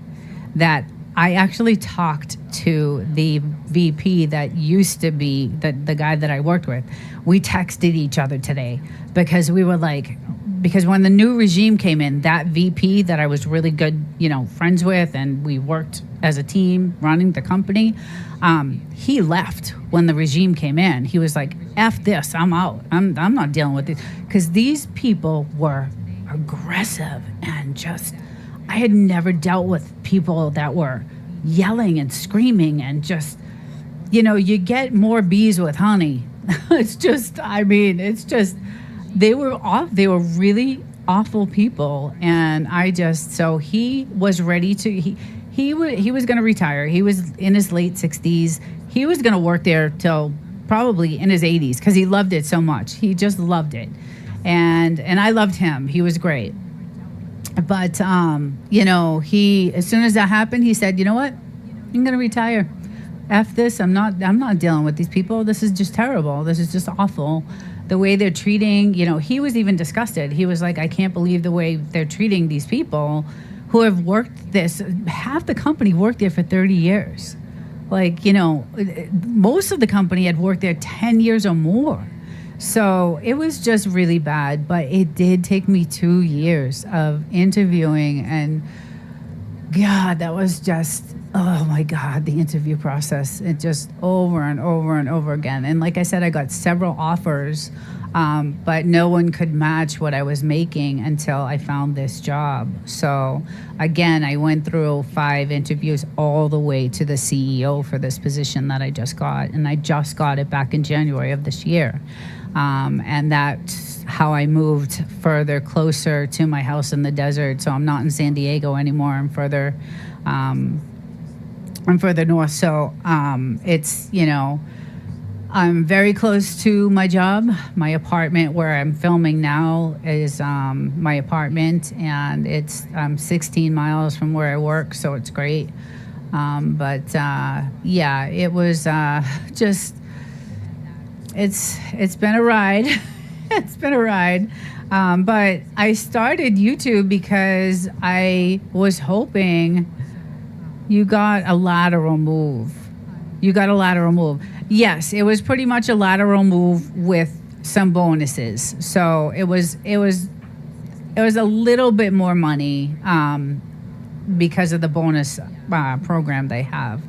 that I actually talked to the VP that used to be the guy that I worked with. We texted each other today because we were like, because when the new regime came in, that VP that I was really good, friends with, and we worked as a team running the company, he left when the regime came in. He was like, F this, I'm out. I'm not dealing with this. Because these people were aggressive and just, I had never dealt with people that were yelling and screaming and just, you get more bees with honey. They were really awful people. And so he was ready to, he was going to retire. He was in his late 60s. He was going to work there till probably in his 80s because he loved it so much. He just loved it. And I loved him. He was great. But, you know, as soon as that happened, he said, you know what? I'm going to retire. F this. I'm not dealing with these people. This is just terrible. This is just awful. The way they're treating, you know, he was even disgusted. He was like, I can't believe the way they're treating these people who have worked this. Half the company worked there for 30 years. Like, you know, most of the company had worked there 10 years or more. So it was just really bad. But it did take me 2 years of interviewing. And God, that was just, oh my God, the interview process. It just over and over and over again. And like I said, I got several offers, but no one could match what I was making until I found this job. So again, I went through 5 interviews all the way to the CEO for this position that I just got. And I just got it back in January of this year. And that's how I moved closer to my house in the desert. So I'm not in San Diego anymore. I'm further north. So it's, you know, I'm very close to my job. My apartment where I'm filming now is my apartment, and it's 16 miles from where I work, so it's great. But yeah, it was just, it's been a ride. It's been a ride. But I started YouTube because I was hoping you got a lateral move. Yes, it was pretty much a lateral move with some bonuses. So it was a little bit more money because of the bonus program they have.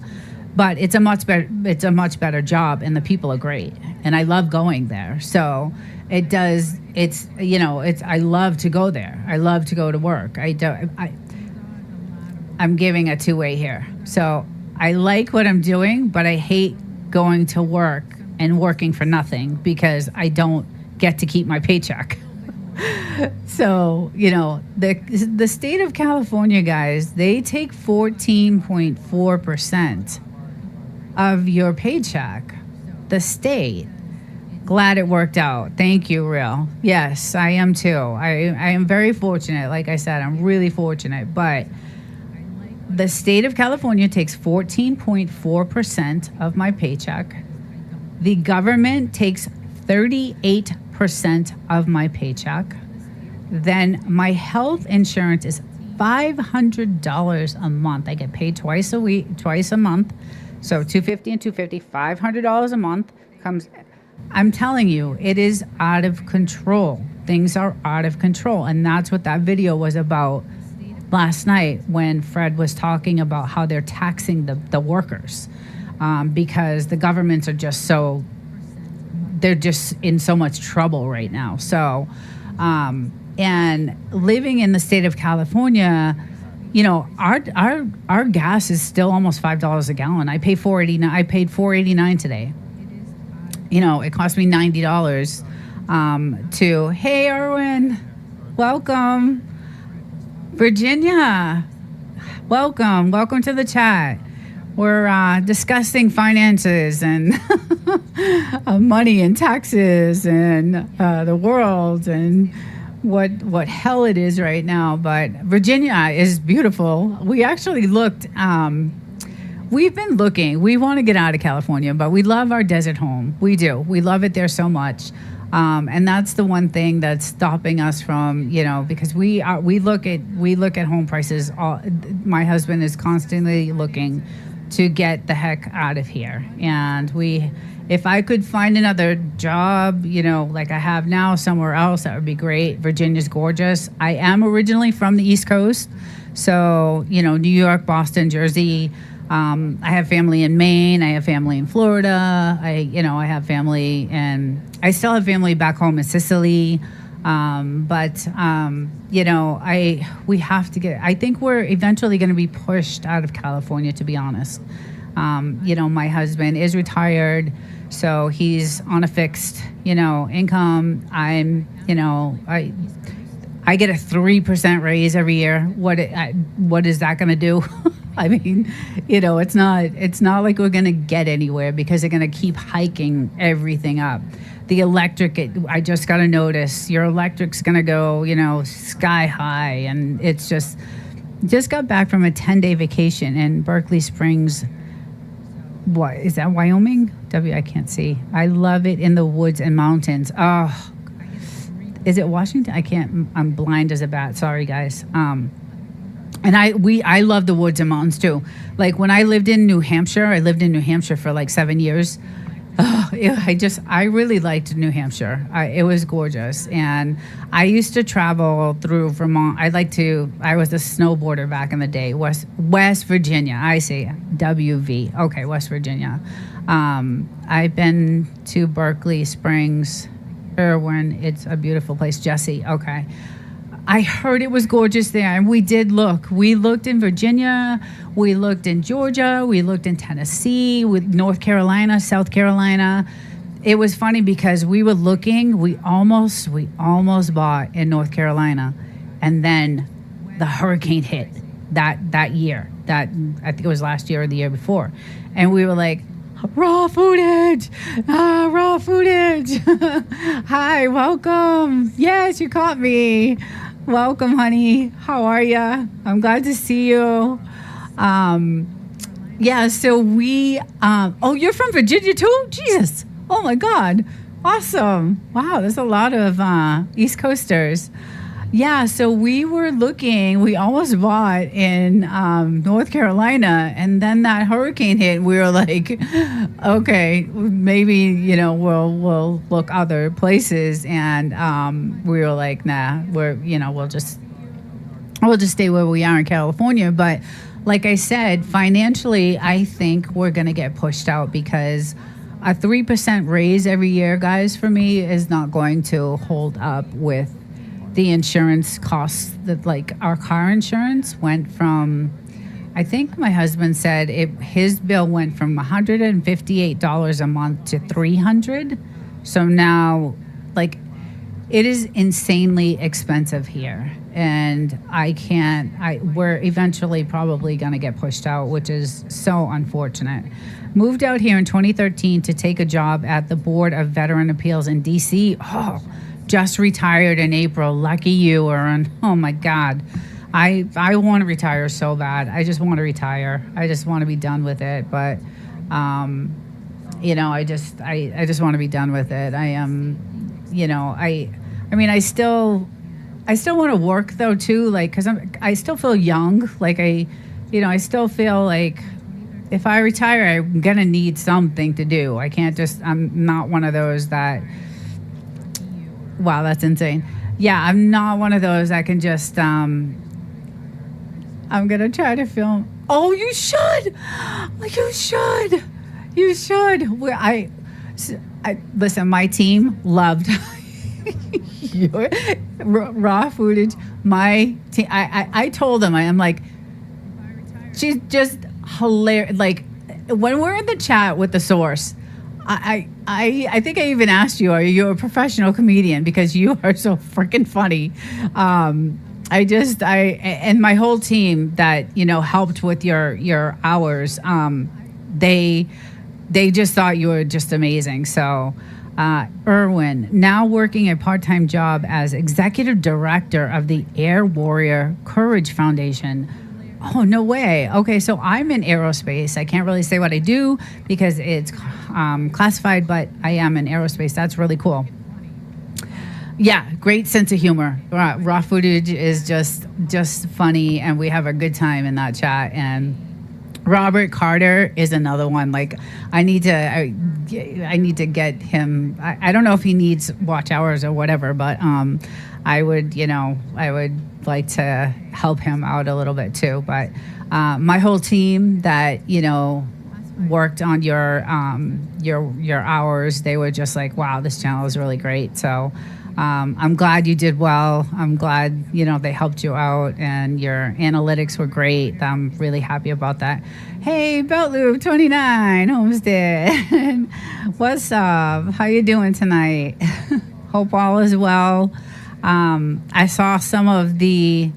But it's a much better job, and the people are great, and I love going there. So I love to go there. I love to go to work. I'm giving a two-way here. So I like what I'm doing, but I hate going to work and working for nothing because I don't get to keep my paycheck. So, you know, the state of California, guys, they take 14.4% of your paycheck. The state. Glad it worked out. Thank you, Real. Yes, I am too. I am very fortunate. Like I said, I'm really fortunate. But the state of California takes 14.4% of my paycheck. The government takes 38% of my paycheck. Then my health insurance is $500 a month. I get paid twice a month. So $250 and $250, $500 a month comes. I'm telling you, it is out of control. Things are out of control. And that's what that video was about last night when Fred was talking about how they're taxing the workers because the governments are they're just in so much trouble right now. So, and living in the state of California, you know, our gas is still almost $5 a gallon. I pay $4.89. I paid $4.89 today. You know, it cost me $90 hey, Erwin, welcome. Virginia, welcome to the chat. We're discussing finances and money and taxes and the world and what hell it is right now. But Virginia is beautiful. We actually looked. We've been looking. We want to get out of California, but we love our desert home. We do. We love it there so much. And that's the one thing that's stopping us from, you know, because we look at home prices. My husband is constantly looking to get the heck out of here. And if I could find another job, you know, like I have now somewhere else, that would be great. Virginia's gorgeous. I am originally from the East Coast. So, you know, New York, Boston, Jersey. I have family in Maine. I have family in Florida. I have family, and I still have family back home in Sicily. But you know, we have to get. I think we're eventually going to be pushed out of California, to be honest. You know, my husband is retired, so he's on a fixed, you know, income. I get a 3% raise every year. What is that going to do? I mean, it's not like we're going to get anywhere because they're going to keep hiking everything up. The electric, I just got to notice your electric's going to go, sky high. And it's just got back from a 10-day vacation in Berkeley Springs. What is that, Wyoming? I can't see. I love it in the woods and mountains. Oh, is it Washington? I'm blind as a bat. Sorry, guys. And I love the woods and mountains too. Like when I lived in New Hampshire for like 7 years. Oh, I really liked New Hampshire. It was gorgeous. And I used to travel through Vermont. I was a snowboarder back in the day. West Virginia. I say WV. Okay, West Virginia. I've been to Berkeley Springs, Irwin. It's a beautiful place. Jesse. Okay. I heard it was gorgeous there, and we did look. We looked in Virginia, we looked in Georgia, we looked in Tennessee, with North Carolina, South Carolina. It was funny because we were looking. We almost bought in North Carolina, and then the hurricane hit that year. That I think it was last year or the year before, and we were like, raw footage. Hi, welcome. Yes, you caught me. Welcome, honey. How are ya? I'm glad to see you. So we, you're from Virginia too? Jesus. Oh my God. Awesome. Wow, there's a lot of East Coasters. Yeah, so we were looking, we almost bought in North Carolina, and then that hurricane hit. We were like, okay, maybe, we'll look other places. And we were like, nah, we'll just stay where we are in California. But like I said, financially, I think we're going to get pushed out because a 3% raise every year, guys, for me is not going to hold up with the insurance costs. That like our car insurance went from, I think my husband said his bill went from $158 a month to $300. So now, like, it is insanely expensive here, and we're eventually probably going to get pushed out, which is so unfortunate. Moved out here in 2013 to take a job at the Board of Veteran Appeals in DC. Just retired in April. Lucky you, Aaron. Oh my God. I want to retire so bad. I just want to retire. I just want to be done with it. But, I just want to be done with it. I am, I still want to work though too. Like, cause I still feel young. Like I still feel like if I retire, I'm going to need something to do. I'm not one of those that, wow, that's insane. Yeah, I'm not one of those that can just, I'm going to try to film. Oh, you should. You should. Listen, my team loved your raw footage. My team, I told them, I'm like, she's just hilarious. Like, when we're in the chat with the source, I think I even asked you, are you a professional comedian? Because you are so freaking funny. And my whole team that, helped with your hours, they just thought you were just amazing. So, Irwin, now working a part-time job as executive director of the Air Warrior Courage Foundation. Oh, no way. Okay, so I'm in aerospace. I can't really say what I do because it's classified, but I am in aerospace. That's really cool. Yeah, great sense of humor. Raw footage is just funny, and we have a good time in that chat. And Robert Carter is another one. Like, I need to get him. I don't know if he needs watch hours or whatever, but I would like to help him out a little bit too. But my whole team that worked on your hours, they were just like, wow, this channel is really great. So I'm glad you did well. I'm glad they helped you out, and your analytics were great. I'm really happy about that. Hey, Belt Loop 29 Homestead, what's up? How you doing tonight? Hope all is well. I saw some of the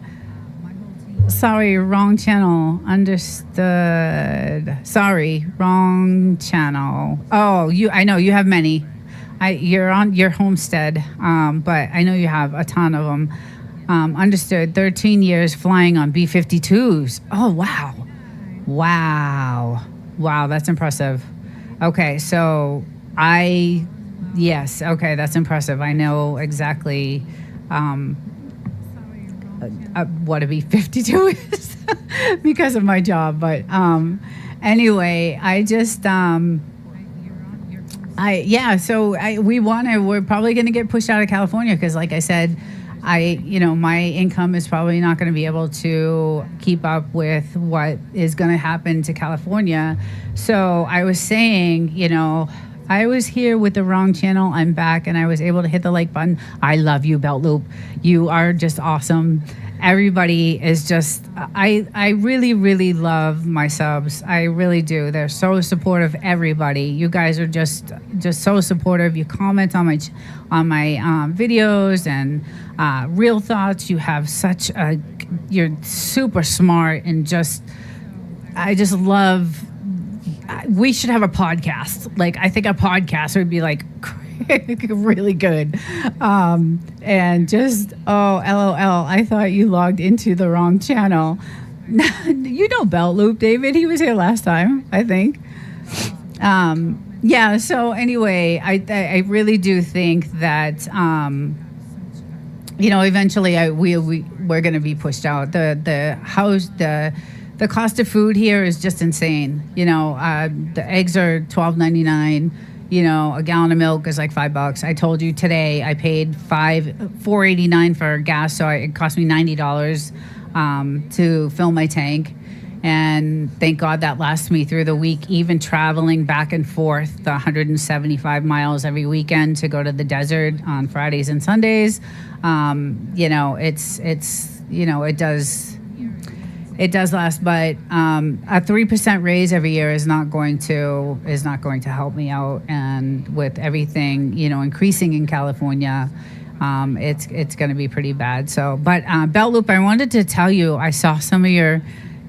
Sorry, wrong channel. Understood. Sorry, wrong channel. Oh, I know you have many. You're on your homestead, but I know you have a ton of them. Understood. 13 years flying on B-52s. Oh, wow. Wow, that's impressive. Okay, so yes, okay, that's impressive. I know exactly what a B-52 is because of my job. But anyway, we're probably going to get pushed out of California because, like I said, my income is probably not going to be able to keep up with what is going to happen to California. So I was saying, I was here with the wrong channel. I'm back and I was able to hit the like button. I love you, Belt Loop. You are just awesome. Everybody is just, I really, really love my subs. I really do. They're so supportive, everybody. You guys are just so supportive. You comment on my videos and real thoughts. You have you're super smart and I just love, we should have a podcast. Like, I think a podcast would be like really good. And just, LOL, I thought you logged into the wrong channel. Belt Loop, David. He was here last time, I think. So anyway, I really do think that, eventually we're going to be pushed out. The cost of food here is just insane. The eggs are $12.99. A gallon of milk is like $5. I told you today I paid $4.89 for gas, so it cost me $90 to fill my tank. And thank God that lasts me through the week, even traveling back and forth the 175 miles every weekend to go to the desert on Fridays and Sundays. It does last, but a 3% raise every year is not going to help me out. And with everything increasing in California, it's going to be pretty bad. So, but Belt Loop, I wanted to tell you, I saw some of your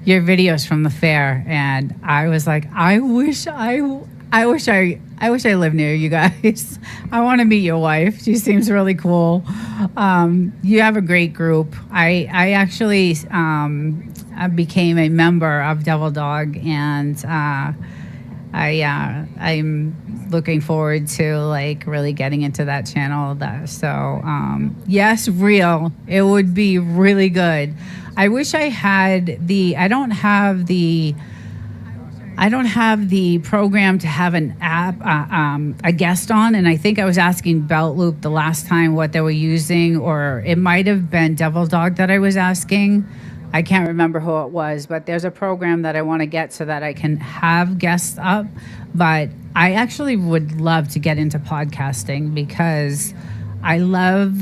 videos from the fair, and I was like, I wish I lived near you guys. I want to meet your wife. She seems really cool. You have a great group. I actually I became a member of Devil Dog, and I'm looking forward to really getting into that channel. Yes, real. It would be really good. I wish I had I don't have the program to have an app, a guest on, and I think I was asking Belt Loop the last time what they were using, or it might have been Devil Dog that I was asking. I can't remember who it was, but there's a program that I want to get so that I can have guests up. But I actually would love to get into podcasting because I love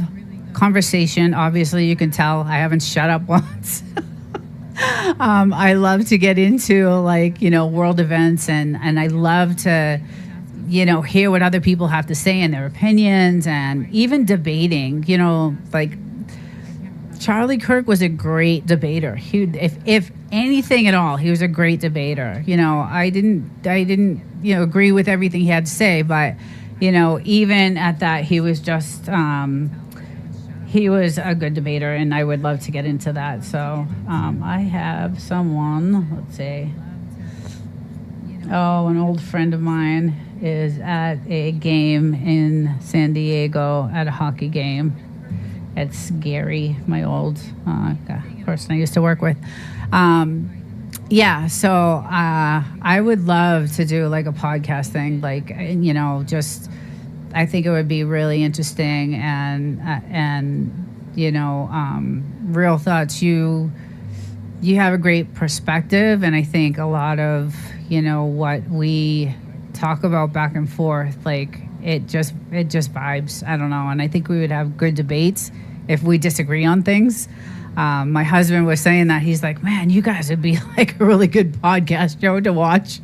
conversation. Obviously, you can tell I haven't shut up once. I love to get into world events, and I love to hear what other people have to say and their opinions, and even debating. Charlie Kirk was a great debater. If anything at all, he was a great debater. I didn't agree with everything he had to say, but even at that, he was just he was a good debater, and I would love to get into that. So I have someone, let's see. Oh, an old friend of mine is at a game in San Diego, at a hockey game. It's Gary, my old person I used to work with. So I would love to do a podcast thing, I think it would be really interesting, and real thoughts. You have a great perspective, and I think a lot of what we talk about back and forth, it just vibes. I don't know, and I think we would have good debates if we disagree on things. My husband was saying that. He's like, man, you guys would be a really good podcast show to watch.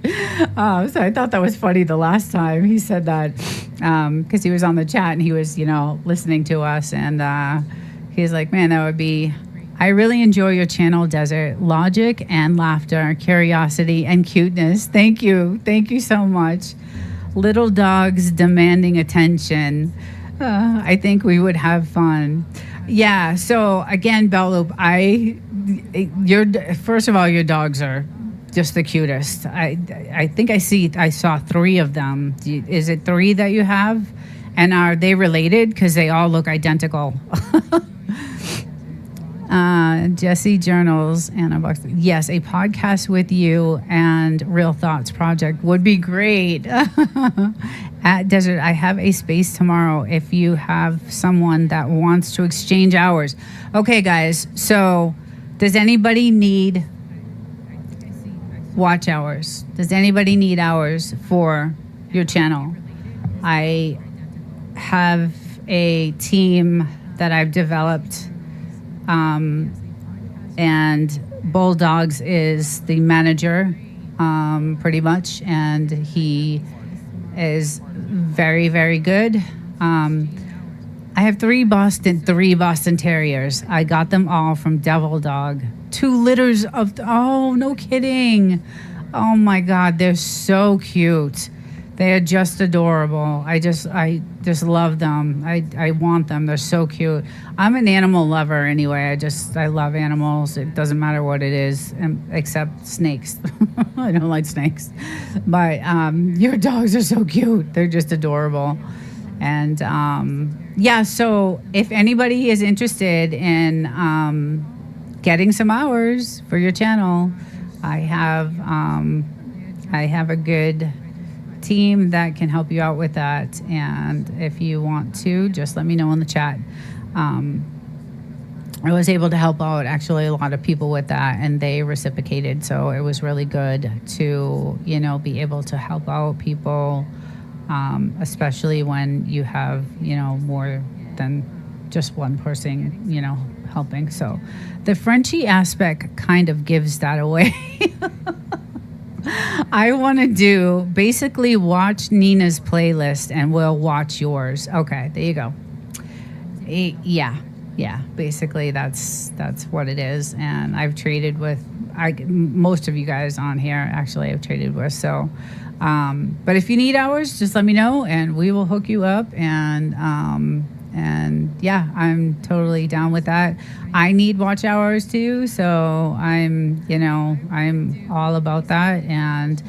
So I thought that was funny the last time he said that, because he was on the chat and he was listening to us, and he's like, man, that would be, I really enjoy your channel, Desert. Logic and laughter, curiosity and cuteness. Thank you. Thank you so much. Little dogs demanding attention. I think we would have fun. Yeah. So again, Belloop, first of all, your dogs are just the cutest. I think I saw 3 of them. Is it 3 that you have? And are they related? Because they all look identical. Jesse Journals, Anna Box. Yes, a podcast with you and Real Thoughts Project would be great. At Desert, I have a space tomorrow if you have someone that wants to exchange hours. Okay, guys, so does anybody need watch hours? Does anybody need hours for your channel? I have a team that I've developed, and Bulldogs is the manager, pretty much, and he is very, very good. I have 3 Boston Terriers. I got them all from Devil Dog. 2 litters of, oh, no kidding. Oh my God, they're so cute. They are just adorable. I just love them. I want them. They're so cute. I'm an animal lover anyway. I love animals. It doesn't matter what it is, except snakes. I don't like snakes. But your dogs are so cute. They're just adorable. And yeah, so if anybody is interested in getting some hours for your channel, I have a good team that can help you out with that. And if you want to, just let me know in the chat. I was able to help out actually a lot of people with that, and they reciprocated. So it was really good to, be able to help out people, especially when you have, more than just one person, helping. So the Frenchie aspect kind of gives that away. I want to do basically watch Nina's playlist and we'll watch yours. Okay, there you go. Yeah, basically that's what it is. And I've traded with most of you guys on here. Actually, I've traded with. So, but if you need hours, just let me know and we will hook you up. And yeah, I'm totally down with that. I need watch hours too, so I'm all about that. And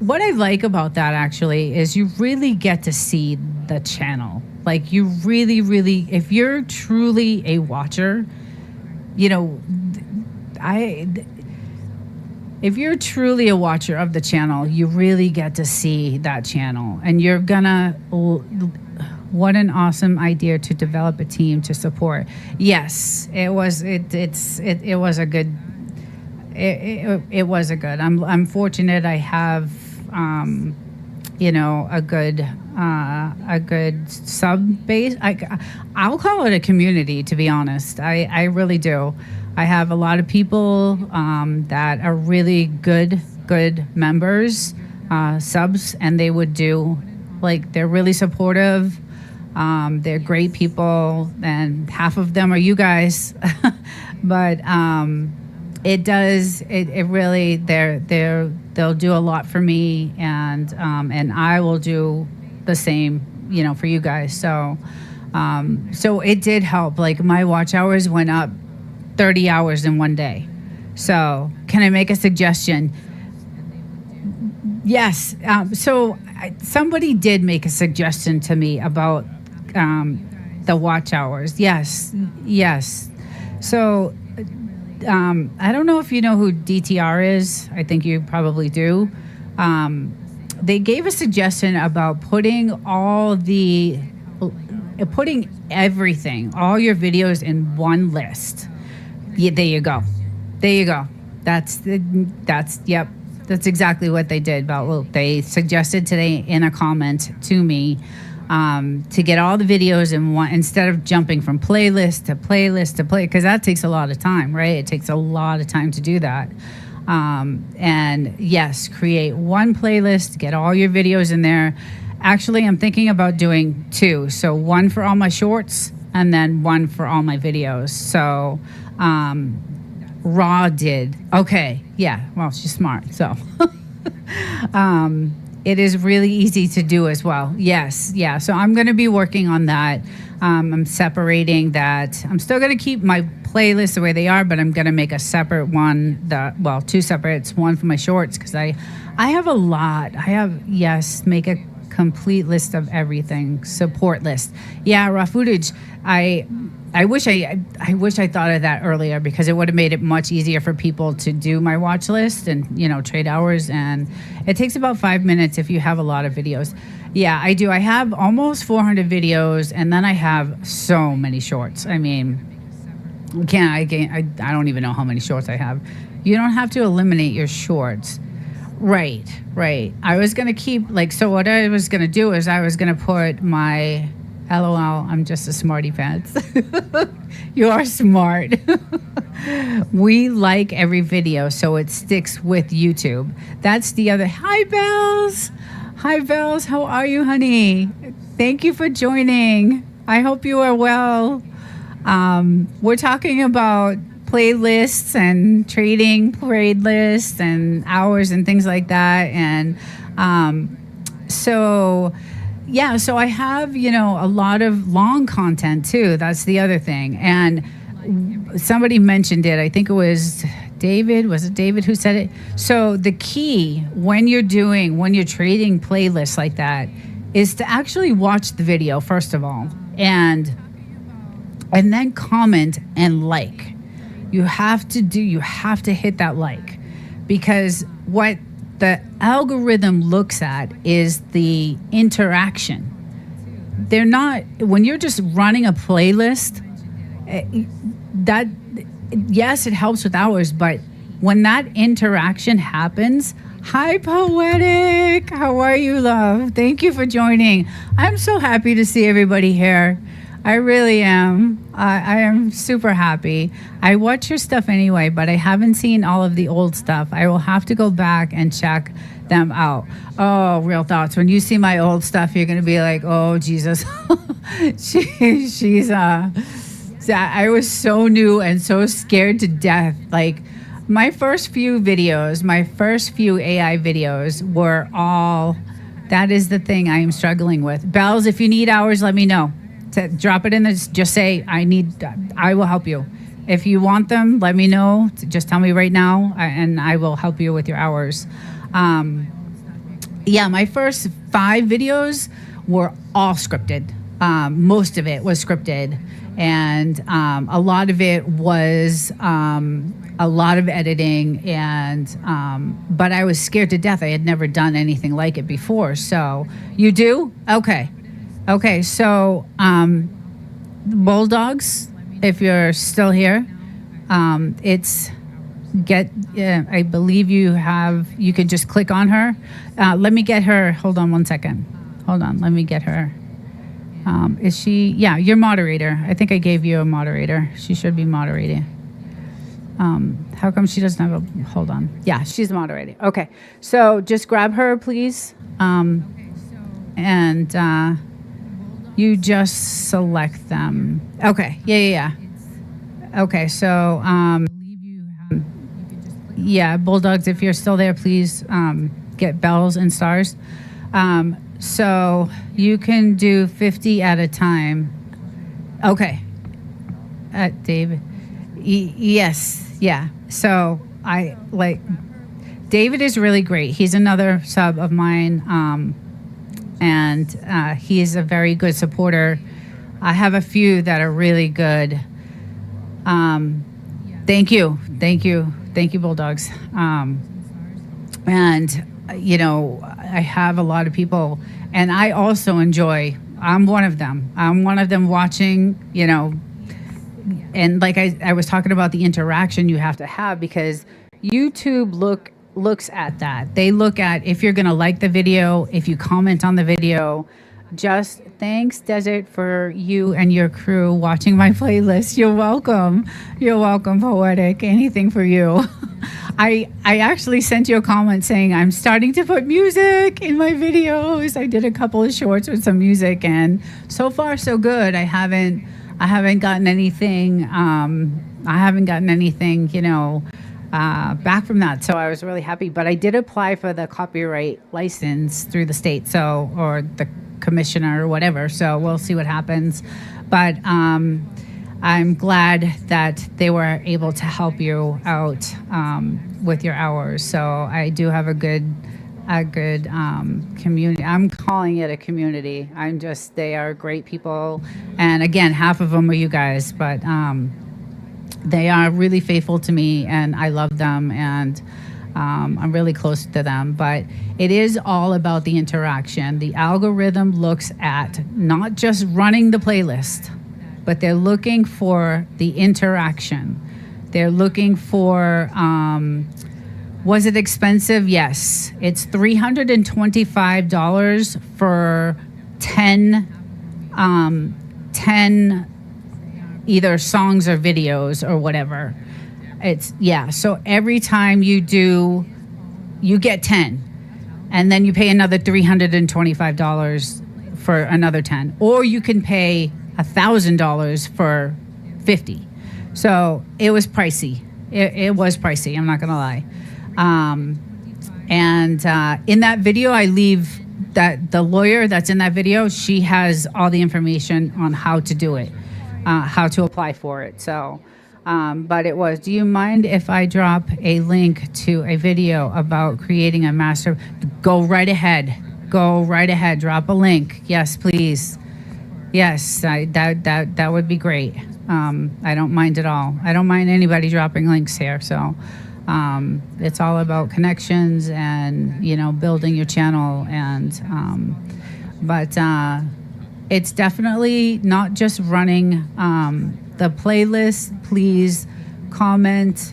what I like about that actually is you really get to see the channel. Like you really, really, if you're truly a watcher, if you're truly a watcher of the channel, you really get to see that channel, and you're gonna. What an awesome idea to develop a team to support. Yes, it was. It was a good. It was a good. I'm fortunate. I have, a good sub base. I'll call it a community. To be honest, I really do. I have a lot of people that are really good members, subs, and they would do, they're really supportive. They're great people, and half of them are you guys. But it really, they'll do a lot for me, and I will do the same, for you guys. So it did help. Like my watch hours went up 30 hours in one day. So can I make a suggestion? Yes. So somebody did make a suggestion to me about the watch hours. Yes. So I don't know if you know who DTR is. I think you probably do. They gave a suggestion about putting everything, all your videos in one list. Yeah, there you go. That's exactly what they did. They suggested today in a comment to me to get all the videos in one, instead of jumping from playlist to playlist to because that takes a lot of time, right? It takes a lot of time to do that. And yes, create one playlist, get all your videos in there. Actually, I'm thinking about doing 2. So one for all my shorts and then one for all my videos. So Raw did. Okay, yeah, well, she's smart, so. It is really easy to do as well. Yes, yeah. So I'm going to be working on that. I'm separating that. I'm still going to keep my playlists the way they are, but I'm going to make a separate one. Two separates. One for my shorts because I have a lot. Make a complete list of everything. Support list. Yeah, raw footage. I wish I thought of that earlier because it would have made it much easier for people to do my watch list and, trade hours. And it takes about 5 minutes if you have a lot of videos. Yeah, I do. I have almost 400 videos, and then I have so many shorts. I mean, I don't even know how many shorts I have. You don't have to eliminate your shorts. Right. I was going to keep, so what I was going to do is I was going to put my... LOL, I'm just a smarty pants. You are smart. We like every video so it sticks with YouTube. That's the other. Hi, Bells. How are you, honey? Thank you for joining. I hope you are well. We're talking about playlists and trading playlists and hours and things like that. And so I have, a lot of long content too. That's the other thing. And somebody mentioned it. I think it was David. Was it David who said it? So the key when you're trading playlists like that is to actually watch the video, first of all, and then comment and like. You have to hit that like, because what the algorithm looks at is the interaction. When you're just running a playlist, that, yes, it helps with hours, but when that interaction happens, hi, Poetic. How are you, love? Thank you for joining. I'm so happy to see everybody here. I really am. I am super happy. I watch your stuff anyway, but I haven't seen all of the old stuff. I will have to go back and check them out. Oh, Real Thoughts. When you see my old stuff, you're going to be like, oh, Jesus. I was so new and so scared to death. Like, my first few videos, my first few AI videos were all, that is the thing I am struggling with. Bells, if you need hours, let me know. Drop it in the, just say, I will help you. If you want them, let me know. Just tell me right now, and I will help you with your hours. My first 5 videos were all scripted. Most of it was scripted, and a lot of it was a lot of editing, and but I was scared to death. I had never done anything like it before. So you do? Okay, so Bulldogs, if you're still here, I believe you can just click on her. Let me get her. Hold on one second. Let me get her. Is she? Yeah, you're moderator. I think I gave you a moderator. She should be moderating. How come she doesn't have a, hold on. Yeah, she's moderating. Okay, so just grab her, please. And you just select them. Okay, yeah. Okay, so, Bulldogs, if you're still there, please get bells and stars. So you can do 50 at a time. Okay. David. Yes, yeah. So David is really great. He's another sub of mine, and he is a very good supporter. I have a few that are really good. Thank you, Bulldogs. And I have a lot of people, and I also enjoy. I'm one of them watching. And like I was talking about the interaction you have to have, because YouTube looks at that. They look at if you're going to like the video, if you comment on the video. Just thanks, Desert, for you and your crew watching my playlist. You're welcome, Poetic. Anything for you. I actually sent you a comment saying I'm starting to put music in my videos. I did a couple of shorts with some music, and so far so good. I haven't I haven't gotten anything. Back from that. So I was really happy. But I did apply for the copyright license through the state, or the commissioner or whatever. So we'll see what happens. But I'm glad that they were able to help you out with your hours. So I do have a good community. I'm calling it a community. They are great people. And again, half of them are you guys, but they are really faithful to me, and I love them, and I'm really close to them. But it is all about the interaction. The algorithm looks at not just running the playlist, but they're looking for the interaction. They're looking for, was it expensive? Yes. It's $325 for 10 either songs or videos or whatever. So every time you do, you get 10, and then you pay another $325 for another 10, or you can pay $1,000 for 50. So it was pricey. It was pricey, I'm not gonna lie. In that video, I leave that the lawyer that's in that video, she has all the information on how to do it, how to apply for it. So, but it was, do you mind if I drop a link to a video about creating a master? Go right ahead. Drop a link. Yes, please. Yes, that would be great. I don't mind at all. I don't mind anybody dropping links here. So it's all about connections and, building your channel. But it's definitely not just running the playlist. Please comment,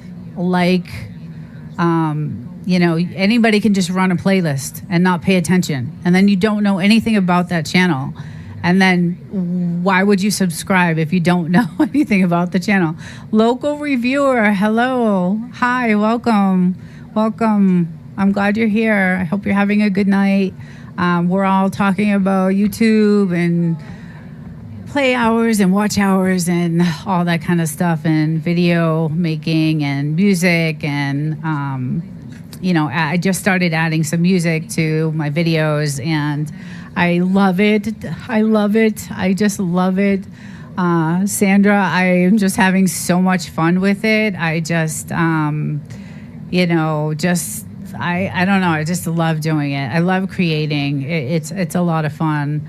anybody can just run a playlist and not pay attention. And then you don't know anything about that channel. And then why would you subscribe if you don't know anything about the channel? Local reviewer, hello. Hi, welcome. I'm glad you're here. I hope you're having a good night. We're all talking about YouTube and play hours and watch hours and all that kind of stuff, and video making and music. And, I just started adding some music to my videos, and I love it. I just love it. Sandra, I am just having so much fun with it. I just, I don't know. I just love doing it. I love creating. It's a lot of fun.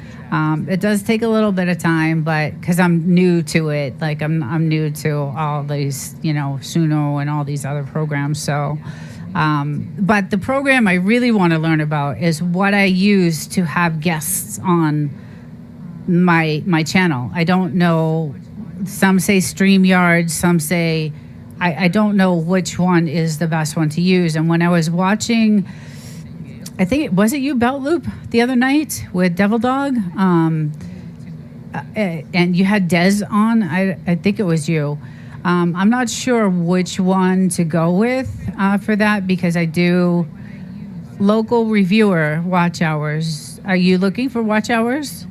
It does take a little bit of time, but because I'm new to it, like I'm new to all these, Suno and all these other programs. So, but the program I really want to learn about is what I use to have guests on my channel. I don't know. Some say StreamYard, some say, I don't know which one is the best one to use. And when I was watching, I think was it you, Belt Loop, the other night with Devil Dog, and you had Dez on. I think it was you. I'm not sure which one to go with for that, because I do local reviewer watch hours. Are you looking for watch hours?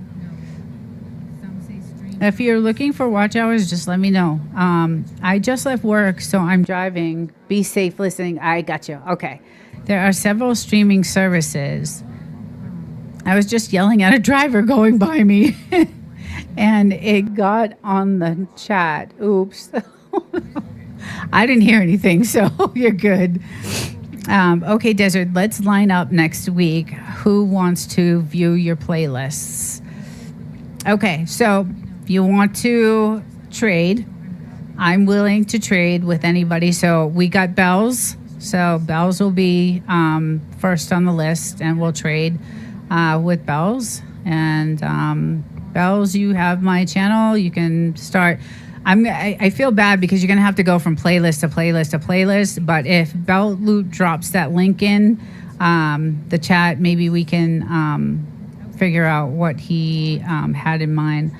If you're looking for watch hours, just let me know. I just left work, so I'm driving. Be safe listening. I got you. Okay. There are several streaming services. I was just yelling at a driver going by me, and it got on the chat. Oops. I didn't hear anything, so you're good. Okay, Desert, let's line up next week. Who wants to view your playlists? Okay, so if you want to trade, I'm willing to trade with anybody. So we got Bells. So Bells will be first on the list, and we'll trade with Bells. And Bells, you have my channel. You can start. I feel bad because you're going to have to go from playlist to playlist to playlist. But if Belt Loot drops that link in the chat, maybe we can figure out what he had in mind.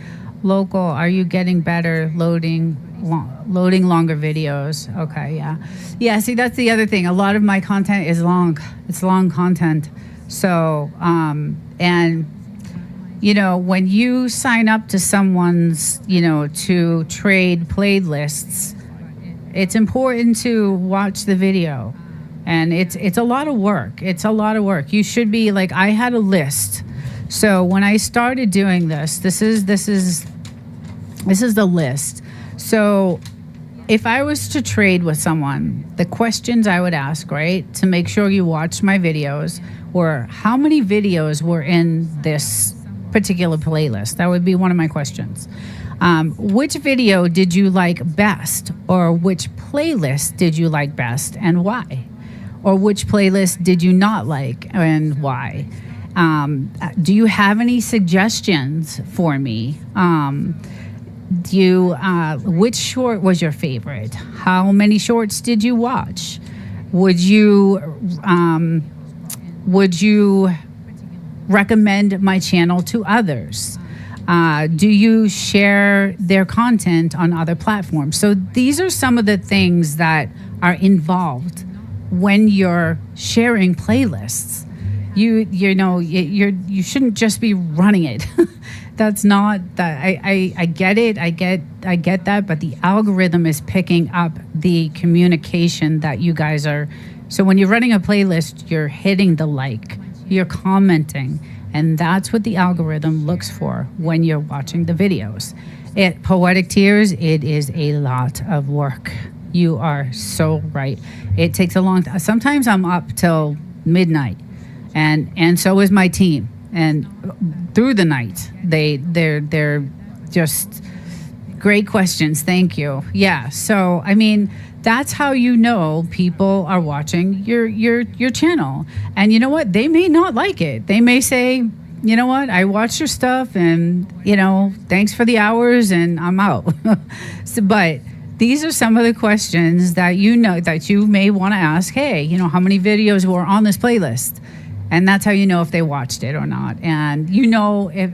Local, are you getting better loading longer videos? Okay, yeah. See, that's the other thing. A lot of my content is long. It's long content. So and when you sign up to someone's, to trade playlists, it's important to watch the video. And it's a lot of work. It's a lot of work. You should be like, I had a list. So when I started doing this is the list. So if I was to trade with someone, the questions I would ask, right, to make sure you watched my videos, were how many videos were in this particular playlist? That would be one of my questions. Which video did you like best? Or which playlist did you like best and why? Or which playlist did you not like and why? Do you have any suggestions for me? Which short was your favorite? How many shorts did you watch? Would you recommend my channel to others? Do you share their content on other platforms? So these are some of the things that are involved when you're sharing playlists. You shouldn't just be running it. That's not that. I get it. I get that. But the algorithm is picking up the communication that you guys are. So when you're running a playlist, you're hitting the like, you're commenting, and that's what the algorithm looks for when you're watching the videos. Poetic Tears, it is a lot of work. You are so right. It takes a long time. Sometimes I'm up till midnight, and so is my team. And through the night, they're just great questions. Thank you. Yeah. So I mean, that's how people are watching your channel. And you know what? They may not like it. They may say, you know what? I watched your stuff, and thanks for the hours, and I'm out. But these are some of the questions that that you may want to ask. Hey, how many videos were on this playlist? And that's how you know if they watched it or not. And if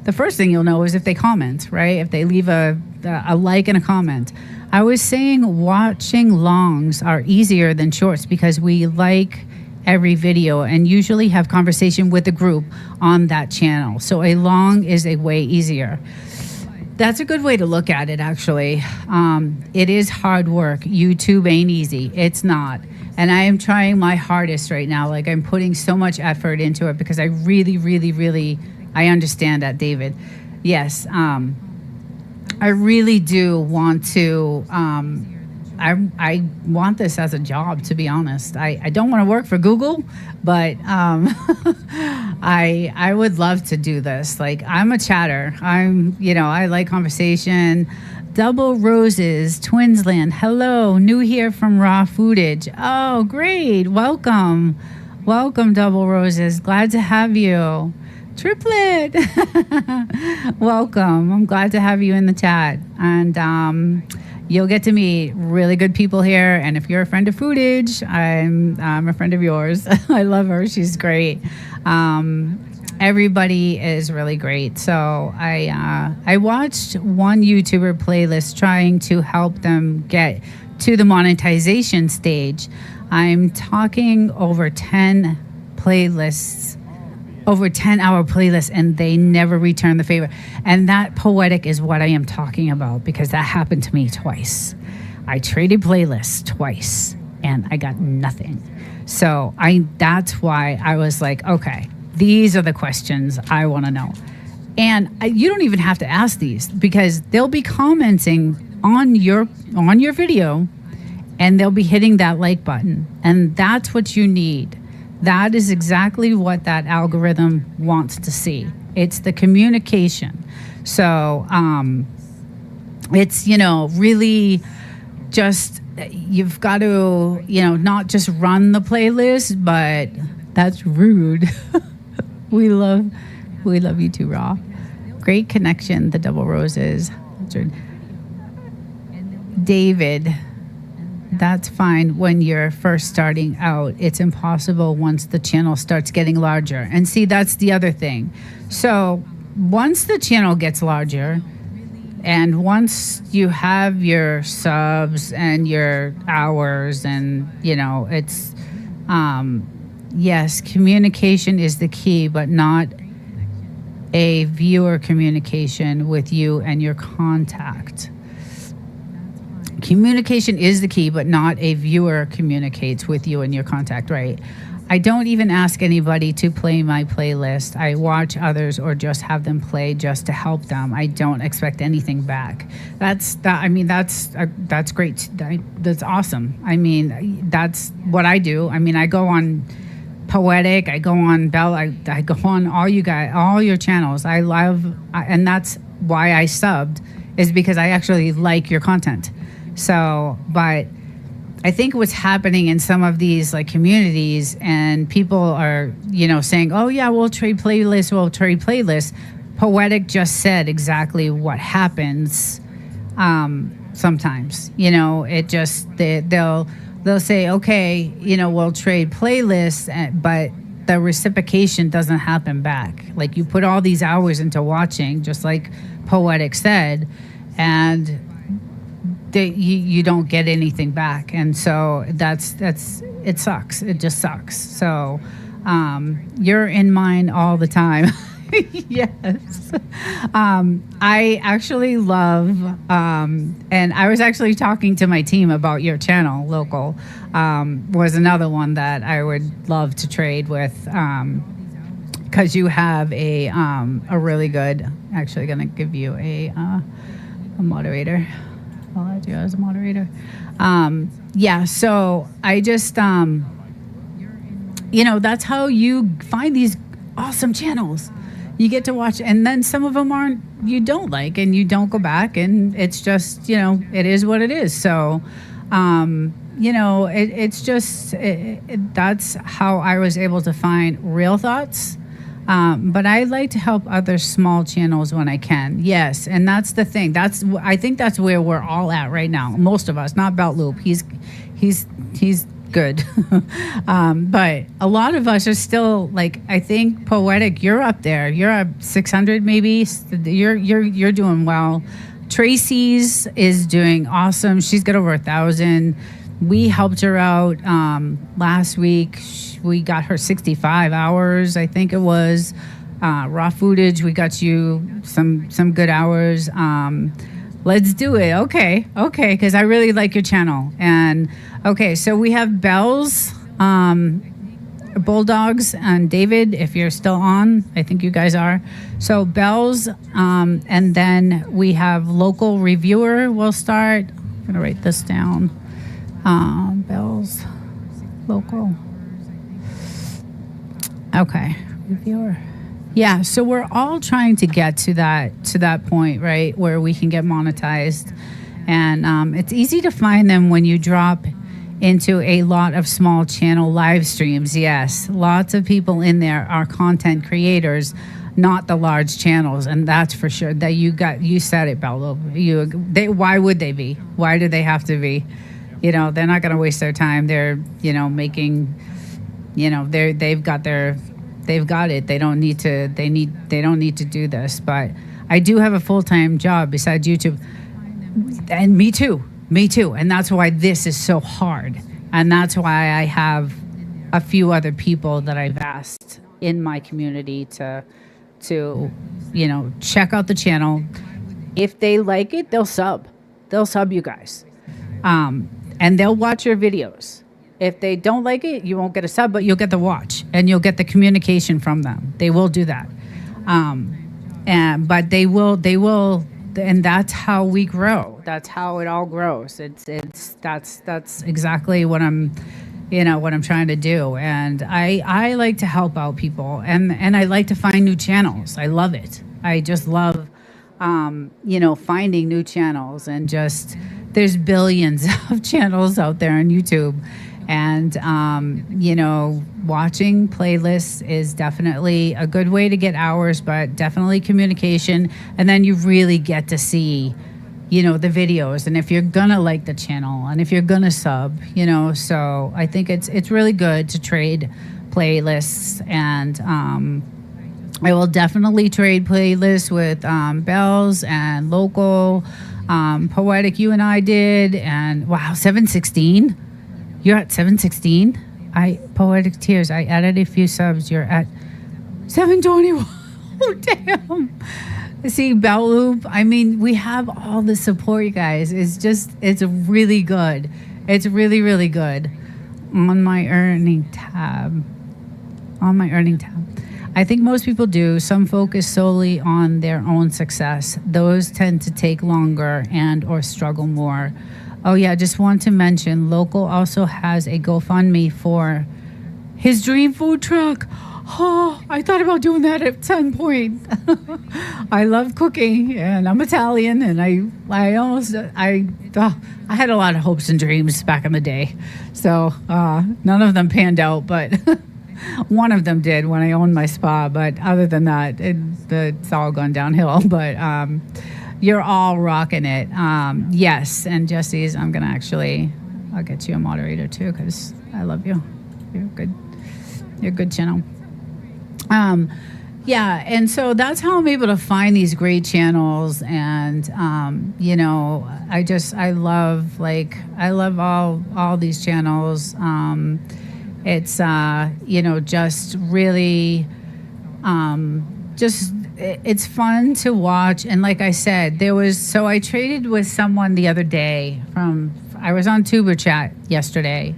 the first thing you'll know is if they comment, right? If they leave a like and a comment. I was saying watching longs are easier than shorts because we like every video and usually have conversation with the group on that channel. So a long is a way easier. That's a good way to look at it, actually. It is hard work. YouTube ain't easy. It's not. And I am trying my hardest right now. Like, I'm putting so much effort into it because I really, really, really, I understand that, David. Yes, I really do want to, I want this as a job, to be honest. I don't want to work for Google, but I would love to do this. Like, I'm a chatter. I like conversation. Double Roses, Twinsland. Hello, new here from Raw Footage. Oh, great. Welcome. Welcome, Double Roses. Glad to have you. Triplet. Welcome. I'm glad to have you in the chat. And you'll get to meet really good people here. And if you're a friend of Footage, I'm a friend of yours. I love her. She's great. Everybody is really great. So I watched one YouTuber playlist trying to help them get to the monetization stage. I'm talking over 10 playlists, over 10-hour playlists, and they never return the favor. And that poetic is what I am talking about, because that happened to me twice. I traded playlists twice and I got nothing. So that's why I was like, okay, these are the questions I want to know. And you don't even have to ask these, because they'll be commenting on your video and they'll be hitting that like button. And that's what you need. That is exactly what that algorithm wants to see. It's the communication. So it's, really just, you've got to, not just run the playlist, but that's rude. We love you too, Raw. Great connection, the Double Roses. David, that's fine when you're first starting out. It's impossible once the channel starts getting larger. And see, that's the other thing. So once the channel gets larger, and once you have your subs and your hours, and it's yes, communication is the key, but not a viewer communication with you and your contact. Communication is the key, but not a viewer communicates with you and your contact, right? I don't even ask anybody to play my playlist. I watch others or just have them play just to help them. I don't expect anything back. That's great. That's awesome. I mean, that's what I do. I mean, I go on Poetic, I go on Bell, I go on all your channels. And that's why I subbed, is because I actually like your content. So, but I think what's happening in some of these like communities, and people are, saying, oh yeah, we'll trade playlists. Poetic just said exactly what happens sometimes. It just, they'll say, okay, we'll trade playlists, but the reciprocation doesn't happen back. Like, you put all these hours into watching, just like Poetic said, and you don't get anything back. And so it sucks. It just sucks. So you're in mine all the time. Yes. I actually love, and I was actually talking to my team about your channel, Local, was another one that I would love to trade with, because you have a really good, actually going to give you a moderator. I'll add you as a moderator. Yeah, so I just, that's how you find these awesome channels. You get to watch, and then some of them you don't like, and you don't go back, and it's just, it is what it is. So, it's just, that's how I was able to find Real Thoughts. But I like to help other small channels when I can. Yes, and that's the thing. I think that's where we're all at right now. Most of us, not Belt Loop. He's good. But a lot of us are still, like, I think Poetic, you're up there. You're at 600 maybe. You're doing well. Tracy's is doing awesome. She's got over 1,000. We helped her out last week. We got her 65 hours, I think it was. Raw footage, we got you some good hours. Let's do it. Okay, because I really like your channel. And okay, so we have Bells, Bulldogs, and David, if you're still on. I think you guys are. So Bells, and then we have Local Reviewer. We'll start. I'm going to write this down. Bells, Local. Okay, Reviewer. Yeah, so we're all trying to get to that point, right, where we can get monetized. And it's easy to find them when you drop into a lot of small channel live streams. Yes, lots of people in there are content creators, not the large channels, and that's for sure. That you said it, Bello. Why would they be? Why do they have to be? They're not going to waste their time. They're making, they've got it. They don't need to do this. But I do have a full-time job besides YouTube, and me too. And that's why this is so hard. And that's why I have a few other people that I've asked in my community to check out the channel. If they like it, they'll sub you guys. And they'll watch your videos. If they don't like it, you won't get a sub, but you'll get the watch and you'll get the communication from them. They will do that. But they will, and that's how we grow. That's how it all grows. That's exactly what I'm trying to do. And I like to help out people, and I like to find new channels. I love it. I just love, finding new channels, and just, there's billions of channels out there on YouTube. And, watching playlists is definitely a good way to get hours, but definitely communication. And then you really get to see, the videos, and if you're gonna like the channel, and if you're gonna sub, so I think it's really good to trade playlists. And I will definitely trade playlists with Bells and Local, Poetic, you and I did, and wow, 716. You're at 716. Poetic Tears, I added a few subs. You're at 721. Oh, damn. See, Bell Loop, I mean, we have all the support, you guys. It's really good. It's really, really good. On my earning tab. I think most people do. Some focus solely on their own success. Those tend to take longer and or struggle more. Oh yeah, just want to mention, Local also has a GoFundMe for his dream food truck. Oh, I thought about doing that at some point. I love cooking, and I'm Italian, and I had a lot of hopes and dreams back in the day. So none of them panned out, but one of them did when I owned my spa. But other than that, it's all gone downhill. But you're all rocking it. Yes, and Jesse's, I'll get you a moderator too, because I love you. You're good. You're a good channel. Yeah, and so that's how I'm able to find these great channels, and I love all these channels. It's just really it's fun to watch. And like I said, I traded with someone the other day I was on Tuber Chat yesterday,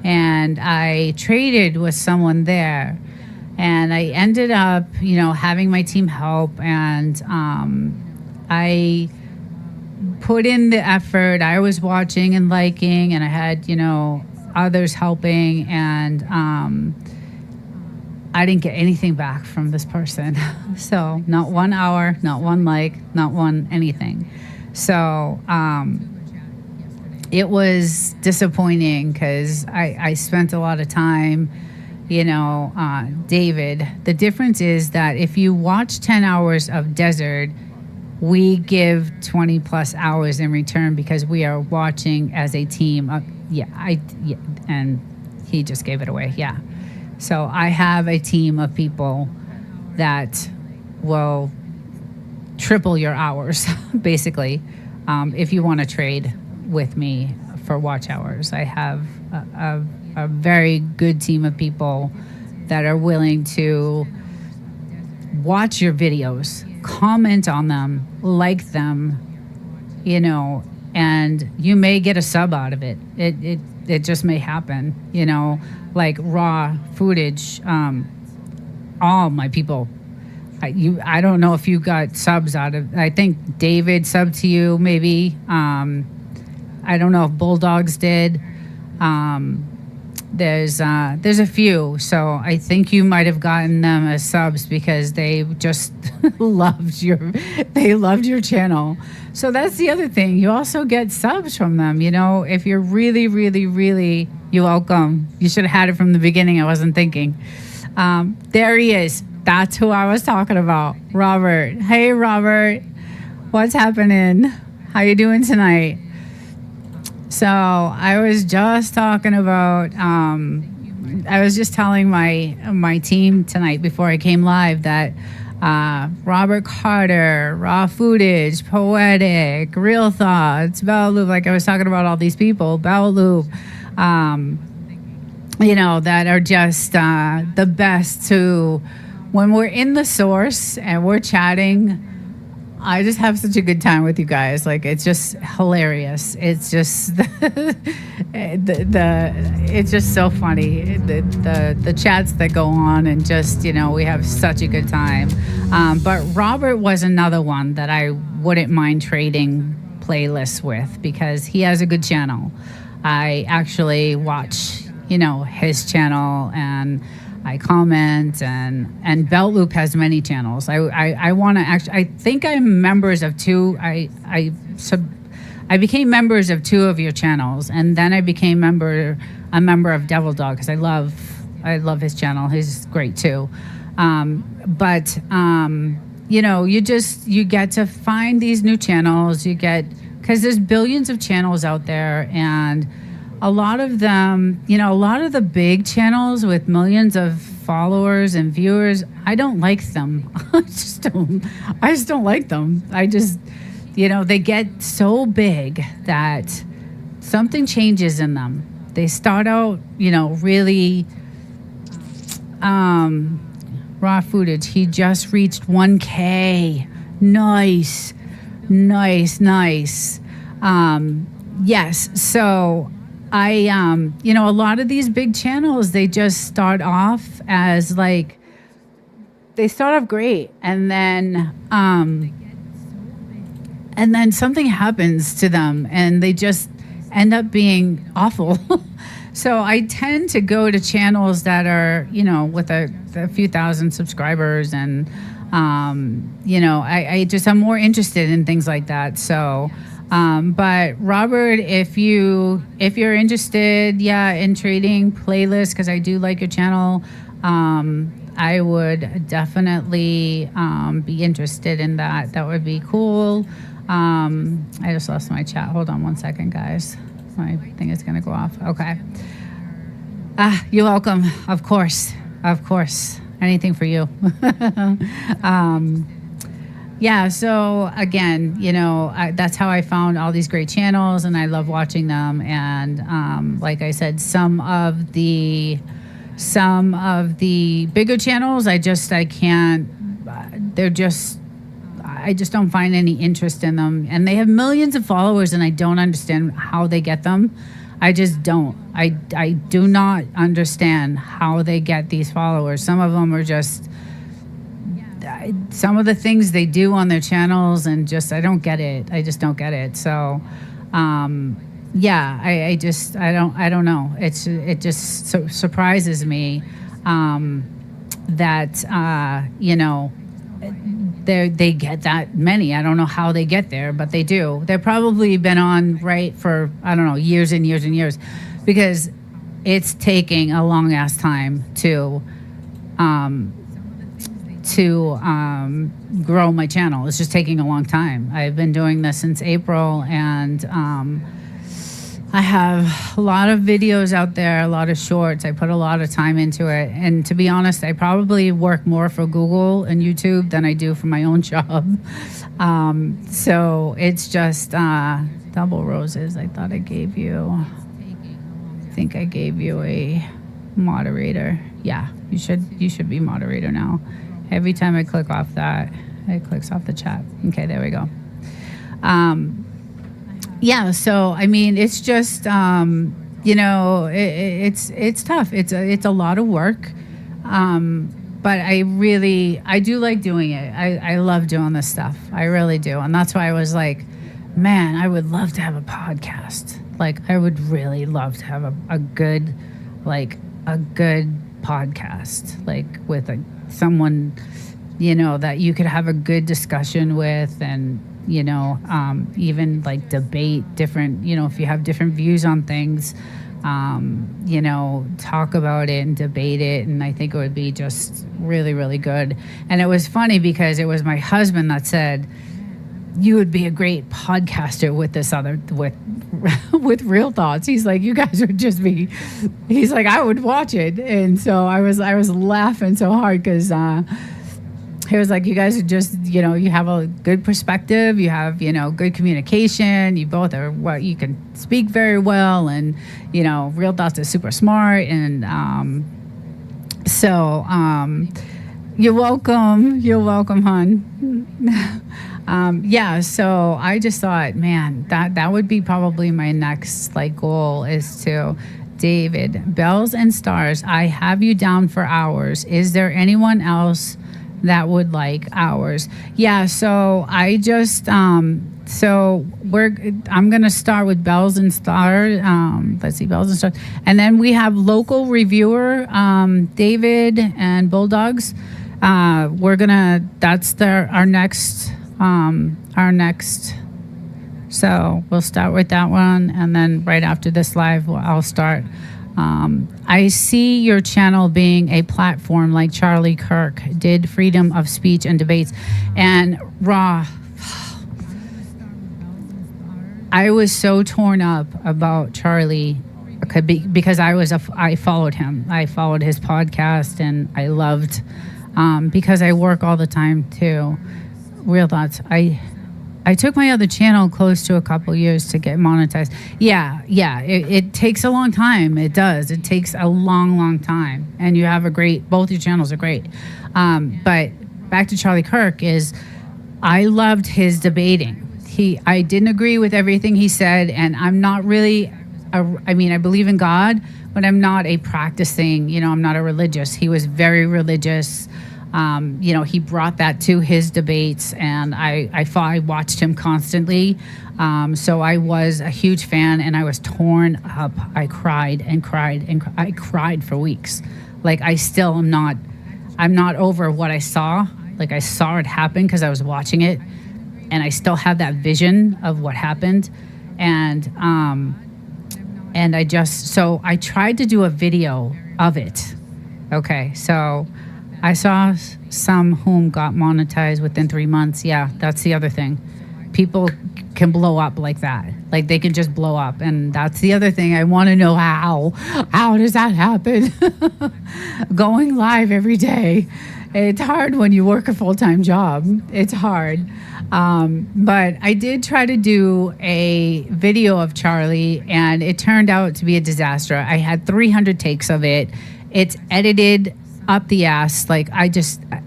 and I traded with someone there. And I ended up, having my team help, and I put in the effort. I was watching and liking, and I had, others helping, and I didn't get anything back from this person. So not 1 hour, not one like, not one anything. So it was disappointing because I spent a lot of time. David, the difference is that if you watch 10 hours of Desert, we give 20 plus hours in return because we are watching as a team. And he just gave it away. Yeah. So I have a team of people that will triple your hours, basically, if you want to trade with me for watch hours. I have a very good team of people that are willing to watch your videos, comment on them, like them, and you may get a sub out of it. It just may happen, like raw footage. All my people, I don't know if you got subs out of. I think David subbed to you, maybe. I don't know if Bulldogs did. There's a few, so I think you might have gotten them as subs because they just loved your channel. So that's the other thing. You also get subs from them. If you're really, really, really, you're welcome. You should have had it from the beginning. I wasn't thinking. There he is. That's who I was talking about, Robert. Hey, Robert, what's happening? How you doing tonight? So I was just talking about, I was just telling my team tonight before I came live that Robert Carter, Raw Footage, Poetic, Real Thoughts, Bell Loop, like I was talking about all these people, Bell Loop, that are just the best to, when we're in the source and we're chatting, I just have such a good time with you guys. Like, it's just hilarious. It's just it's just so funny. The chats that go on, and just, we have such a good time. But Robert was another one that I wouldn't mind trading playlists with because he has a good channel. I actually watch, his channel, and I comment, and Belt Loop has many channels. I want to actually. I think I'm members of two. I became members of two of your channels, and then I became a member of Devil Dog because I love his channel. He's great too. But you get to find these new channels. Because there's billions of channels out there, and a lot of them, a lot of the big channels with millions of followers and viewers, I don't like them. I just don't like them. They get so big that something changes in them. They start out, really, raw footage. He just reached 1K. Nice. Yes. So I, a lot of these big channels, they just start off as like, they start off great. And then something happens to them and they just end up being awful. So I tend to go to channels that are, with a few thousand subscribers, and I'm more interested in things like that. So, but Robert, if you're interested, in trading playlists, because I do like your channel, I would definitely be interested in that. That would be cool. I just lost my chat. Hold on one second, guys. My thing is going to go off. Okay. You're welcome. Of course. Anything for you. So again, that's how I found all these great channels, and I love watching them. And like I said, some of the bigger channels, I just don't find any interest in them. And they have millions of followers, and I don't understand how they get them. I just don't. I do not understand how they get these followers. Some of them are just, some of the things they do on their channels, and just, I don't get it. I just don't get it. So, I don't know. It just surprises me that, they get that many. I don't know how they get there, but they do. They've probably been on for, I don't know, years and years and years, because it's taking a long ass time to grow my channel. It's just taking a long time. I've been doing this since April, and I have a lot of videos out there, a lot of shorts. I put a lot of time into it. And to be honest, I probably work more for Google and YouTube than I do for my own job. So it's just double roses. I thought I gave you, a moderator. Yeah, you should be moderator now. Every time I click off that, it clicks off the chat. Okay, there we go. So I mean, it's just it's tough. It's a lot of work, but I do like doing it. I love doing this stuff. I really do, and that's why I was like, man, I would love to have a podcast. Like, I would really love to have a good podcast, like with someone, that you could have a good discussion with, and even like debate different, if you have different views on things, talk about it and debate it. And I think it would be just really, really good. And it was funny because it was my husband that said, you would be a great podcaster with with Real Thoughts. He's like, you guys would just be, he's like, I would watch it. And so I was laughing so hard because, he was like, you guys are just, you have a good perspective. You have, good communication. You both are you can speak very well. And, Real Thoughts is super smart. And you're welcome. You're welcome, hon. So I just thought, man, that would be probably my next goal, is to, David, Bells and Stars, I have you down for hours. Is there anyone else that would like hours? Yeah, so I just I'm gonna start with Bells and Stars. Let's see, Bells and Stars, and then we have local reviewer David and Bulldogs. That's our next. So we'll start with that one, and then right after this live, I'll start. I see your channel being a platform like Charlie Kirk did, freedom of speech and debates. And Raw, I was so torn up about Charlie because I followed him. I followed his podcast, and I loved, because I work all the time too. Real Thoughts, I I took my other channel close to a couple years to get monetized. Yeah, it takes a long time. It does. It takes a long time. And you have both your channels are great. But back to Charlie Kirk I loved his debating. I didn't agree with everything he said, and I'm not really, I believe in God, but I'm not a practicing, I'm not a religious. He was very religious. He brought that to his debates, and I watched him constantly. So I was a huge fan, and I was torn up. I cried and cried and I cried for weeks. Like, I still am not, I'm not over what I saw. Like, I saw it happen because I was watching it, and I still have that vision of what happened. And I tried to do a video of it. Okay, so I saw some whom got monetized within 3 months. Yeah, that's the other thing. People can blow up like that. Like, they can just blow up. And that's the other thing. I want to know how. How does that happen? Going live every day. It's hard when you work a full-time job. It's hard. But I did try to do a video of Charlie, and it turned out to be a disaster. I had 300 takes of it. It's edited up the ass. Like,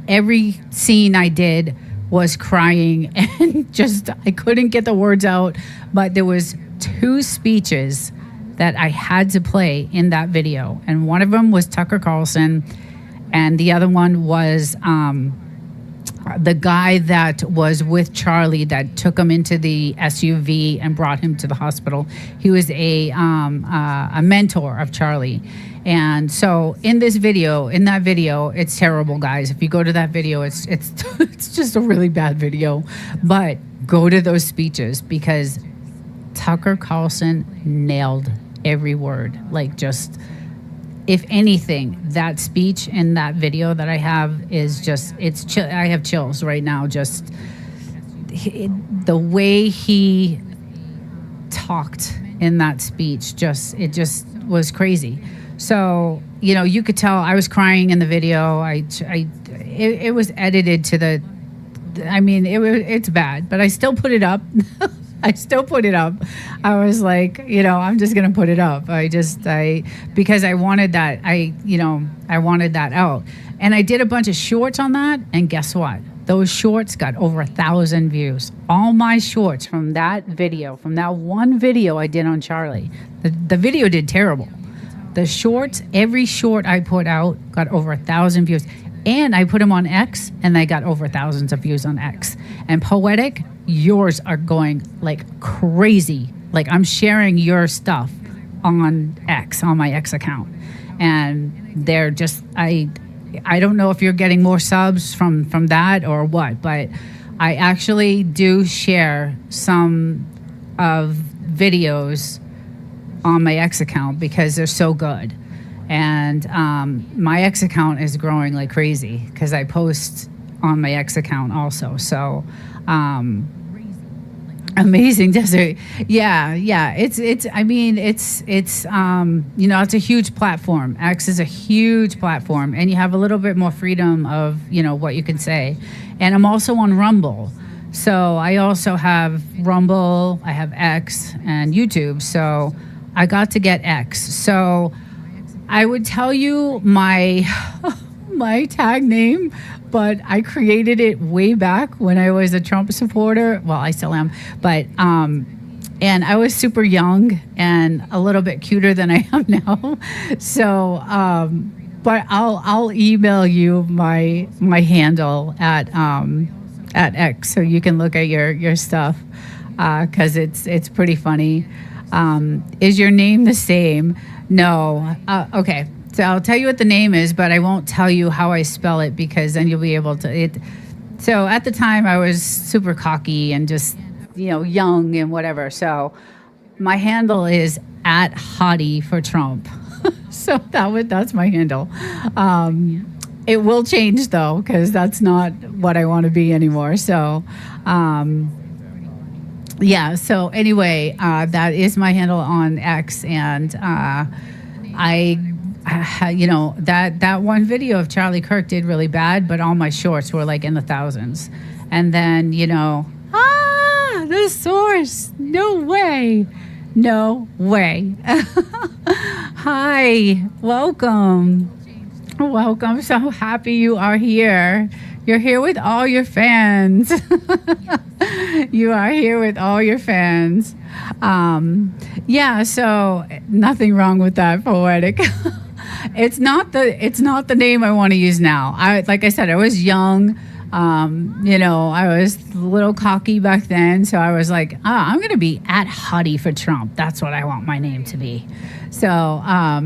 every scene I did was crying, and I couldn't get the words out. But there was 2 speeches that I had to play in that video. And one of them was Tucker Carlson, and the other one was the guy that was with Charlie that took him into the SUV and brought him to the hospital. He was a mentor of Charlie. And so in that video, it's terrible, guys. If you go to that video, it's it's just a really bad video. But go to those speeches, because Tucker Carlson nailed every word. Like, just, if anything, that speech in that video that I have is just, I have chills right now. Just the way he talked in that speech, it just was crazy. So, you could tell I was crying in the video. It was edited to it's bad, but I still put it up. I was like, I'm just going to put it up. Because I wanted that, I wanted that out. And I did a bunch of shorts on that. And guess what? Those shorts got over 1,000 views. All my shorts from that one video I did on Charlie. The video did terrible. The shorts, every short I put out got over 1,000 views. And I put them on X, and they got over thousands of views on X. And Poetic, yours are going like crazy. Like, I'm sharing your stuff on X, on my X account. And they're just, I don't know if you're getting more subs from that or what, but I actually do share some of videos on my X account because they're so good. And my X account is growing like crazy because I post on my X account also. So amazing desert. Yeah. It's it's a huge platform. X is a huge platform, and you have a little bit more freedom of, what you can say. And I'm also on Rumble. So I also have Rumble, I have X, and YouTube. So I got to get X. So I would tell you my tag name, but I created it way back when I was a Trump supporter. Well, I still am, but and I was super young and a little bit cuter than I am now. So, but I'll email you my handle at X so you can look at your stuff, because it's pretty funny. Is your name the same? No. Okay. So I'll tell you what the name is, but I won't tell you how I spell it, because then you'll be able to. So at the time, I was super cocky and just, young and whatever. So my handle is at Hottie for Trump. So that's my handle. It will change though, because that's not what I want to be anymore. So. Yeah. So anyway, that is my handle on X, and that one video of Charlie Kirk did really bad, but all my shorts were like in the thousands. And then, the source. No way. No way. Hi, welcome. Welcome. So happy you are here. You're here with all your fans. You are here with all your fans. Yeah, so nothing wrong with that, poetic. It's not the name I want to use now. Like I said, I was young. I was a little cocky back then, so I was like, I'm going to be at Huddy for Trump. That's what I want my name to be. So, I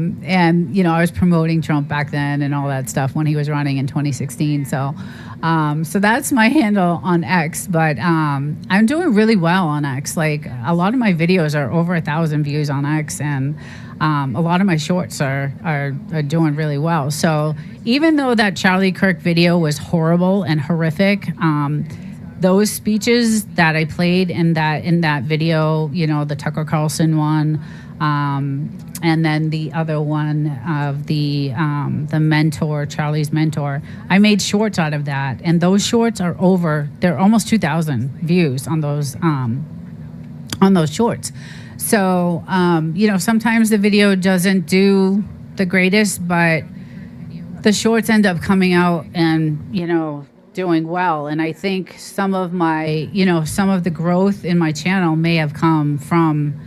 was promoting Trump back then and all that stuff when he was running in 2016. So that's my handle on X, but I'm doing really well on X. Like, a lot of my videos are over 1,000 views on X, and a lot of my shorts are doing really well. So even though that Charlie Kirk video was horrible and horrific, those speeches that I played in that video, the Tucker Carlson one, and then the other one of the mentor, Charlie's mentor, I made shorts out of that, and those shorts they're almost 2,000 views on those shorts. So, sometimes the video doesn't do the greatest, but the shorts end up coming out and, doing well. And I think some of the growth in my channel may have come from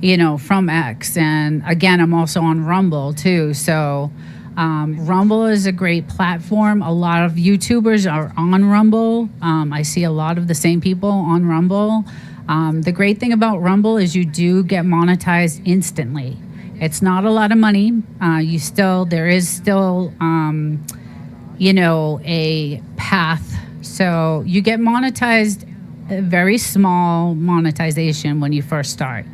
X. And again, I'm also on Rumble too. So, Rumble is a great platform. A lot of YouTubers are on Rumble. I see a lot of the same people on Rumble. The great thing about Rumble is you do get monetized instantly. It's not a lot of money. There is still a path. So you get monetized, a very small monetization when you first start.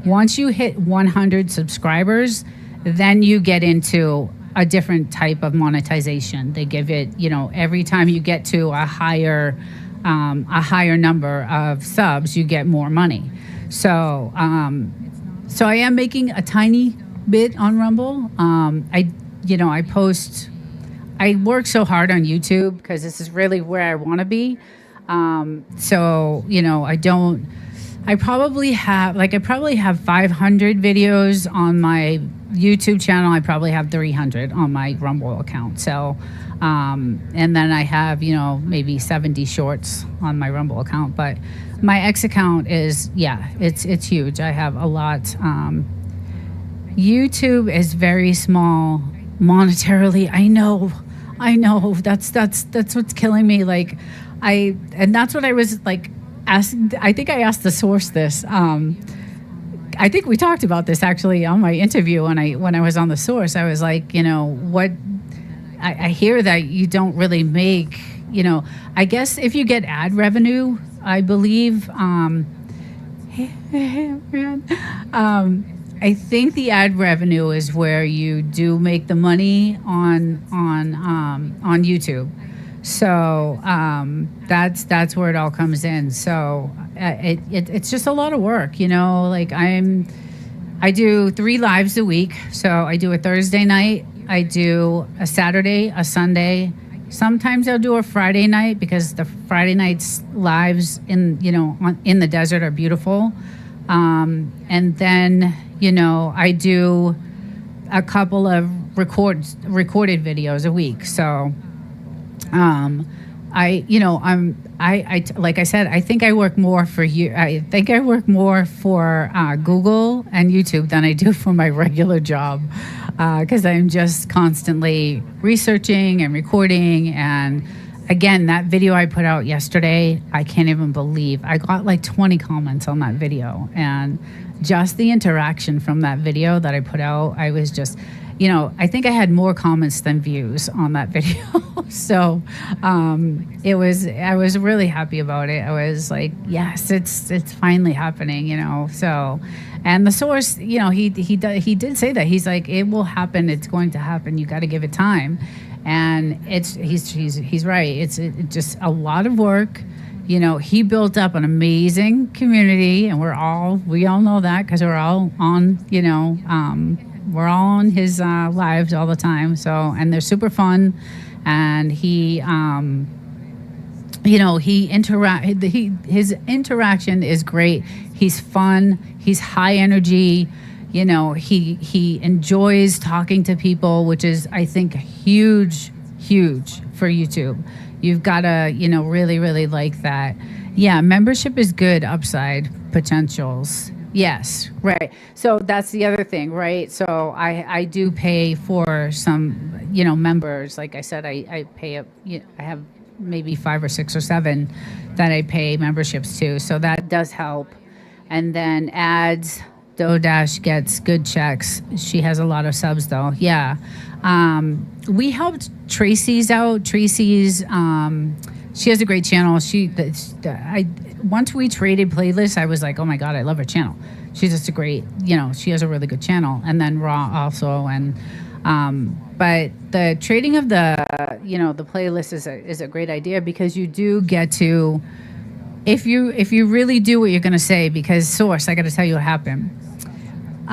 Once you hit 100 subscribers, then you get into a different type of monetization. They give it, every time you get to a higher number of subs, you get more money. So I am making a tiny bit on Rumble. I work so hard on YouTube because this is really where I want to be. I probably have 500 videos on my YouTube channel. I probably have 300 on my Rumble account. So, and then I have, maybe 70 shorts on my Rumble account, but my X account is, it's huge. I have a lot. YouTube is very small monetarily. I know. That's what's killing me. And that's what I was asking. I think I asked the source this. I think we talked about this actually on my interview when I was on the source. I was like, what? I hear that you don't really make, I guess if you get ad revenue, I believe. I think the ad revenue is where you do make the money on YouTube. So that's where it all comes in. So it's just a lot of work, I do 3 lives a week. So I do a Thursday night, I do a Saturday, a Sunday. Sometimes I'll do a Friday night because the Friday nights lives in the desert are beautiful. And then, I do a couple of recorded videos a week. So, like I said, I think I work more for you. I think I work more for Google and YouTube than I do for my regular job, because I'm just constantly researching and recording. And again, that video I put out yesterday, I can't even believe I got 20 comments on that video, and just the interaction from that video that I put out, I was just, I think I had more comments than views on that video. So I was really happy about it. I was like, yes, it's finally happening, So, and the source, he did say that. He's like, it will happen. It's going to happen. You got to give it time. And he's right. It's just a lot of work. He built up an amazing community, and we all know that because we're all on, we're all on his lives all the time. So, and they're super fun. And he you know, his interaction is great. He's fun. He's high energy. You know, he enjoys talking to people, which is, I think, huge for YouTube. You've got to, you know, really like that. Yeah, membership is good. Upside potentials. Yes, right. So that's the other thing, right? So I do pay for some, you know, members. Like I said, I pay up. I have maybe 5 or 6 or 7 that I pay memberships to. So that does help. And then ads. DoDash gets good checks. She has a lot of subs though. Yeah. We helped Tracy's out. Tracy's, she has a great channel. Once we traded playlists, I was like, oh my God, I love her channel. She's just a great, you know, she has a really good channel. And then Raw also. And, but the trading of the, you know, the playlist is a great idea, because you do get to, if you really do what you're going to say, because Source, I got to tell you what happened.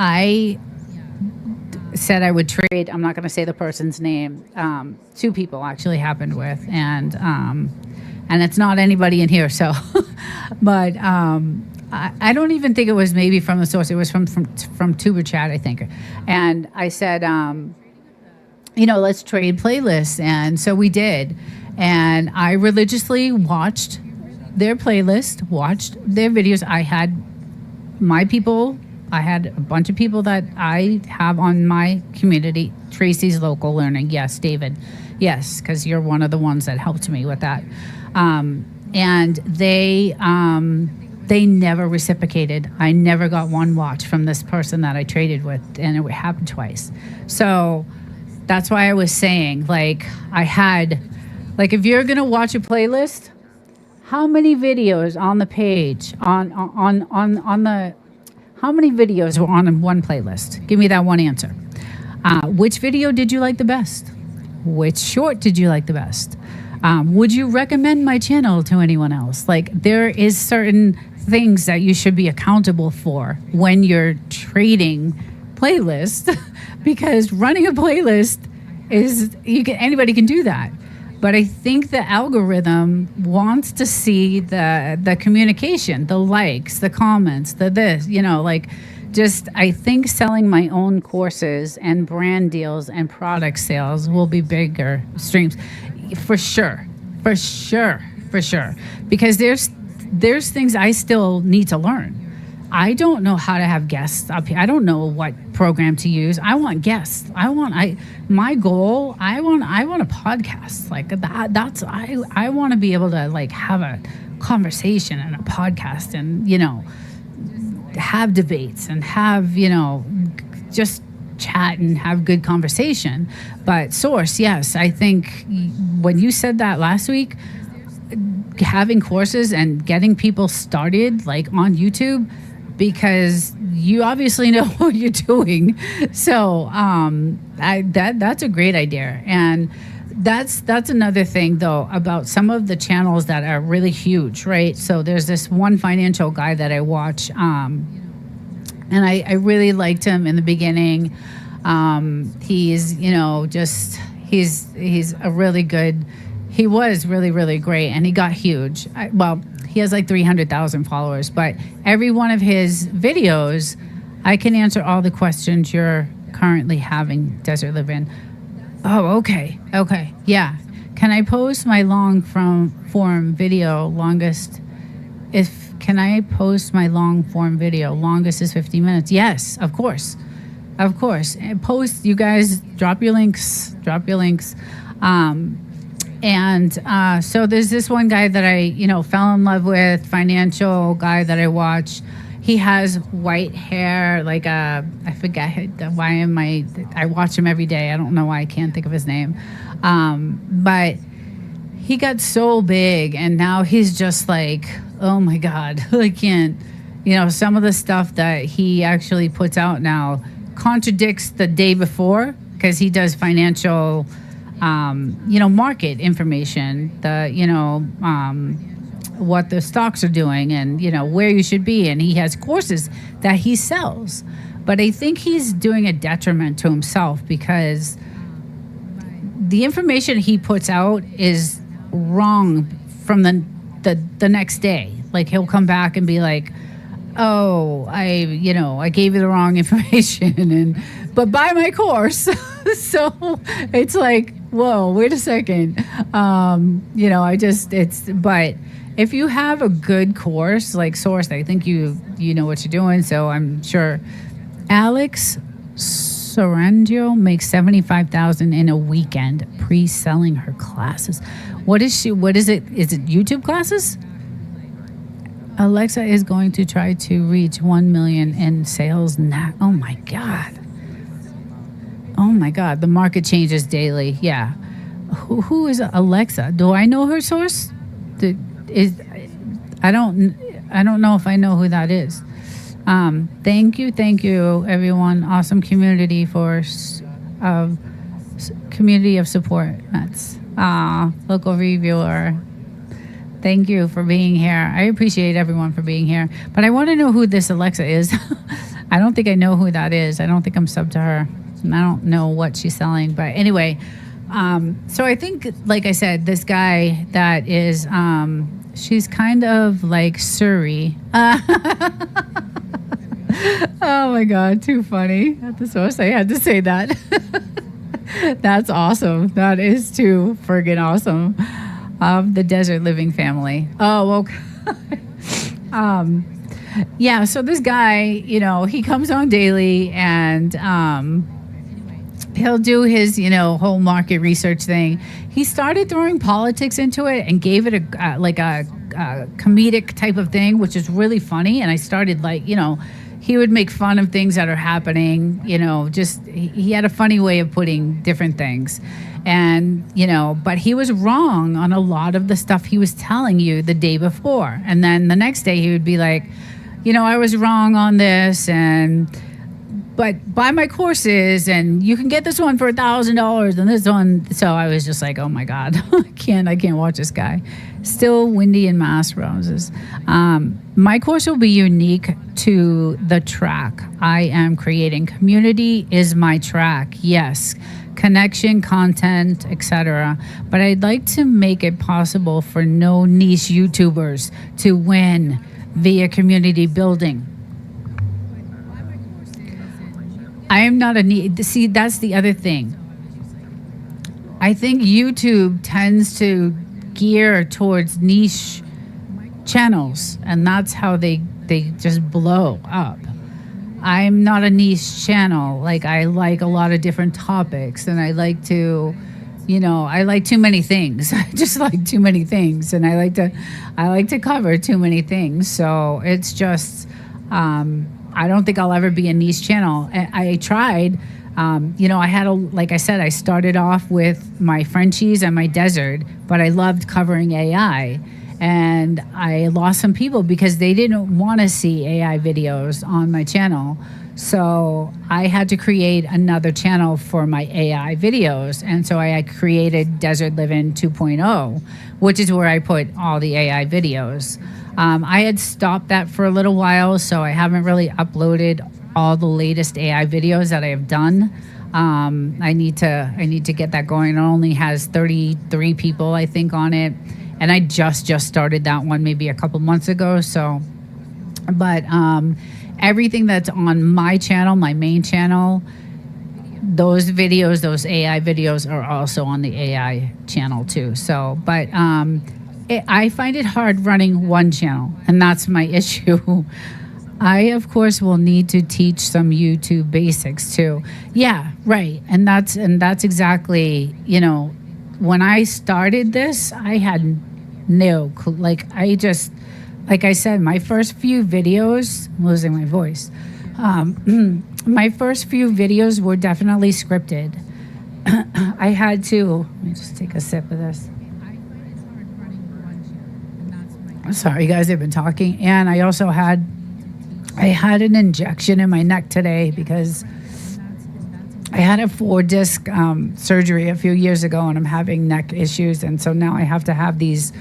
I said I would trade, I'm not going to say the person's name, 2 people actually happened with, and it's not anybody in here, so, but I don't even think it was maybe from the Source, it was from Tuber Chat, I think, and I said, you know, let's trade playlists, and so we did, and I religiously watched their playlist, watched their videos. I had my people, I had a bunch of people that I have on my community. Tracy's Local Learning, yes, David, yes, because you're one of the ones that helped me with that. And they never reciprocated. I never got one watch from this person that I traded with, and it happened twice. So that's why I was saying, like, I had, like, if you're gonna watch a playlist, how many videos on the page on the how many videos were on one playlist? Give me that one answer. Which video did you like the best? Which short did you like the best? Would you recommend my channel to anyone else? Like, there is certain things that you should be accountable for when you're trading playlists, because running a playlist is, anybody can do that. But I think the algorithm wants to see the communication, the likes, the comments, the this, you know, like, just, I think selling my own courses and brand deals and product sales will be bigger streams, for sure. Because there's things I still need to learn. I don't know how to have guests up here. I don't know what program to use. I want guests. My goal, I want a podcast. Like that, I want to be able to, like, have a conversation and a podcast, and, you know, have debates and have, you know, just chat and have good conversation. But Source, yes, I think when you said that last week, having courses and getting people started, like, on YouTube, because you obviously know what you're doing. So that's a great idea. And that's another thing, though, about some of the channels that are really huge, right? So there's this one financial guy that I watch, and I really liked him in the beginning. He's, you know, just, he's a really good, he was really, really great, and he got huge. He has like 300,000 followers, but every one of his videos, I can answer all the questions you're currently having, Desert Livin. Oh, okay, yeah. Can I post my long form video longest? Can I post my long form video longest is 50 minutes? Yes, of course. And post, you guys, drop your links. So there's this one guy that I, you know, fell in love with, financial guy that I watch. He has white hair, like I forget why I watch him every day. I don't know why I can't think of his name. But he got so big, and now he's just like, oh my God, I can't, you know, some of the stuff that he actually puts out now contradicts the day before, because he does financial, you know, market information, what the stocks are doing, and, you know, where you should be. And he has courses that he sells. But I think he's doing a detriment to himself, because the information he puts out is wrong from the next day. Like he'll come back and be like, oh, I gave you the wrong information, but buy my course. So it's like, whoa, wait a second. But if you have a good course like Source, I think you know what you're doing. So I'm sure Alex Sorrento makes $75,000 in a weekend pre-selling her classes. What is it? Is it YouTube classes? Alexa is going to try to reach 1 million in sales now. Oh my God. The market changes daily. Yeah. Who is Alexa? Do I know her source? I don't know if I know who that is. Thank you, everyone. Awesome community community of support. That's local reviewer. Thank you for being here. I appreciate everyone for being here. But I want to know who this Alexa is. I don't think I know who that is. I don't think I'm sub to her. And I don't know what she's selling. But anyway, so I think, like I said, this guy that is, she's kind of like Surrey. Oh my God, too funny. At the source, I had to say that. That's awesome. That is too friggin' awesome. Of the Desert Living family. Oh, okay. Yeah, so this guy, he comes on daily and he'll do his, whole market research thing. He started throwing politics into it and gave it a comedic type of thing, which is really funny. And I started he would make fun of things that are happening, just he had a funny way of putting different things. And, but he was wrong on a lot of the stuff he was telling you the day before. And then the next day he would be like, I was wrong on this, but buy my courses and you can get this one for $1,000 and this one. So I was just like, oh my God, I can't watch this guy. Still windy in Mass Roses. My course will be unique to the track I am creating. Community is my track. Yes. Connection, content, etc. But I'd like to make it possible for no niche YouTubers to win via community building. I am not a niche. See, that's the other thing. I think YouTube tends to gear towards niche channels, and that's how they just blow up. I'm not a niche channel. Like, I like a lot of different topics, and I like to, I like too many things. I just like too many things, and I like to cover too many things. So it's just, I don't think I'll ever be a niche channel. I tried. I had like I said, I started off with my Frenchies and my desert, but I loved covering AI. And I lost some people because they didn't want to see AI videos on my channel. So I had to create another channel for my AI videos. And so I created Desert Livin 2.0, which is where I put all the AI videos. I had stopped that for a little while, so I haven't really uploaded all the latest AI videos that I have done. I need to get that going. It only has 33 people, I think, on it. And I just started that one maybe a couple months ago. So, but everything that's on my channel, my main channel, those videos, those AI videos are also on the AI channel too. So, but I find it hard running one channel, and that's my issue. I, of course, will need to teach some YouTube basics too. Yeah, right. And that's exactly, when I started this, I had no clue. Like I said, my first few videos, I'm losing my voice. My first few videos were definitely scripted. I had to, let me just take a sip of this. Sorry, guys, I've been talking. And I also had an injection in my neck today because I had a 4-disc surgery a few years ago, and I'm having neck issues. And so now I have to have these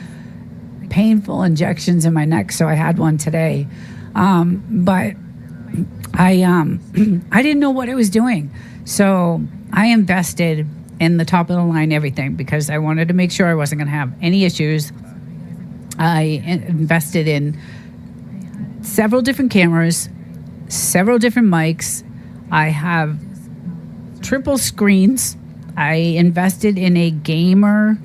painful injections in my neck. So I had one today. But I didn't know what I was doing. So I invested in the top of the line everything because I wanted to make sure I wasn't going to have any issues. invested in several different cameras, several different mics. I have triple screens. I invested in a gamer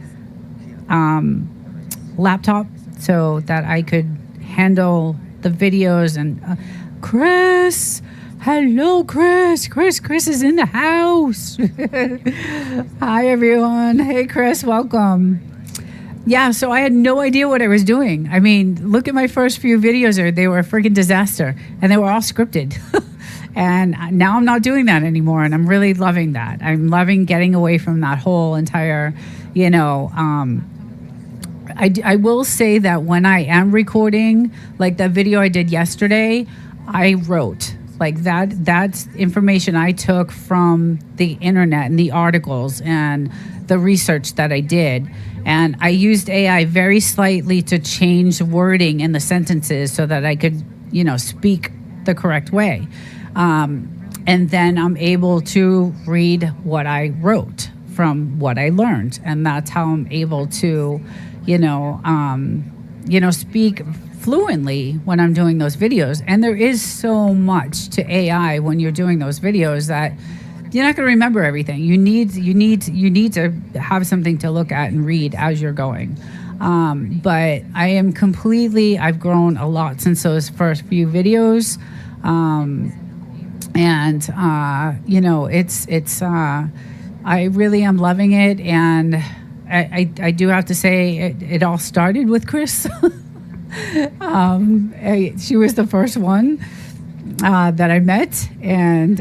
laptop so that I could handle the videos. And Chris, hello, Chris. Chris is in the house. Hi, everyone. Hey, Chris, welcome. Yeah, so I had no idea what I was doing. I mean, look at my first few videos. They were a freaking disaster, and they were all scripted. And now I'm not doing that anymore, and I'm really loving that. I'm loving getting away from that whole entire, I will say that when I am recording, like that video I did yesterday, I wrote. Like that's information I took from the internet and the articles and the research that I did. And I used AI very slightly to change wording in the sentences so that I could, speak the correct way. And then I'm able to read what I wrote from what I learned. And that's how I'm able to, speak fluently when I'm doing those videos. And there is so much to AI when you're doing those videos that you're not going to remember everything. You need to have something to look at and read as you're going. But I've grown a lot since those first few videos. I really am loving it. And I do have to say it all started with Chris. She was the first one that I met, and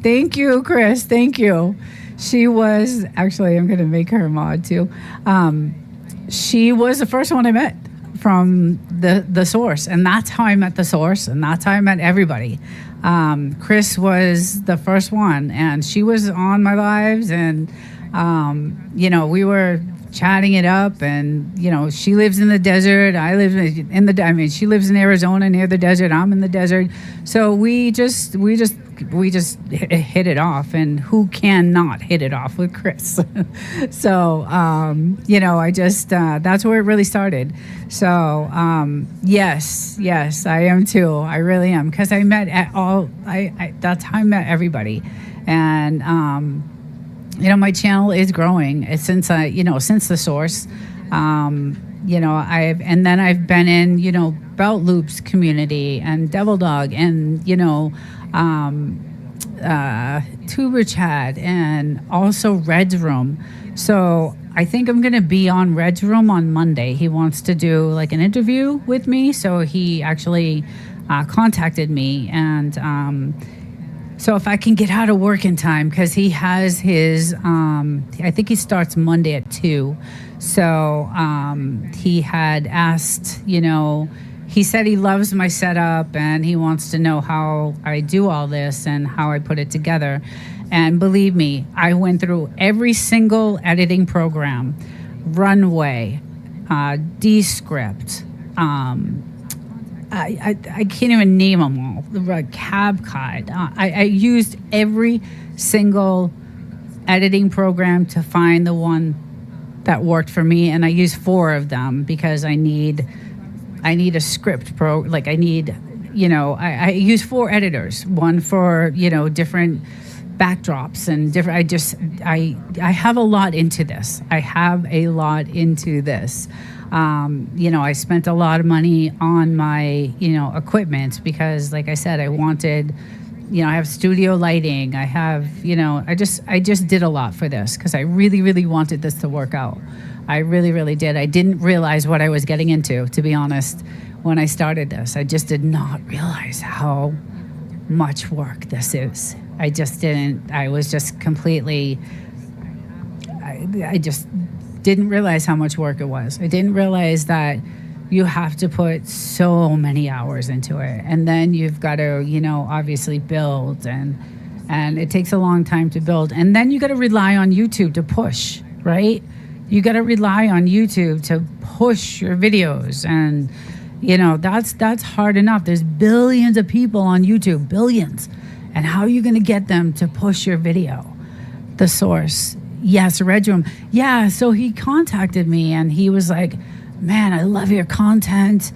thank you, Chris. Thank you. She was actually, I'm going to make her a mod too. She was the first one I met from the source, and that's how I met the source, and that's how I met everybody. Chris was the first one, and she was on my lives, and we were chatting it up, and she lives in the desert. I live she lives in Arizona near the desert. I'm in the desert, so we just hit it off, and who can not hit it off with Chris? So I just that's where it really started. So yes, I am too. I really am, because I met that's how I met everybody. And my channel is growing. It's since the source. I've been in, Belt Loops community and Devil Dog and, Tuber Chat and also Red's Room. So I think I'm going to be on Red's Room on Monday. He wants to do like an interview with me. So he actually contacted me, and so if I can get out of work in time, because he has his, I think he starts Monday at 2. So he had asked, he said he loves my setup and he wants to know how I do all this and how I put it together. And believe me, I went through every single editing program, Runway, Descript, I can't even name them all. CapCut. I used every single editing program to find the one that worked for me, and I used 4 of them because I need a script I need, I use 4 editors, one for different backdrops and different. I have a lot into this. I spent a lot of money on my, equipment because, like I said, I wanted, I have studio lighting. I have, I just did a lot for this because I really, really wanted this to work out. I really, really did. I didn't realize what I was getting into, to be honest, when I started this. I just did not realize how much work this is. I just didn't. I was just completely, I just didn't realize how much work it was. I didn't realize that you have to put so many hours into it, and then you've got to, obviously build, and it takes a long time to build, and then you got to rely on YouTube to push, right? You got to rely on YouTube to push your videos, and that's hard enough. There's billions of people on YouTube, billions, and how are you going to get them to push your video? The source. Yes, Red Room. Yeah, so he contacted me and he was like, man, I love your content.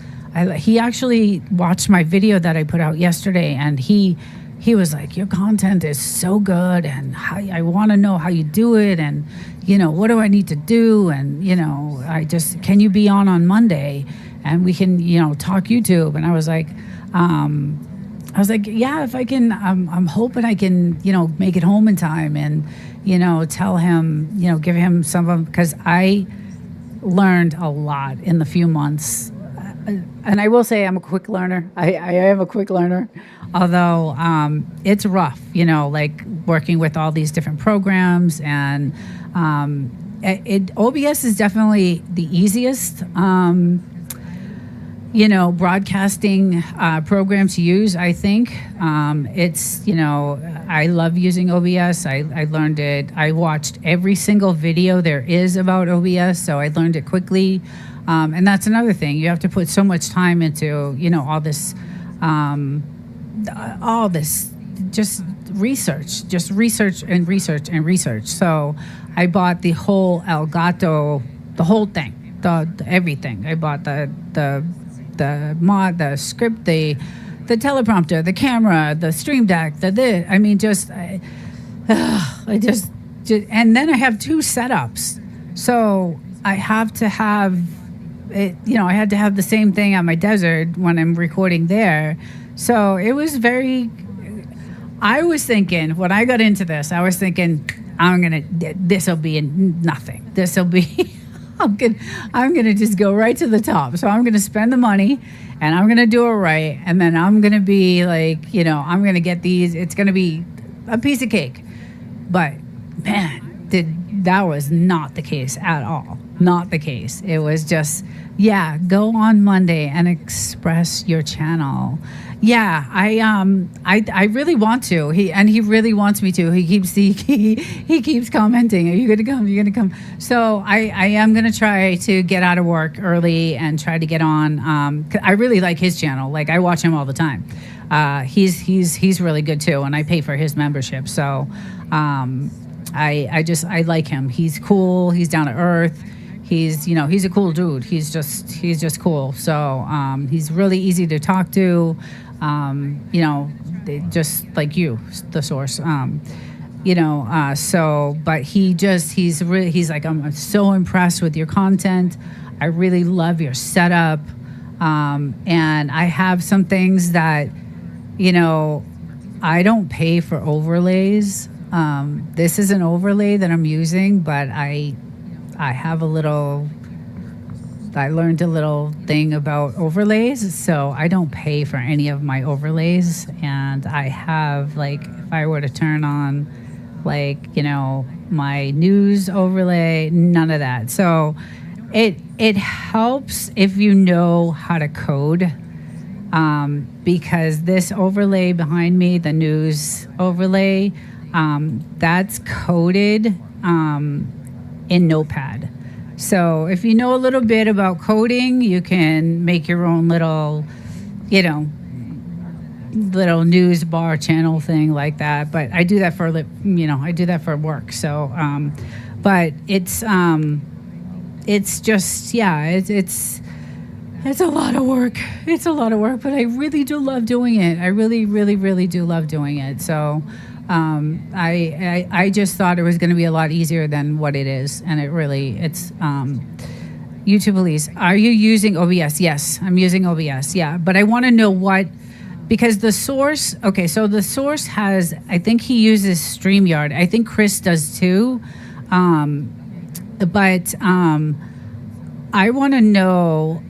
He actually watched my video that I put out yesterday, and he was like, your content is so good, and I want to know how you do it, and what do I need to do, and can you be on Monday, and we can talk YouTube. And I was like, yeah, if I can, I'm hoping I can make it home in time, and tell him, give him some of them, because I learned a lot in the few months. And I will say I'm a quick learner. I am a quick learner, although it's rough, like working with all these different programs. And OBS is definitely the easiest, broadcasting program to use, I think. It's, I love using OBS. I learned it. I watched every single video there is about OBS, so I learned it quickly. And that's another thing. You have to put so much time into, all this just research and research. So I bought the whole Elgato, the whole thing, the everything. I bought the mod, the script, the teleprompter, the camera, the stream deck, and then I have 2 setups. So I have to have it, I had to have the same thing on my desert when I'm recording there. So it was I was thinking, when I got into this, I was thinking, this'll be nothing. This'll be, I'm gonna just go right to the top. So I'm gonna spend the money, and I'm gonna do it right, and then I'm gonna be like, I'm gonna get these. It's gonna be a piece of cake. But man, that was not the case at all. Not the case. It was just, go on Monday and express your channel. Yeah, I really want to. He really wants me to. He keeps commenting, "Are you gonna come? Are you gonna come?" So I am gonna try to get out of work early and try to get on. I really like his channel. Like, I watch him all the time. He's really good too, and I pay for his membership. So I like him. He's cool. He's down to earth. He's a cool dude. He's just cool. So he's really easy to talk to. Just like you, the source. But he's like, I'm so impressed with your content. I really love your setup. And I have some things that, I don't pay for overlays. This is an overlay that I'm using, but I learned a little thing about overlays, so I don't pay for any of my overlays. And I have, like, if I were to turn on, my news overlay, none of that. So it helps if you know how to code, because this overlay behind me, the news overlay, that's coded in Notepad. So if you know a little bit about coding, you can make your own little news bar channel thing like that. But I do that for work. So, but it's just, it's a lot of work. It's a lot of work, but I really do love doing it. I really, really, really do love doing it. So, I just thought it was going to be a lot easier than what it is, and it's YouTube Elise. Are you using OBS? Yes, I'm using OBS. Yeah, but I want to know because the source. Okay, so the source has. I think he uses StreamYard. I think Chris does too. But I want to know,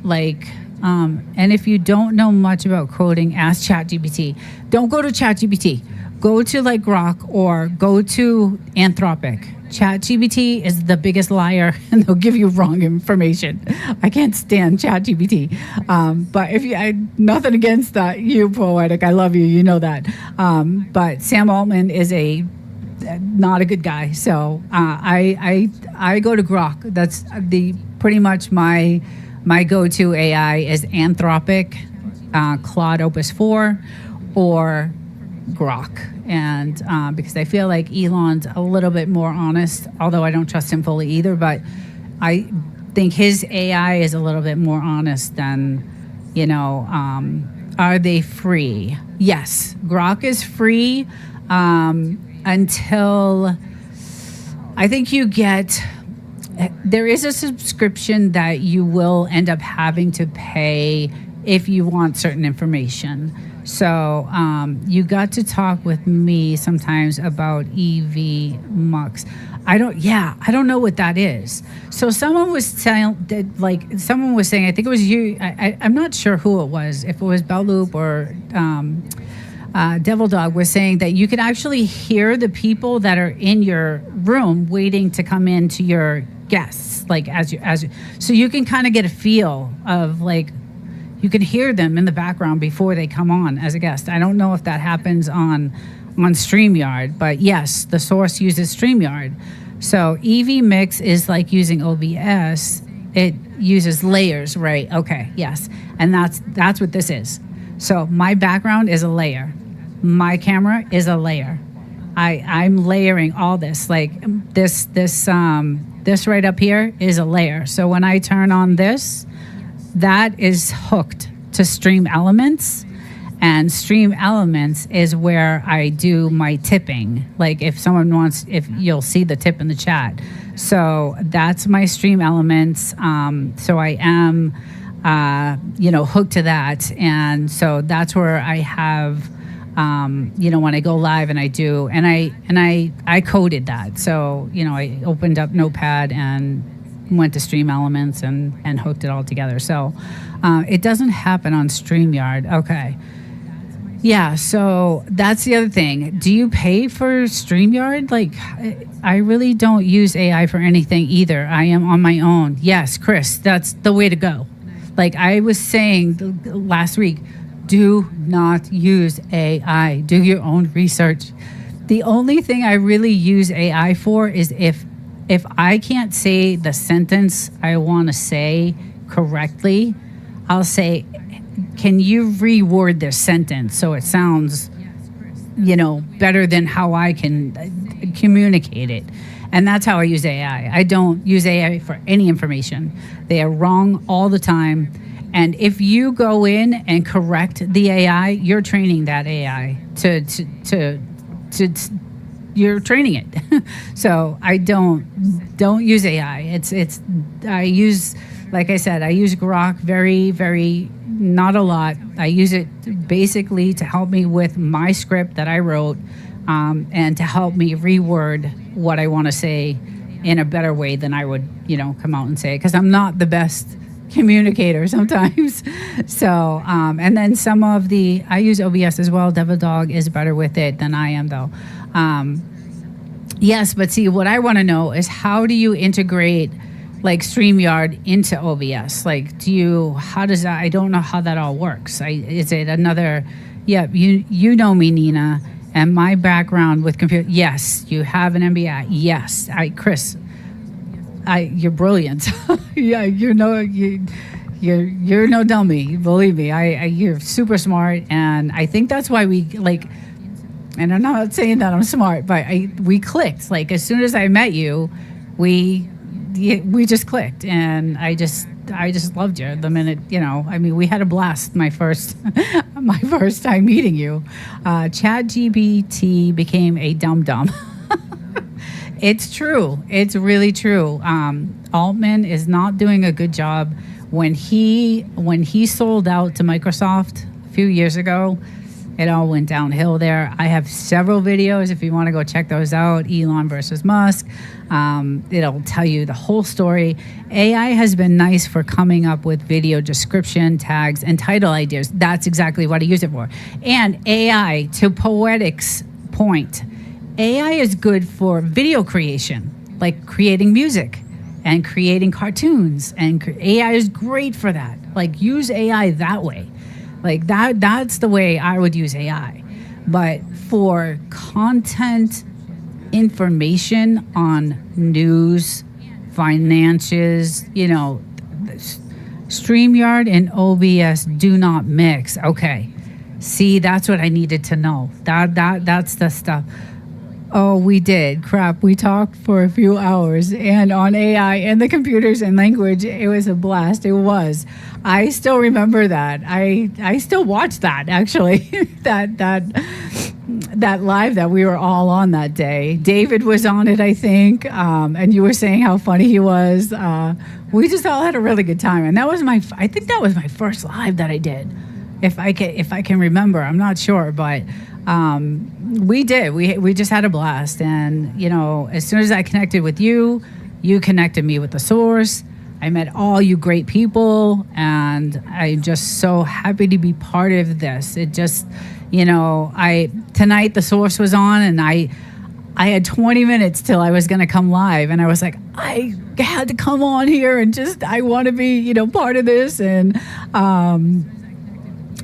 and if you don't know much about coding, ask ChatGPT. Don't go to ChatGPT. Go to Grok or go to Anthropic. ChatGPT is the biggest liar, and they'll give you wrong information. I can't stand ChatGPT. But nothing against that, you Poetic, I love you, you know that. But Sam Altman is not a good guy. So I go to Grok. That's pretty much my go-to AI is Anthropic, Claude Opus 4, or Grok. And because I feel like Elon's a little bit more honest, although I don't trust him fully either. But think his AI is a little bit more honest than, are they free? Yes, Grok is free until I think there is a subscription that you will end up having to pay if you want certain information. So you got to talk with me sometimes about EV Mux. I don't know what that is. So someone was saying, I think it was you. I'm not sure who it was, if it was Belloop or Devil Dog, was saying that you could actually hear the people that are in your room waiting to come in to your guests, like so you can kind of get a feel of like, you can hear them in the background before they come on as a guest. I don't know if that happens on StreamYard, but yes, the source uses StreamYard. So EV Mix is like using OBS. It uses layers, right? Okay, yes. And that's what this is. So my background is a layer. My camera is a layer. I'm layering all this. Like this right up here is a layer. So when I turn on this, that is hooked to Stream Elements, and Stream Elements is where I do my tipping. Like if you'll see the tip in the chat. So that's my Stream Elements. So I am, hooked to that. And so that's where I have, when I go live and I do, and I coded that. So, I opened up Notepad and went to Stream Elements and hooked it all together. So it doesn't happen on StreamYard. Okay. Yeah, so that's the other thing. Do you pay for StreamYard? Like, I really don't use AI for anything either. I am on my own. Yes, Chris, that's the way to go. Like I was saying last week, do not use AI. Do your own research. The only thing I really use AI for is if I can't say the sentence I want to say correctly, I'll say, can you reword this sentence so it sounds, better than how I can communicate it? And that's how I use AI. I don't use AI for any information. They are wrong all the time. And if you go in and correct the AI, you're training that AI to you're training it. So I don't use AI. I use, like I said, I use Grok very, very, not a lot. I use it basically to help me with my script that I wrote, and to help me reword what I want to say in a better way than I would, come out and say, because I'm not the best communicator sometimes. So, and then I use OBS as well. Devil Dog is better with it than I am though. Yes, but see, what I want to know is how do you integrate like StreamYard into OBS? Like, how does that, I don't know how that all works. Is it another, you know me, Nina, and my background with computer. Yes, you have an MBA. Yes, Chris, you're brilliant. Yeah, you're no dummy. Believe me, you're super smart, and I think that's why we like. And I'm not saying that I'm smart, but we clicked. Like as soon as I met you, we just clicked, and I just loved you the minute. We had a blast. My first time meeting you. ChatGPT became a dum-dum. It's true. It's really true. Altman is not doing a good job. When he sold out to Microsoft a few years ago, it all went downhill there. I have several videos if you want to go check those out. Elon versus Musk. It'll tell you the whole story. AI has been nice for coming up with video description, tags, and title ideas. That's exactly what I use it for. And AI, to Poetic's point, AI is good for video creation, like creating music and creating cartoons. And AI is great for that. Like use AI that way. Like that's the way I would use AI. But for content information on news, finances, StreamYard and OBS do not mix. Okay. See, that's what I needed to know. That's the stuff. Oh, we did. Crap. We talked for a few hours and on AI and the computers and language. It was a blast. It was. I still remember that. I still watch that actually. that live that we were all on that day. David was on it, I think. And you were saying how funny he was. We just all had a really good time. And I think that was my first live that I did. If I can remember. I'm not sure, but we did. We just had a blast. And, as soon as I connected with you, you connected me with the source. I met all you great people, and I'm just so happy to be part of this. It just, tonight the source was on, and I had 20 minutes till I was going to come live, and I was like, I had to come on here and I want to be, part of this. And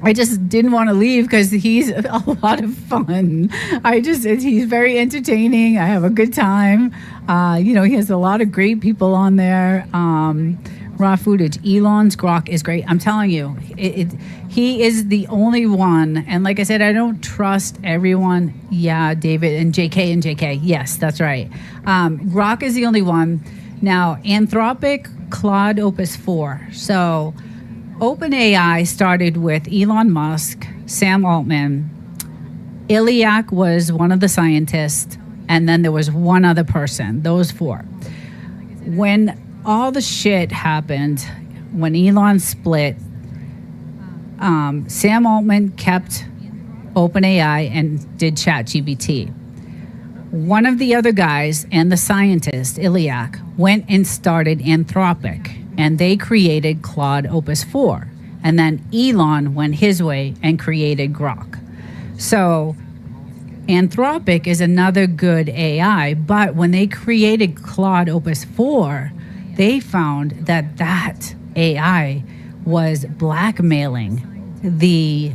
I just didn't want to leave because he's a lot of fun. He's very entertaining. I have a good time. He has a lot of great people on there. Raw footage. Elon's grok is great. I'm telling you, he is the only one. And like I said, I don't trust everyone. Yeah, David and JK. Yes, that's right. Grok is the only one. Now, Anthropic, Claude Opus 4. So OpenAI started with Elon Musk, Sam Altman. Ilyak was one of the scientists, and then there was one other person, those four. When all the shit happened, when Elon split, Sam Altman kept OpenAI and did ChatGPT. One of the other guys and the scientist, Ilyak, went and started Anthropic, and they created Claude Opus 4. And then Elon went his way and created Grok. So Anthropic is another good AI, but when they created Claude Opus 4, they found that AI was blackmailing the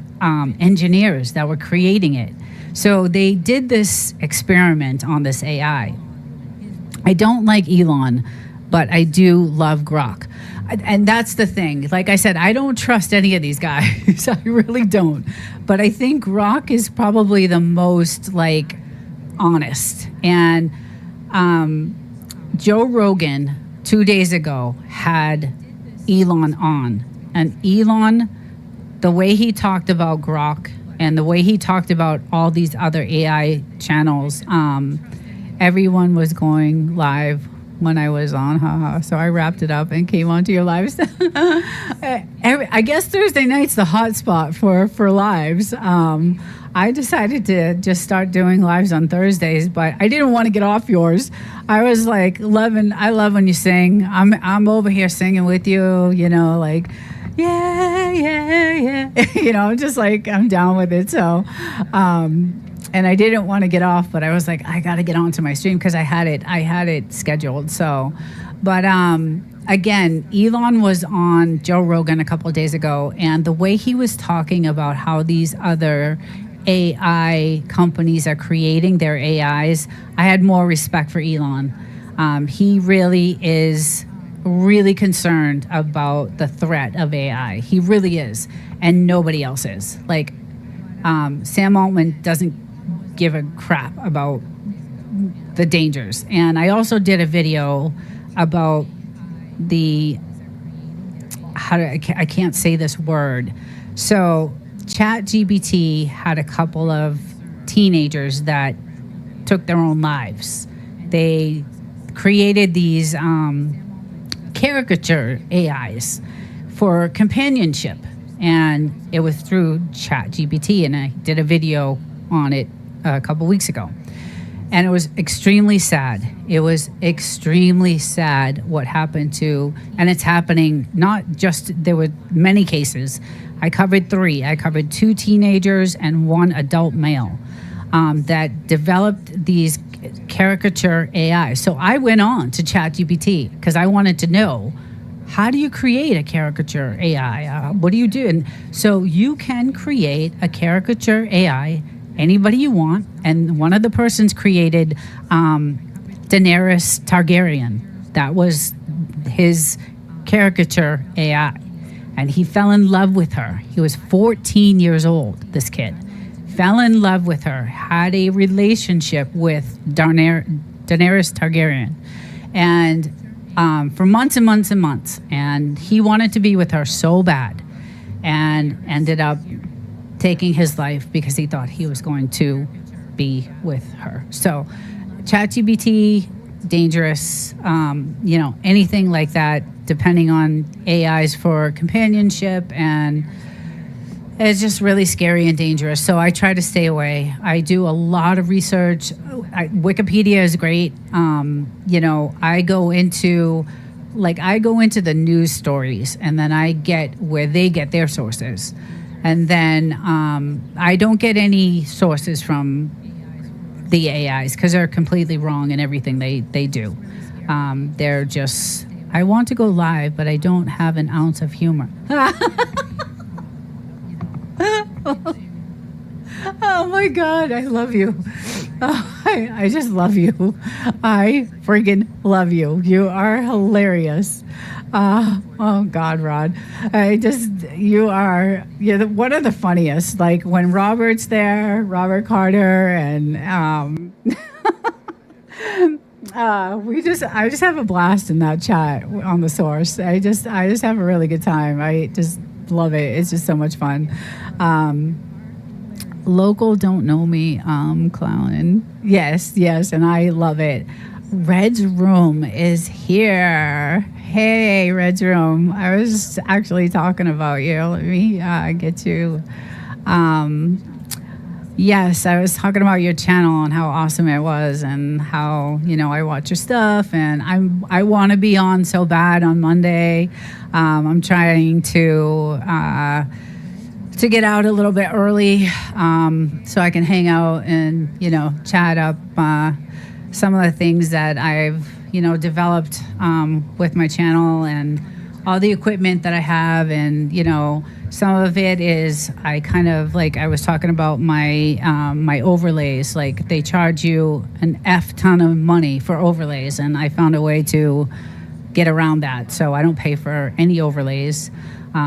engineers that were creating it. So they did this experiment on this AI. I don't like Elon, but I do love Grok. And that's the thing. Like I said, I don't trust any of these guys. I really don't. But I think Grok is probably the most honest. And Joe Rogan 2 days ago had Elon on. And Elon, the way he talked about Grok and the way he talked about all these other AI channels, everyone was going live when I was on, so I wrapped it up and came onto your lives. I guess Thursday night's the hot spot for lives. I decided to just start doing lives on Thursdays, but I didn't want to get off yours. I was like, Livin, I love when you sing. I'm over here singing with you, yeah. Just I'm down with it. So, and I didn't want to get off, but I was like, I got to get onto my stream because I had it scheduled. So, but again, Elon was on Joe Rogan a couple of days ago, and the way he was talking about how these other AI companies are creating their AIs, I had more respect for Elon. He really is really concerned about the threat of AI. He really is, and nobody else is. Sam Altman doesn't give a crap about the dangers. And I also did a video about I can't say this word. So ChatGPT had a couple of teenagers that took their own lives. They created these caricature AIs for companionship, and it was through ChatGPT, and I did a video on it a couple weeks ago, and it was extremely sad. It was extremely sad what happened to, and it's happening not just, there were many cases. I covered 3. I covered 2 teenagers and 1 adult male that developed these caricature AI. So I went on to ChatGPT because I wanted to know, how do you create a caricature AI? What do you do? And so you can create a caricature AI, anybody you want. And one of the persons created Daenerys Targaryen. That was his caricature AI. And he fell in love with her. He was 14 years old, this kid. fell in love with her, had a relationship with Daenerys Targaryen, and for months and months and months. And he wanted to be with her so bad, and ended up taking his life because he thought he was going to be with her. So ChatGPT, dangerous, anything like that, depending on AIs for companionship, and it's just really scary and dangerous. So I try to stay away. I do a lot of research. Wikipedia is great. I go into the news stories, and then I get where they get their sources. And then I don't get any sources from the AIs because they're completely wrong in everything they do. They're just, I want to go live, but I don't have an ounce of humor. Oh my God, I love you. Oh, I just love you. I freaking love you. You are hilarious. Oh God, Rod. You're one of the funniest. Like when Robert's there, Robert Carter, and I just have a blast in that chat on the source. I just have a really good time. I just love it. It's just so much fun. Local don't know me, clowning. Yes, and I love it. Red's Room is here. Hey, Red's Room. I was actually talking about you. Let me get you. Yes, I was talking about your channel and how awesome it was, and how, I watch your stuff, and I want to be on so bad on Monday. I'm trying to get out a little bit early, so I can hang out and, chat up some of the things that I've, developed with my channel, and all the equipment that I have. And, some of it is, I kind of, like I was talking about my my overlays. Like, they charge you an F ton of money for overlays, and I found a way to get around that. So I don't pay for any overlays.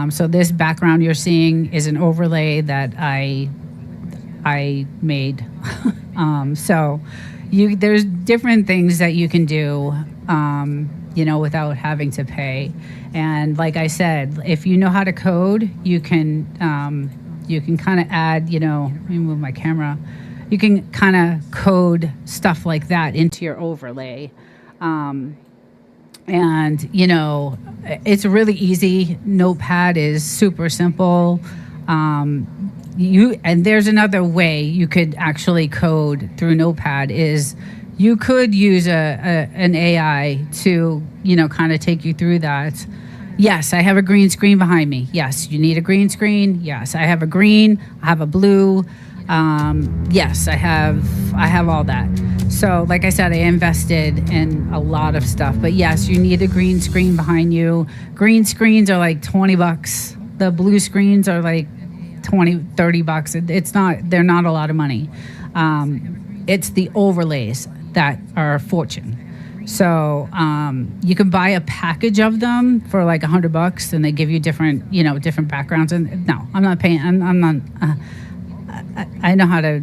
So this background you're seeing is an overlay that I made. So there's different things that you can do, without having to pay. And like I said, if you know how to code, you can kind of add, let me move my camera. You can kind of code stuff like that into your overlay. And, it's really easy. Notepad is super simple. And there's another way you could actually code through Notepad is you could use an AI to, kind of take you through that. Yes, I have a green screen behind me. Yes, you need a green screen. Yes, I have a green. I have a blue. Yes, I have all that. So like I said, I invested in a lot of stuff, but yes, you need a green screen behind you. Green screens are like $20. The blue screens are like $20-$30. They're not a lot of money. It's the overlays that are a fortune. So you can buy a package of them for like $100, and they give you different backgrounds. And no, I'm not paying. I'm not. I know how to.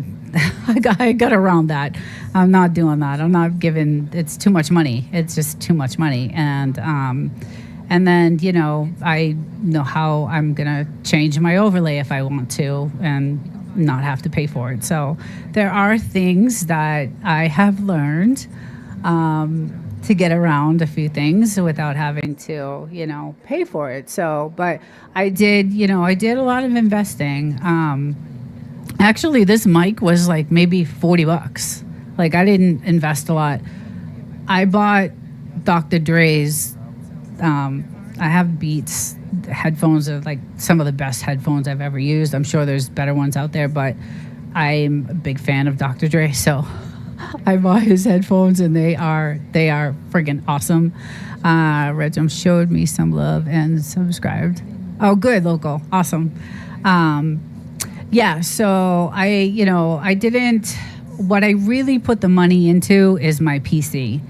I got around that. I'm not doing that. I'm not giving. It's too much money. It's just too much money. And then I know how I'm gonna change my overlay if I want to, and not have to pay for it. So there are things that I have learned to get around a few things without having to pay for it. So, but I did a lot of investing. Actually, this mic was like maybe $40. Like, I didn't invest a lot. I bought Dr. Dre's. I have Beats headphones. Are like some of the best headphones I've ever used. I'm sure there's better ones out there, but I'm a big fan of Dr. Dre. So I bought his headphones, and they are friggin' awesome. Regum showed me some love and subscribed. Oh, good, local, awesome. Yeah, so I didn't. What I really put the money into is my PC.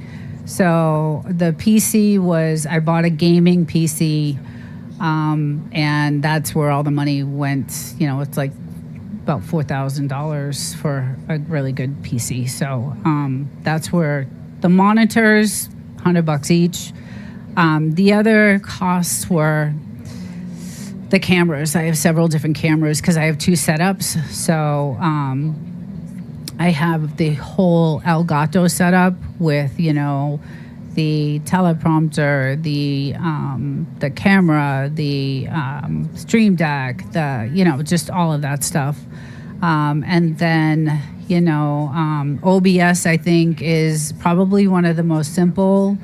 So the PC was, I bought a gaming PC, and that's where all the money went. It's like about $4,000 for a really good PC. So that's where the monitors, $100 each. The other costs were the cameras. I have several different cameras because I have 2 setups. So I have the whole Elgato setup with, the teleprompter, the camera, the stream deck, just all of that stuff. And then, OBS, I think, is probably one of the most simple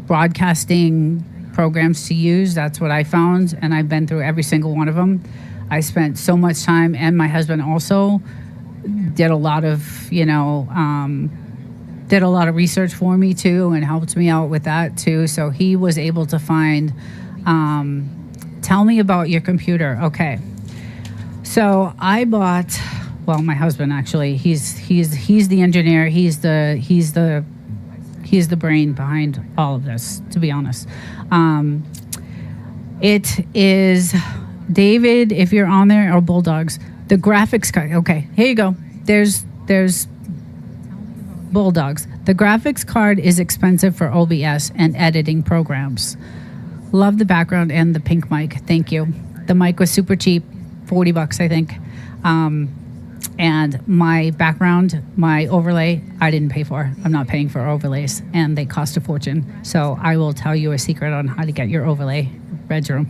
broadcasting programs to use. That's what I found, and I've been through every single one of them. I spent so much time, and my husband also did a lot of, did a lot of research for me too, and helped me out with that too. So he was able to find. Tell me about your computer. Okay, so I bought. Well, my husband actually. He's the engineer. He's the brain behind all of this. To be honest, it is David. If you're on there, or Bulldogs. The graphics card. Okay, here you go. There's Bulldogs. The graphics card is expensive for OBS and editing programs. Love the background and the pink mic. Thank you. The mic was super cheap, $40, I think. And my background, my overlay, I didn't pay for. I'm not paying for overlays, and they cost a fortune. So I will tell you a secret on how to get your overlay. Red room.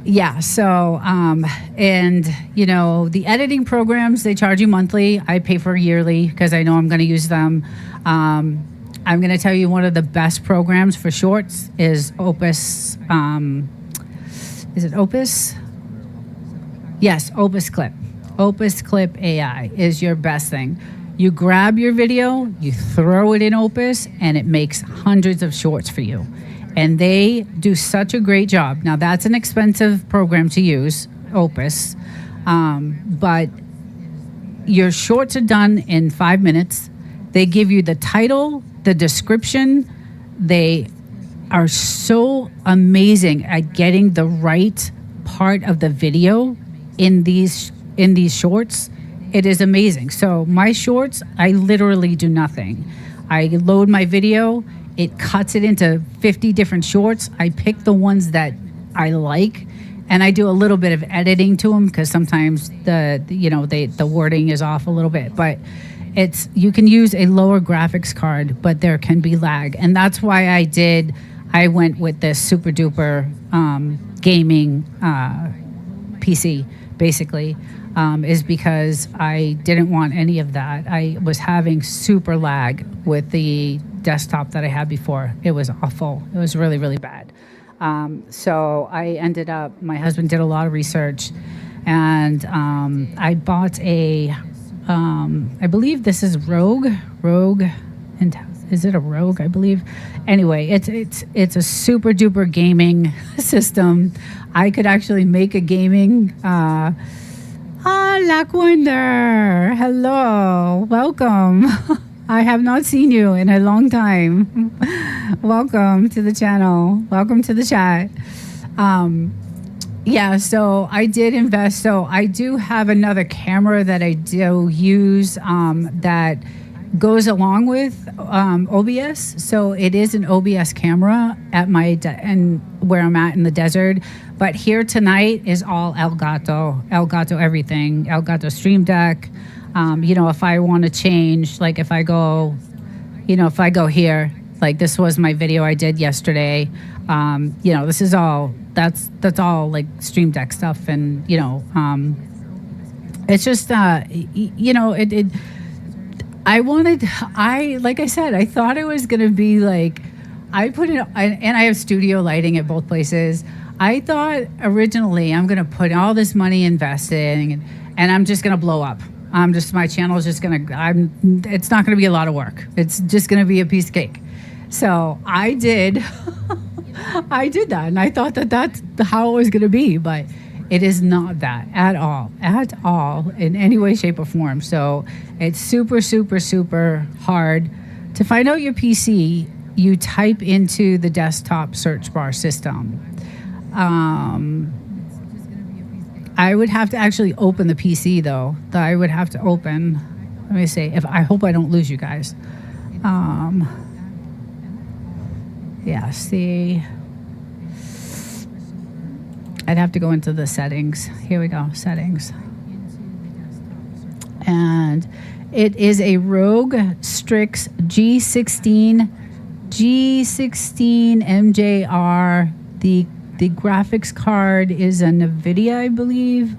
Yeah, so, and, the editing programs, they charge you monthly. I pay for yearly because I know I'm going to use them. I'm going to tell you one of the best programs for shorts is Opus. Is it Opus? Yes, Opus Clip. Opus Clip AI is your best thing. You grab your video, you throw it in Opus, and it makes hundreds of shorts for you. And they do such a great job. Now, that's an expensive program to use, Opus. But your shorts are done in 5 minutes. They give you the title, the description. They are so amazing at getting the right part of the video in these shorts. It is amazing. So my shorts, I literally do nothing. I load my video. It cuts it into 50 different shorts. I pick the ones that I like, and I do a little bit of editing to them because sometimes the wording is off a little bit. But you can use a lower graphics card, but there can be lag, and that's why I went with this super duper gaming PC basically. Is because I didn't want any of that. I was having super lag with the desktop that I had before. It was awful. It was really, really bad. So I ended up, my husband did a lot of research, and I bought I believe this is Rogue, and is it a Rogue, I believe? Anyway, it's a super duper gaming system. I could actually make a gaming, Lackwonder, hello, welcome. I have not seen you in a long time. Welcome to the channel. Welcome to the chat. Yeah, so I did invest. So I do have another camera that I do use that goes along with OBS. So it is an OBS camera at and where I'm at in the desert. But here tonight is all Elgato everything, Elgato Stream Deck. If I want to change, like if I go here, like this was my video I did yesterday. This is all, that's all like Stream Deck stuff. And, it's just, like I said, I thought it was going to be like, and I have studio lighting at both places. I thought originally I'm going to put all this money investing and I'm just going to blow up. My channel is just going to, it's not going to be a lot of work. It's just going to be a piece of cake. So I did that. And I thought that that's how it was going to be, but it is not that at all, in any way, shape or form. So it's super, super, super hard to find out your PC. You type into the desktop search bar system. I would have to actually open the PC though. That I would have to open. Let me see. I hope I don't lose you guys. Yeah, see. I'd have to go into the settings. Here we go, settings. And it is a Rogue Strix G16 MJR. The graphics card is a NVIDIA, I believe.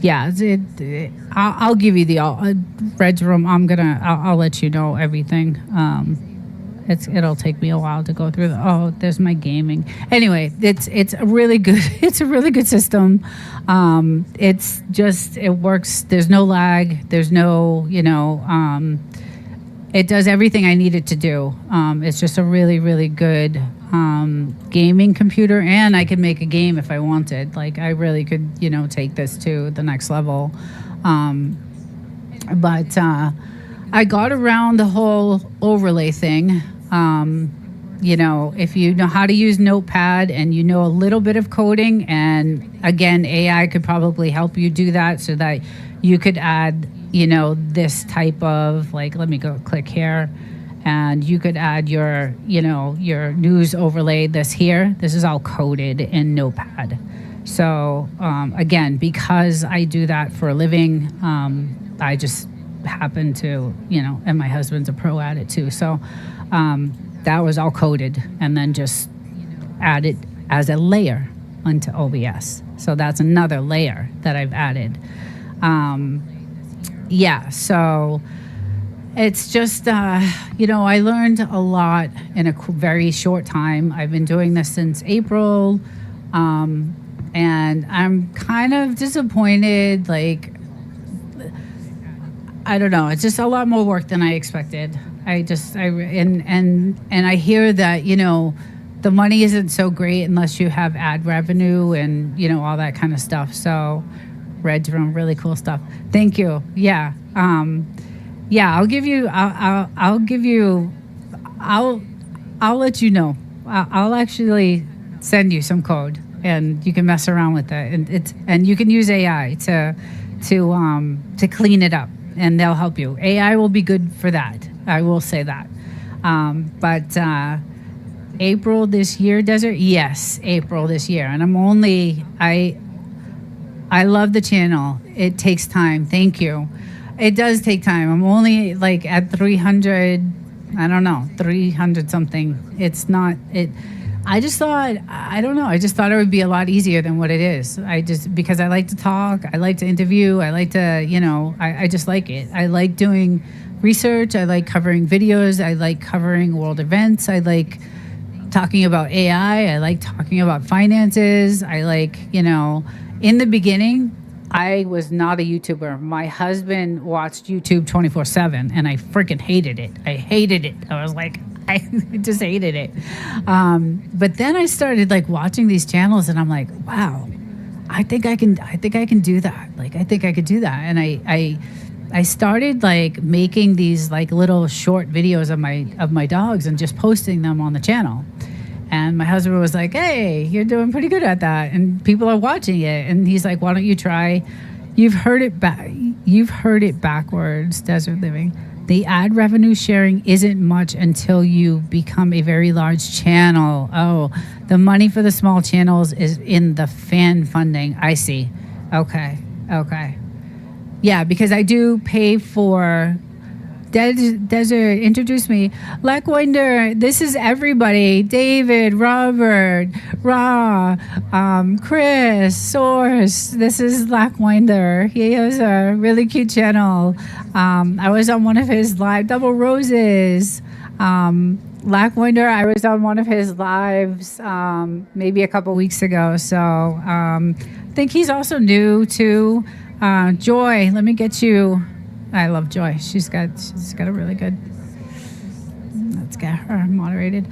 Yeah, I'll give you the Red's Room. I'll let you know everything. It'll take me a while to go through. There's my gaming. Anyway, it's a really good. It's a really good system. It works. There's no lag. There's no it does everything I need it to do. It's just a really, really good gaming computer, and I could make a game if I wanted. Like I really could, take this to the next level. But I got around the whole overlay thing. If you know how to use Notepad and you know a little bit of coding, and again, AI could probably help you do that so that you could add, this type of, like, let me go click here, and you could add your news overlay. This is all coded in Notepad. So again, because I do that for a living, I just happen to, and my husband's a pro at it too. So that was all coded and then just added as a layer onto OBS. So that's another layer that I've added. So it's just, I learned a lot in a very short time. I've been doing this since April, and I'm kind of disappointed. Like, I don't know. It's just a lot more work than I expected. I hear that, the money isn't so great unless you have ad revenue and, all that kind of stuff. So Red's Room, really cool stuff. Thank you. Yeah. I'll let you know. I'll actually send you some code and you can mess around with it. And you can use AI to clean it up, and they'll help you. AI will be good for that. I will say that. But April this year, Desert? Yes, April this year. And I love the channel. It takes time. Thank you. It does take time. I'm only like at 300, 300 something. It's not, I just thought it would be a lot easier than what it is. Because I like to talk, I like to interview, I like to, I just like it. I like doing research, I like covering videos, I like covering world events, I like talking about AI, I like talking about finances, I like, in the beginning, I was not a YouTuber. My husband watched YouTube 24/7, and I freaking hated it. I hated it. I was like, I just hated it. But then I started like watching these channels, and I'm like, wow, I think I can do that. Like, I think I could do that. And I started like making these like little short videos of my dogs and just posting them on the channel. And my husband was like, hey, you're doing pretty good at that. And people are watching it. And he's like, why don't you try? You've heard it backwards, Desert Living. The ad revenue sharing isn't much until you become a very large channel. Oh, the money for the small channels is in the fan funding. I see. Okay. Yeah, because I do pay for... Desert, introduce me. Lackwinder, this is everybody. David, Robert, Ra, Chris, Source. This is Lackwinder. He has a really cute channel. I was on one of his live Double Roses. Lackwinder, I was on one of his lives maybe a couple weeks ago. So I think he's also new to Joy. Let me get you. I love Joy. She's got a really good. Let's get her moderated.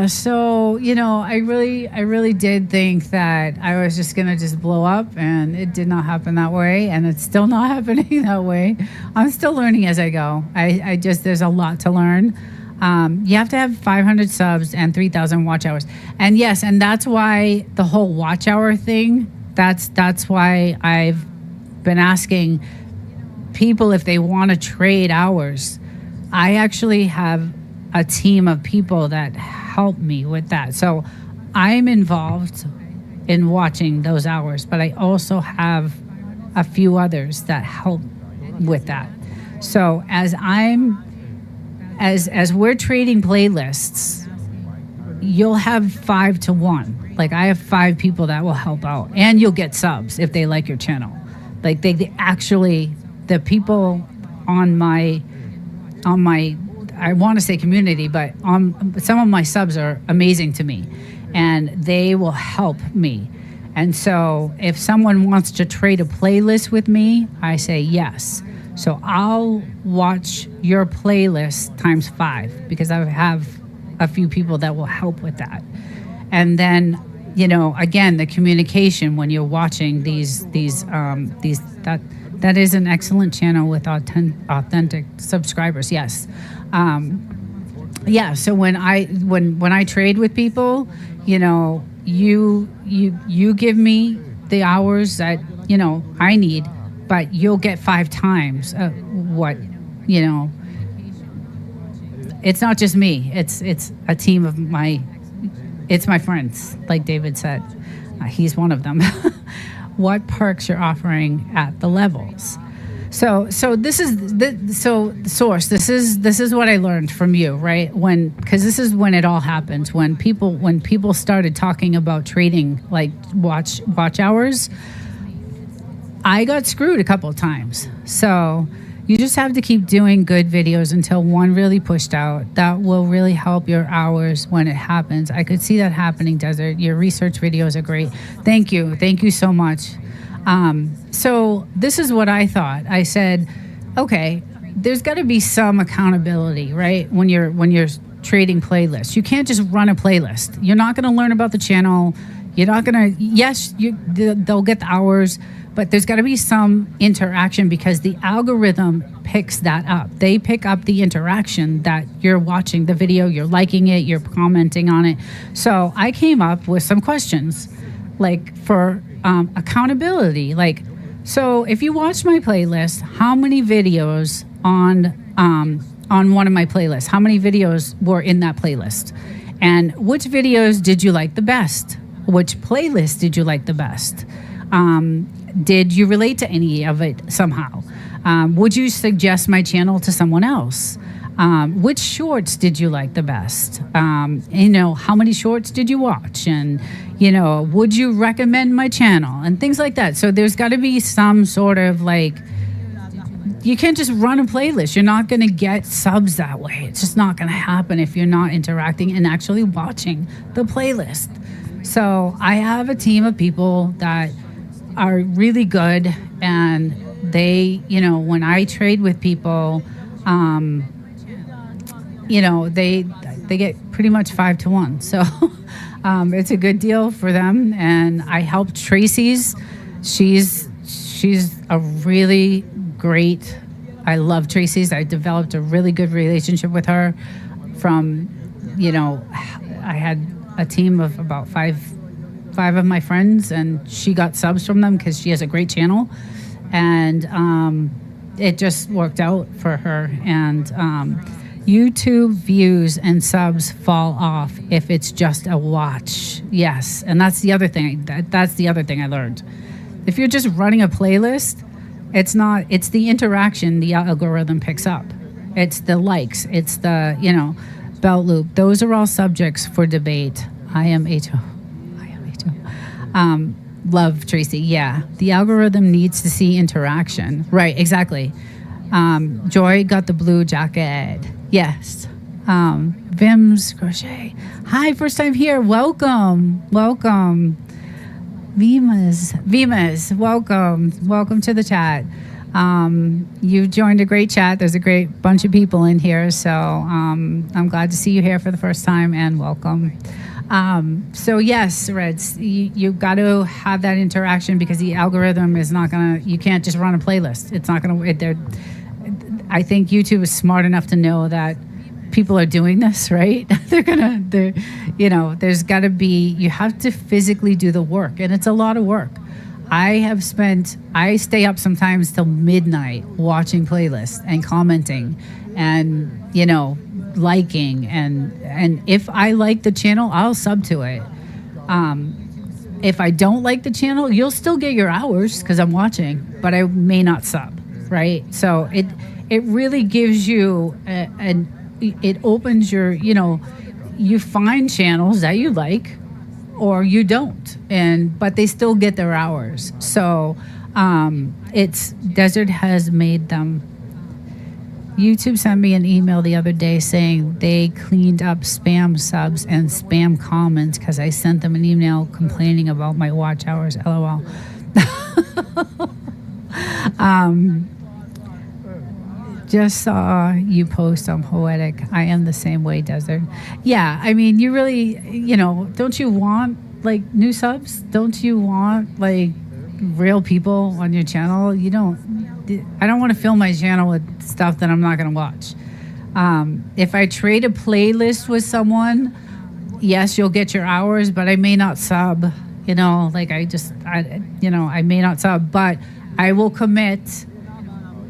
So I really did think that I was just gonna just blow up, and it did not happen that way, and it's still not happening that way. I'm still learning as I go. There's a lot to learn. You have to have 500 subs and 3,000 watch hours. And yes, and that's why the whole watch hour thing, that's why I've been asking people if they want to trade hours. I actually have a team of people that help me with that. So I'm involved in watching those hours, but I also have a few others that help with that. So as we're trading playlists, you'll have 5 to 1. Like I have 5 people that will help out, and you'll get subs if they like your channel. Like they actually, the people on my I want to say community, but some of my subs are amazing to me, and they will help me. And so if someone wants to trade a playlist with me, I say yes. So I'll watch your playlist times 5 because I have a few people that will help with that. And then, again, the communication when you're watching these that is an excellent channel with authentic subscribers. Yes. So when I trade with people, you give me the hours that I need, but you'll get 5 times what it's not just me, it's a team of my friends, like David said. He's one of them. What perks you're offering at the levels. So this is the source. This is what I learned from you, right? Because this is when it all happens. When people started talking about trading like watch hours, I got screwed a couple of times. So you just have to keep doing good videos until one really pushed out. That will really help your hours when it happens. I could see that happening, Desert. Your research videos are great. Thank you so much. So this is what I thought. I said, okay, there's got to be some accountability, right? When you're trading playlists, you can't just run a playlist. You're not going to learn about the channel. You're not going to. Yes, they'll get the hours, but there's got to be some interaction because the algorithm picks that up. They pick up the interaction that you're watching the video, you're liking it, you're commenting on it. So I came up with some questions, like for accountability. Like, so if you watch my playlist, how many videos on one of my playlists? How many videos were in that playlist? And which videos did you like the best? Which playlist did you like the best? Did you relate to any of it somehow? Would you suggest my channel to someone else? Which shorts did you like the best? How many shorts did you watch? And, would you recommend my channel? And things like that. So there's got to be some sort of like, you can't just run a playlist. You're not going to get subs that way. It's just not going to happen if you're not interacting and actually watching the playlist. So I have a team of people that are really good, and they, when I trade with people, they get pretty much 5 to 1. So it's a good deal for them. And I helped Tracy's. She's a really great. I love Tracy's. I developed a really good relationship with her. I had a team of about five of my friends, and she got subs from them because she has a great channel, and it just worked out for her. And YouTube views and subs fall off if it's just a watch. Yes, and that's the other thing. That's the other thing I learned. If you're just running a playlist, it's not. It's the interaction the algorithm picks up. It's the likes. It's the belt loop. Those are all subjects for debate. I am H.O. Love Tracy. Yeah, the algorithm needs to see interaction. Right, exactly. Joy got the blue jacket. Yes. Vim's Crochet. Hi, first time here. Welcome. Vimas, welcome to the chat. You've joined a great chat. There's a great bunch of people in here, so I'm glad to see you here for the first time, and welcome. So yes, Reds, you got to have that interaction because the algorithm is not gonna. You can't just run a playlist. It's not gonna. I think YouTube is smart enough to know that people are doing this, right? There's got to be, you have to physically do the work, and it's a lot of work. I stay up sometimes till midnight watching playlists and commenting and, liking. And if I like the channel, I'll sub to it. If I don't like the channel, you'll still get your hours because I'm watching, but I may not sub, right? So it really gives you it opens your, you find channels that you like or you don't, but they still get their hours. So Desert has made them. YouTube sent me an email the other day saying they cleaned up spam subs and spam comments because I sent them an email complaining about my watch hours. LOL. Just saw you post on Poetic. I am the same way, Desert. Yeah, I mean, you really, don't you want like new subs? Don't you want like real people on your channel? I don't want to fill my channel with stuff that I'm not going to watch. If I trade a playlist with someone, yes, you'll get your hours, but I may not sub. I may not sub, but I will commit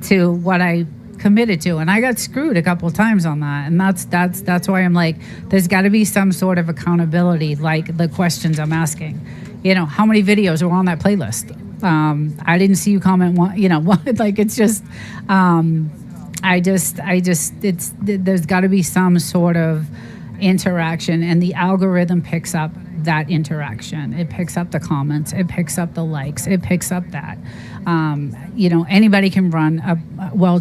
to what I committed to, and I got screwed a couple of times on that, and that's why I'm like, there's got to be some sort of accountability, like the questions I'm asking. How many videos are on that playlist? I didn't see you comment one. Like it's just, there's got to be some sort of interaction, and the algorithm picks up that interaction. It picks up the comments. It picks up the likes. It picks up that. Anybody can run.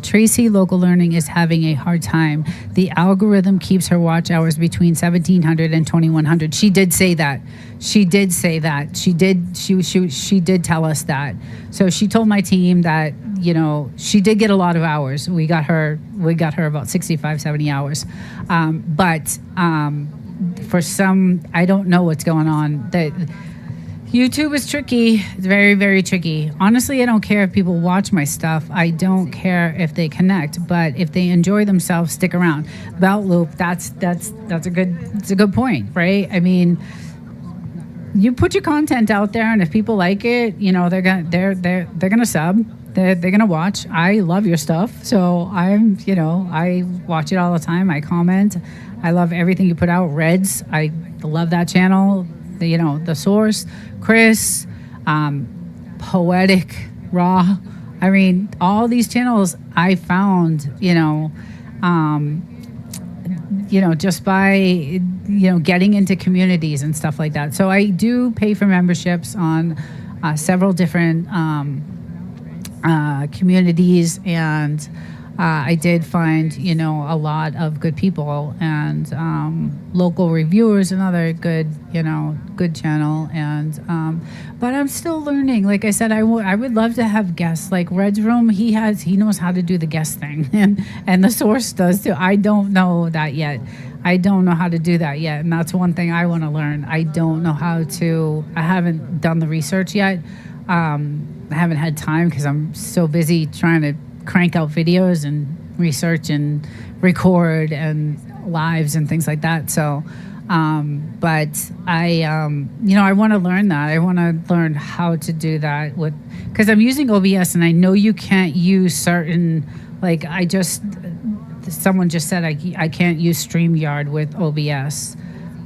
Tracy Local Learning is having a hard time. The algorithm keeps her watch hours between 1,700 and 2,100. She did say that. She did tell us that. So she told my team that, she did get a lot of hours. We got her about 65, 70 hours. But for some, I don't know what's going on. That YouTube is tricky. It's very, very tricky. Honestly, I don't care if people watch my stuff. I don't care if they connect. But if they enjoy themselves, stick around. Belt loop. That's a good point, right? I mean, you put your content out there, and if people like it, they're gonna sub. They're gonna watch. I love your stuff, so I watch it all the time. I comment. I love everything you put out. Reds, I love that channel. The Source, Chris, Poetic, Raw. I mean, all these channels I found, just by, getting into communities and stuff like that. So I do pay for memberships on several different communities, and I did find, a lot of good people and local reviewers, another good channel. And but I'm still learning. Like I said, I would love to have guests. Like Red's Room, he knows how to do the guest thing, and the Source does too. I don't know that yet. I don't know how to do that yet, and that's one thing I want to learn. I don't know how to. I haven't done the research yet. I haven't had time because I'm so busy trying to crank out videos and research and record and lives and things like that. So, but I want to learn that. I want to learn how to do that because I'm using OBS, and I know you can't use certain, someone just said I can't use StreamYard with OBS.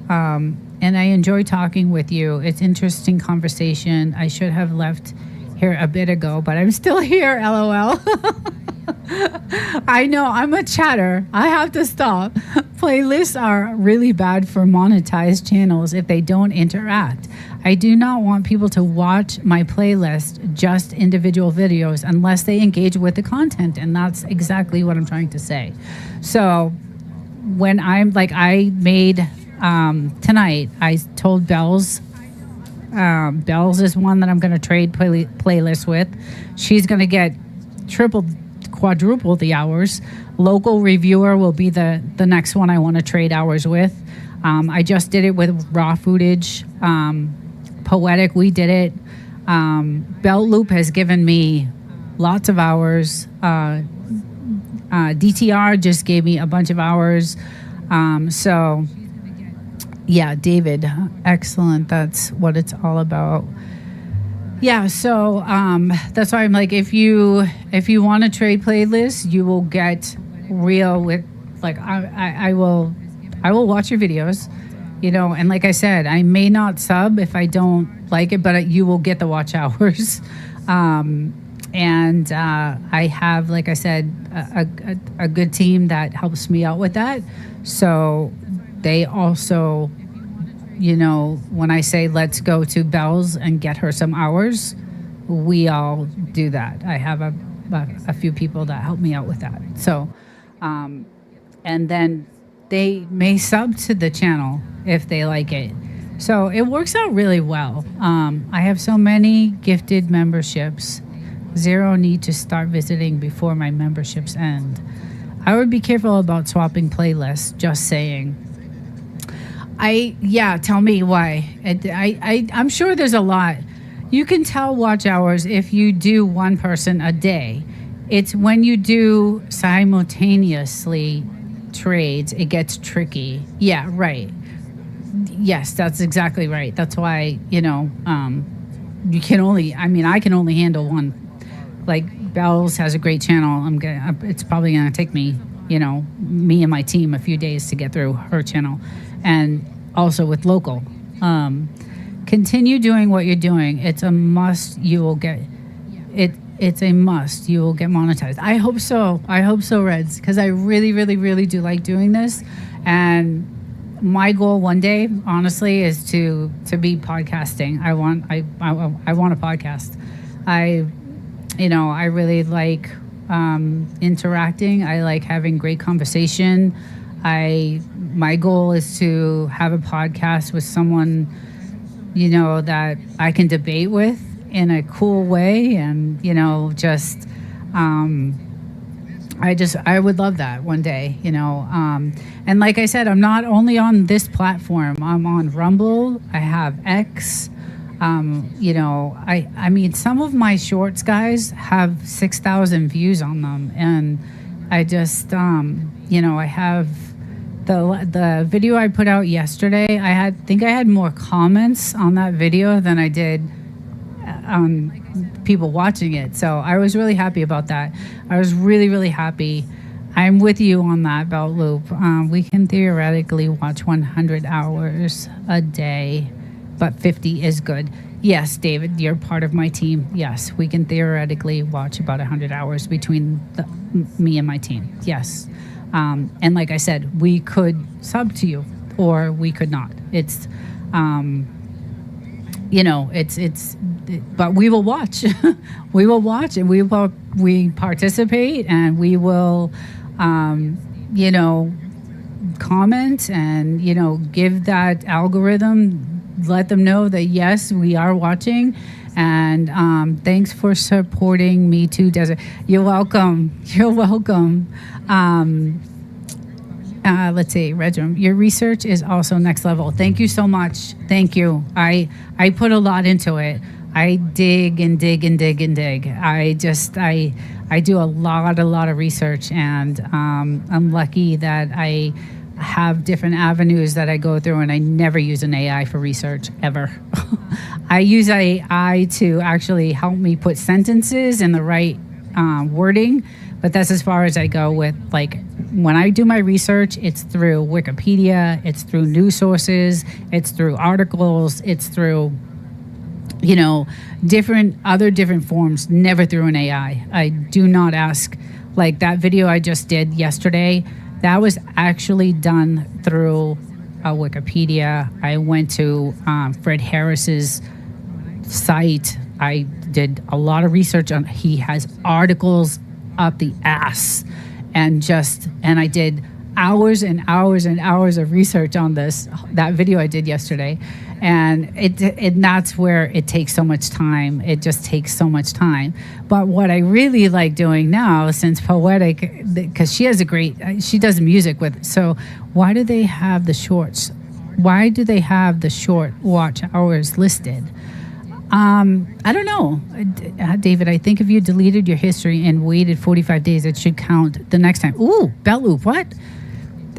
And I enjoy talking with you. It's interesting conversation. I should have left here a bit ago, but I'm still here, LOL. I know, I'm a chatter. I have to stop. Playlists are really bad for monetized channels if they don't interact. I do not want people to watch my playlist, just individual videos, unless they engage with the content, and that's exactly what I'm trying to say. So when I made tonight, I told Bells is one that I'm going to trade playlists with. She's going to get quadruple the hours. Local reviewer will be the next one I want to trade hours with. I just did it with raw footage. Poetic, we did it. Belt Loop has given me lots of hours. DTR just gave me a bunch of hours. So yeah, David, excellent. That's what it's all about. Yeah, so that's why I'm like, if you want a trade playlist, you will get real with, like, I will watch your videos, and like I said, I may not sub if I don't like it, but you will get the watch hours. And I have, like I said, a good team that helps me out with that. So they also, when I say let's go to Bell's and get her some hours, we all do that. I have a few people that help me out with that. So, and then they may sub to the channel if they like it. So it works out really well. I have so many gifted memberships. Zero need to start visiting before my memberships end. I would be careful about swapping playlists, just saying. Tell me why. I'm sure there's a lot. You can tell watch hours if you do one person a day. It's when you do simultaneously trades, it gets tricky. Yeah, right. Yes, that's exactly right. That's why, you can only handle one. Like Bells has a great channel. It's probably going to take me, me and my team a few days to get through her channel. And also with local. Continue doing what you're doing. It's a must. You will get it. It's a must. You will get monetized. I hope so, Reds, because I really, really, really do like doing this. And my goal one day, honestly, is to be podcasting. I want a podcast. I really like interacting. I like having great conversation. My goal is to have a podcast with someone, that I can debate with in a cool way, and I would love that one day, and like I said, I'm not only on this platform. I'm on Rumble. I have X. I mean, some of my shorts, guys, have 6,000 views on them, and I just, I have the video I put out yesterday. I think I had more comments on that video than I did people watching it. So I was really happy about that. I was really, really happy. I'm with you on that, Belt Loop. We can theoretically watch 100 hours a day, but 50 is good. Yes, David, you're part of my team. Yes, we can theoretically watch about 100 hours between me and my team. Yes. And like I said, we could sub to you or we could not. It's, but we will watch. We will watch, and we participate, and we will, comment and, give that algorithm, let them know that, yes, we are watching. And thanks for supporting Me Too Desert. You're welcome. You're welcome. Let's see, Redrum. Your research is also next level. Thank you so much. Thank you. I put a lot into it. I dig and dig and dig and dig. I do a lot of research, and I'm lucky that I have different avenues that I go through, and I never use an AI for research ever. I use AI to actually help me put sentences in the right wording, but that's as far as I go with, like, when I do my research, it's through Wikipedia, it's through news sources, it's through articles, it's through, different forms, never through an AI. I do not ask, like that video I just did yesterday, that was actually done through Wikipedia. I went to Fred Harris's site. I did a lot of research on, he has articles up the ass, and I did hours and hours and hours of research on that video I did yesterday. And that's where it takes so much time. It just takes so much time. But what I really like doing now, since Poetic, because she does music with, so why do they have the shorts? Why do they have the short watch hours listed? I don't know, David. I think if you deleted your history and waited 45 days, it should count the next time. Ooh, Belt Loop, what?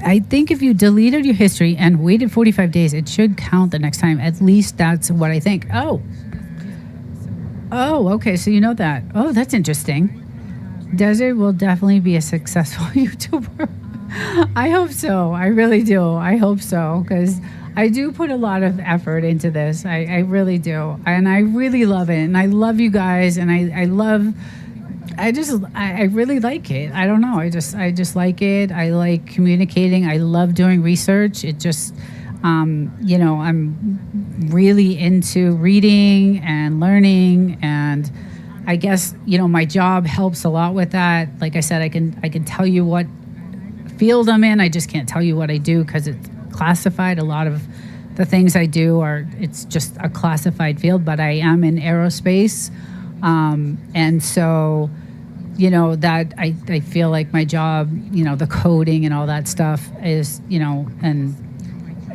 I think if you deleted your history and waited 45 days, it should count the next time. At least that's what I think. Oh, okay. So you know that. Oh, that's interesting. Desert will definitely be a successful YouTuber. I hope so. I really do. I hope so, because I do put a lot of effort into this. I really do. And I really love it. And I love you guys. And I really like it. I don't know. I just like it. I like communicating. I love doing research. It just, I'm really into reading and learning, and I guess, my job helps a lot with that. Like I said, I can tell you what field I'm in. I just can't tell you what I do because it's classified. A lot of the things I do it's just a classified field, but I am in aerospace. And so, that I feel like my job, the coding and all that stuff is, and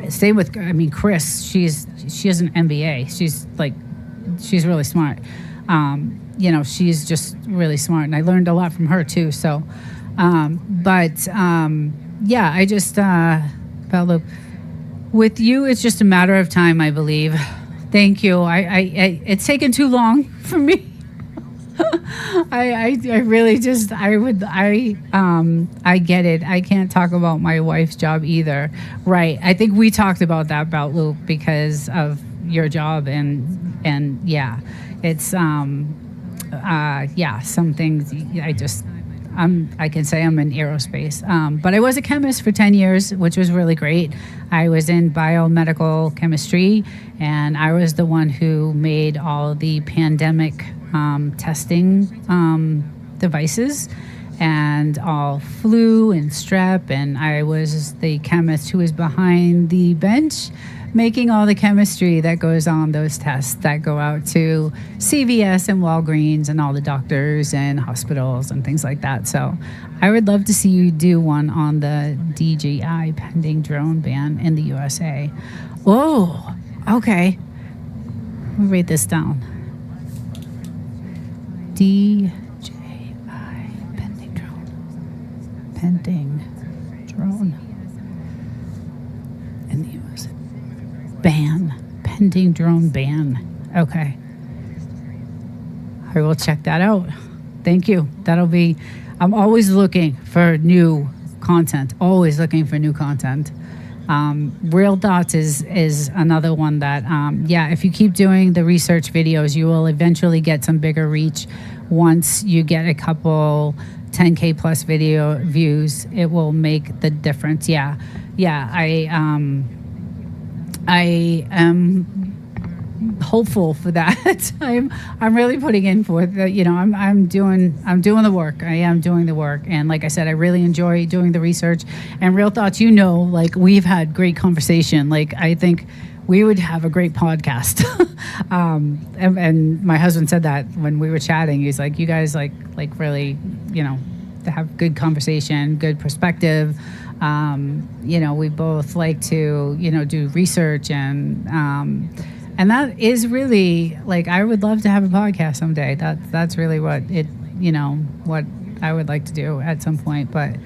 same with, Chris, she has an MBA. She's really smart. She's just really smart, and I learned a lot from her too. So, I just felt like with you, it's just a matter of time, I believe. Thank you. It's taken too long for me. I really just, I get it. I can't talk about my wife's job either. Right. I think we talked about that, about Luke, because of your job, and yeah, it's, some things I can say I'm in aerospace, but I was a chemist for 10 years, which was really great. I was in biomedical chemistry, and I was the one who made all the pandemic testing devices, and all flu and strep, and I was the chemist who was behind the bench making all the chemistry that goes on those tests that go out to CVS and Walgreens and all the doctors and hospitals and things like that. So I would love to see you do one on the DJI pending drone ban in the USA. Oh, okay. Let me write this down. DJI pending drone. Pending drone in the USA. Ban. Pending drone ban. Okay. I will check that out. Thank you. I'm always looking for new content. Always looking for new content. Real Thoughts is another one that, if you keep doing the research videos, you will eventually get some bigger reach. Once you get a couple 10K plus video views, it will make the difference. Yeah. I am hopeful for that. I'm really putting in for it. I'm doing the work. I am doing the work, and like I said, I really enjoy doing the research. And Real Thoughts, like we've had great conversation. Like I think we would have a great podcast. And my husband said that when we were chatting. He's like, you guys like really, to have good conversation, good perspective. We both like to, do research, and that is really, like, I would love to have a podcast someday. That's really what what I would like to do at some point. But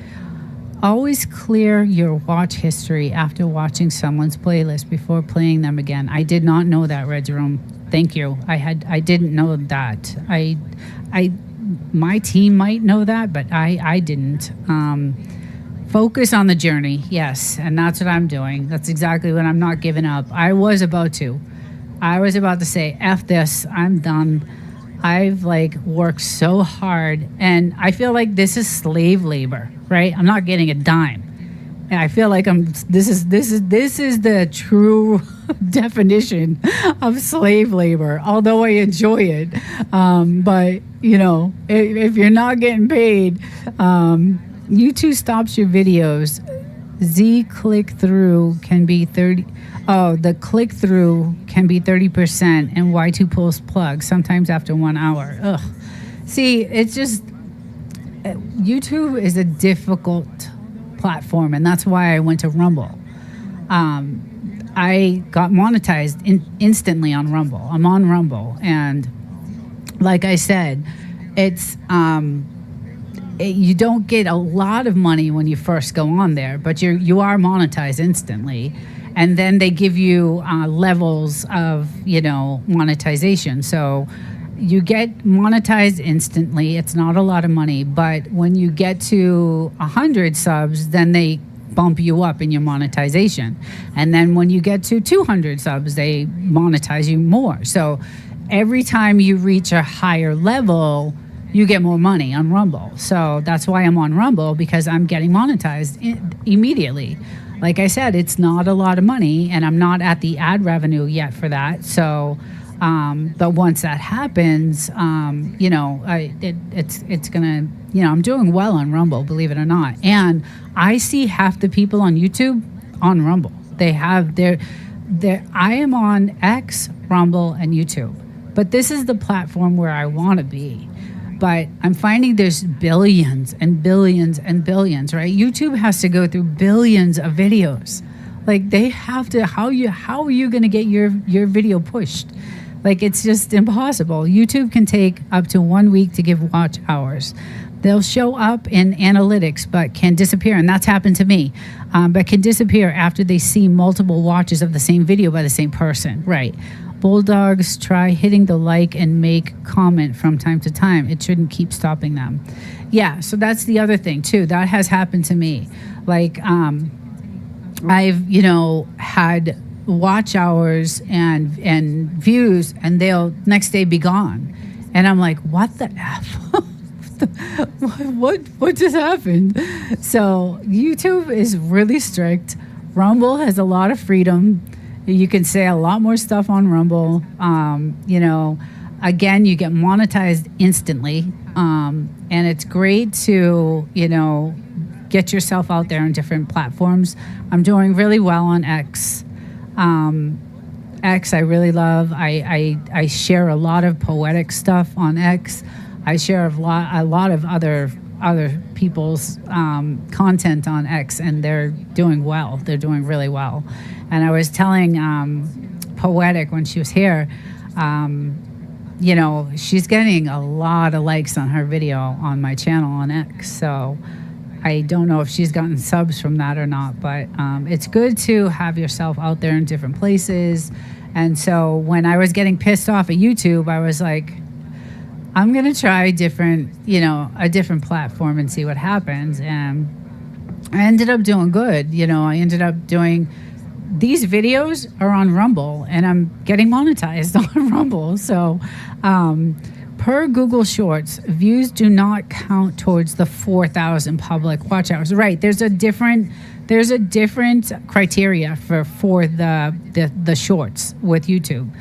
always clear your watch history after watching someone's playlist before playing them again. I did not know that, Red Room. Thank you. I didn't know that. My team might know that, but I didn't. Focus on the journey, yes, and that's what I'm doing. That's exactly what I'm not giving up. I was about to say, F this, I'm done. I've worked so hard, and I feel like this is slave labor, right? I'm not getting a dime. And I feel like this is the true definition of slave labor, although I enjoy it. But if you're not getting paid, YouTube stops your videos. Z click-through can be 30. Oh, the click-through can be 30%, and Y2 pulls plug sometimes after 1 hour. Ugh. See, it's just YouTube is a difficult platform, and that's why I went to Rumble. I got monetized instantly on Rumble. I'm on Rumble, and like I said, it's you don't get a lot of money when you first go on there, but you are monetized instantly, and then they give you levels of monetization. So you get monetized instantly. It's not a lot of money, but when you get to 100 subs, then they bump you up in your monetization, and then when you get to 200 subs, they monetize you more. So every time you reach a higher level, you get more money on Rumble. So that's why I'm on Rumble, because I'm getting monetized immediately. Like I said, it's not a lot of money, and I'm not at the ad revenue yet for that. So, but once that happens, it's gonna, I'm doing well on Rumble, believe it or not. And I see half the people on YouTube on Rumble. They have I am on X, Rumble, and YouTube. But this is the platform where I want to be. But I'm finding there's billions and billions and billions, right? YouTube has to go through billions of videos. Like, they have to, how are you going to get your video pushed? Like, it's just impossible. YouTube can take up to 1 week to give watch hours. They'll show up in analytics, but can disappear. And that's happened to me, but can disappear after they see multiple watches of the same video by the same person. Right. Bulldogs try hitting the like and make comment from time to time. It shouldn't keep stopping them. Yeah, so that's the other thing too. That has happened to me. Like, I've, had watch hours and views, and they'll next day be gone. And I'm like, what the F? what just happened? So YouTube is really strict. Rumble has a lot of freedom. You can say a lot more stuff on Rumble. Again, you get monetized instantly. And it's great to, get yourself out there on different platforms. I'm doing really well on X. X I really love. I share a lot of poetic stuff on X. I share a lot of other people's content on X, and they're doing well. They're doing really well. And I was telling Poetic when she was here, she's getting a lot of likes on her video on my channel on X. So I don't know if she's gotten subs from that or not, but it's good to have yourself out there in different places. And so when I was getting pissed off at YouTube, I was like, I'm going to try a different platform and see what happens. And I ended up doing good. I ended up doing, these videos are on Rumble, and I'm getting monetized on Rumble. So per Google Shorts, views do not count towards the 4,000 public watch hours. Right. There's a different criteria for the shorts with YouTube.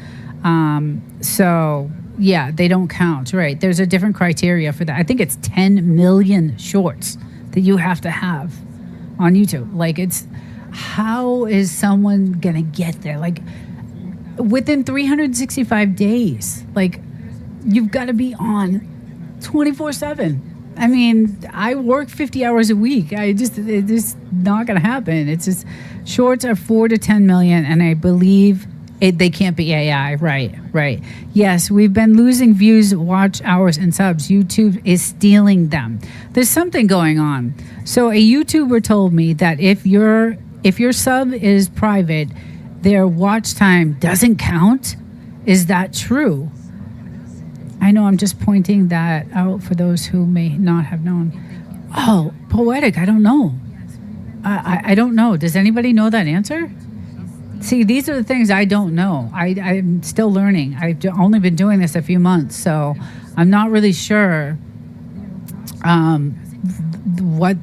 So yeah, they don't count, right? There's a different criteria for that. I think it's 10 million shorts that you have to have on YouTube. Like, how is someone gonna get there? Like, within 365 days, like, you've got to be on 24/7. I mean, I work 50 hours a week. It's just not gonna happen. It's just, shorts are 4 to 10 million, and I believe they can't be AI. Right. Yes, we've been losing views, watch hours, and subs. YouTube is stealing them. There's something going on. So a YouTuber told me that if your sub is private, their watch time doesn't count. Is that true? I know, I'm just pointing that out for those who may not have known. Oh, Poetic, I don't know. I don't know. Does anybody know that answer? See, these are the things I don't know. I'm still learning. I've only been doing this a few months, so I'm not really sure what.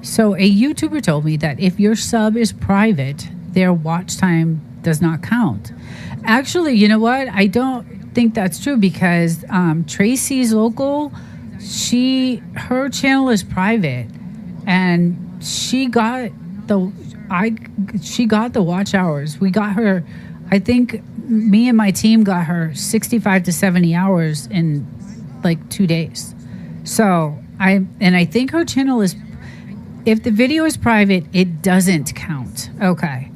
So a YouTuber told me that if your sub is private, their watch time does not count. Actually, you know what? I don't think that's true, because Tracy's local, her channel is private, and she got the watch hours. We got her, I think me and my team got her 65 to 70 hours in like 2 days. So I think her channel is, if the video is private, it doesn't count. Okay.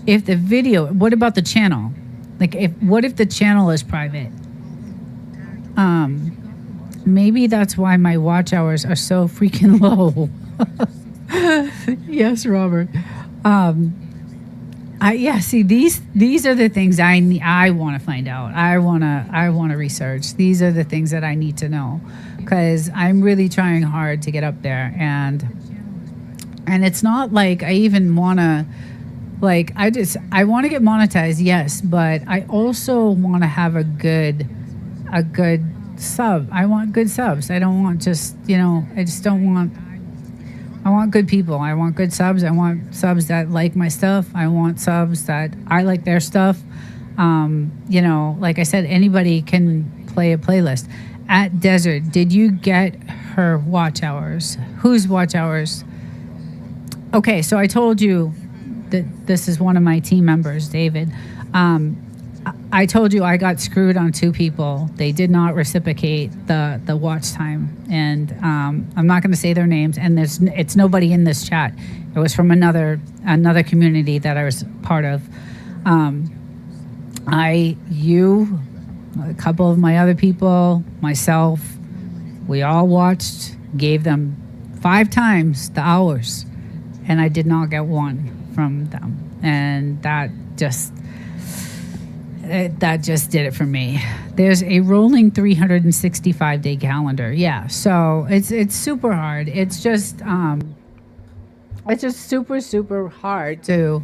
If the video, what about the channel? Like, what if the channel is private? maybe that's why my watch hours are so freaking low. Yes, Robert. See, these are the things I want to find out. I want to research. These are the things that I need to know, because I'm really trying hard to get up there, and it's not like I even want to, like, I want to get monetized, yes, but I also want to have a good sub. I want good subs. I don't want just, I just don't want, I want good people. I want good subs. I want subs that like my stuff. I want subs that I like their stuff. Like I said, anybody can play a playlist. At Desert, did you get her watch hours? Whose watch hours? Okay, so I told you that this is one of my team members, David. I told you I got screwed on 2 people. They did not reciprocate the watch time, and I'm not going to say their names. And it's nobody in this chat. It was from another community that I was part of. A couple of my other people, myself, we all watched, gave them 5 times the hours, and I did not get 1 from them, and that just did it for me. There's a rolling 365-day calendar. Yeah, so it's super hard. It's just super hard to,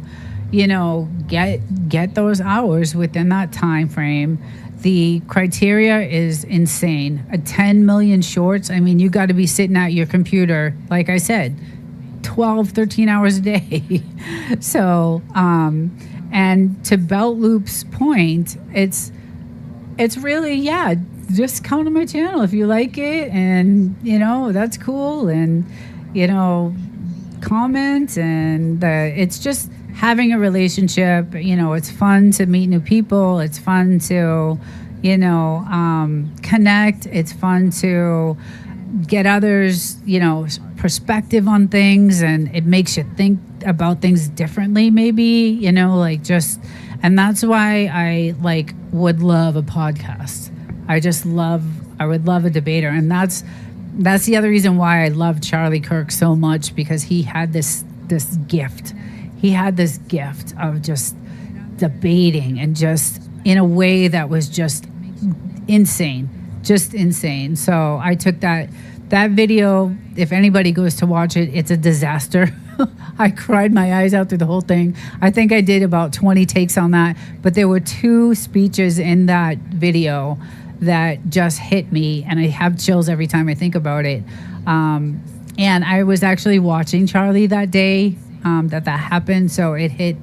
get those hours within that time frame. The criteria is insane. 10 million shorts. I mean, you got to be sitting at your computer, like I said, 12, 13 hours a day. So, and to Belt Loop's point, it's really, just come to my channel if you like it, and that's cool, and comment, and it's just having a relationship. It's fun to meet new people. It's fun to connect. It's fun to get others perspective on things, and it makes you think about things differently, maybe, and that's why I would love a podcast. I would love a debater, and that's the other reason why I love Charlie Kirk so much, because he had this gift. He had this gift of just debating, and just in a way that was just insane. So I took that video. If anybody goes to watch it, it's a disaster. I cried my eyes out through the whole thing. I think I did about 20 takes on that, but there were 2 speeches in that video that just hit me, and I have chills every time I think about it. And I was actually watching Charlie that day that happened, so it hit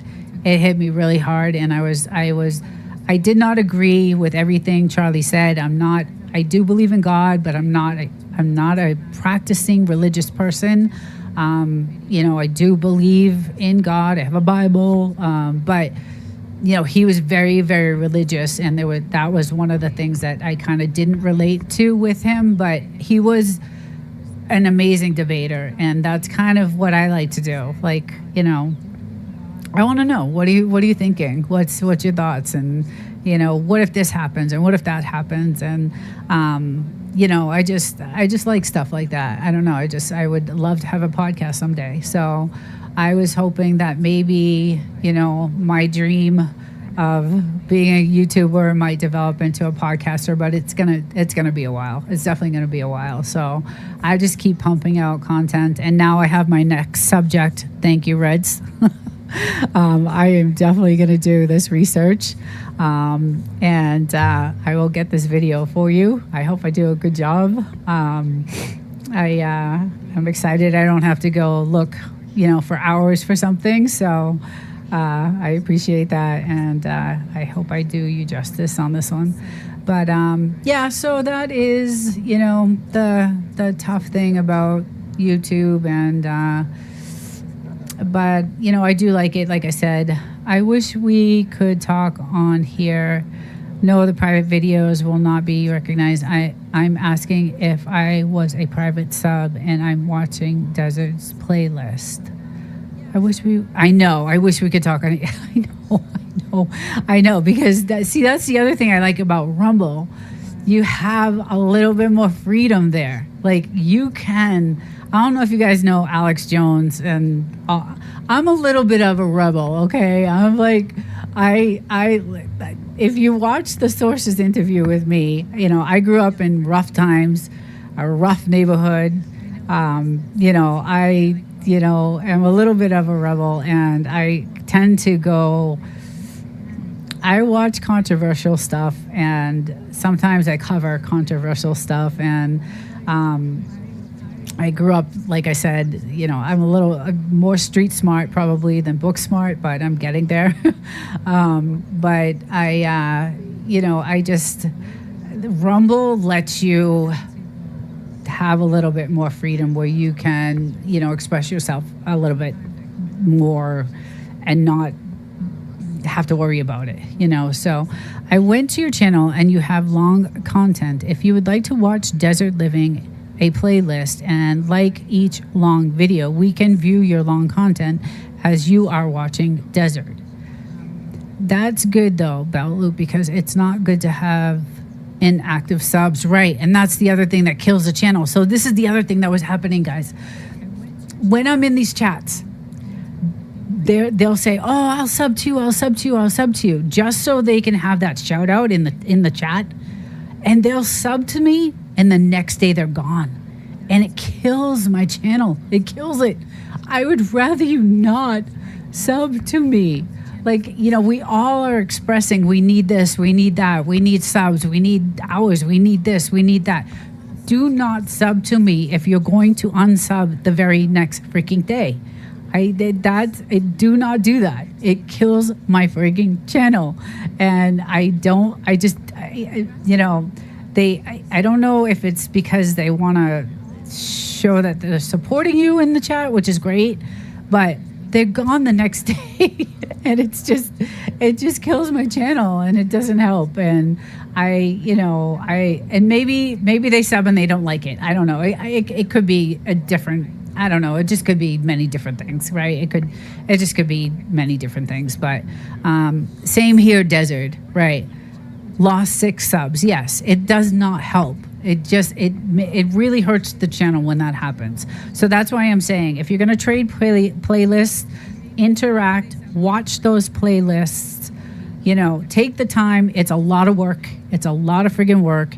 me really hard, and I did not agree with everything Charlie said. I do believe in God, but I'm not a practicing religious person. I do believe in God. I have a Bible, but he was very, very religious, and that was one of the things that I kind of didn't relate to with him. But he was an amazing debater, and that's kind of what I like to do. I want to know, what are you thinking? What's your thoughts? And what if this happens, and what if that happens? And I just like stuff like that. I don't know. I would love to have a podcast someday. So I was hoping that maybe, my dream of being a YouTuber might develop into a podcaster, but it's gonna be a while. It's definitely gonna be a while. So I just keep pumping out content, and now I have my next subject. Thank you, Reds. I am definitely going to do this research, and I will get this video for you. I hope I do a good job. I'm excited. I don't have to go look, for hours for something. So I appreciate that, and I hope I do you justice on this one. But so that is, the tough thing about YouTube, and but I do like it. Like I said, I wish we could talk on here. No, the private videos will not be recognized. I'm asking if I was a private sub and I'm watching Desert's playlist. I wish we could talk on it. I know, because that's the other thing I like about Rumble you have a little bit more freedom there. Like you can, I don't know if you guys know Alex Jones, and I'm a little bit of a rebel, okay? I'm like, if you watch the Sources interview with me, you know, I grew up in rough times, a rough neighborhood. You know, am a little bit of a rebel, and I tend to go, I watch controversial stuff, and sometimes I cover controversial stuff. And I grew up, like I said, you know, I'm a little more street smart probably than book smart, but I'm getting there. But I just, Rumble lets you have a little bit more freedom where you can, you know, express yourself a little bit more and not have to worry about it, you know. So I went to your channel and you have long content. If you would like to watch Desert Living, a playlist, and like each long video, we can view your long content as you are watching Desert. That's good though, Belt Loop, because it's not good to have inactive subs, right? And that's the other thing that kills the channel. So this is the other thing that was happening, guys. When I'm in these chats, they'll say, "Oh, I'll sub to you, I'll sub to you, I'll sub to you," just so they can have that shout out in the chat. And they'll sub to me, and the next day they're gone, and it kills my channel. It kills it. I would rather you not sub to me. Like, you know, we all are expressing, we need this, we need that, we need subs, we need hours, we need this, we need that. Do not sub to me if you're going to unsub the very next freaking day. Do not do that. It kills my freaking channel. And I don't know if it's because they want to show that they're supporting you in the chat, which is great, but they're gone the next day. And it just kills my channel, and it doesn't help. And maybe they sub and they don't like it. I don't know. It could be a different, I don't know. It just could be many different things, right? It just could be many different things. But same here, Desert, right? Lost 6 subs. Yes, it does not help. It really hurts the channel when that happens. So that's why I'm saying, if you're going to trade playlists, interact, watch those playlists, you know, take the time. It's a lot of work. It's a lot of friggin' work.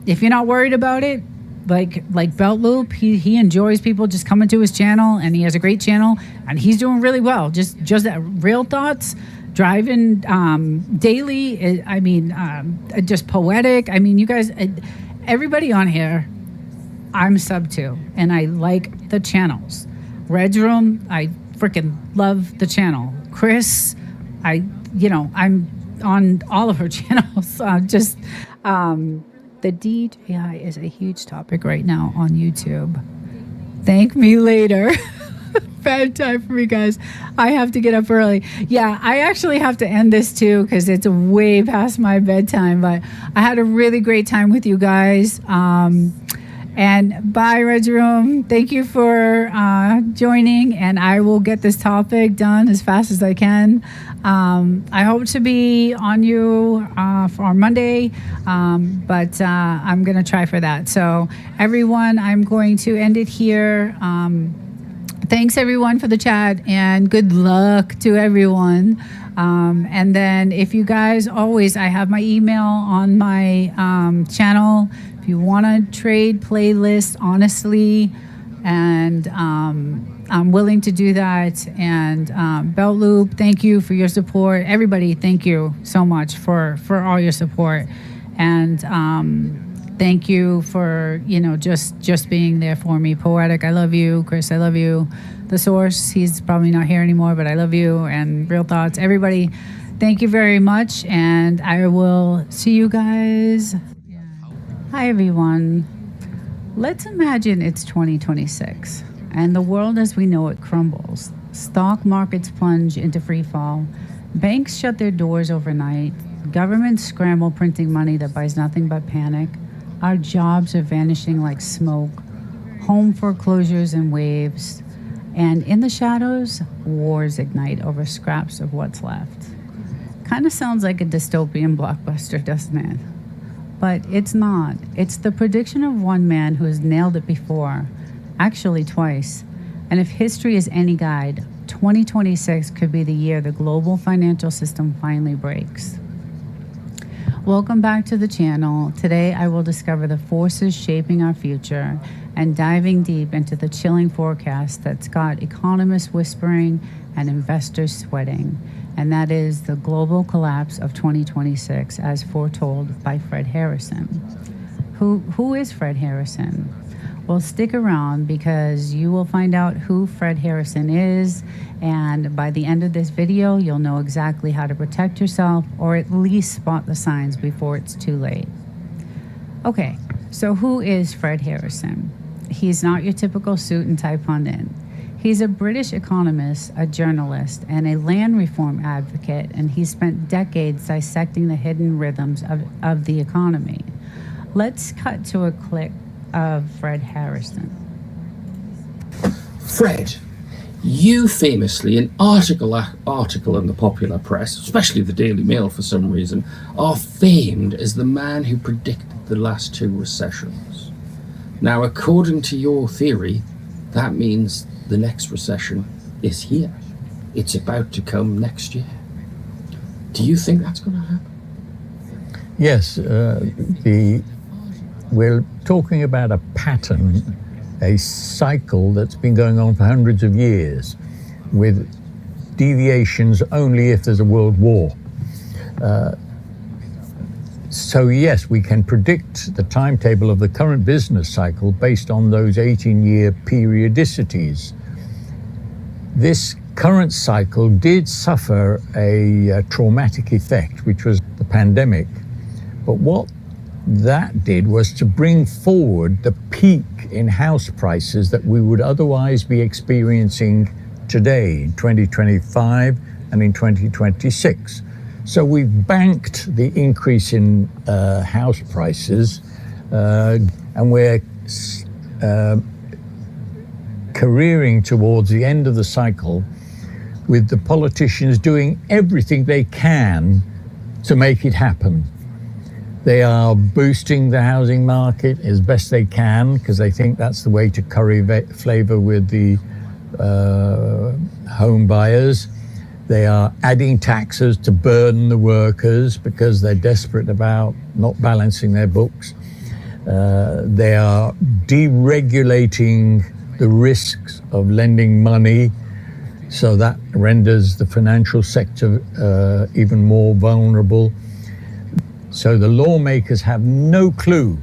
If you're not worried about it, like Belt Loop, he enjoys people just coming to his channel, and he has a great channel, and he's doing really well. Just that Real Thoughts, driving daily. I mean, just poetic. I mean, you guys, everybody on here, I'm sub to, and I like the channels. Red's Room, I freaking love the channel. Chris, I'm on all of her channels. The DJI is a huge topic right now on YouTube. Thank me later. Bad time for me, guys. I have to get up early. Yeah, I actually have to end this too because it's way past my bedtime. But I had a really great time with you guys. And bye, Red's Room. Thank you for joining, and I will get this topic done as fast as I can. I hope to be on you for Monday, but I'm going to try for that. So, everyone, I'm going to end it here. Thanks, everyone, for the chat, and good luck to everyone. And then if you guys I have my email on my channel. If you want to trade playlists honestly, and I'm willing to do that. And Belt Loop, thank you for your support. Everybody, thank you so much for all your support. And thank you for, just being there for me. Poetic, I love you. Chris, I love you. The Source, he's probably not here anymore, but I love you. And Real Thoughts, everybody, thank you very much. And I will see you guys. Hi, everyone. Let's imagine it's 2026 and the world as we know it crumbles. Stock markets plunge into free fall. Banks shut their doors overnight. Governments scramble printing money that buys nothing but panic. Our jobs are vanishing like smoke. Home foreclosures in waves. And in the shadows, wars ignite over scraps of what's left. Kind of sounds like a dystopian blockbuster, doesn't it? But it's not. It's the prediction of one man who has nailed it before, actually twice. And if history is any guide, 2026 could be the year the global financial system finally breaks. Welcome back to the channel. Today I will discover the forces shaping our future and diving deep into the chilling forecast that's got economists whispering and investors sweating. And that is the global collapse of 2026 as foretold by Fred Harrison. Who is Fred Harrison? Well, stick around because you will find out who Fred Harrison is, and by the end of this video, you'll know exactly how to protect yourself or at least spot the signs before it's too late. Okay, so who is Fred Harrison? He's not your typical suit and tie pundit. He's a British economist, a journalist, and a land reform advocate, and he spent decades dissecting the hidden rhythms of the economy. Let's cut to a clip of Fred Harrison. Fred, you famously, in article in the popular press, especially the Daily Mail for some reason, are famed as the man who predicted the last two recessions. Now, according to your theory, that means the next recession is here. It's about to come next year. Do you think that's going to happen? Yes, we're talking about a pattern, a cycle that's been going on for hundreds of years, with deviations only if there's a world war. So yes, we can predict the timetable of the current business cycle based on those 18-year periodicities. This current cycle did suffer a traumatic effect, which was the pandemic. But what that did was to bring forward the peak in house prices that we would otherwise be experiencing today in 2025 and in 2026. So we've banked the increase in house prices and we're careering towards the end of the cycle with the politicians doing everything they can to make it happen. They are boosting the housing market as best they can because they think that's the way to curry favor with the home buyers. They are adding taxes to burden the workers because they're desperate about not balancing their books. They are deregulating the risks of lending money, so that renders the financial sector even more vulnerable. So the lawmakers have no clue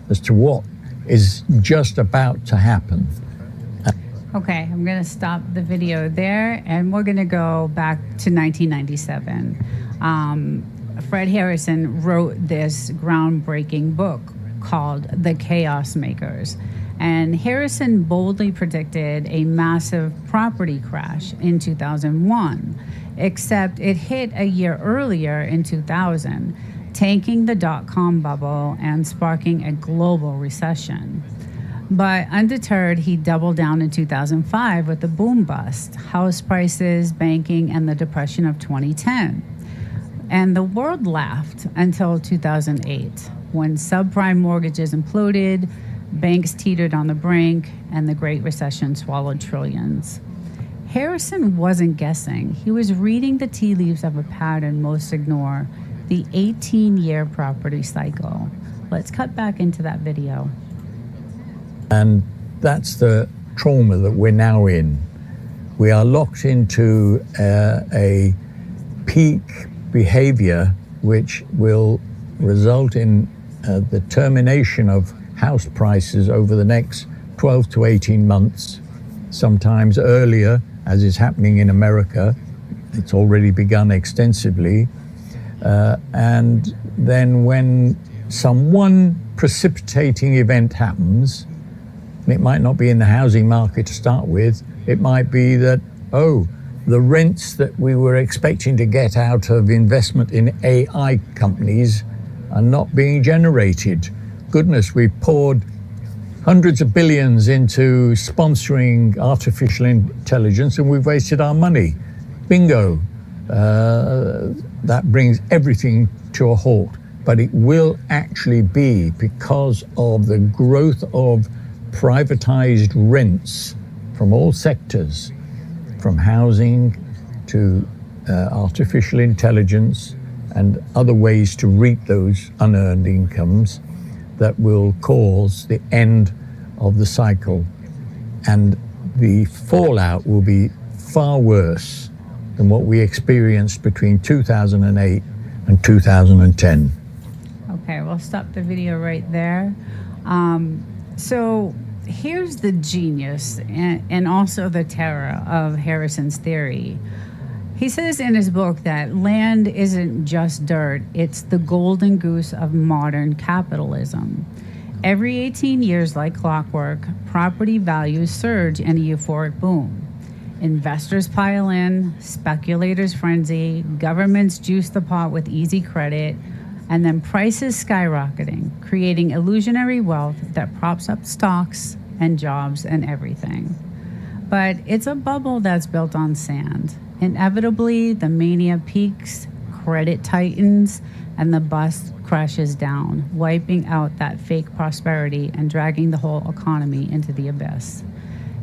as to what is just about to happen. Okay, I'm going to stop the video there, and we're going to go back to 1997. Fred Harrison wrote this groundbreaking book called The Chaos Makers. And Harrison boldly predicted a massive property crash in 2001, except it hit a year earlier in 2000, tanking the dot-com bubble and sparking a global recession. But undeterred, he doubled down in 2005 with the boom bust, house prices, banking, and the depression of 2010. And the world laughed until 2008, when subprime mortgages imploded, banks teetered on the brink, and the Great Recession swallowed trillions. Harrison wasn't guessing. He was reading the tea leaves of a pattern most ignore, the 18-year property cycle. Let's cut back into that video. And that's the trauma that we're now in. We are locked into a peak behavior which will result in the termination of house prices over the next 12 to 18 months, sometimes earlier, as is happening in America. It's already begun extensively. And then when one precipitating event happens, and it might not be in the housing market to start with, it might be that, the rents that we were expecting to get out of investment in AI companies are not being generated. Goodness, we poured hundreds of billions into sponsoring artificial intelligence and we've wasted our money. Bingo. That brings everything to a halt. but it will actually be because of the growth of privatized rents from all sectors, from housing to artificial intelligence and other ways to reap those unearned incomes, that will cause the end of the cycle. And the fallout will be far worse than what we experienced between 2008 and 2010. Okay, we'll stop the video right there. So here's the genius and also the terror of Harrison's theory. He says in his book that land isn't just dirt, it's the golden goose of modern capitalism. Every 18 years, like clockwork, property values surge in a euphoric boom. Investors pile in, speculators frenzy, governments juice the pot with easy credit, and then prices skyrocketing, creating illusionary wealth that props up stocks and jobs and everything. But it's a bubble that's built on sand. Inevitably, the mania peaks, credit tightens, and the bust crashes down, wiping out that fake prosperity and dragging the whole economy into the abyss.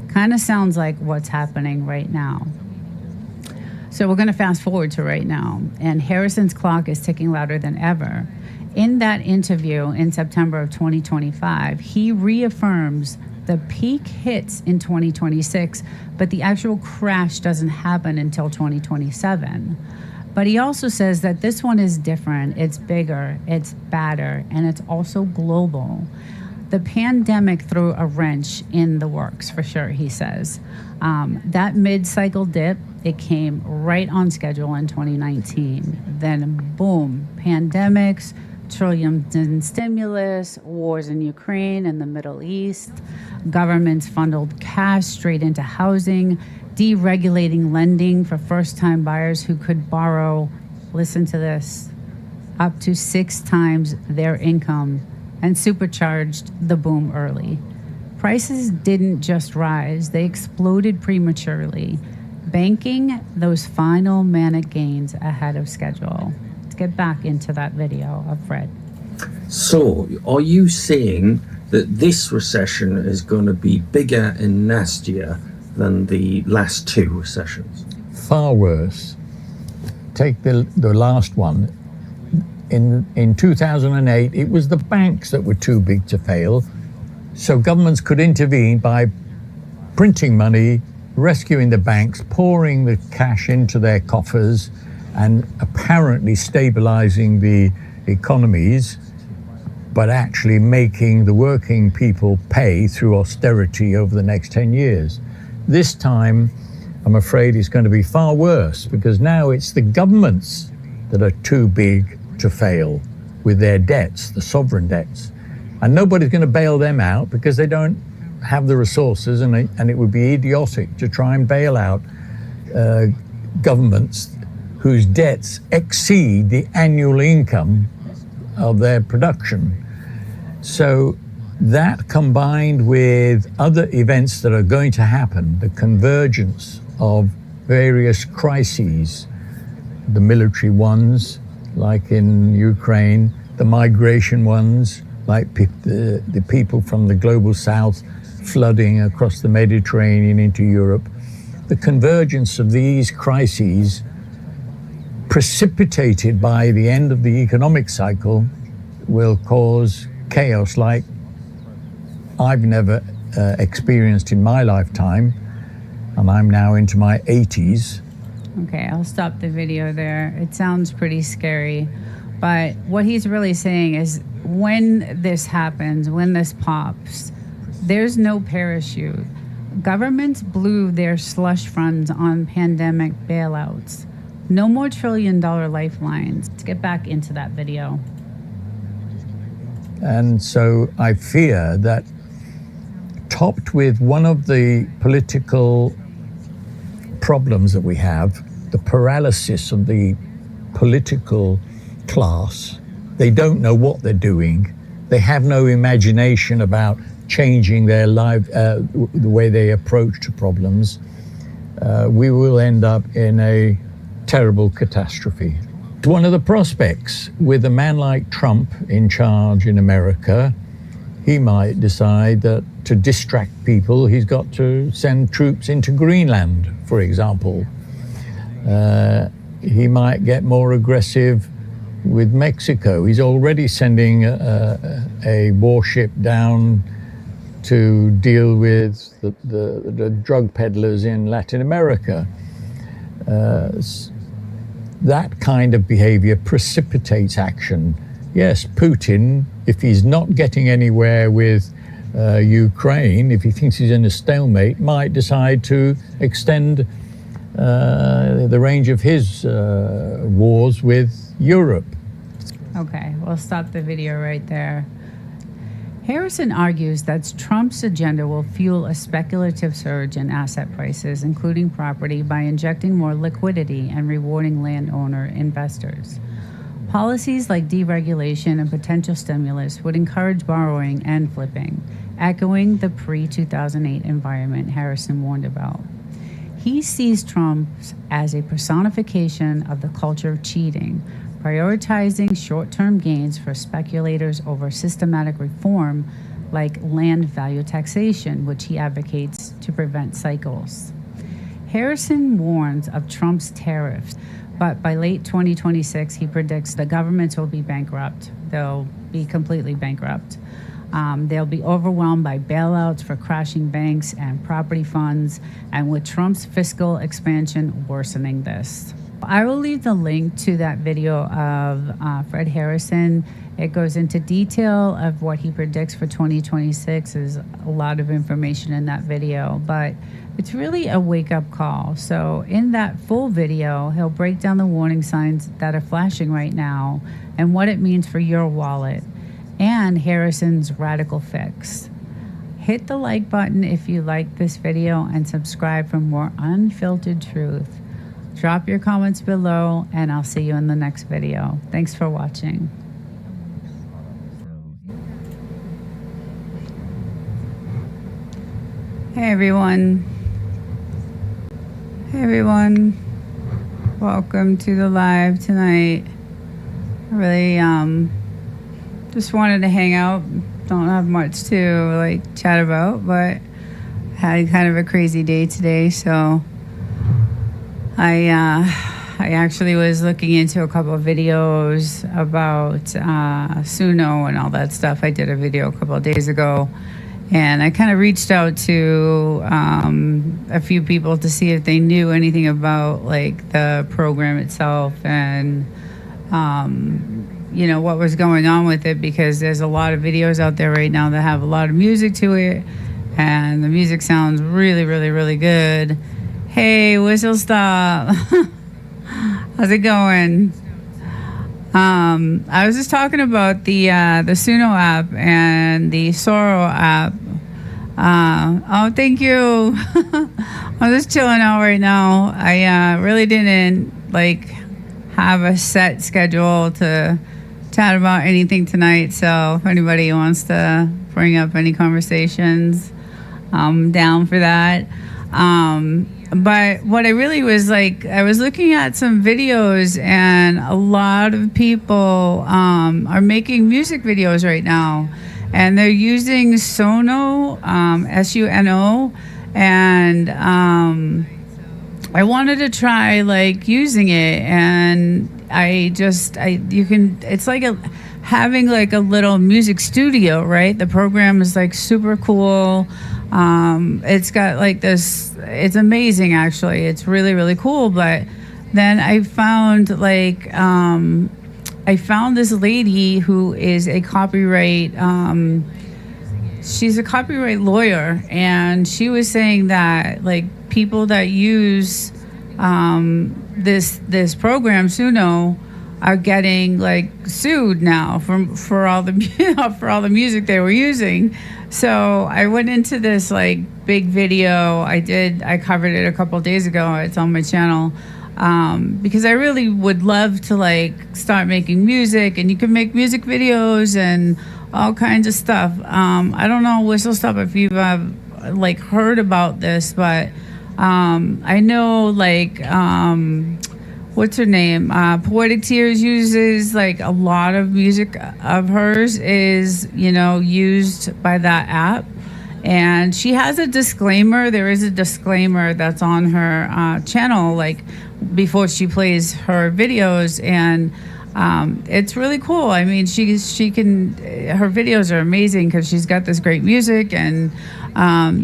Kind of sounds like what's happening right now. So we're going to fast forward to right now, and Harrison's clock is ticking louder than ever. In that interview in September of 2025, he reaffirms the peak hits in 2026, but the actual crash doesn't happen until 2027. But he also says that this one is different, it's bigger, it's badder, and it's also global. The pandemic threw a wrench in the works, for sure, he says. That mid-cycle dip, it came right on schedule in 2019. Then, boom, pandemics, trillions in stimulus, wars in Ukraine and the Middle East, governments funneled cash straight into housing, deregulating lending for first-time buyers who could borrow, listen to this, up to 6 times their income, and supercharged the boom early. Prices didn't just rise, they exploded prematurely, banking those final manic gains ahead of schedule. Let's get back into that video of Fred. So, are you saying that this recession is going to be bigger and nastier than the last 2 recessions? Far worse. Take the last one. In 2008, it was the banks that were too big to fail, so governments could intervene by printing money, rescuing the banks, pouring the cash into their coffers, and apparently stabilizing the economies, but actually making the working people pay through austerity over the next 10 years. This time, I'm afraid it's going to be far worse, because now it's the governments that are too big to fail with their debts, the sovereign debts. And nobody's going to bail them out because they don't have the resources, and it would be idiotic to try and bail out governments whose debts exceed the annual income of their production. So that, combined with other events that are going to happen, the convergence of various crises, the military ones, like in Ukraine, the migration ones, like the people from the global south flooding across the Mediterranean into Europe. The convergence of these crises, precipitated by the end of the economic cycle, will cause chaos like I've never experienced in my lifetime, and I'm now into my 80s. Okay, I'll stop the video there. It sounds pretty scary, but what he's really saying is when this happens, when this pops, there's no parachute. Governments blew their slush funds on pandemic bailouts. No more trillion-dollar lifelines. Let's get back into that video. And so I fear that, topped with one of the political problems that we have, the paralysis of the political class. They don't know what they're doing. They have no imagination about changing their life, the way they approach to problems. We will end up in a terrible catastrophe. one of the prospects. With a man like Trump in charge in America, he might decide that to distract people, he's got to send troops into Greenland, for example. He might get more aggressive with Mexico. He's already sending a warship down to deal with the drug peddlers in Latin America. That kind of behavior precipitates action. Yes, Putin, if he's not getting anywhere with Ukraine, if he thinks he's in a stalemate, might decide to extend the range of his wars with Europe. Okay, we'll stop the video right there. Harrison argues that Trump's agenda will fuel a speculative surge in asset prices, including property, by injecting more liquidity and rewarding landowner investors. Policies like deregulation and potential stimulus would encourage borrowing and flipping, echoing the pre-2008 environment Harrison warned about. He sees Trump as a personification of the culture of cheating, prioritizing short-term gains for speculators over systematic reform like land value taxation, which he advocates to prevent cycles. Harrison warns of Trump's tariffs, but by late 2026, he predicts the governments will be bankrupt. They'll be completely bankrupt. They'll be overwhelmed by bailouts for crashing banks and property funds, and with Trump's fiscal expansion worsening this. I will leave the link to that video of Fred Harrison. It goes into detail of what he predicts for 2026. There's a lot of information in that video, but it's really a wake-up call. So in that full video, he'll break down the warning signs that are flashing right now and what it means for your wallet and Harrison's radical fix. Hit the like button if you like this video and subscribe for more unfiltered truth. Drop your comments below and I'll see you in the next video. Thanks for watching. Hey everyone. Hey everyone. Welcome to the live tonight. I really just wanted to hang out. Don't have much to chat about, but had kind of a crazy day today, so I actually was looking into a couple of videos about Suno and all that stuff. I did a video a couple of days ago, and I kind of reached out to a few people to see if they knew anything about the program itself and what was going on with it, because there's a lot of videos out there right now that have a lot of music to it, and the music sounds really, really, really good. Hey, Whistle Stop. How's it going? I was just talking about the Suno app and the Soro app. Oh, thank you. I'm just chilling out right now. I really didn't have a set schedule to chat about anything tonight. So if anybody wants to bring up any conversations, I'm down for that. But what I really was I was looking at some videos, and a lot of people are making music videos right now, and they're using Suno, S-U-N-O, and I wanted to try using it, and it's like having a little music studio, right? The program is super cool. It's got this, it's amazing actually. It's really, really cool. But then I found this lady who is a copyright, she's a copyright lawyer, and she was saying that people that use this program Suno are getting sued now for all the music they were using. So I went into this big video. I covered it a couple of days ago. It's on my channel, because I really would love to start making music, and you can make music videos and all kinds of stuff. I don't know, Whistle Stop, if you've heard about this, but I know what's her name? Poetic Tears uses like a lot of music of hers is, used by that app. And she has a disclaimer. There is a disclaimer that's on her channel, like before she plays her videos. And it's really cool. I mean, her videos are amazing because she's got this great music, and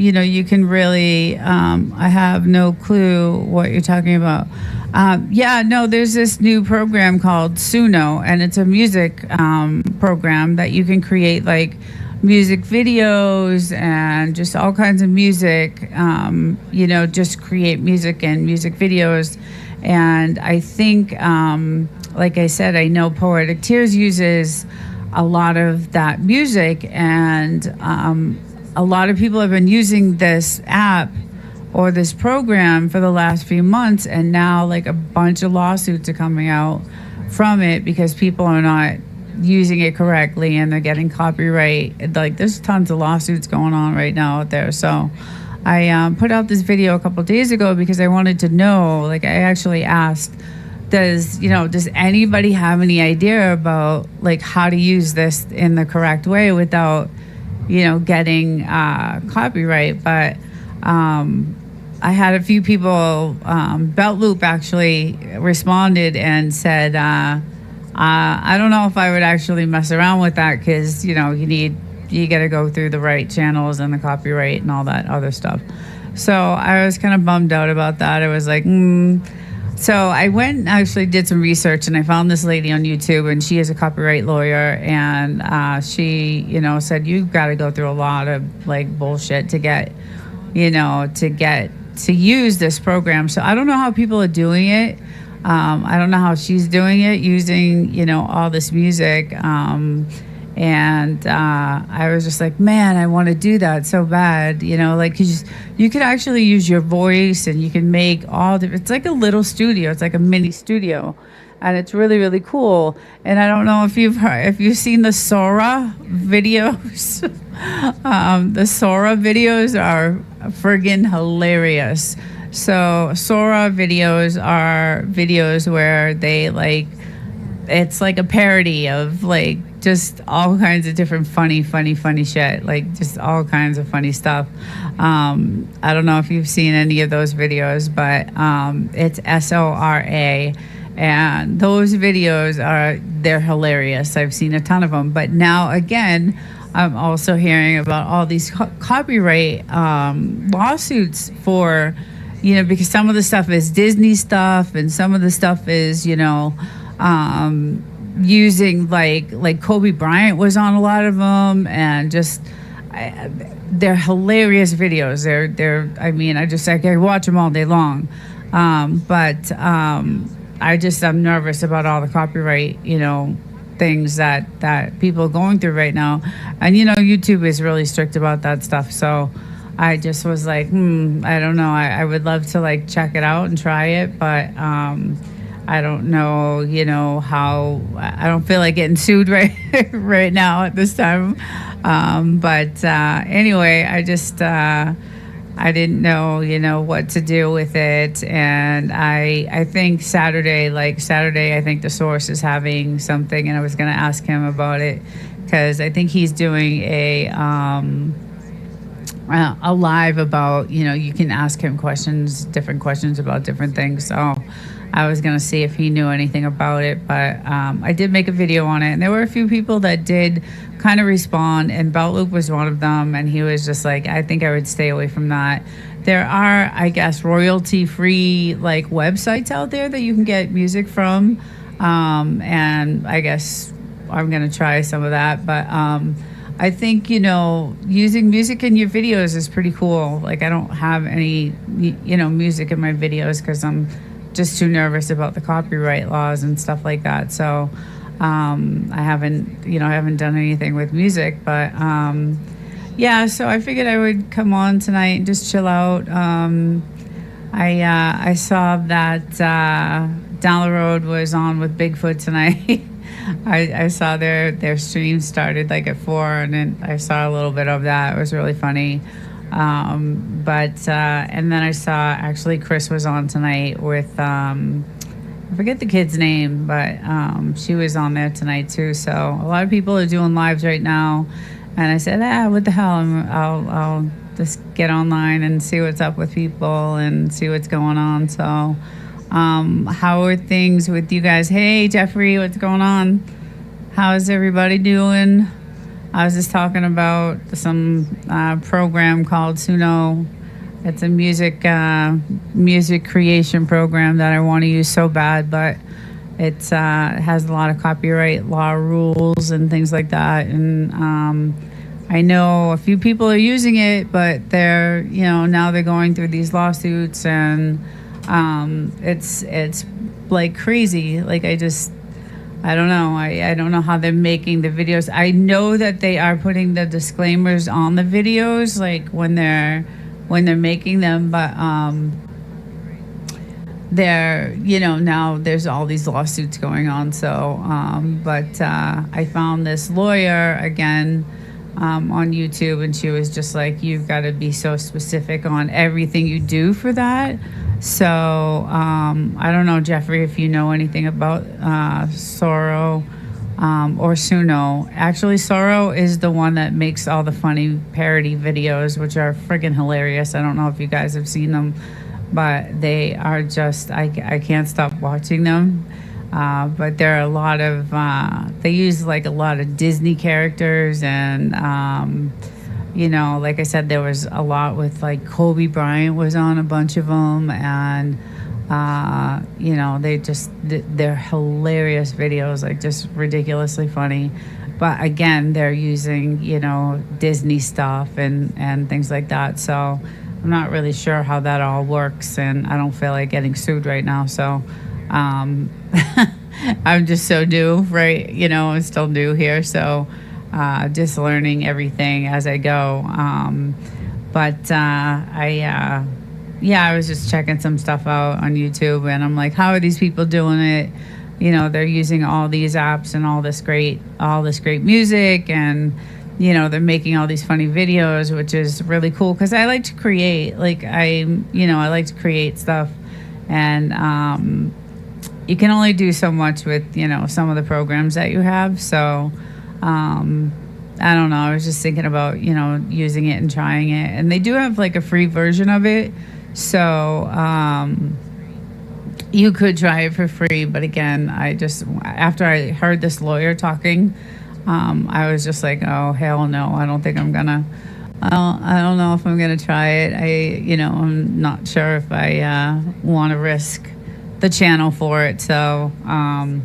you can really. I have no clue what you're talking about. There's this new program called Suno, and it's a music program that you can create like music videos and just all kinds of music. Just create music and music videos, and I think. Like I said, I know Poetic Tears uses a lot of that music, and a lot of people have been using this app or this program for the last few months, and now like a bunch of lawsuits are coming out from it because people are not using it correctly and they're getting copyright. Like there's tons of lawsuits going on right now out there. So I put out this video a couple of days ago because I wanted to know, like I actually asked, does anybody have any idea about like how to use this in the correct way without getting copyright? But I had a few people. Belt Loop actually responded and said, I don't know if I would actually mess around with that because you got to go through the right channels and the copyright and all that other stuff. So I was kind of bummed out about that. I was like, So I went and actually did some research, and I found this lady on YouTube, and she is a copyright lawyer, and she, said you've got to go through a lot of like bullshit to get to use this program. So I don't know how people are doing it. I don't know how she's doing it using, all this music. And I was just like, man, I want to do that so bad, because you could actually use your voice, and you can make it's like a little studio. It's like a mini studio, and it's really, really cool. And I don't know if you've seen the Sora videos. The Sora videos are friggin' hilarious. So Sora videos are videos where they it's like a parody of like just all kinds of different funny shit, like just all kinds of funny stuff. I don't know if you've seen any of those videos, but it's SORA, and those videos they're hilarious. I've seen a ton of them, but now again, I'm also hearing about all these copyright lawsuits for, because some of the stuff is Disney stuff, and some of the stuff is, using like Kobe Bryant was on a lot of them, and just they're hilarious videos. I can watch them all day long, but I'm nervous about all the copyright things that people are going through right now, and YouTube is really strict about that stuff. So I just was like, I don't know. I would love to like check it out and try it, but I don't know, how. I don't feel like getting sued right now at this time. But anyway, I just I didn't know, what to do with it, and I think Saturday, I think the Source is having something, and I was gonna ask him about it because I think he's doing a live about, you can ask him different questions about different things. So I was going to see if he knew anything about it, but I did make a video on it, and there were a few people that did kind of respond, and Belt Loop was one of them, and he was just like, I think I would stay away from that. There are, I guess, royalty-free like websites out there that you can get music from, and I guess I'm going to try some of that, but I think, using music in your videos is pretty cool. Like, I don't have any, music in my videos because I'm just too nervous about the copyright laws and stuff like that. So I haven't done anything with music, but so I figured I would come on tonight and just chill out. I saw that Down the Road was on with Bigfoot tonight. I saw their stream started like at 4, and then I saw a little bit of that. It was really funny. And then I saw actually Chris was on tonight with I forget the kid's name, but she was on there tonight too. So a lot of people are doing lives right now, and I said, what the hell? I'll just get online and see what's up with people and see what's going on. So, how are things with you guys? Hey, Jeffrey, what's going on? How's everybody doing? I was just talking about some program called Suno. It's a music creation program that I want to use so bad, but it has a lot of copyright law rules and things like that. And I know a few people are using it, but they're now they're going through these lawsuits, and it's like crazy. Like I don't know. I don't know how they're making the videos. I know that they are putting the disclaimers on the videos, like when they're making them, but they're now there's all these lawsuits going on. So but I found this lawyer again on YouTube, and she was just like, you've got to be so specific on everything you do for that. So I don't know, Jeffrey, if you know anything about Soro or Suno. Actually, Soro is the one that makes all the funny parody videos, which are friggin' hilarious. I don't know if you guys have seen them, but they are just, I can't stop watching them. But there are a lot of, they use like a lot of Disney characters, and like I said, there was a lot with like Kobe Bryant was on a bunch of them, and they're hilarious videos, like just ridiculously funny. But again, they're using Disney stuff and things like that. So I'm not really sure how that all works, and I don't feel like getting sued right now. So I'm just so new, right? I'm still new here, so just learning everything as I go. I was just checking some stuff out on YouTube, and I'm like, how are these people doing it? They're using all these apps and all this great music, and they're making all these funny videos, which is really cool because I like to create. Like I like to create stuff, and you can only do so much with some of the programs that you have. So I don't know. I was just thinking about using it and trying it, and they do have like a free version of it. So you could try it for free, but again, after I heard this lawyer talking, I was just like, oh hell no, I don't think I'm gonna. I don't know if I'm gonna try it. I'm not sure if I want to risk the channel for it. So I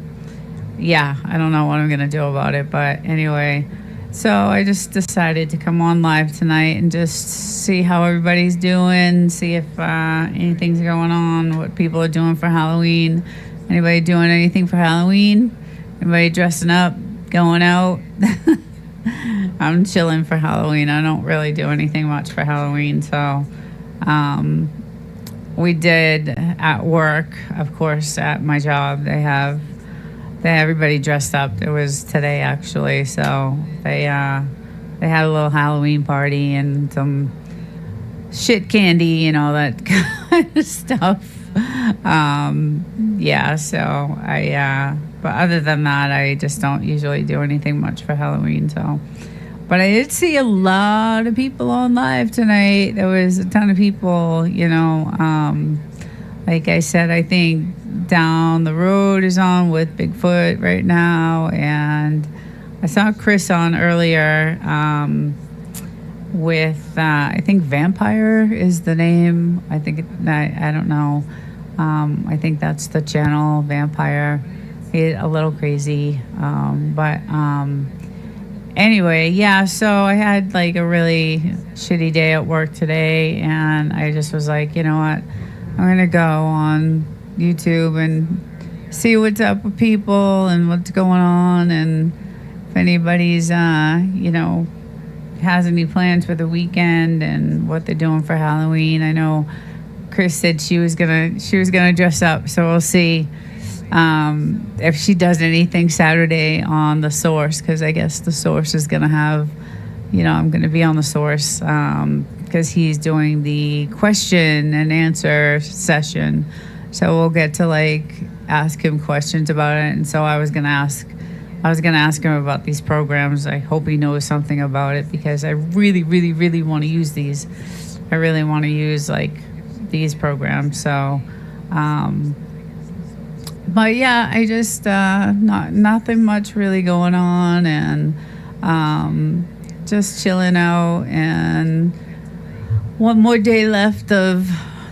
don't know what I'm gonna do about it. But anyway, so I just decided to come on live tonight and just see how everybody's doing, see if anything's going on, what people are doing for Halloween. Anybody doing anything for Halloween? Anybody dressing up, going out? I'm chilling for Halloween. I don't really do anything much for Halloween. So we did at work, of course, at my job, they have everybody dressed up. It was today actually, so they had a little Halloween party and some shit candy and all that kind of stuff. So but other than that, I just don't usually do anything much for Halloween. So, but I did see a lot of people on live tonight. There was a ton of people, like I said, I think Down the Road is on with Bigfoot right now, and I saw Chris on earlier with I think Vampire is the name. I think I don't know. I think that's the channel, Vampire. He's a little crazy, but anyway, so I had like a really shitty day at work today, and I just was like, you know what, I'm gonna go on YouTube and see what's up with people and what's going on, and if anybody's has any plans for the weekend and what they're doing for Halloween. I know Chris said she was gonna dress up, so we'll see if she does anything Saturday on The Source, because I guess The Source is gonna have, I'm gonna be on The Source because he's doing the question and answer session. So we'll get to like ask him questions about it, and so I was gonna ask him about these programs. I hope he knows something about it because I really, really, really want to use these. I really want to use like these programs. So, but yeah, I just nothing much really going on, and just chilling out. And one more day left of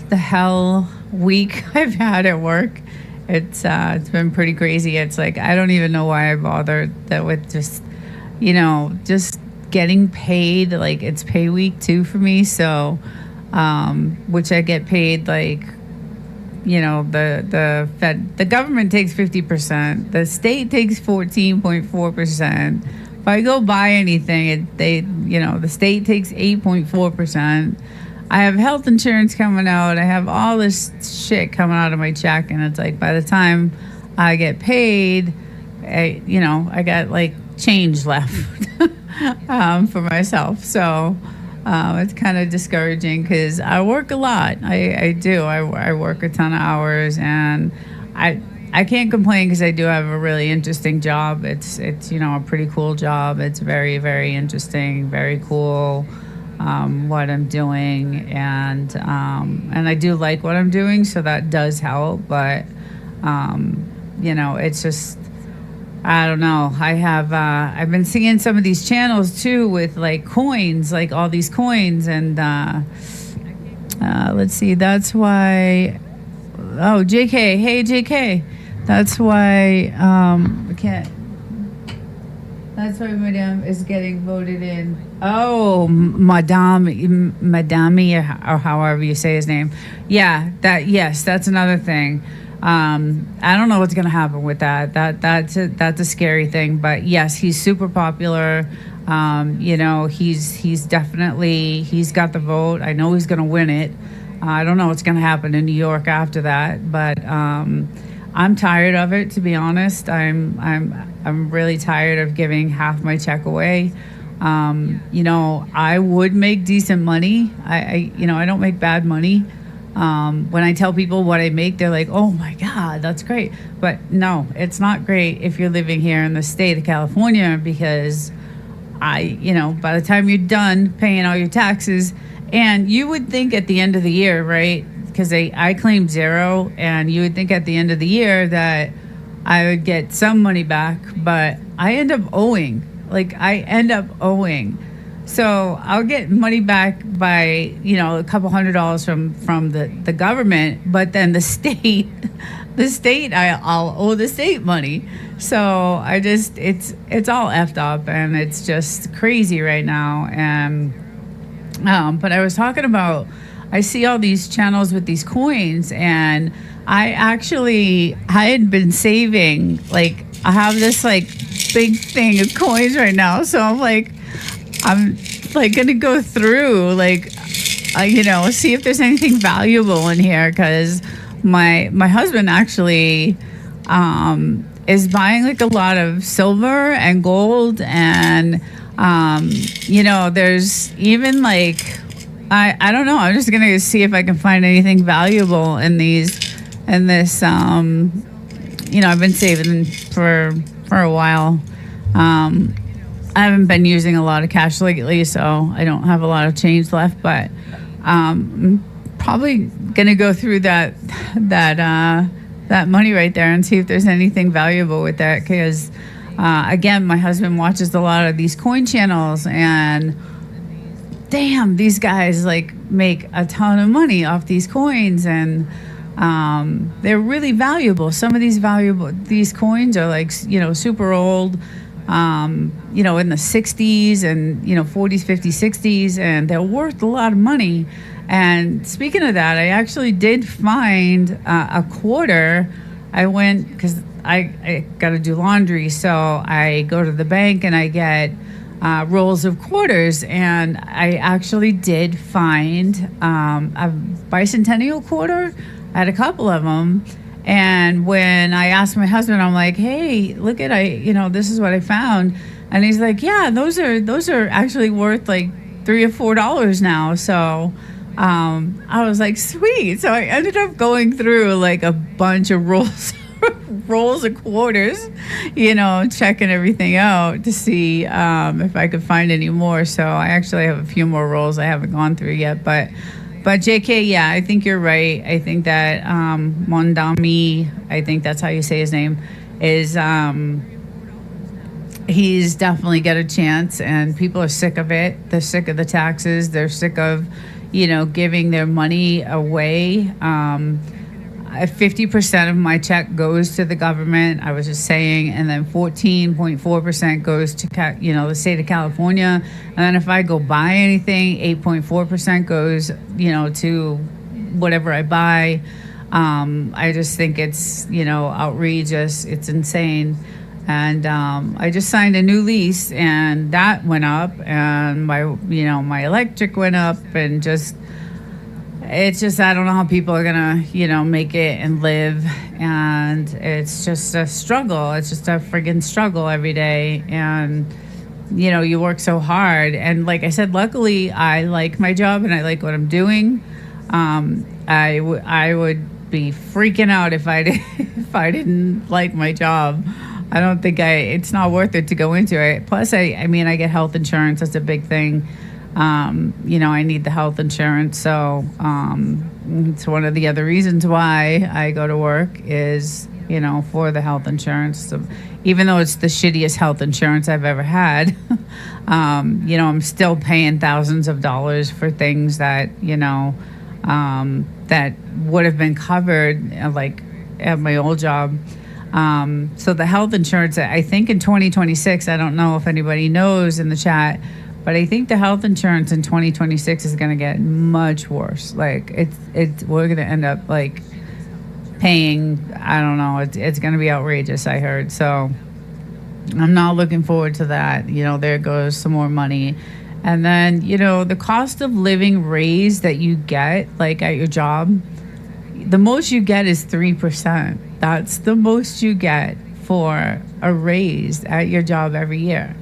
the hell week I've had at work. It's been pretty crazy. It's like I don't even know why I bothered that with just just getting paid. Like it's pay week too for me, so which I get paid like the government takes 50%, the state takes 14.4%. If I go buy anything, the state takes 8.4%. I have health insurance coming out. I have all this shit coming out of my check, and it's like by the time I get paid, I got like change left for myself. So it's kind of discouraging because I work a lot. I do. I work a ton of hours, and I can't complain because I do have a really interesting job. It's a pretty cool job. It's very, very interesting, very cool. What I'm doing, and I do like what I'm doing, so that does help. But it's just I don't know. I've been seeing some of these channels too with like coins, like all these coins, and let's see. That's why. Oh, JK. Hey, JK. That's why I can't. That's why Madame is getting voted in. Oh, Madame, or however you say his name. Yeah, that's another thing. I don't know what's gonna happen with that. That's a scary thing. But yes, he's super popular. He's definitely got the vote. I know he's gonna win it. I don't know what's gonna happen in New York after that, but I'm tired of it, to be honest. I'm really tired of giving half my check away. I would make decent money. I don't make bad money. When I tell people what I make, they're like, "Oh my God, that's great." But no, it's not great if you're living here in the state of California, because by the time you're done paying all your taxes, and you would think at the end of the year, right? Because I claim zero, and you would think at the end of the year that I would get some money back, but I end up owing. So I'll get money back by, a couple $100s from the government, but then the state, I'll owe the state money. So it's all effed up, and it's just crazy right now. And, but I was talking about, I see all these channels with these coins, and I had been saving, like, I have this like big thing of coins right now. So I'm like gonna go through see if there's anything valuable in here, because my husband actually is buying like a lot of silver and gold, and there's even like I don't know. I'm just gonna see if I can find anything valuable in this. I've been saving for a while. I haven't been using a lot of cash lately, so I don't have a lot of change left. But I'm probably gonna go through that money right there and see if there's anything valuable with that. Because again, my husband watches a lot of these coin channels, and damn, these guys like make a ton of money off these coins, and they're really valuable. Some of these coins are like super old, in the 60s and 40s, 50s, 60s, and they're worth a lot of money. And speaking of that, I actually did find a quarter. I went because I got to do laundry, so I go to the bank and I get rolls of quarters, and I actually did find a bicentennial quarter. I had a couple of them, and when I asked my husband, I'm like, "Hey, look at this is what I found," and he's like, "Yeah, those are actually worth like $3 or $4 now." So I was like, "Sweet!" So I ended up going through like a bunch of rolls rolls of quarters, checking everything out to see if I could find any more. So I actually have a few more rolls I haven't gone through yet. But JK, yeah, I think you're right. I think that Mondami, I think that's how you say his name, is he's definitely got a chance, and people are sick of it. They're sick of the taxes. They're sick of, giving their money away. 50% of my check goes to the government, I was just saying, and then 14.4% goes to, the state of California. And then if I go buy anything, 8.4% goes, to whatever I buy. I just think it's, outrageous. It's insane. And I just signed a new lease, and that went up, and my electric went up, and it's just, I don't know how people are gonna, make it and live. And it's just a struggle. It's just a friggin' struggle every day. And, you work so hard. And like I said, luckily I like my job and I like what I'm doing. I would be freaking out if I didn't like my job. I don't think it's not worth it to go into it. Plus, I get health insurance. That's a big thing. I need the health insurance. So it's one of the other reasons why I go to work is, for the health insurance. So even though it's the shittiest health insurance I've ever had, I'm still paying thousands of dollars for things that, that would have been covered, like at my old job. So the health insurance, I think in 2026, I don't know if anybody knows in the chat, but I think the health insurance in 2026 is going to get much worse. Like we're going to end up like paying, I don't know, it's going to be outrageous, I heard. So I'm not looking forward to that. There goes some more money. And then, the cost of living raise that you get, like at your job, the most you get is 3%. That's the most you get for a raise at your job every year.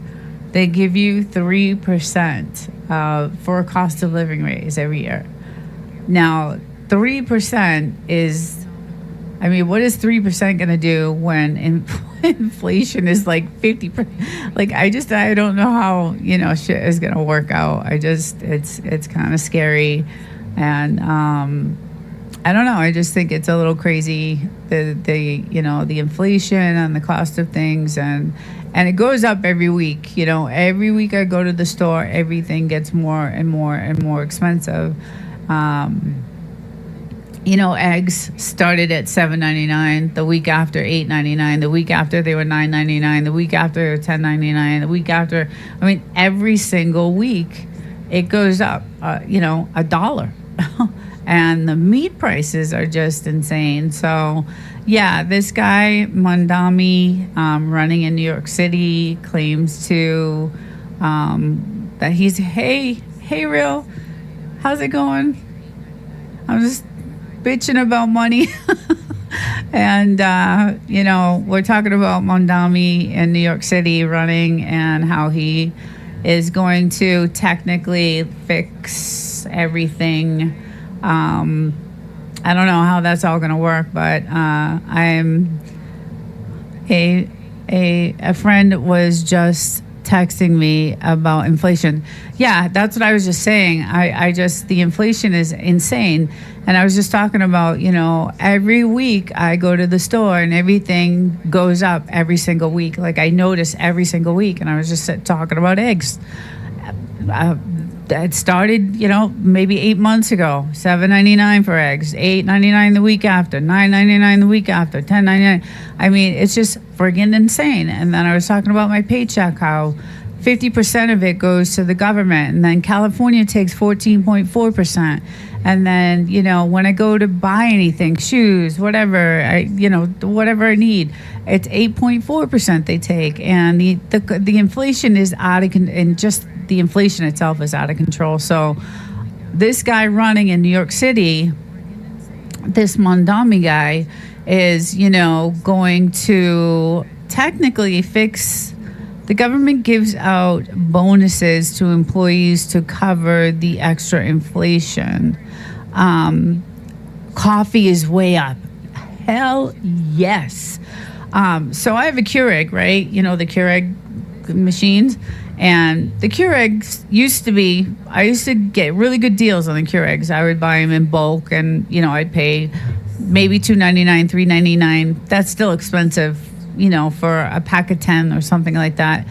They give you 3% for a cost of living raise every year. Now, 3% is, what is 3% going to do when inflation is like 50%? Like, I don't know how, shit is going to work out. It's kind of scary. And, I don't know. I just think it's a little crazy, the inflation and the cost of things, and it goes up every week. Every week I go to the store, everything gets more and more and more expensive. Eggs started at $7.99, the week after $8.99, the week after they were $9.99, the week after $10.99, the week after. Every single week it goes up, $1. And the meat prices are just insane. So, yeah, this guy, Mondami, running in New York City, claims to that he's, hey, Real, how's it going? I'm just bitching about money. And, we're talking about Mondami in New York City running and how he is going to technically fix everything. I don't know how that's all going to work, but I'm a friend was just texting me about inflation. Yeah, that's what I was just saying. The inflation is insane. And I was just talking about, every week I go to the store and everything goes up every single week. Like I notice every single week. And I was just talking about eggs. It started, maybe 8 months ago. $7.99 for eggs, $8.99 the week after, $9.99 the week after, $10.99. It's just friggin' insane. And then I was talking about my paycheck, how 50% of it goes to the government, and then California takes 14.4%. And then, when I go to buy anything, shoes, whatever, whatever I need, it's 8.4% they take. And the inflation is out of control, and just the inflation itself is out of control. So this guy running in New York City, this Mondami guy, is, going to technically fix. The government gives out bonuses to employees to cover the extra inflation. Coffee is way up. Hell yes. So I have a Keurig, right? You know, the Keurig machines. And the Keurigs I used to get really good deals on the Keurigs. I would buy them in bulk, and, you know, I'd pay maybe $2.99, $3.99. That's still expensive, you know, for a pack of 10 or something like that.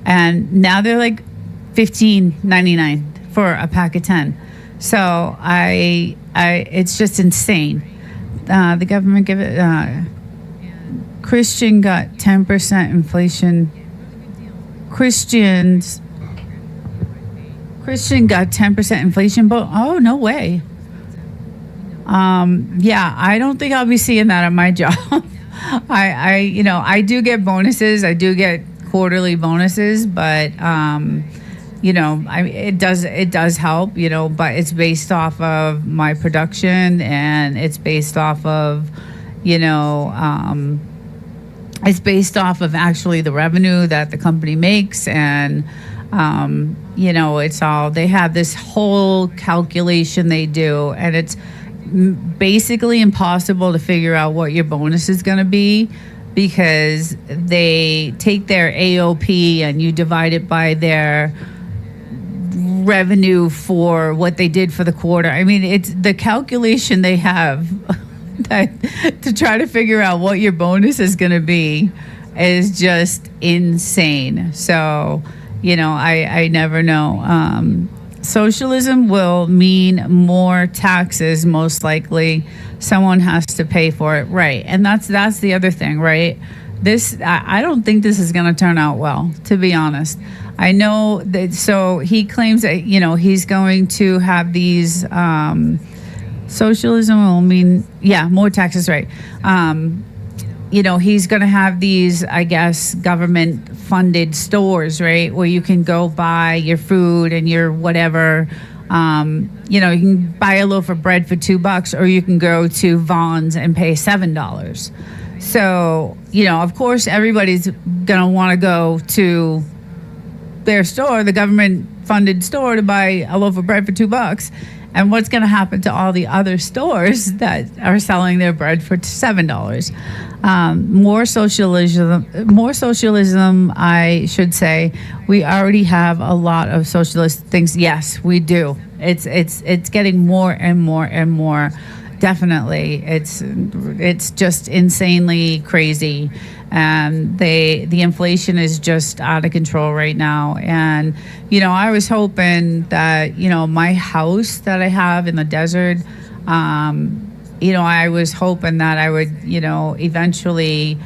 And now they're like $15.99 for a pack of 10. So it's just insane. The government Christian got 10% inflation. Christian got 10% inflation, but oh, no way. Yeah, I don't think I'll be seeing that at my job. I do get bonuses. I do get quarterly bonuses, but it does help, you know, but it's based off of my production, and it's based off of, it's based off of actually the revenue that the company makes. And, it's all, they have this whole calculation they do, and it's basically impossible to figure out what your bonus is going to be, because they take their AOP and you divide it by their revenue for what they did for the quarter. I mean, it's the calculation they have to try to figure out what your bonus is going to be is just insane. So, I never know. Socialism will mean more taxes, most likely. Someone has to pay for it, right? And that's the other thing, right? I don't think this is going to turn out well, to be honest. I know that. So he claims that he's going to have these. Socialism will mean more taxes, right? He's going to have these, I guess, government funded stores, right, where you can go buy your food and your whatever. You can buy a loaf of bread for $2, or you can go to Vaughn's and pay $7. So, of course, everybody's going to want to go to their store, the government funded store, to buy a loaf of bread for $2. And what's going to happen to all the other stores that are selling their bread for $7? More socialism, I should say. We already have a lot of socialist things. Yes, we do. It's getting more and more and more. Definitely, it's just insanely crazy, and the inflation is just out of control right now. And I was hoping that my house that I have in the desert, I was hoping that I would eventually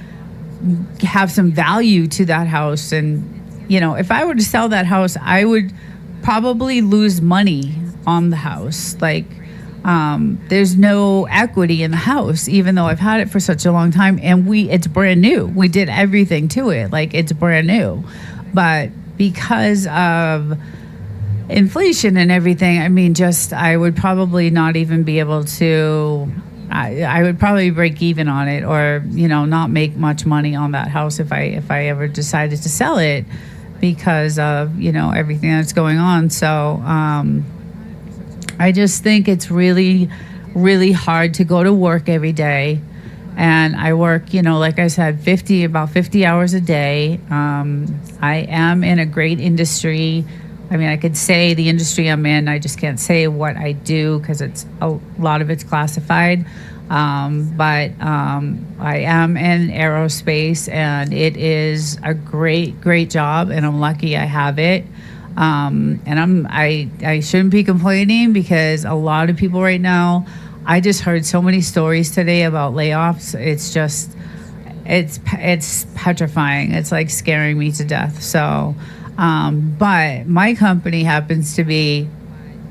have some value to that house. And if I were to sell that house, I would probably lose money on the house. Like, there's no equity in the house, even though I've had it for such a long time, and it's brand new. We did everything to it, like it's brand new. But because of inflation and everything, I mean, I would probably not even be able to. I would probably break even on it, or not make much money on that house if I ever decided to sell it, because of everything that's going on. So. I just think it's really, really hard to go to work every day. And I work, like I said, about 50 hours a day. I am in a great industry. I mean, I could say the industry I'm in. I just can't say what I do, because a lot of it's classified. But I am in aerospace, and it is a great, great job, and I'm lucky I have it. And I shouldn't be complaining, because a lot of people right now, I just heard so many stories today about layoffs. It's petrifying. It's like scaring me to death. So, but my company happens to be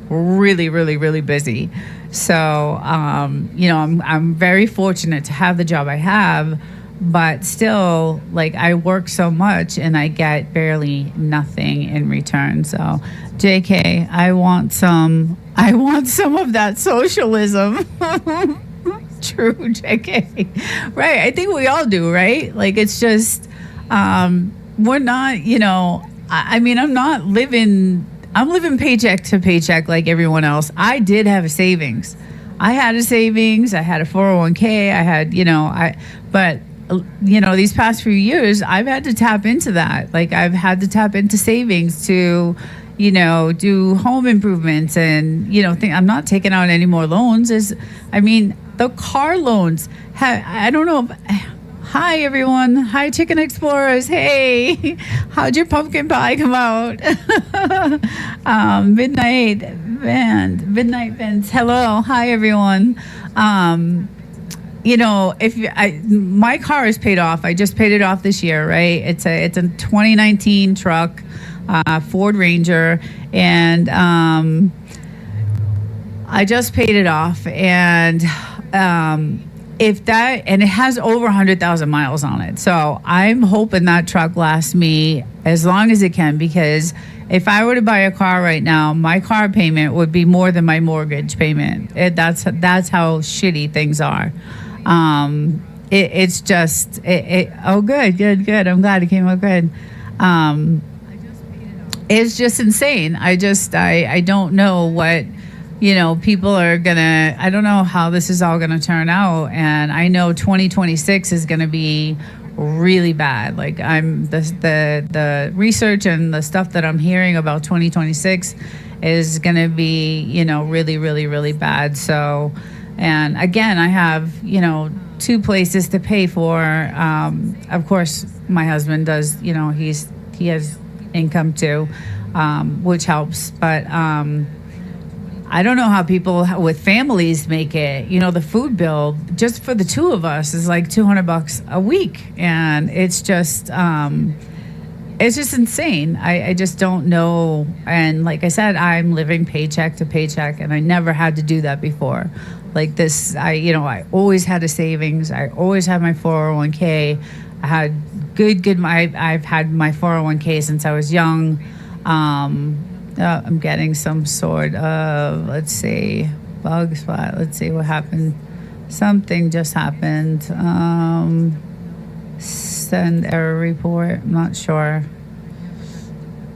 really, really, really busy. So, I'm very fortunate to have the job I have. But still, like, I work so much and I get barely nothing in return. So, JK, I want some of that socialism. True, JK. Right. I think we all do, right? Like, it's just, we're not, I mean, I'm living paycheck to paycheck like everyone else. I did have a savings. I had a 401k. I had, but these past few years, I've had to tap into that. Like, I've had to tap into savings to, do home improvements and, I'm not taking out any more loans. The car loans, I don't know. Hi, everyone. Hi, Chicken Explorers. Hey, how'd your pumpkin pie come out? Midnight Vents. Hello. Hi, everyone. My car is paid off. I just paid it off this year, right? It's a 2019 truck, Ford Ranger, and I just paid it off, and and it has over 100,000 miles on it. So I'm hoping that truck lasts me as long as it can, because if I were to buy a car right now, my car payment would be more than my mortgage payment. That's how shitty things are. It's just, oh, good. I'm glad it came out good. It's just insane. I don't know what, people are gonna, I don't know how this is all gonna turn out. And I know 2026 is gonna be really bad. Like, the research and the stuff that I'm hearing about 2026 is gonna be, really, really, really bad. So, and again, I have, 2 places to pay for. Of course, my husband does, he has income too, which helps. But I don't know how people with families make it. The food bill just for the 2 of us is like $200 a week, and it's just insane. I just don't know. And like I said, I'm living paycheck to paycheck, and I never had to do that before. Like this, I always had a savings. I always had my 401k. I had I've had my 401k since I was young. I'm getting some sort of, let's see, bug spot. Let's see what happened. Something just happened. Send error report. I'm not sure.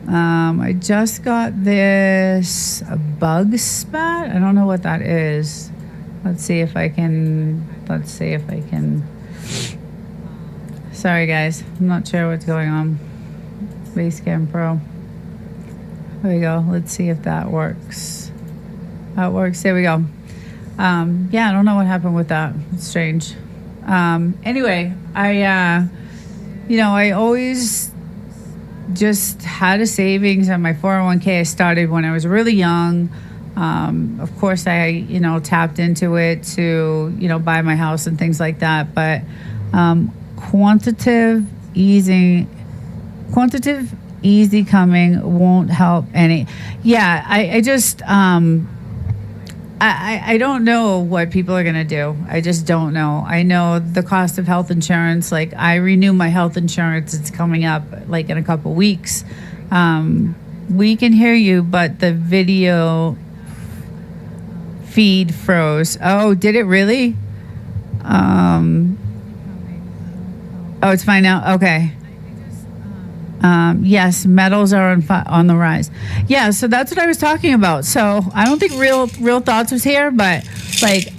I just got this bug spot. I don't know what that is. Let's see if I can. Sorry, guys. I'm not sure what's going on. Basecamp Pro. There we go. Let's see if that works. That works. There we go. I don't know what happened with that. It's strange. Anyway, I always just had a savings on my 401k. I started when I was really young. Of course, I, tapped into it to, buy my house and things like that. But quantitative easy coming won't help any. Yeah, I just, I don't know what people are going to do. I just don't know. I know the cost of health insurance. Like, I renew my health insurance. It's coming up like in a couple weeks. We can hear you, but the video feed froze. Oh, did it really? Oh, it's fine now. Okay. Yes, metals are on the rise. Yeah, so that's what I was talking about. So I don't think real thoughts was here, but like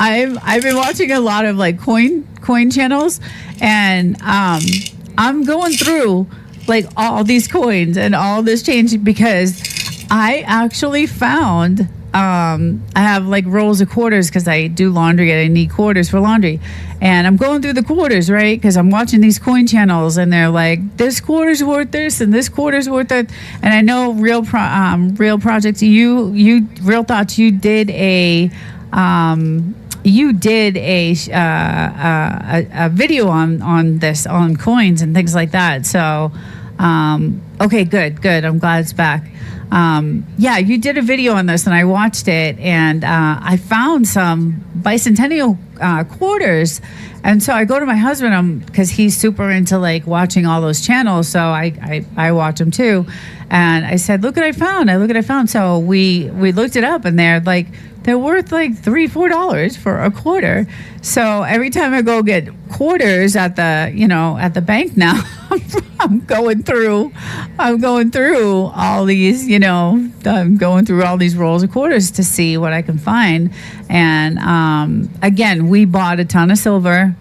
I've been watching a lot of like coin channels, and I'm going through like all these coins and all this change because I actually found I have like rolls of quarters because I do laundry and I need quarters for laundry. And I'm going through the quarters, right? Because I'm watching these coin channels and they're like, this quarter's worth this and this quarter's worth that. And I know Real Projects, Real Thoughts, you did a video on this, on coins and things like that. So, okay, good. I'm glad it's back. Yeah, you did a video on this and I watched it, and I found some bicentennial quarters. And so I go to my husband because he's super into like watching all those channels. So I watch them too. And I said, look what I found. So we looked it up, and they're worth like $3-4 for a quarter. So every time I go get quarters at the bank now, I'm going through all these, I'm going through all these rolls of quarters to see what I can find. And again, we bought a ton of silver.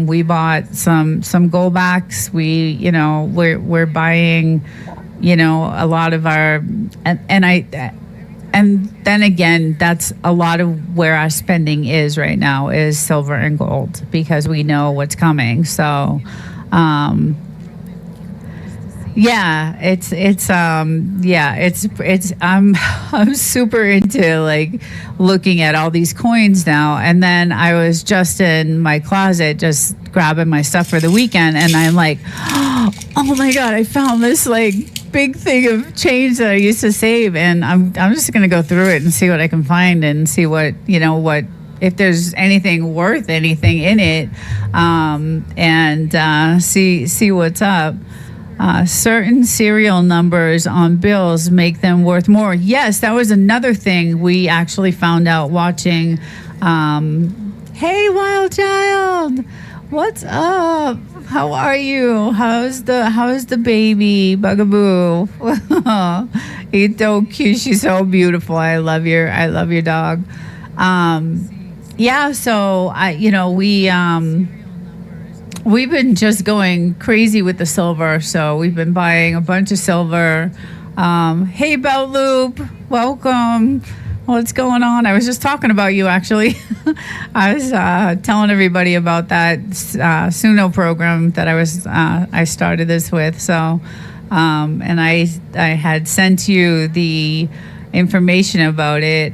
We bought some gold backs. We're buying, a lot of our, and then again, that's a lot of where our spending is right now is silver and gold because we know what's coming. So, I'm super into like looking at all these coins now. And then I was just in my closet just grabbing my stuff for the weekend, and I'm like, oh my god, I found this like big thing of change that I used to save, and I'm just gonna go through it and see what I can find and see what if there's anything worth anything in it, and see what's up. Certain serial numbers on bills make them worth more. Yes, that was another thing we actually found out watching. Hey, Wild Child, what's up? How are you? How's the baby, Bugaboo? He's so cute. She's so beautiful. I love your dog. So we've been just going crazy with the silver. So we've been buying a bunch of silver. Hey, Belt Loop, welcome. What's going on? I was just talking about you, actually. I was telling everybody about that Suno program that I started this with. So, and I had sent you the information about it.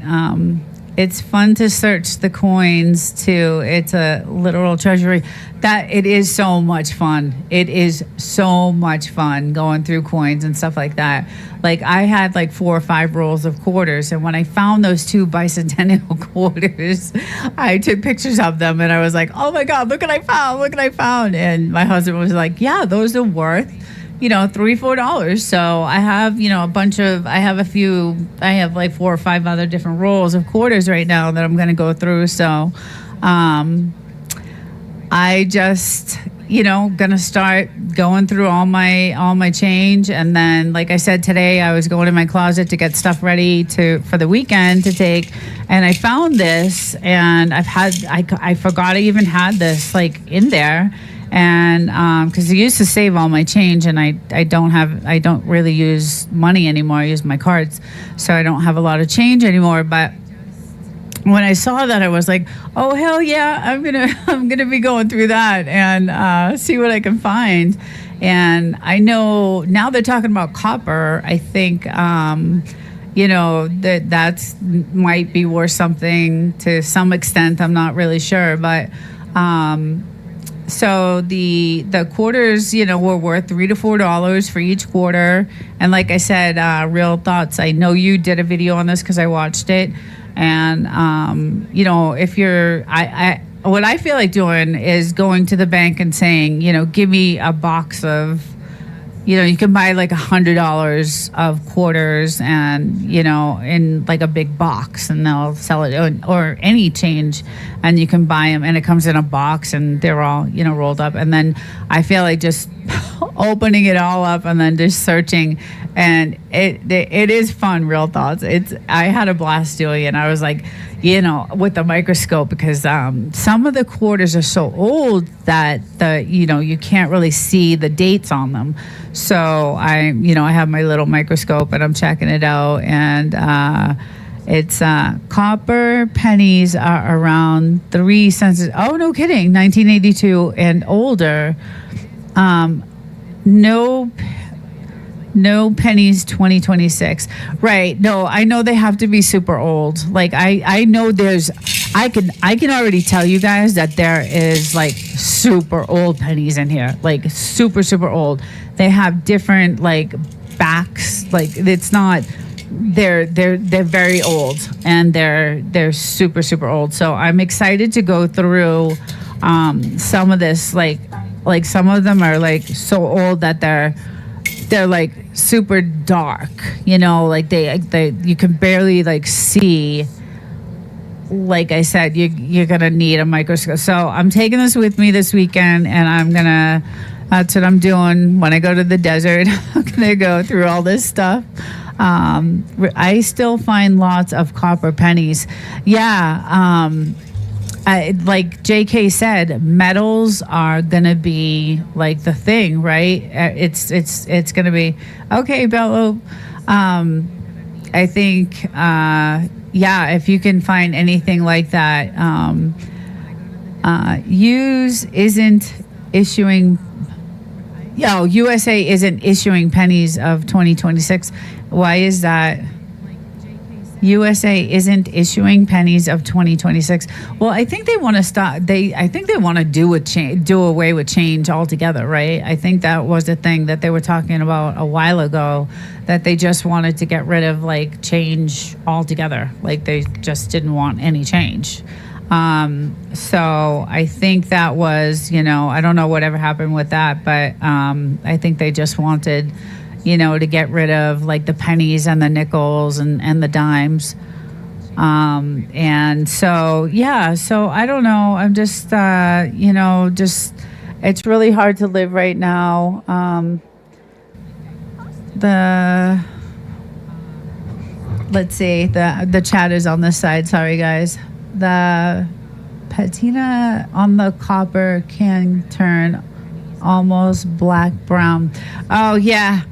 It's fun to search the coins too. It's a literal treasury. That it is so much fun. It is so much fun going through coins and stuff like that. Like I had like 4 or 5 rolls of quarters, and when I found those 2 bicentennial quarters, I took pictures of them, and I was like, "Oh my God, look what I found! Look what I found!" And my husband was like, $, those are worth, $3-4. So I have, I have like 4 or 5 other different rolls of quarters right now that I'm going to go through. So, I just, gonna start going through all my change. And then, like I said, today I was going in my closet to get stuff ready for the weekend to take. And I found this, and I forgot I even had this like in there. And because I used to save all my change, and I don't really use money anymore. I use my cards, so I don't have a lot of change anymore. But when I saw that, I was like, oh hell yeah, I'm gonna be going through that and see what I can find. And I know now they're talking about copper. I think that's might be worth something to some extent. I'm not really sure, but. So the quarters, were worth $3 to $4 for each quarter. And like I said, Real Thoughts, I know you did a video on this because I watched it. And, if you're, what I feel like doing is going to the bank and saying, give me a box of, you can buy like $100 of quarters and, in like a big box, and they'll sell it, or any change, and you can buy them, and it comes in a box, and they're all, rolled up. And then I feel like just opening it all up and then just searching, and it is fun. Real Thoughts. I had a blast doing it. And I was like, with the microscope, because some of the quarters are so old that you can't really see the dates on them. So I have my little microscope, and I'm checking it out, and it's copper pennies are around 3 cents. Oh, no kidding. 1982 and older. No pennies 2026. Right. No, I know they have to be super old. Like I know I can already tell you guys that there is like super old pennies in here. Like super, super old. They have different like backs. Like it's not, they're very old, and they're super, super old. So I'm excited to go through some of this, like some of them are like so old that they're like super dark, like they you can barely like see. Like I said, you're gonna need a microscope. So I'm taking this with me this weekend, and that's what I'm doing when I go to the desert. I'm gonna go through all this stuff. I still find lots of copper pennies. Yeah. like JK said, metals are gonna be like the thing, right? It's gonna be okay, Bello. I think, yeah, if you can find anything like that, use isn't issuing. Yo, USA isn't issuing pennies of 2026. Why is that? USA isn't issuing pennies of 2026. Well, I think they want to stop. I think they want to do away with change altogether, right? I think that was the thing that they were talking about a while ago, that they just wanted to get rid of like change altogether. Like they just didn't want any change. So I think that was, I don't know whatever happened with that, but I think they just wanted, to get rid of like the pennies and the nickels and the dimes. And so, yeah, so I don't know. I'm just, it's really hard to live right now. Let's see, the chat is on this side. Sorry, guys. The patina on the copper can turn almost black brown. Oh, yeah.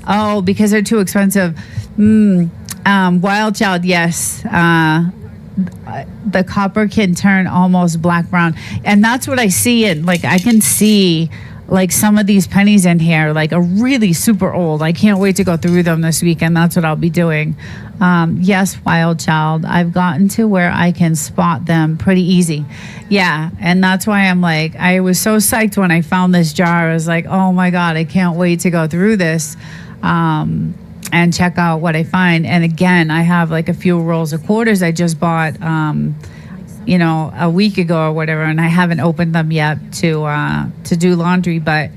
Oh, because they're too expensive. Wild Child, yes. The copper can turn almost black brown. And that's what I see in, like, I can see like some of these pennies in here, like are really super old. I can't wait to go through them this weekend. That's what I'll be doing. Yes, Wild Child, I've gotten to where I can spot them pretty easy. Yeah, and that's why I'm like, I was so psyched when I found this jar. I was like, oh my God, I can't wait to go through this and check out what I find. And again, I have like a few rolls of quarters I just bought a week ago or whatever, and I haven't opened them yet to do laundry. But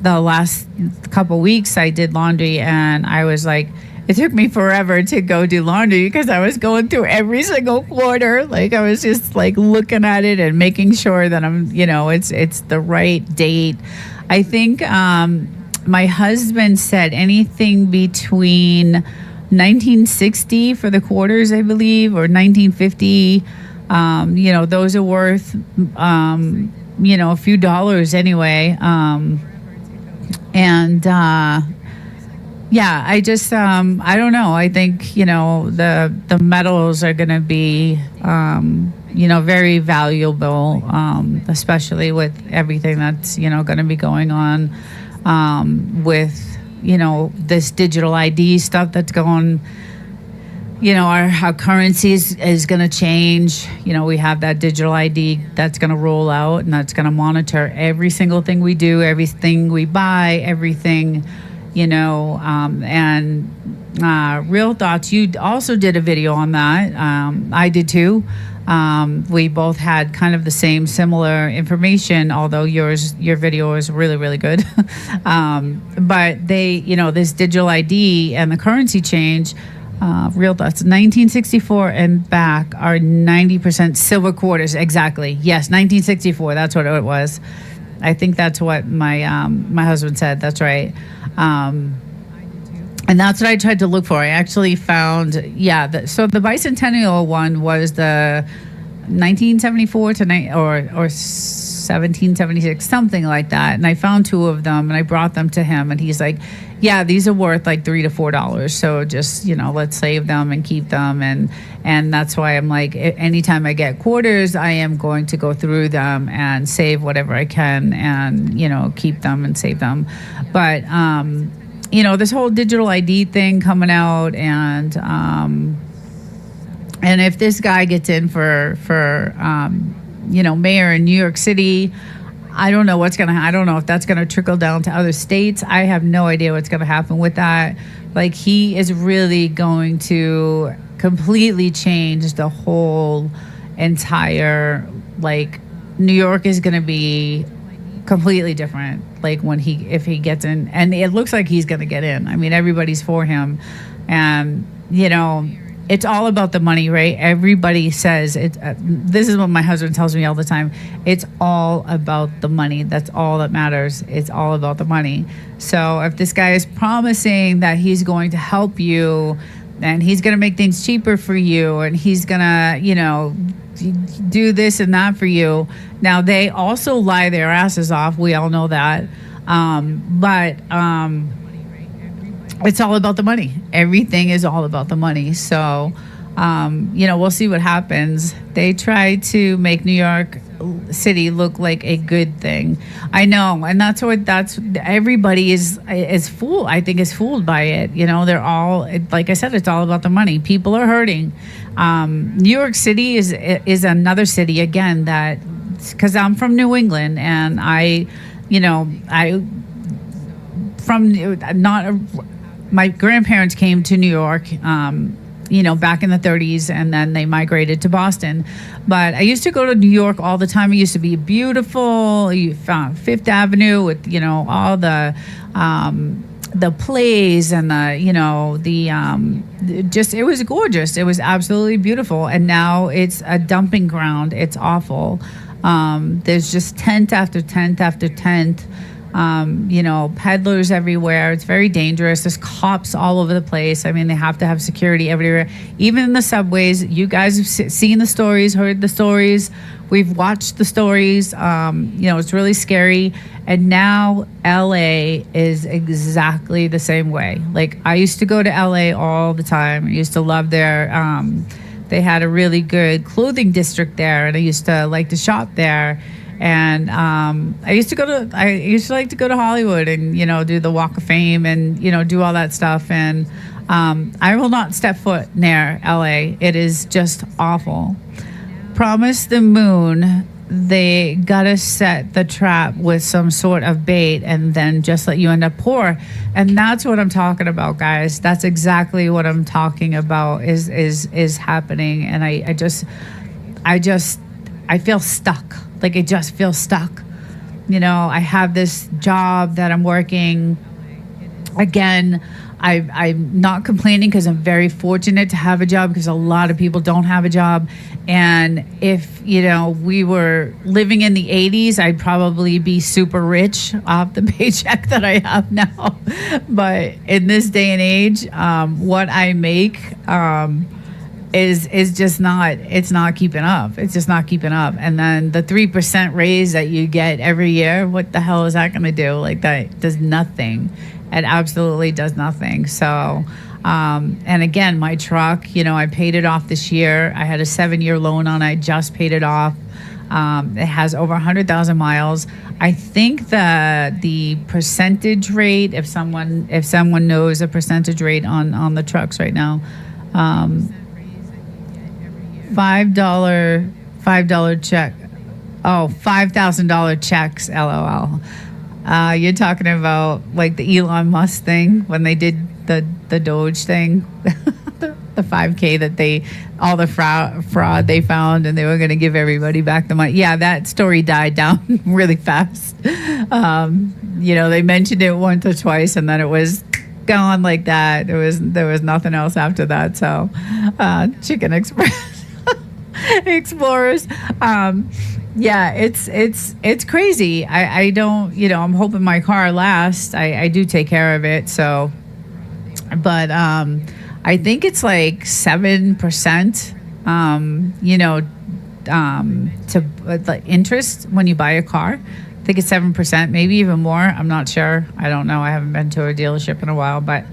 the last couple weeks I did laundry, and I was like, it took me forever to go do laundry because I was going through every single quarter. Like I was just like looking at it and making sure that I'm, it's the right date. I think my husband said anything between 1960 for the quarters, I believe, or 1950. Those are worth, a few dollars anyway. Yeah, I just, I don't know. I think, the metals are going to be, very valuable, especially with everything that's, going to be going on with, this digital ID stuff that's going. Our currency is going to change. We have that digital ID that's going to roll out, and that's going to monitor every single thing we do, everything we buy, everything, and Real Thoughts, you also did a video on that. I did too. We both had kind of the same similar information, although your video is really, really good. But they, this digital ID and the currency change, Real Thoughts, 1964 and back are 90% silver quarters. Exactly. Yes, 1964. That's what it was. I think that's what my husband said. That's right. And that's what I tried to look for. I actually found, so the bicentennial one was the 1974 to or 1776, something like that. And I found two of them, and I brought them to him, and he's like, yeah, these are worth like $3 to $4. So just, let's save them and keep them. And that's why I'm like, anytime I get quarters, I am going to go through them and save whatever I can and, keep them and save them. But, this whole digital ID thing coming out, and if this guy gets in for mayor in New York City, I don't know I don't know if that's gonna trickle down to other states. I have no idea what's gonna happen with that. Like, he is really going to completely change the whole entire, like, New York is gonna be completely different, like if he gets in, and it looks like he's gonna get in. I mean, everybody's for him, and it's all about the money, right? Everybody says it. This is what my husband tells me all the time. It's all about the money. That's all that matters. It's all about the money. So if this guy is promising that he's going to help you, and he's going to make things cheaper for you, and he's going to, do this and that for you. Now they also lie their asses off. We all know that. But it's all about the money. Everything is all about the money. So, we'll see what happens. They try to make New York City look like a good thing. I know, and that's everybody is fooled. I think is fooled by it. They're all, like I said, it's all about the money. People are hurting. New York City is another city again that, because I'm from New England and my grandparents came to New York, back in the 30s, and then they migrated to Boston. But I used to go to New York all the time. It used to be beautiful. You found Fifth Avenue with, all the plays and it was gorgeous. It was absolutely beautiful. And now it's a dumping ground. It's awful. There's just tent after tent after tent. Peddlers everywhere. It's very dangerous. There's cops all over the place. I mean, they have to have security everywhere, even in the subways. You guys have seen the stories, heard the stories. We've watched the stories. It's really scary. And now LA is exactly the same way. Like, I used to go to LA all the time. I used to love they had a really good clothing district there, and I used to like to shop there. And I used to like to go to Hollywood and do the Walk of Fame and do all that stuff. And I will not step foot near LA. It is just awful. Promise the Moon, they gotta set the trap with some sort of bait and then just let you end up poor. And that's what I'm talking about, guys. That's exactly what I'm talking about is happening. And I feel stuck. Like, I just feel stuck. I have this job that I'm working. Again, I'm not complaining because I'm very fortunate to have a job, because a lot of people don't have a job. And if, we were living in the 80s, I'd probably be super rich off the paycheck that I have now. But in this day and age, what I make is just not keeping up. It's just not keeping up. And then the 3% raise that you get every year, what the hell is that going to do? Like, that does nothing. It absolutely does nothing. So, and again, my truck, I paid it off this year. I had a 7-year loan on it. I just paid it off. It has over 100,000 miles. I think the percentage rate, if someone knows a percentage rate on the trucks right now, $5 check. Oh, $5,000 checks. LOL. You're talking about like the Elon Musk thing when they did the Doge thing, the 5K that all the fraud they found, and they were going to give everybody back the money. Yeah, that story died down really fast. They mentioned it once or twice, and then it was gone like that. There was nothing else after that. So, Chicken Express. Explorers. It's crazy. I don't, I'm hoping my car lasts. I do take care of it. So, but I think it's like 7%, to the interest when you buy a car. I think it's 7%, maybe even more. I'm not sure. I don't know. I haven't been to a dealership in a while, but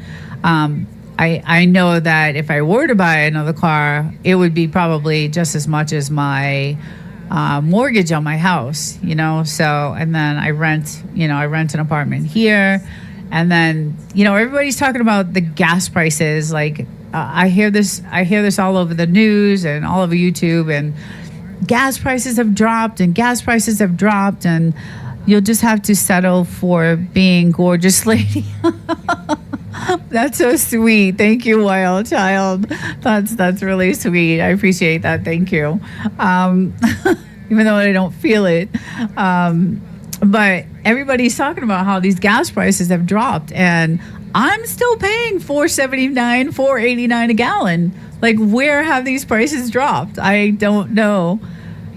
I know that if I were to buy another car, it would be probably just as much as my mortgage on my house, So, and then I rent an apartment here, and then everybody's talking about the gas prices. Like, I hear this all over the news and all over YouTube, and gas prices have dropped, and you'll just have to settle for being gorgeous lady. That's so sweet. Thank you, Wild Child. That's really sweet. I appreciate that. Thank you. Even though I don't feel it. But everybody's talking about how these gas prices have dropped, and I'm still paying $4.79, $4.89 a gallon. Like, where have these prices dropped? I don't know.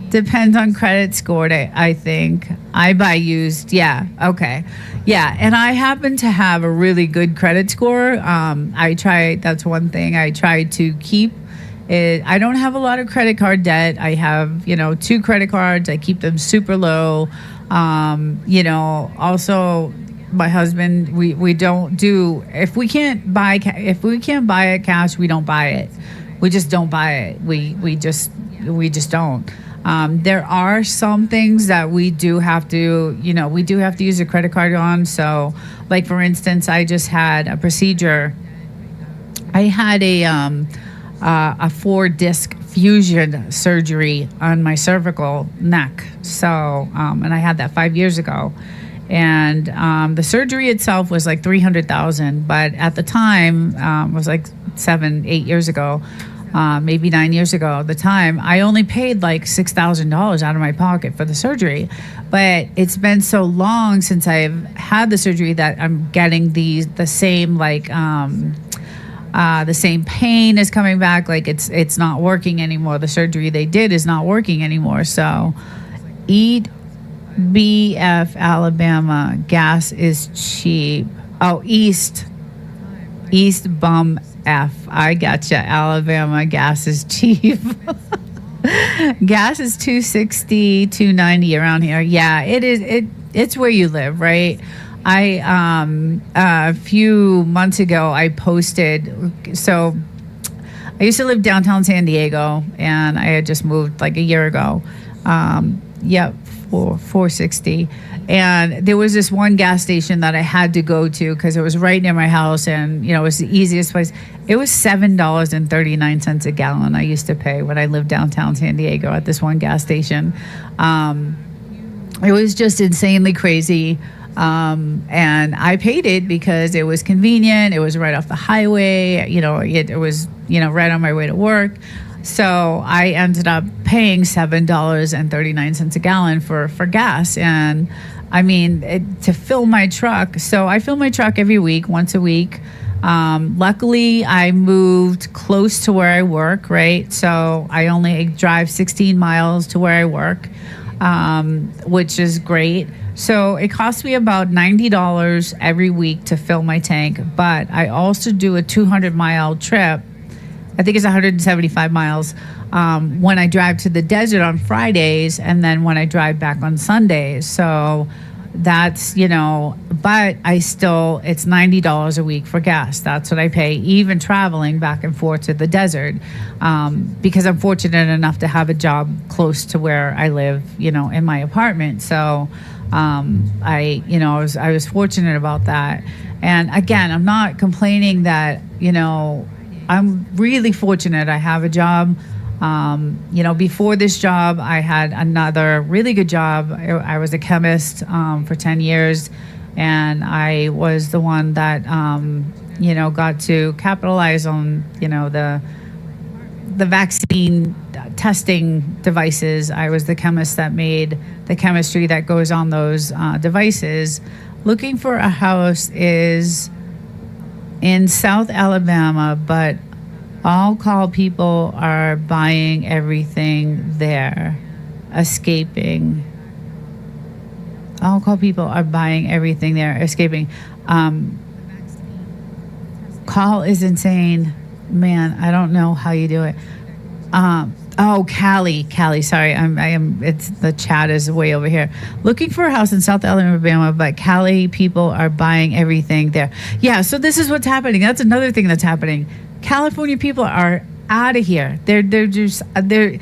Depends on credit score, I think. I buy used. Yeah. Okay. Yeah. And I happen to have a really good credit score. That's one thing I try to keep I don't have a lot of credit card debt. I have, 2 credit cards. I keep them super low. Also my husband, we don't do, if we can't buy it cash, we don't buy it. We just don't buy it. We just don't. There are some things that we do have to use a credit card on. So, like for instance, I just had a procedure. I had a 4-disc fusion surgery on my cervical neck. So, and I had that 5 years ago. And the surgery itself was like $300,000, but at the time, was like 7-8 years ago. Maybe 9 years ago at the time, I only paid like $6,000 out of my pocket for the surgery. But it's been so long since I've had the surgery that I'm getting the same the same pain is coming back. Like it's not working anymore. The surgery they did is not working anymore. So eat BF Alabama, gas is cheap. Oh, East Bum F. I gotcha. Alabama, gas is cheap. Gas is $2.60, $2.90 around here. Yeah, it is. It's where you live, right? A few months ago, I posted. So I used to live downtown San Diego, and I had just moved like a year ago. For $4.60, and there was this one gas station that I had to go to because it was right near my house, and it was the easiest place. It was $7.39 a gallon I used to pay when I lived downtown San Diego at this one gas station. It was just insanely crazy, and I paid it because it was convenient. It was right off the highway. It was right on my way to work. So I ended up paying $7.39 a gallon for gas. And I mean, to fill my truck. So I fill my truck every week, once a week. Luckily, I moved close to where I work, right? So I only drive 16 miles to where I work, which is great. So it costs me about $90 every week to fill my tank. But I also do a 200-mile trip. I think it's 175 miles when I drive to the desert on Fridays, and then when I drive back on Sundays. So that's, but it's $90 a week for gas. That's what I pay, even traveling back and forth to the desert, because I'm fortunate enough to have a job close to where I live, in my apartment. So I was fortunate about that. And again, I'm not complaining that, I'm really fortunate. I have a job. Before this job, I had another really good job. I was a chemist for 10 years, and I was the one that, got to capitalize on, the vaccine testing devices. I was the chemist that made the chemistry that goes on those devices. Looking for a house is in South Alabama, but all call people are buying everything there, escaping. All call people are buying everything there, escaping. Call is insane. Man, I don't know how you do it. Callie, sorry, it's the chat is way over here. Looking for a house in South Alabama, but Cali people are buying everything there. Yeah, so this is what's happening. That's another thing that's happening. California people are out of here. The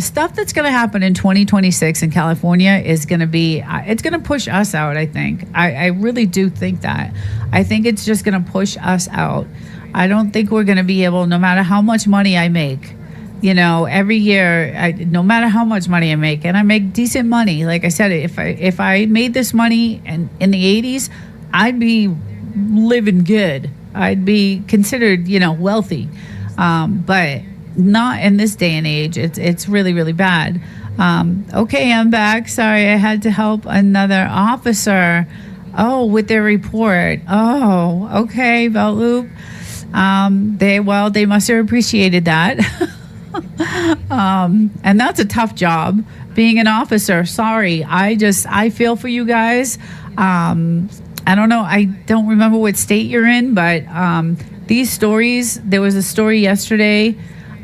stuff that's going to happen in 2026 in California is going to be, it's going to push us out, I think. I really do think that. I think it's just going to push us out. I don't think we're going to be able, no matter how much money I make, every year, no matter how much money I make, and I make decent money. Like I said, if I made this money in the 80s, I'd be living good. I'd be considered, wealthy. But not in this day and age. It's really, really bad. Okay, I'm back. Sorry, I had to help another officer. Oh, with their report. Oh, okay, Belt Loop. They must have appreciated that. And that's a tough job, being an officer. Sorry, I feel for you guys. I don't know. I don't remember what state you're in, but these stories. There was a story yesterday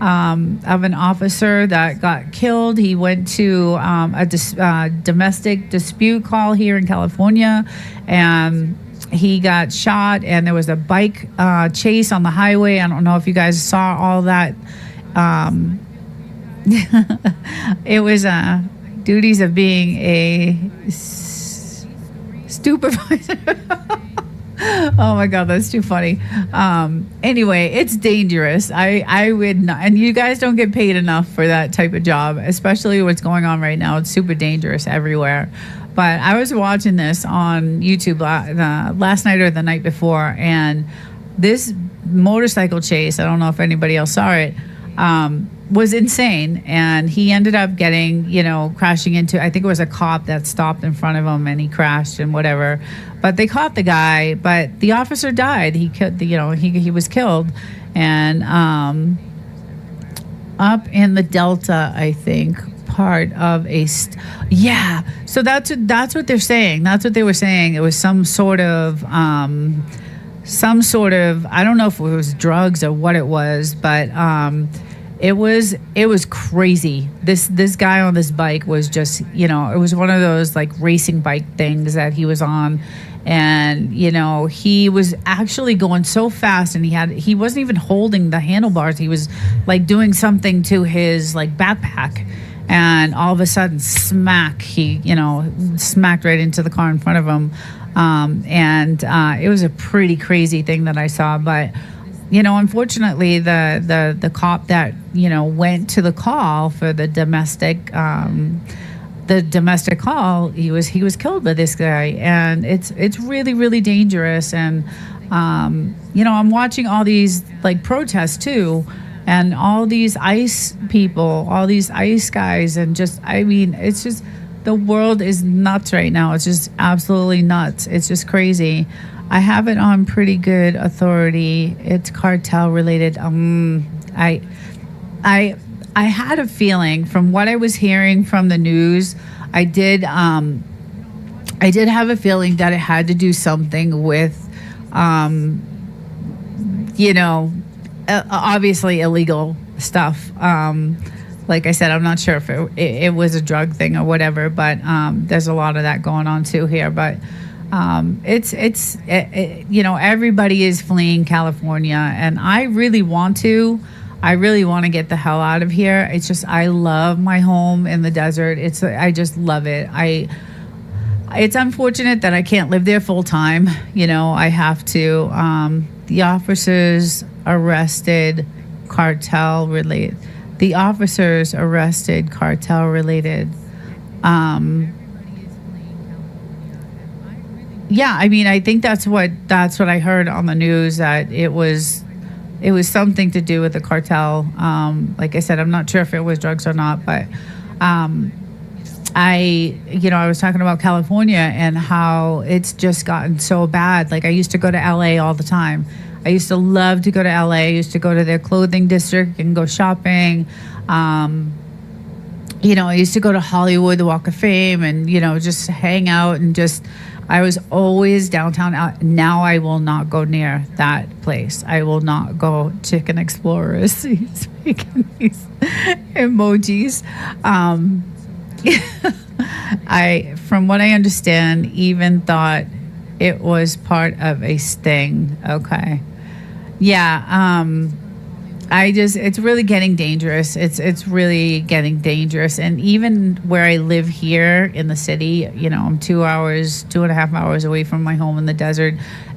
of an officer that got killed. He went to a domestic dispute call here in California, and he got shot, and there was a bike chase on the highway. I don't know if you guys saw all that. It was duties of being a supervisor. Oh my God, that's too funny. Anyway, it's dangerous. I would not, and you guys don't get paid enough for that type of job, especially what's going on right now. It's super dangerous everywhere. But I was watching this on YouTube last night or the night before, and this motorcycle chase, I don't know if anybody else saw it, was insane. And he ended up getting, crashing into, I think it was a cop that stopped in front of him, and he crashed and whatever. But they caught the guy, but the officer died. He killed, he was killed. And up in the Delta, I think, part of so that's what they're saying. That's what they were saying. It was some sort of I don't know if it was drugs or what it was, but it was crazy. This guy on this bike was just, it was one of those like racing bike things that he was on. And, he was actually going so fast, and he wasn't even holding the handlebars. He was like doing something to his like backpack, and all of a sudden he smacked right into the car in front of him. And it was a pretty crazy thing that I saw. But, unfortunately the cop that, went to the call for the domestic call, he was killed by this guy. And it's really, really dangerous. And, I'm watching all these like protests too, and all these ICE people, all these ICE guys, and it's just, the world is nuts right now. It's just absolutely nuts. It's just crazy. I have it on pretty good authority. It's cartel related. I had a feeling from what I was hearing from the news. I did have a feeling that it had to do something with, obviously illegal stuff. Like I said, I'm not sure if it was a drug thing or whatever, but there's a lot of that going on too here. But everybody is fleeing California, and I really want to get the hell out of here. It's just, I love my home in the desert. I just love it. It's unfortunate that I can't live there full time. I have to. The officers arrested cartel related. I think that's what I heard on the news, that it was something to do with the cartel. Like I said, I'm not sure if it was drugs or not, but I was talking about California and how it's just gotten so bad. Like, I used to go to LA all the time. I used to love to go to LA. I used to go to their clothing district and go shopping. I used to go to Hollywood, the Walk of Fame, and, just hang out, and I was always downtown. Now I will not go near that place. I will not go. Chicken Explorers. He's making these emojis. From what I understand, even thought it was part of a sting. Okay. Yeah. It's really getting dangerous. It's really getting dangerous. And even where I live here in the city, I'm 2.5 hours away from my home in the desert.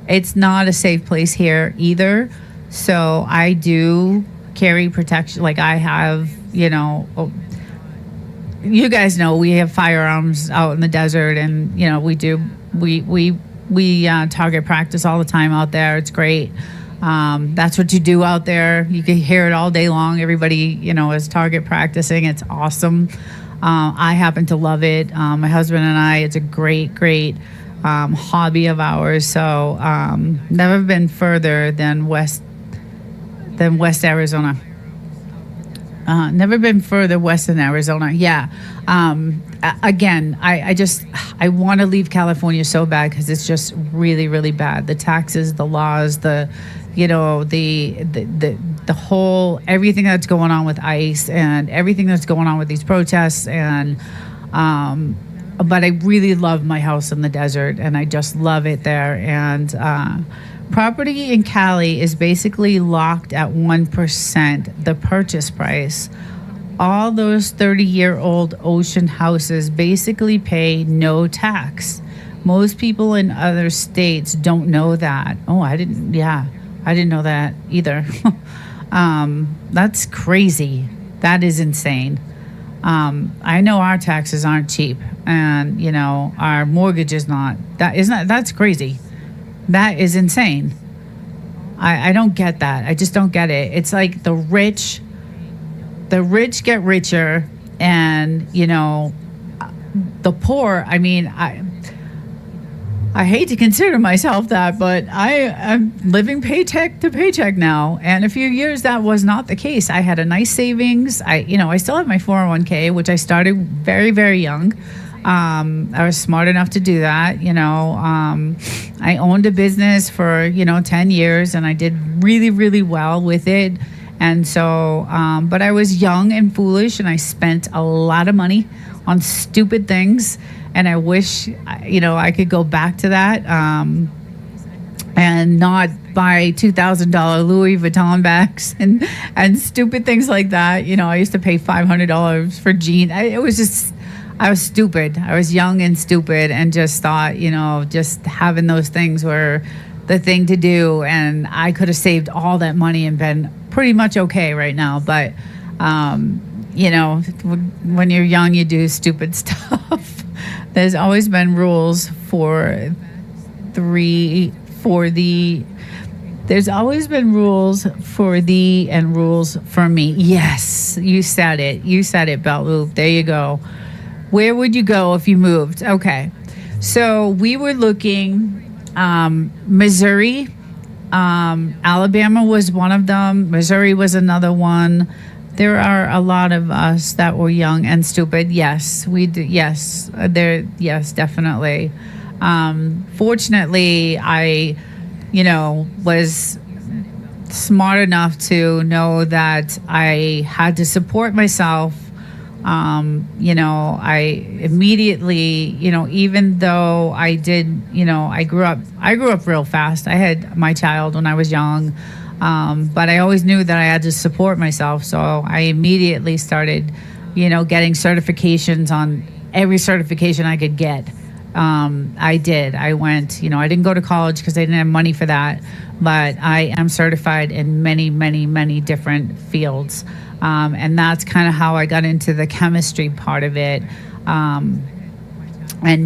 It's not a safe place here either. So I do carry protection. Like, I have, you guys know we have firearms out in the desert, and, we target practice all the time out there. It's great. That's what you do out there. You can hear it all day long. Everybody, is target practicing. It's awesome. I happen to love it. My husband and I, it's a great hobby of ours. So never been further than West Arizona. Never been further west than Arizona. Yeah. Again, I want to leave California so bad, because it's just really, really bad. The taxes, the laws, the the whole, everything that's going on with ICE and everything that's going on with these protests. And, but I really love my house in the desert, and I just love it there. And property in Cali is basically locked at 1%, the purchase price. All those 30-year-old ocean houses basically pay no tax. Most people in other states don't know that. Oh, I didn't know that either. That's crazy. That is insane. I know our taxes aren't cheap, and our mortgage is not. That's crazy. That is insane. I don't get that. I just don't get it. It's like the rich get richer, and the poor. I mean, I hate to consider myself that, but I'm living paycheck to paycheck now. And a few years that was not the case. I had a nice savings. I still have my 401k, which I started very, very young. I was smart enough to do that. I owned a business for 10 years, and I did really, really well with it. And so, but I was young and foolish, and I spent a lot of money on stupid things. And I wish, I could go back to that and not buy $2,000 Louis Vuitton bags and stupid things like that. I used to pay $500 for jeans. I was stupid. I was young and stupid, and just thought, just having those things were the thing to do. And I could have saved all that money and been pretty much okay right now. But, when you're young, you do stupid stuff. There's always been rules there's always been rules for thee and rules for me. Yes, you said it, Belt Loop. There you go. Where would you go if you moved? Okay. So we were looking, Missouri, Alabama was one of them. Missouri was another one. There are a lot of us that were young and stupid. Yes, we do. Yes, yes, definitely. Fortunately, I, was smart enough to know that I had to support myself. I immediately, even though I did, I grew up real fast. I had my child when I was young. But I always knew that I had to support myself. So I immediately started, getting certifications on every certification I could get. I did. I went, I didn't go to college because I didn't have money for that. But I am certified in many, many, many different fields. And that's kind of how I got into the chemistry part of it. And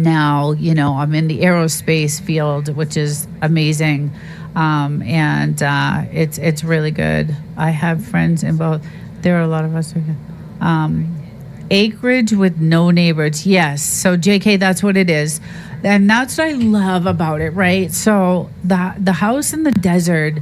now, I'm in the aerospace field, which is amazing. And it's really good. I have friends in both. There are a lot of us. Acreage with no neighbors. Yes. So JK, that's what it is. And that's what I love about it, right? So the house in the desert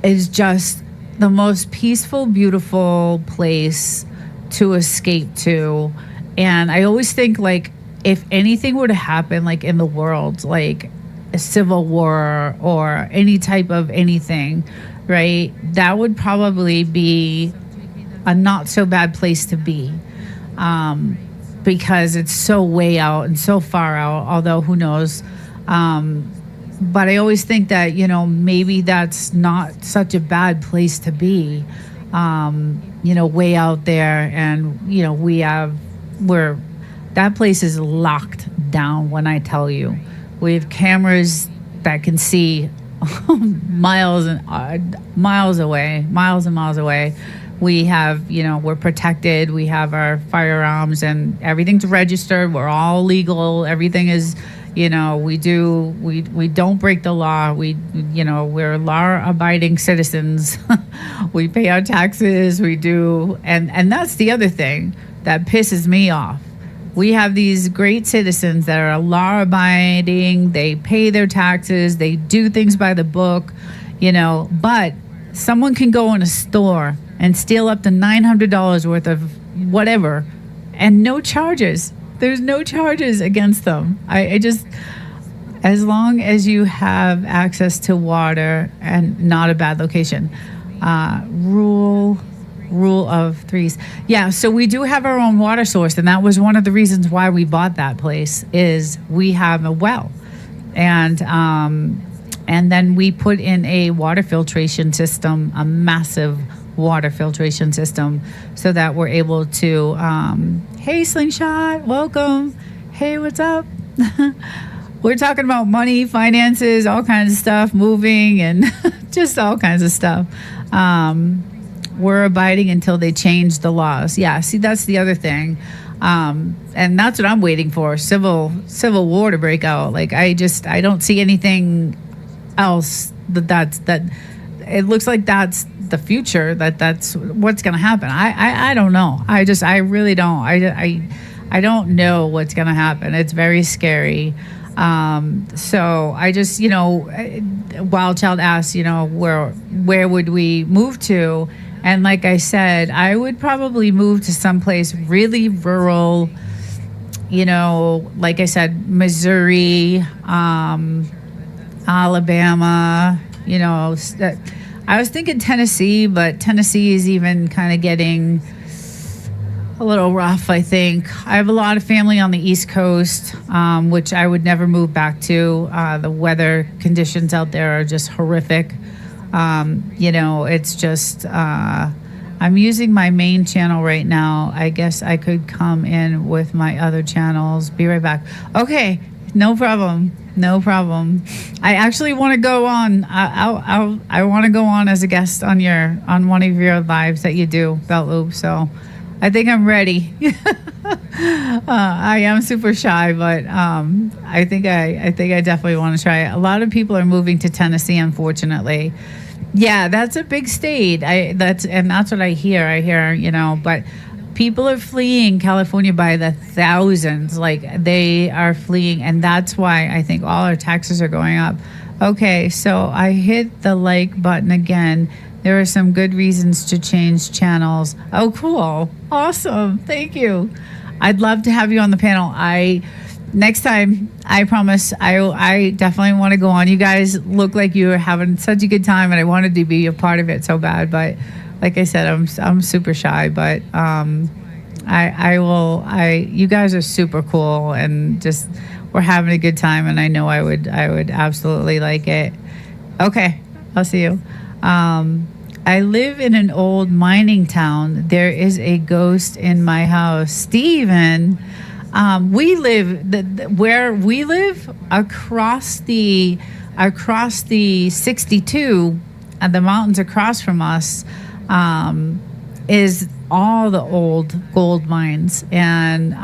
is just the most peaceful, beautiful place to escape to. And I always think, like, if anything were to happen, like in the world, like a civil war or any type of anything, right, that would probably be a not so bad place to be, because it's so way out and so far out, although who knows. But I always think that, maybe that's not such a bad place to be, way out there. And, that place is locked down when I tell you. We have cameras that can see miles and miles away. We have, we're protected. We have our firearms and everything's registered. We're all legal. Everything is, we don't break the law. We're law-abiding citizens. We pay our taxes. We do. And that's the other thing that pisses me off. We have these great citizens that are law-abiding. They pay their taxes. They do things by the book, but someone can go in a store and steal up to $900 worth of whatever and no charges. There's no charges against them. I just, as long as you have access to water and not a bad location. Rule of threes. Yeah, so we do have our own water source, and that was one of the reasons why we bought that place. Is we have a well, and then we put in a water filtration system, a massive water filtration system, so that we're able to. Hey, Slingshot, welcome. Hey, what's up? We're talking about money, finances, all kinds of stuff, moving, and just all kinds of stuff. We're abiding until they change the laws. Yeah, see, that's the other thing. And that's what I'm waiting for, civil war to break out. Like, I don't see anything else that it looks like that's the future, that's what's going to happen. I don't know. I really don't. I don't know what's going to happen. It's very scary. So I just, Wild Child asked, where would we move to? And like I said, I would probably move to someplace really rural, like I said, Missouri, Alabama, I was thinking Tennessee, but Tennessee is even kind of getting a little rough, I think. I have a lot of family on the East Coast, which I would never move back to. The weather conditions out there are just horrific. It's just, I'm using my main channel right now. I guess I could come in with my other channels. Be right back. Okay, no problem. I actually want to go on. I want to go on as a guest on one of your lives that you do, Belt Loop. So I think I'm ready. I am super shy, but I think I definitely want to try it. A lot of people are moving to Tennessee, unfortunately. Yeah, that's a big state. That's what I hear. But people are fleeing California by the thousands. Like, they are fleeing, and that's why I think all our taxes are going up. Okay, so I hit the like button again. There are some good reasons to change channels. Oh, cool. Awesome. Thank you. I'd love to have you on the panel. Next time, I promise, I definitely want to go on. You guys look like you are having such a good time, and I wanted to be a part of it so bad. But like I said, I'm super shy. But I will. You guys are super cool, and just we're having a good time, and I know I would absolutely like it. Okay, I'll see you. I live in an old mining town. There is a ghost in my house. Steven, we live where we live across the 62, and the mountains across from us is all the old gold mines. And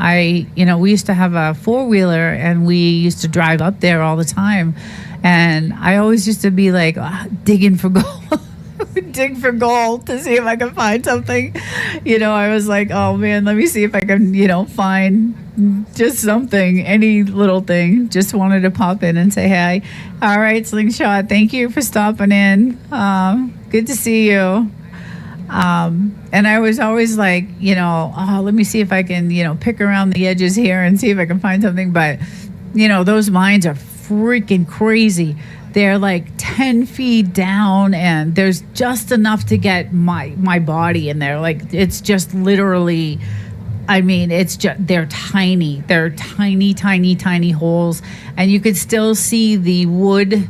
we used to have a 4-wheeler, and we used to drive up there all the time. And I always used to be like digging for gold. Dig for gold to see if I can find something. I was like, oh man, let me see if I can, find just something, any little thing. Just wanted to pop in and say hi. All right, Slingshot, thank you for stopping in. Good to see you. And I was always like, let me see if I can, pick around the edges here and see if I can find something. But, those mines are freaking crazy. They're like 10 feet down, and there's just enough to get my body in there. Like, it's just literally, they're tiny. They're tiny, tiny, tiny holes. And you could still see the wooden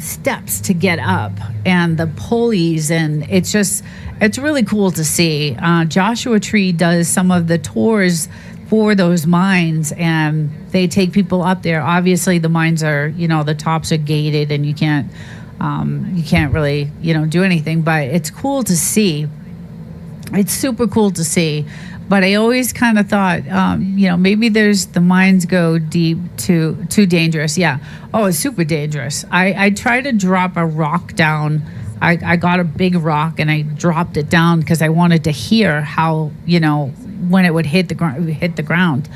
steps to get up, and the pulleys. And it's really cool to see. Joshua Tree does some of the tours for those mines, and they take people up there. Obviously the mines are, the tops are gated, and you can't really, do anything, but it's cool to see. It's super cool to see. But I always kind of thought, maybe the mines go deep, too dangerous. Yeah. Oh, it's super dangerous. I tried to drop a rock down. I got a big rock, and I dropped it down because I wanted to hear how, when it would hit the ground.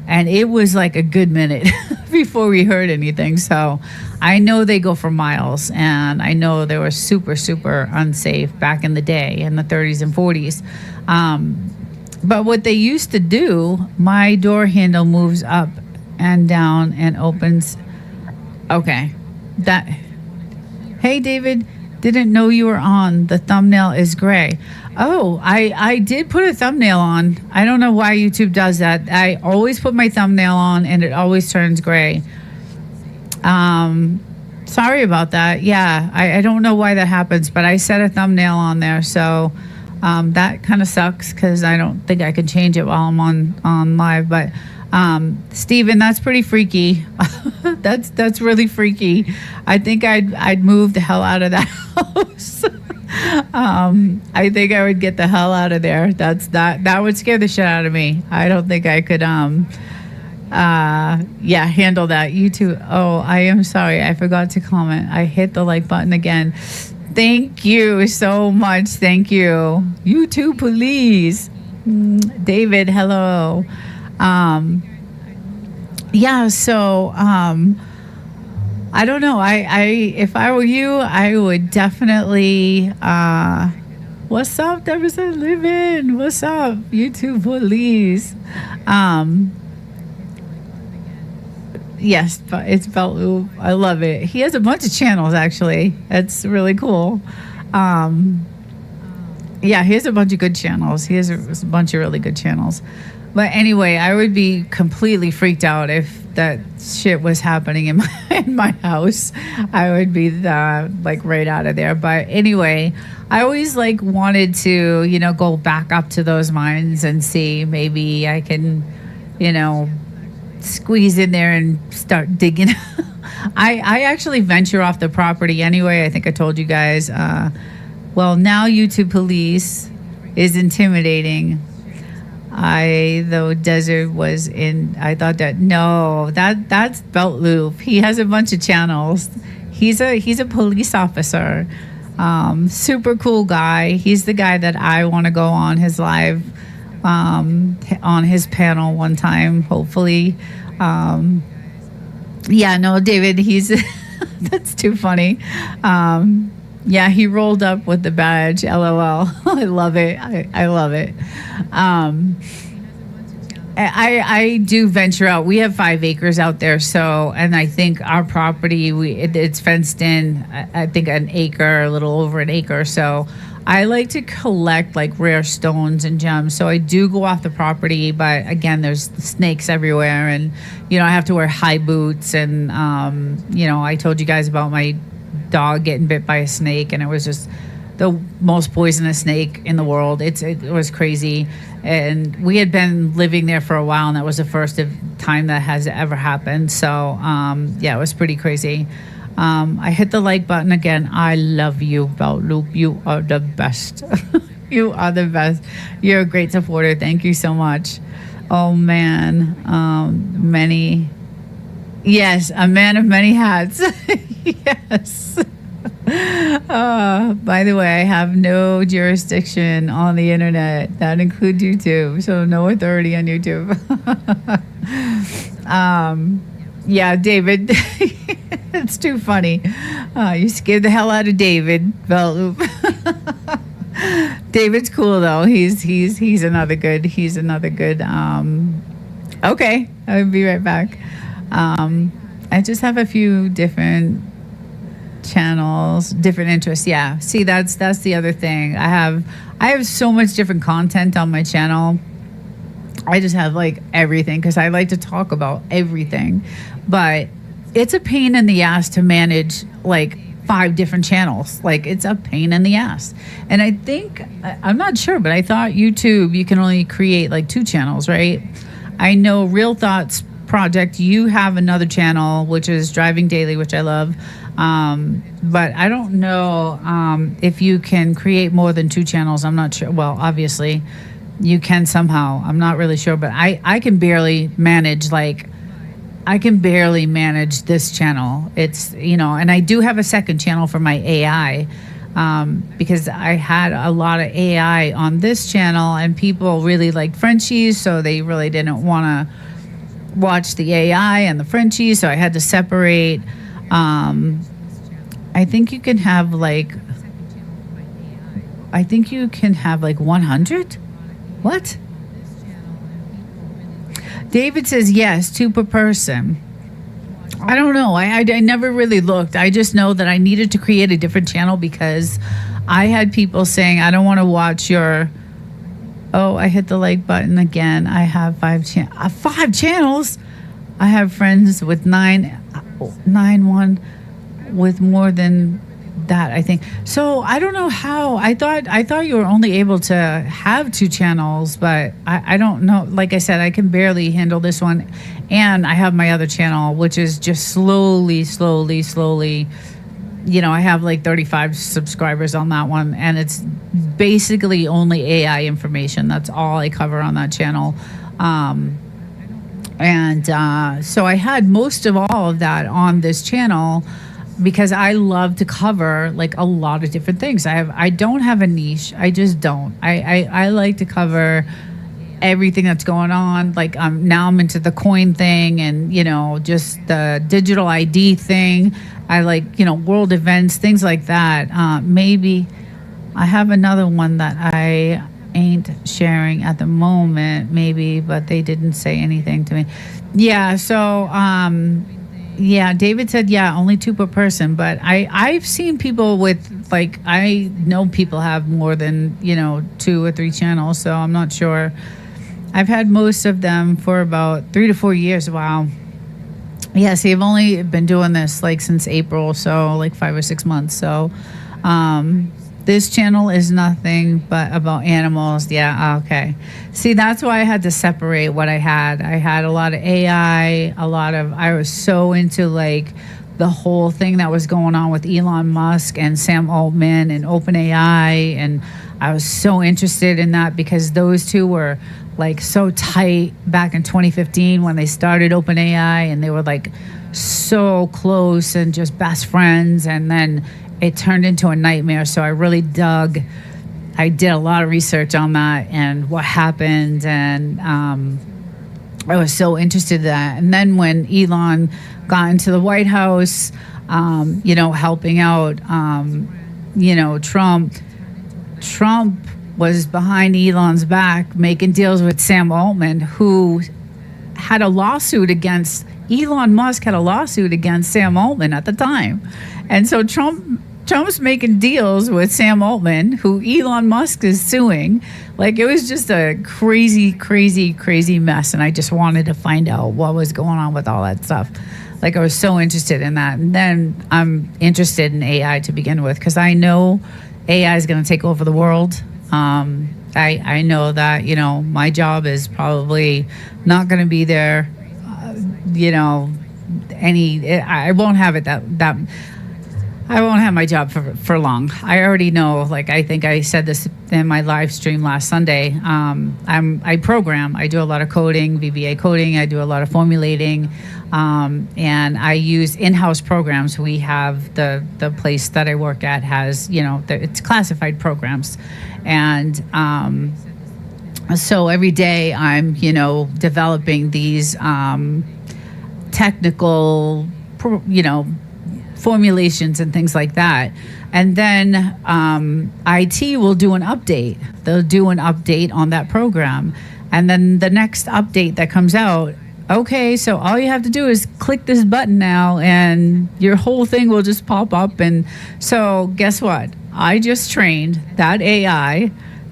And it was like a good minute before we heard anything. So I know they go for miles, and I know they were super, super unsafe back in the day, in the 30s and 40s. But what they used to do, my door handle moves up and down and opens. Okay. Hey, David. Didn't know you were on. The thumbnail is gray. Oh, I did put a thumbnail on. I don't know why YouTube does that. I always put my thumbnail on and it always turns gray. Sorry about that. Yeah, I don't know why that happens, but I set a thumbnail on there. So that kind of sucks because I don't think I can change it while I'm on live. But Steven, that's pretty freaky. That's really freaky. I think I'd move the hell out of that house. I think I would get the hell out of there. That would scare the shit out of me. I don't think I could handle that. You too. Oh, I am sorry. I forgot to comment. I hit the like button again. Thank you so much. Thank you. You too, please. David, hello. So I don't know. If I were you, I would definitely what's up, Deborah Livin? What's up? You too, please. Yes, but it's Belt Loop. I love it. He has a bunch of channels, actually. That's really cool. He has a bunch of good channels. He has a bunch of really good channels. But anyway, I would be completely freaked out if that shit was happening in my house. I would be right out of there. But anyway, I always wanted to, go back up to those mines and see maybe I can, squeeze in there and start digging. I actually venture off the property anyway. I think I told you guys. Well, now YouTube police is intimidating. Desert was in. I thought that's Belt Loop. He has a bunch of channels. He's a police officer. Super cool guy. He's the guy that I want to go on his live. On his panel one time, hopefully. David, he's that's too funny. He rolled up with the badge, LOL. I love it. I love it. I do venture out. We have 5 acres out there, and I think our property, it's fenced in, I think an acre, a little over an acre. So I like to collect rare stones and gems. So I do go off the property, but again, there's snakes everywhere, and I have to wear high boots. And I told you guys about my dog getting bit by a snake, and it was just the most poisonous snake in the world. It was crazy, and we had been living there for a while, and that was the first time that has ever happened. So it was pretty crazy. I hit the like button again. I love you, Belt Loop. You are the best. You are the best. You're a great supporter. Thank you so much. Oh man, yes, a man of many hats. Yes. By the way, I have no jurisdiction on the internet. That includes YouTube, so no authority on YouTube. David, it's too funny. You scared the hell out of David. David's cool though. He's another good. Okay, I'll be right back. I just have a few different channels, different interests. Yeah, see, that's the other thing. I have so much different content on my channel. I just have everything because I like to talk about everything, but it's a pain in the ass to manage 5 different channels. It's a pain in the ass. And I think, I'm not sure, but I thought YouTube, you can only create 2 channels, right? I know Real Thoughts Project, you have another channel, which is Driving Daily, which I love. But I don't know if you can create more than 2 channels. I'm not sure. Well, obviously you can somehow. I'm not really sure, but I can barely manage this channel. It's, and I do have a second channel for my AI, because I had a lot of AI on this channel and people really like Frenchies, so they really didn't want to watch the AI and the Frenchies, so I had to separate. I think you can have 100. What? David says yes, 2 per person. I don't know. I never really looked. I just know that I needed to create a different channel because I had people saying, I don't want to watch your. Oh, I hit the like button again. I have 5 channels. I have friends with 9 with more than that, I think. So I don't know how. I thought you were only able to have 2 channels, but I don't know. Like I said, I can barely handle this one, and I have my other channel, which is just slowly. You know, I have like 35 subscribers on that one, and it's basically only AI information. That's all I cover on that channel. So I had most of all of that on this channel because I love to cover like a lot of different things. I don't have a niche. I just don't. I like to cover everything that's going on. Like now I'm into the coin thing and, you know, just the digital ID thing. I like, you know, world events, things like that. Maybe I have another one that I ain't sharing at the moment, maybe, but they didn't say anything to me. Yeah. So, yeah, David said, yeah, only 2 per person. But I've seen people with, like, I know people have more than, you know, 2 or 3 channels. So I'm not sure. I've had most of them for about 3 to 4 years. Wow. Yeah, see, I've only been doing this like since April. So like 5 or 6 months. So this channel is nothing but about animals. Yeah, okay. See, that's why I had to separate what I had. I had a lot of AI, I was so into like the whole thing that was going on with Elon Musk and Sam Altman and OpenAI. And I was so interested in that because those 2 were like so tight back in 2015 when they started OpenAI, and they were like so close and just best friends. And then it turned into a nightmare. So I really I did a lot of research on that and what happened. And I was so interested in that. And then when Elon got into the White House, you know, helping out, you know, Trump was behind Elon's back, making deals with Sam Altman, who had a lawsuit against Elon Musk had a lawsuit against Sam Altman at the time. And so Trump's making deals with Sam Altman, who Elon Musk is suing. Like, it was just a crazy mess. And I just wanted to find out what was going on with all that stuff. Like, I was so interested in that. And then I'm interested in AI to begin with, because I know AI is going to take over the world. I know that, you know, my job is probably not going to be there, you know, I won't have it that I won't have my job for long. I already know, like, I think I said this in my live stream last Sunday. I program. I do a lot of coding, VBA coding. I do a lot of formulating, and I use in-house programs. We have the place that I work at has, you know, it's classified programs, and so every day I'm, you know, developing these technical, you know, formulations and things like that. And then IT will do an update. They'll do an update on that program. And then the next update that comes out, okay, so all you have to do is click this button now and your whole thing will just pop up. And so guess what? I just trained that AI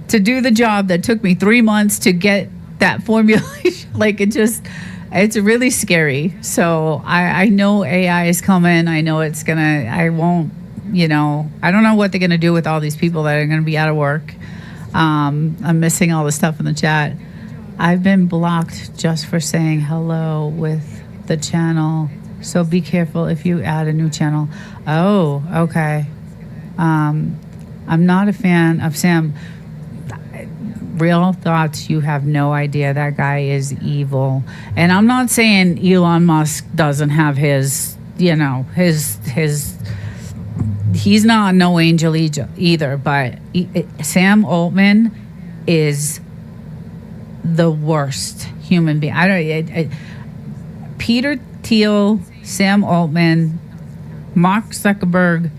to do the job that took me 3 months to get that formulation. Like, it's really scary. So I know AI is coming. I know I won't, you know, I don't know what they're going to do with all these people that are going to be out of work. I'm missing all the stuff in the chat. I've been blocked just for saying hello with the channel. So be careful if you add a new channel. Oh, okay. I'm not a fan of Sam. Real thoughts, you have no idea. That guy is evil. And I'm not saying Elon Musk doesn't have his, you know, his he's not no angel either, but Sam Altman is the worst human being. Peter Thiel, Sam Altman, Mark Zuckerberg,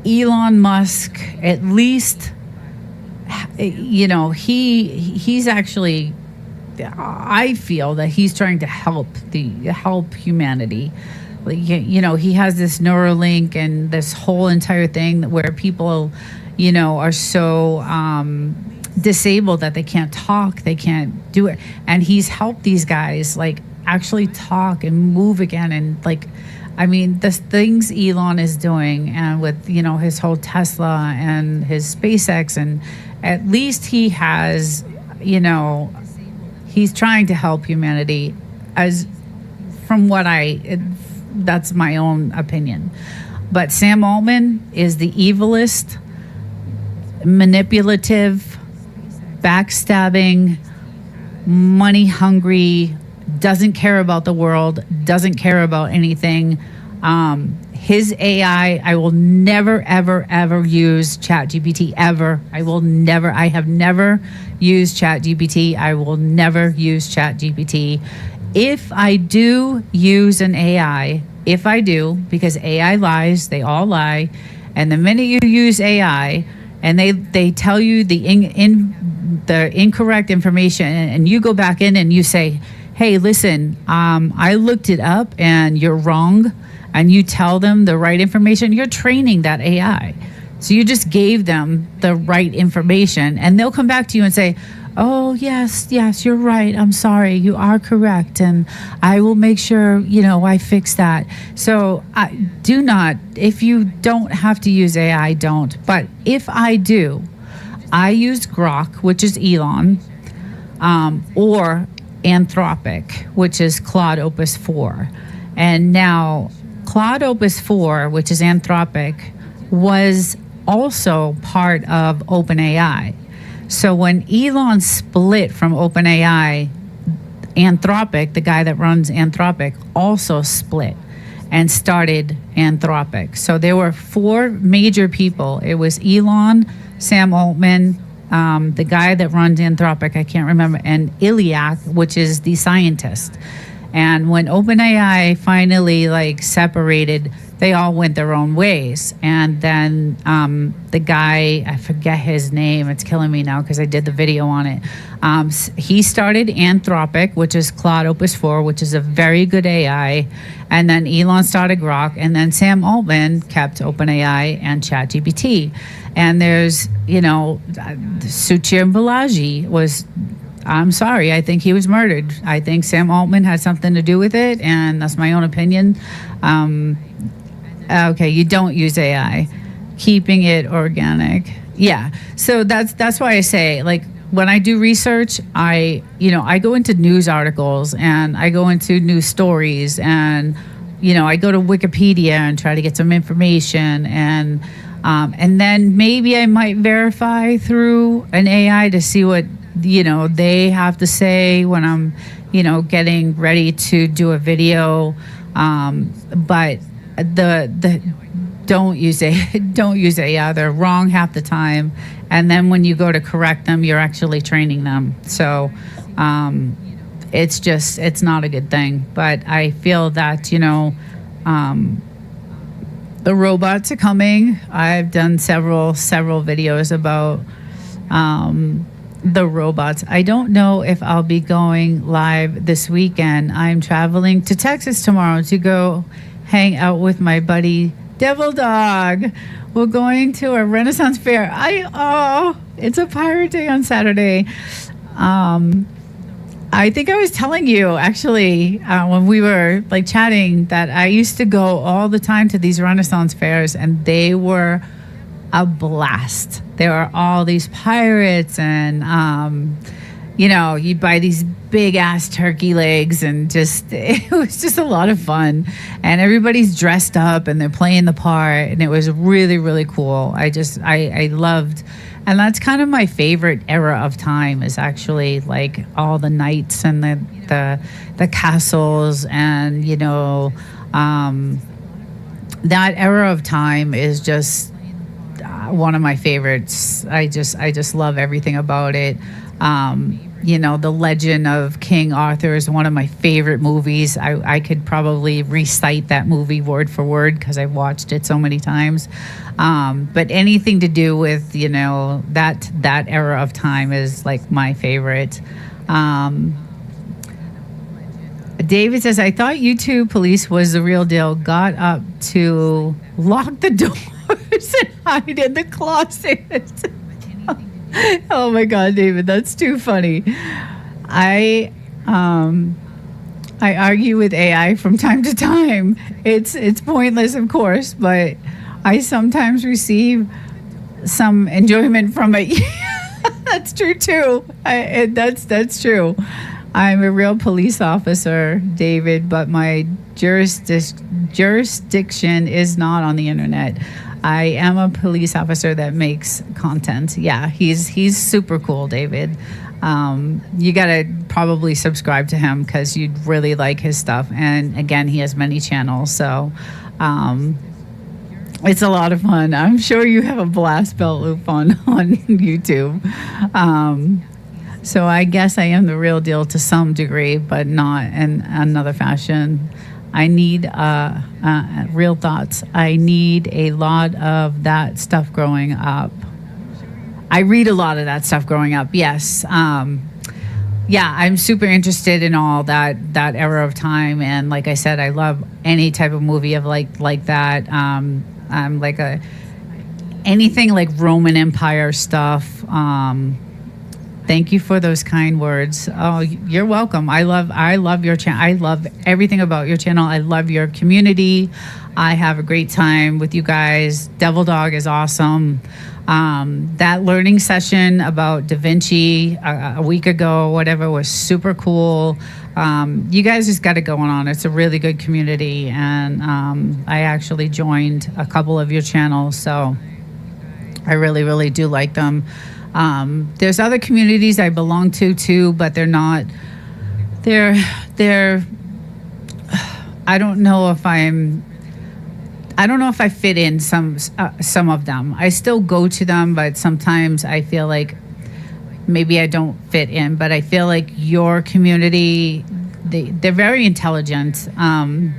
Elon Musk, at least, you know, he's actually I feel that he's trying to help humanity. Like, he has this Neuralink and this whole entire thing where people, are so disabled that they can't talk, they can't do it, and he's helped these guys like actually talk and move again. And like, I mean, the things Elon is doing, and with his whole Tesla and his SpaceX, and at least he has, he's trying to help humanity, as from what that's my own opinion. But Sam Altman is the evilest, manipulative, backstabbing, money hungry, doesn't care about the world, doesn't care about anything. His AI, I will never, ever, ever use ChatGPT, ever. I have never used ChatGPT. I will never use ChatGPT. If I do use an AI, because AI lies, they all lie. And the minute you use AI and they tell you the incorrect information, and you go back in and you say, hey, listen, I looked it up and you're wrong, and you tell them the right information, you're training that AI. So you just gave them the right information, and they'll come back to you and say, oh, yes, you're right. I'm sorry. You are correct. And I will make sure, I fix that. So do not, if you don't have to use AI, don't. But if I do, I use Grok, which is Elon, or Anthropic, which is Claude Opus 4. And now Claude Opus 4, which is Anthropic, was also part of OpenAI. So when Elon split from OpenAI, Anthropic, the guy that runs Anthropic, also split and started Anthropic. So there were 4 major people. It was Elon, Sam Altman, the guy that runs Anthropic, I can't remember, and Iliac, which is the scientist. And when OpenAI finally separated, they all went their own ways. And then the guy, I forget his name, it's killing me now because I did the video on it. He started Anthropic, which is Claude Opus 4, which is a very good AI. And then Elon started Grok, and then Sam Altman kept OpenAI and ChatGPT. And there's, Suchir Balaji was, I'm sorry, I think he was murdered. I think Sam Altman had something to do with it, and that's my own opinion. Okay, you don't use AI. Keeping it organic. Yeah, so that's why I say, when I do research, I go into news articles, and I go into news stories, and, I go to Wikipedia and try to get some information, and then maybe I might verify through an AI to see what they have to say when I'm getting ready to do a video, but the don't use AI. They're wrong half the time, and then when you go to correct them, you're actually training them. So it's not a good thing. But I feel that the robots are coming. I've done several videos about the robots. I don't know if I'll be going live this weekend. I'm traveling to Texas tomorrow to go hang out with my buddy Devil Dog. We're going to a Renaissance fair. It's a pirate day on Saturday. I think I was telling you actually when we were chatting that I used to go all the time to these Renaissance fairs, and they were a blast. There are all these pirates, and you buy these big ass turkey legs, and it was just a lot of fun, and everybody's dressed up and they're playing the part, and it was really, really cool. I loved, and that's kind of my favorite era of time, is actually all the knights and the castles, and that era of time is just one of my favorites. I just love everything about it. The Legend of King Arthur is one of my favorite movies. I could probably recite that movie word for word because I've watched it so many times. But anything to do with that era of time is my favorite. David says, I thought YouTube police was the real deal. Got up to lock the doors and hide in the closet. Oh my God, David, that's too funny. I argue with AI from time to time. It's pointless, of course, but I sometimes receive some enjoyment from it. That's true too. That's true. I'm a real police officer, David, but my jurisdiction is not on the internet. I am a police officer that makes content. Yeah, he's super cool, David. You gotta probably subscribe to him because you'd really like his stuff. And again, he has many channels, so it's a lot of fun. I'm sure you have a blast belt loop on YouTube. So I guess I am the real deal to some degree, but not in another fashion. I need real thoughts. I need a lot of that stuff growing up. I read a lot of that stuff growing up. Yes. Yeah, I'm super interested in all that era of time. And like I said, I love any type of movie of like that. I'm like anything like Roman Empire stuff. Thank you for those kind words. Oh, you're welcome. I love your channel. I love everything about your channel. I love your community. I have a great time with you guys. Devil Dog is awesome. That learning session about Da Vinci a week ago, whatever, was super cool. You guys just got it going on. It's a really good community, and I actually joined a couple of your channels, so I really, really do like them. There's other communities I belong to too, but they're not. They're. I don't know if I fit in some of them. I still go to them, but sometimes I feel like maybe I don't fit in. But I feel like your community, they're very intelligent, and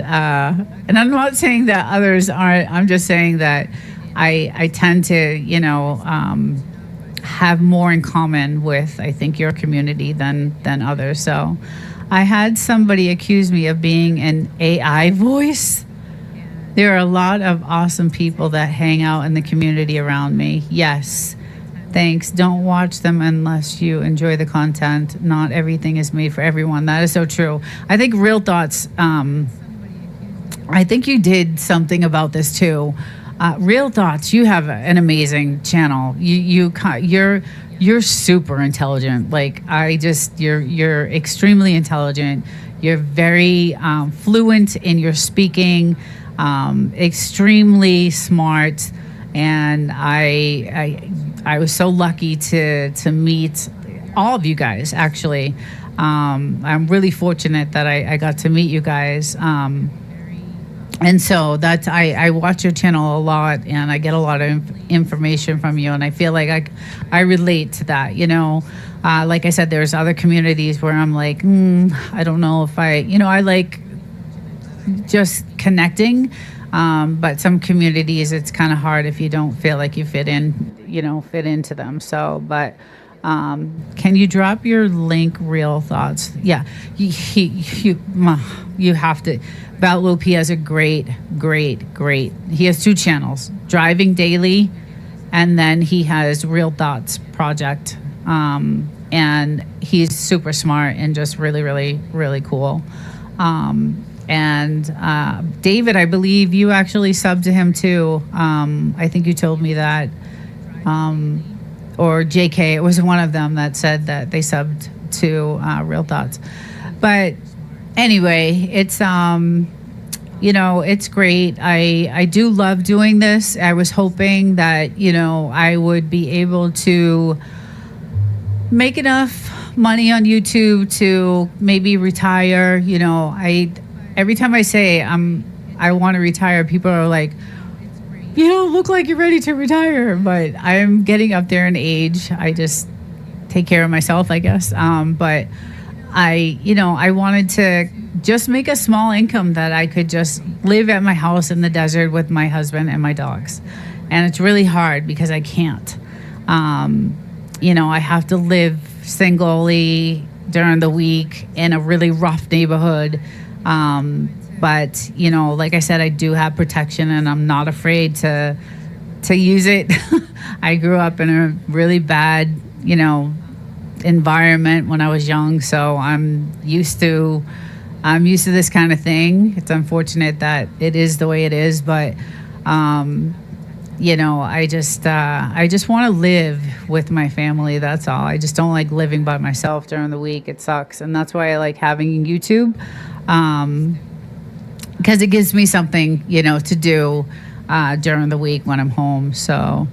I'm not saying that others aren't. I'm just saying that I tend to, have more in common with, I think, your community than others. So I had somebody accuse me of being an AI voice. There are a lot of awesome people that hang out in the community around me. Yes. Thanks. Don't watch them unless you enjoy the content. Not everything is made for everyone. That is so true. I think Real Thoughts, I think you did something about this too. Real Thoughts, you have an amazing channel. You're super intelligent. Like you're extremely intelligent. You're very fluent in your speaking, extremely smart, and I was so lucky to meet all of you guys. Actually, I'm really fortunate that I got to meet you guys. And so that's I watch your channel a lot, and I get a lot of information from you, and I feel like I relate to that. Like I said, there's other communities where I'm like, I don't know if I like just connecting, but some communities it's kind of hard if you don't feel like you fit into them. So, but can you drop your link, Real Thoughts? Yeah, you have to. Loop, he has a great. He has 2 channels, Driving Daily, and then he has Real Thoughts Project. And he's super smart and just really, really, really cool. And David, I believe you actually subbed to him too. I think you told me that. Or JK, it was one of them that said that they subbed to Real Thoughts. But anyway, it's it's great. I do love doing this. I was hoping that I would be able to make enough money on YouTube to maybe retire. Every time I say I want to retire, people are like, you don't look like you're ready to retire. But I'm getting up there in age. I just take care of myself, I guess. But I wanted to just make a small income that I could just live at my house in the desert with my husband and my dogs. And it's really hard because I can't. I have to live singly during the week in a really rough neighborhood. But you know, like I said, I do have protection, and I'm not afraid to use it. I grew up in a really bad, you know, environment when I was young, so I'm used to this kind of thing. It's unfortunate that it is the way it is, but you know, I just want to live with my family. That's all. I just don't like living by myself during the week. It sucks, and that's why I like having YouTube, because it gives me something, you know, to do during the week when I'm home. So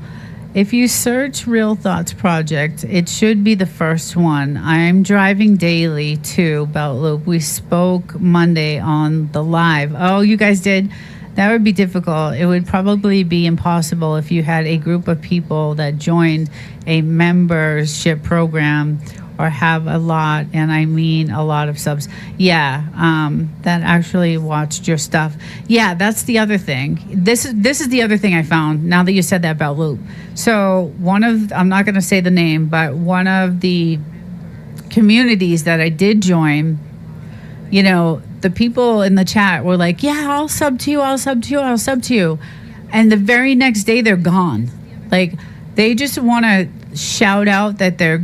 if you search Real Thoughts Project, it should be the first one. I'm driving daily to Belt Loop. We spoke Monday on the live. Oh, you guys did? That would be difficult. It would probably be impossible if you had a group of people that joined a membership program or have a lot, and I mean a lot of subs. Yeah, that actually watched your stuff. Yeah, that's the other thing. This is the other thing I found now that you said that about Loop. So I'm not going to say the name, but one of the communities that I did join, you know, the people in the chat were like, yeah, I'll sub to you, I'll sub to you, I'll sub to you. And the very next day they're gone. Like, they just want to shout out that they're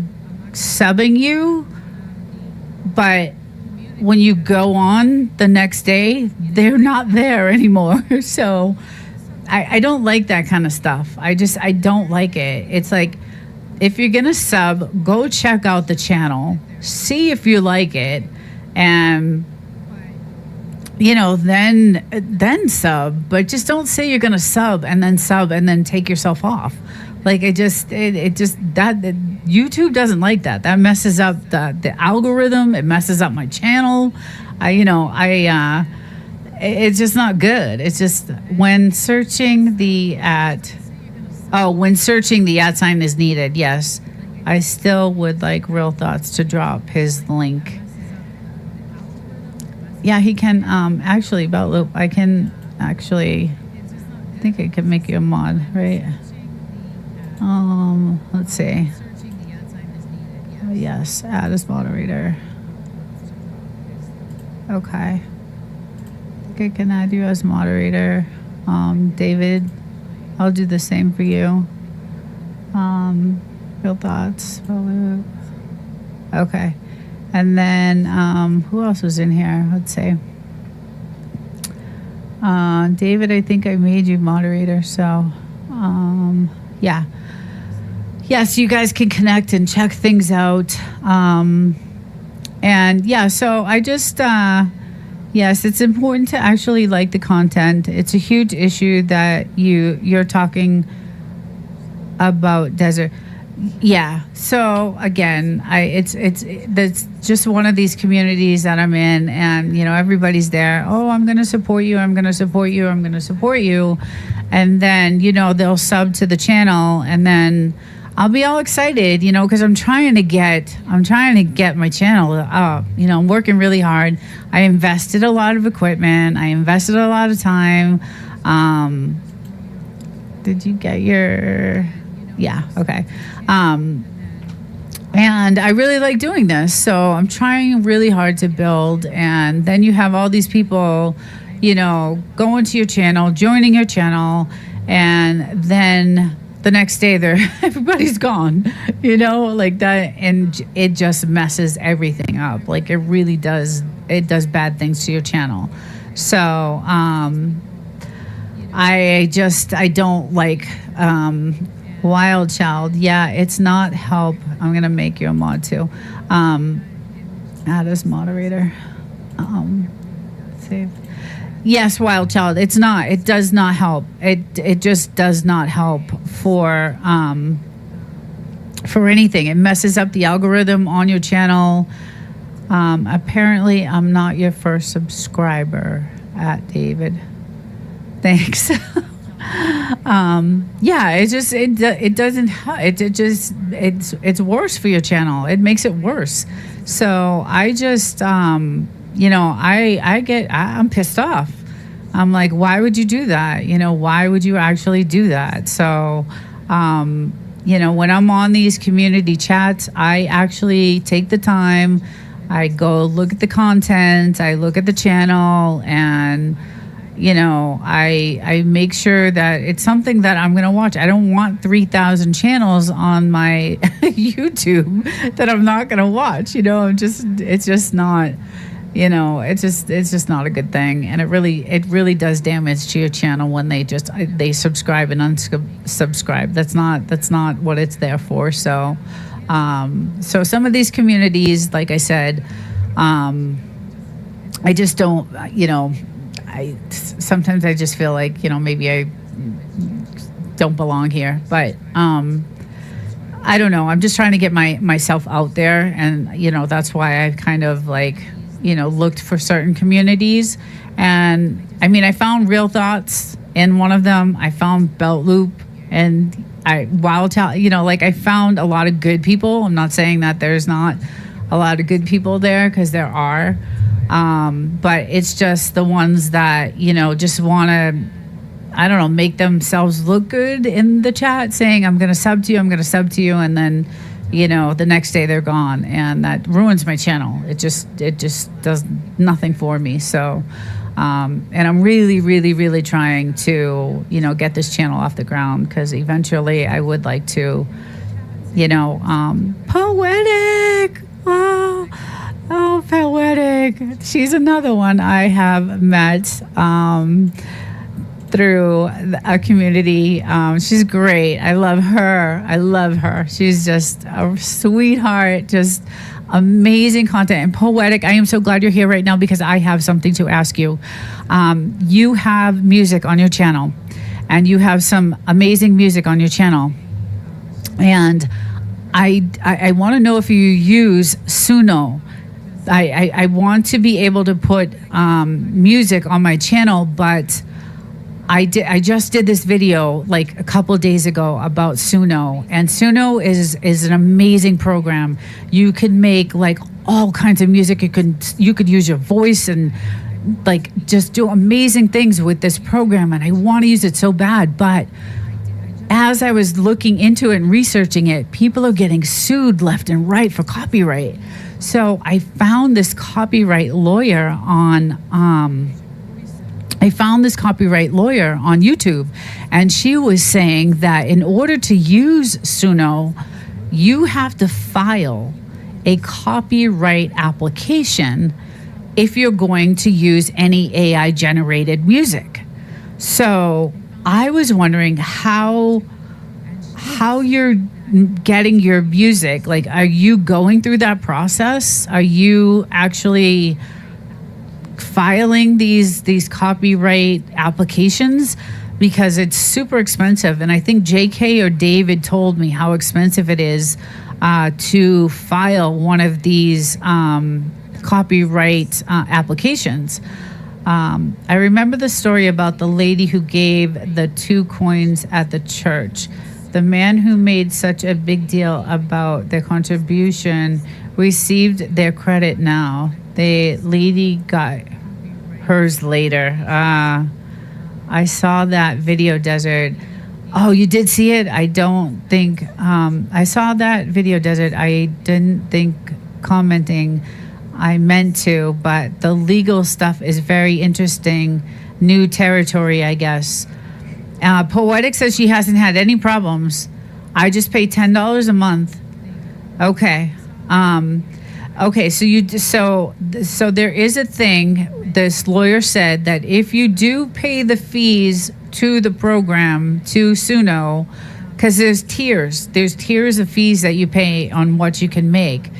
subbing you, but when you go on the next day, they're not there anymore. So I don't like that kind of stuff. I don't like it. It's like, if you're gonna sub, go check out the channel, see if you like it, and you know, then sub. But just don't say you're gonna sub and then take yourself off. Like, it just YouTube doesn't like that. That messes up the algorithm. It messes up my channel. It's just not good. It's just when searching the @ sign is needed. Yes, I still would like Real Thoughts to drop his link. Yeah, he can actually, about Loop. I can actually, I think I can make you a mod, right? Let's see. Yes, add as moderator. Okay. I think I can add you as moderator. David, I'll do the same for you. Real Thoughts. Okay. And then who else was in here? Let's see. David, I think I made you moderator, so yeah. Yes, you guys can connect and check things out. And yeah, so I just, yes, it's important to actually like the content. It's a huge issue that you're talking about desert. Yeah. So again, that's just one of these communities that I'm in, and you know, everybody's there. Oh, I'm going to support you. I'm going to support you. I'm going to support you. And then, you know, they'll sub to the channel, and then I'll be all excited, you know, because I'm trying to get my channel up. You know, I'm working really hard. I invested a lot of equipment. I invested a lot of time. Did you get your? Yeah. Okay. And I really like doing this, so I'm trying really hard to build. And then you have all these people, you know, going to your channel, joining your channel, and then the next day everybody's gone, you know, like that, and it just messes everything up. Like, it really does. It does bad things to your channel. So I don't like Wild Child. Yeah, it's not help. I'm gonna make you a mod too. Add as moderator. Save. Yes, Wild Child. It's not. It does not help. It just does not help for anything. It messes up the algorithm on your channel. Apparently, I'm not your first subscriber, David. Thanks. Yeah, it's worse for your channel. It makes it worse. So I just you know, I'm pissed off. I'm like, why would you do that? You know, why would you actually do that? So when I'm on these community chats, I actually take the time. I go look at the content, I look at the channel, and I make sure that it's something that I'm going to watch. I don't want 3,000 channels on my YouTube that I'm not going to watch. It's just not, it's just not a good thing. And it really does damage to your channel when they subscribe and unsubscribe. That's not what it's there for. So, so some of these communities, like I said, I just don't, sometimes I just feel like, maybe I don't belong here, but I don't know. I'm just trying to get myself out there, and that's why I've kind of looked for certain communities. And I mean, I found Real Thoughts in one of them. I found Belt Loop, and I found a lot of good people. I'm not saying that there's not a lot of good people there, because there are. But it's just the ones that, just want to, I don't know, make themselves look good in the chat, saying, I'm going to sub to you. And then, the next day they're gone. And that ruins my channel. It just does nothing for me. So, and I'm really, really, really trying to, get this channel off the ground, because eventually I would like to, Poetic. Oh, Poetic. She's another one I have met through a community. She's great. I love her. She's just a sweetheart, just amazing content. And Poetic, I am so glad you're here right now, because I have something to ask you. You have music on your channel, and you have some amazing music on your channel. And I want to know if you use Suno. I want to be able to put music on my channel, but I just did this video like a couple days ago about Suno, and Suno is an amazing program. You can make like all kinds of music. You could use your voice and just do amazing things with this program, and I want to use it so bad, but as I was looking into it and researching it, people are getting sued left and right for copyright. So I found this copyright lawyer on YouTube, and she was saying that in order to use Suno, you have to file a copyright application if you're going to use any AI generated music. So I was wondering how you're getting your music. Like, are you going through that process? Are you actually filing these copyright applications? Because it's super expensive. And I think JK or David told me how expensive it is to file one of these copyright applications. I remember the story about the lady who gave the 2 coins at the church. The man who made such a big deal about their contribution received their credit now. The lady got hers later. I saw that video, Desert. Oh, you did see it? I don't think I saw that video, Desert. I didn't think commenting. I meant to, but the legal stuff is very interesting. New territory, I guess. Poetic says she hasn't had any problems. I just pay $10 a month. Okay. Okay, so there is a thing. This lawyer said that if you do pay the fees to the program, to Suno, because there's tiers of fees that you pay on what you can make.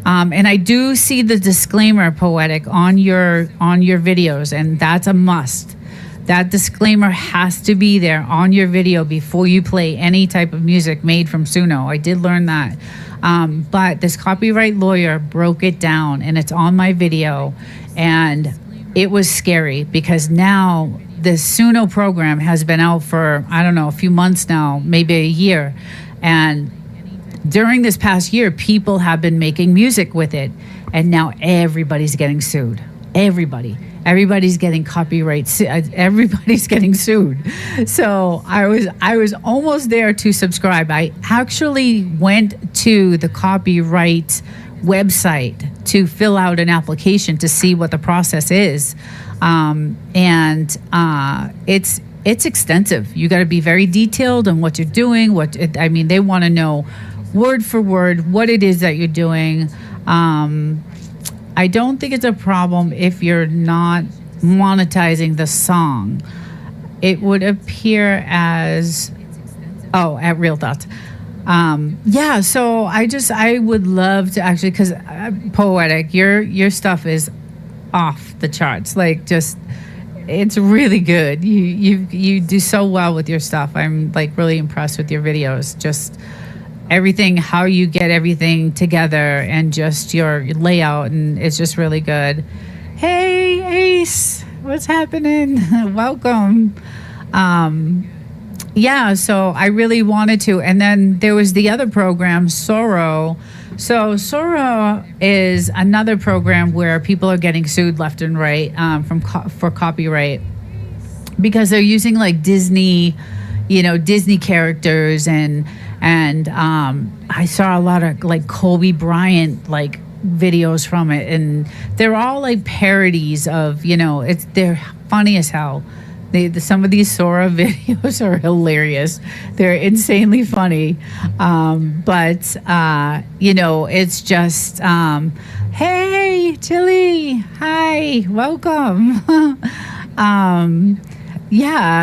And I do see the disclaimer, Poetic, on your videos, and that's a must. That disclaimer has to be there on your video before you play any type of music made from Suno. I did learn that. But this copyright lawyer broke it down, and it's on my video. And it was scary, because now this Suno program has been out for, I don't know, a few months now, maybe a year. And during this past year, people have been making music with it. And now everybody's getting sued. everybody's getting everybody's getting sued. So I was almost there to subscribe. I actually went to the copyright website to fill out an application to see what the process is, and it's extensive. You got to be very detailed on what you're doing. They want to know word for word what it is that you're doing. I don't think it's a problem if you're not monetizing the song. It would appear as, at Real Thoughts. So I would love to actually, because Poetic, your stuff is off the charts. Like, just, it's really good. You do so well with your stuff. I'm like really impressed with your videos. Just everything, how you get everything together, and just your layout, and it's just really good. Hey, Ace, what's happening? Welcome. So I really wanted to. And then there was the other program, Sorrow. So Sorrow is another program where people are getting sued left and right for copyright, because they're using like Disney characters, and I saw a lot of like Kobe Bryant like videos from it, and they're all like parodies of, they're funny as hell. Some of these Sora videos are hilarious. They're insanely funny. It's just, hey, Chili, hi, welcome.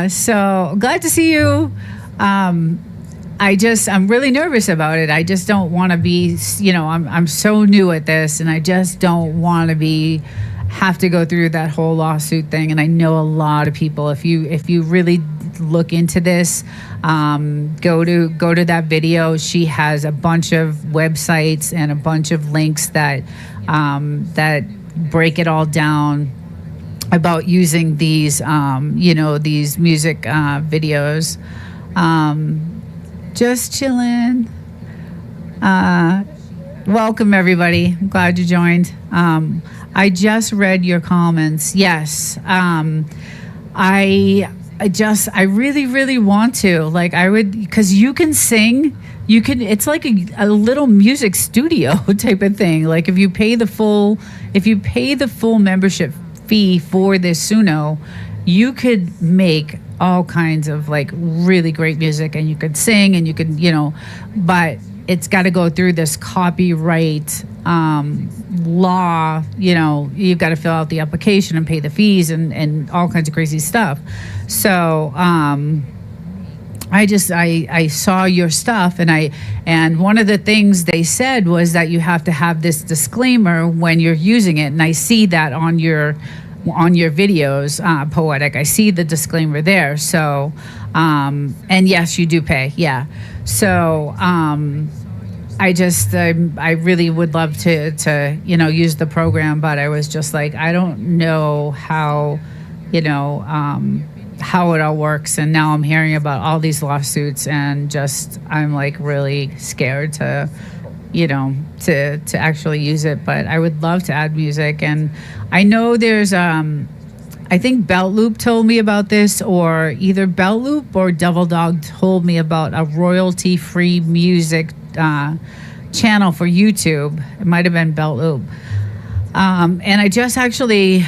So glad to see you. I'm really nervous about it. I just don't want to be, I'm so new at this, and I just don't want to have to go through that whole lawsuit thing. And I know a lot of people, if you really look into this, go to that video. She has a bunch of websites and a bunch of links that break it all down about using these these music videos. Just chilling. Welcome everybody. I'm glad you joined. I just read your comments. Yes. I really, really want to. Like, I would, because you can sing. It's like a little music studio type of thing. Like, if you pay the full membership fee for this Suno, you could make all kinds of like really great music, and you could sing, and you could, but it's got to go through this copyright law. You've got to fill out the application and pay the fees and all kinds of crazy stuff. So I saw your stuff, and one of the things they said was that you have to have this disclaimer when you're using it, and I see that on your videos, Poetic. I see the disclaimer there. So and yes, you do pay. Yeah. So I really would love to use the program, but I was just like, I don't know how it all works. And now I'm hearing about all these lawsuits, and just I'm like really scared to actually use it. But I would love to add music, and I know there's I think Belt Loop told me about this, or either Belt Loop or Devil Dog told me about a royalty-free music channel for YouTube. It might have been Belt Loop. And I just actually,